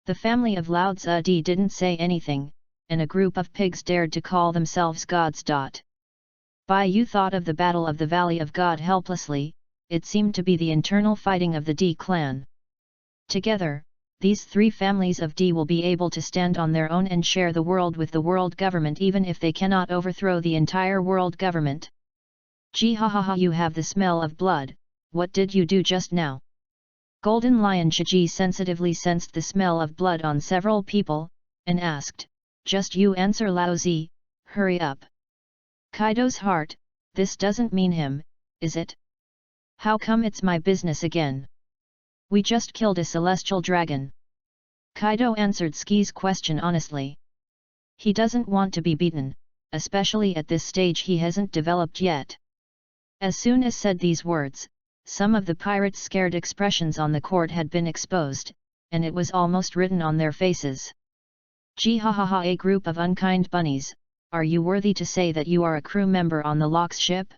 The family of Lao Tzu didn't say anything, and a group of pigs dared to call themselves gods. Bai Yu thought of the Battle of the Valley of God helplessly, it seemed to be the internal fighting of the D clan. Together, these three families of D will be able to stand on their own and share the world with the world government even if they cannot overthrow the entire world government. Gee ha ha ha, you have the smell of blood, what did you do just now? Golden Lion Shiji sensitively sensed the smell of blood on several people, and asked, just you answer Lao Zi, hurry up. Kaido's heart, this doesn't mean him, is it? How come it's my business again? We just killed a celestial dragon. Kaido answered Ski's question honestly. He doesn't want to be beaten, especially at this stage he hasn't developed yet. As soon as said these words, some of the pirates' scared expressions on the court had been exposed, and it was almost written on their faces. Gee ha ha ha, a group of unkind bunnies, are you worthy to say that you are a crew member on the Lox ship?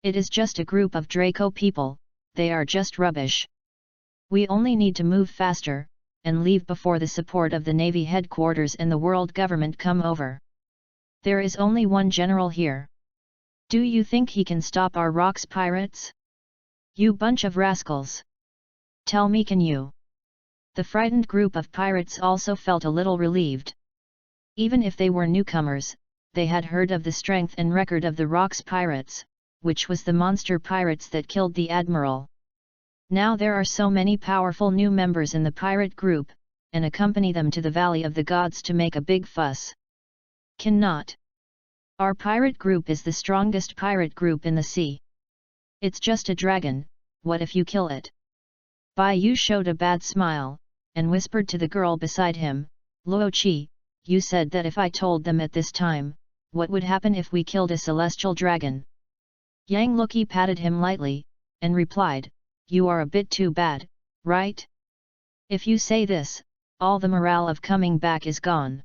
It is just a group of Draco people, they are just rubbish. We only need to move faster, and leave before the support of the Navy headquarters and the world government come over. There is only one general here. Do you think he can stop our Rock's pirates? You bunch of rascals! Tell me, can you? The frightened group of pirates also felt a little relieved. Even if they were newcomers, they had heard of the strength and record of the Rock's pirates, which was the monster pirates that killed the admiral. Now there are so many powerful new members in the pirate group, and accompany them to the Valley of the Gods to make a big fuss. Cannot. Our pirate group is the strongest pirate group in the sea. It's just a dragon, what if you kill it? Bai Yu showed a bad smile, and whispered to the girl beside him, Luo Qi, you said that if I told them at this time, what would happen if we killed a celestial dragon? Yang Luki patted him lightly, and replied, you are a bit too bad, right? If you say this, all the morale of coming back is gone.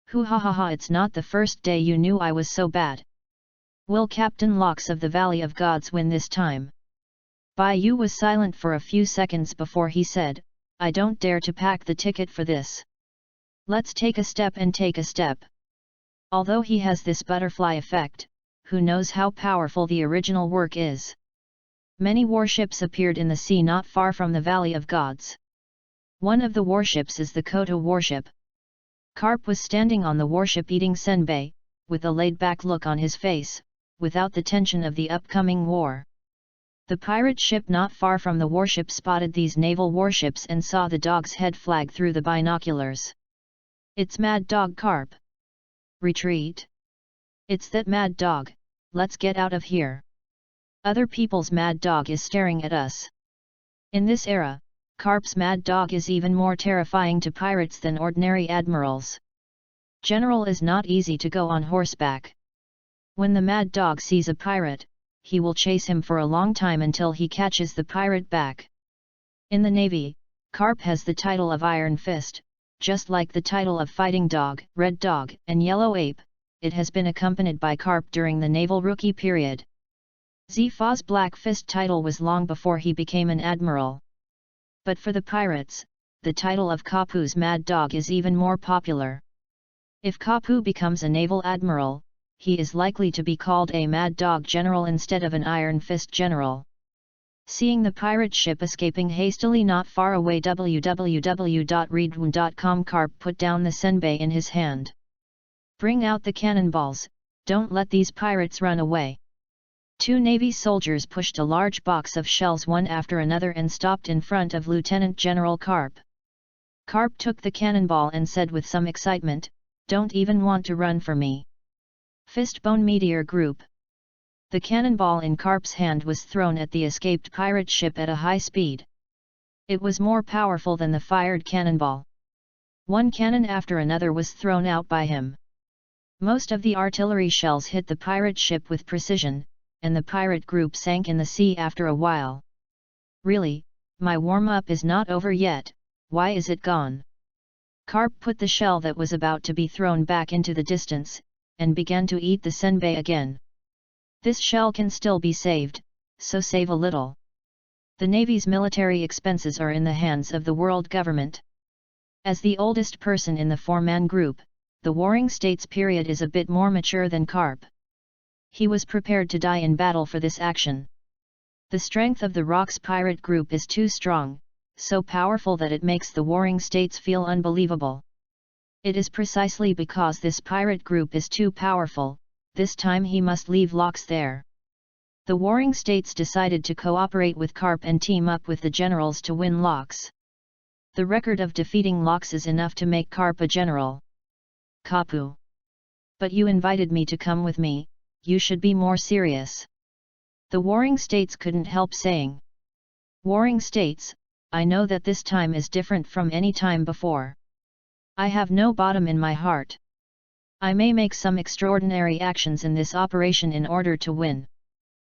Hoo ha ha ha, it's not the first day you knew I was so bad. Will Captain Lox of the Valley of Gods win this time? Bai Yu was silent for a few seconds before he said, I don't dare to pack the ticket for this. Let's take a step and take a step. Although he has this butterfly effect, who knows how powerful the original work is? Many warships appeared in the sea not far from the Valley of Gods. One of the warships is the Koto warship. Carp was standing on the warship eating senbei, with a laid-back look on his face, without the tension of the upcoming war. The pirate ship not far from the warship spotted these naval warships and saw the dog's head flag through the binoculars. It's Mad Dog Carp. Retreat. It's that mad dog, let's get out of here. Other people's mad dog is staring at us. In this era, Carp's mad dog is even more terrifying to pirates than ordinary admirals. General is not easy to go on horseback. When the mad dog sees a pirate, he will chase him for a long time until he catches the pirate back. In the Navy, Carp has the title of Iron Fist, just like the title of Fighting Dog, Red Dog, and Yellow Ape. It has been accompanied by Carp during the naval rookie period. Zifa's Black Fist title was long before he became an admiral. But for the pirates, the title of Kapu's Mad Dog is even more popular. If Kapu becomes a naval admiral, he is likely to be called a Mad Dog General instead of an Iron Fist General. Seeing the pirate ship escaping hastily not far away, www.readaloud.com, Carp put down the senbei in his hand. "Bring out the cannonballs, don't let these pirates run away." Two Navy soldiers pushed a large box of shells one after another and stopped in front of Lieutenant General Carp. Carp took the cannonball and said with some excitement, "Don't even want to run for me." Fistbone Meteor Group. The cannonball in Carp's hand was thrown at the escaped pirate ship at a high speed. It was more powerful than the fired cannonball. One cannon after another was thrown out by him. Most of the artillery shells hit the pirate ship with precision, and the pirate group sank in the sea after a while. "Really, my warm-up is not over yet, why is it gone?" Carp put the shell that was about to be thrown back into the distance, and began to eat the senbei again. "This shell can still be saved, so save a little." The Navy's military expenses are in the hands of the world government. As the oldest person in the four-man group, the Warring States period is a bit more mature than Carp. He was prepared to die in battle for this action. The strength of the Rocks pirate group is too strong, so powerful that it makes the Warring States feel unbelievable. It is precisely because this pirate group is too powerful, this time he must leave Locks there. The Warring States decided to cooperate with Carp and team up with the generals to win Locks. The record of defeating Locks is enough to make Carp a general. "Kapu. But you invited me to come with me, you should be more serious." The Warring States couldn't help saying. "Warring States, I know that this time is different from any time before. I have no bottom in my heart. I may make some extraordinary actions in this operation in order to win.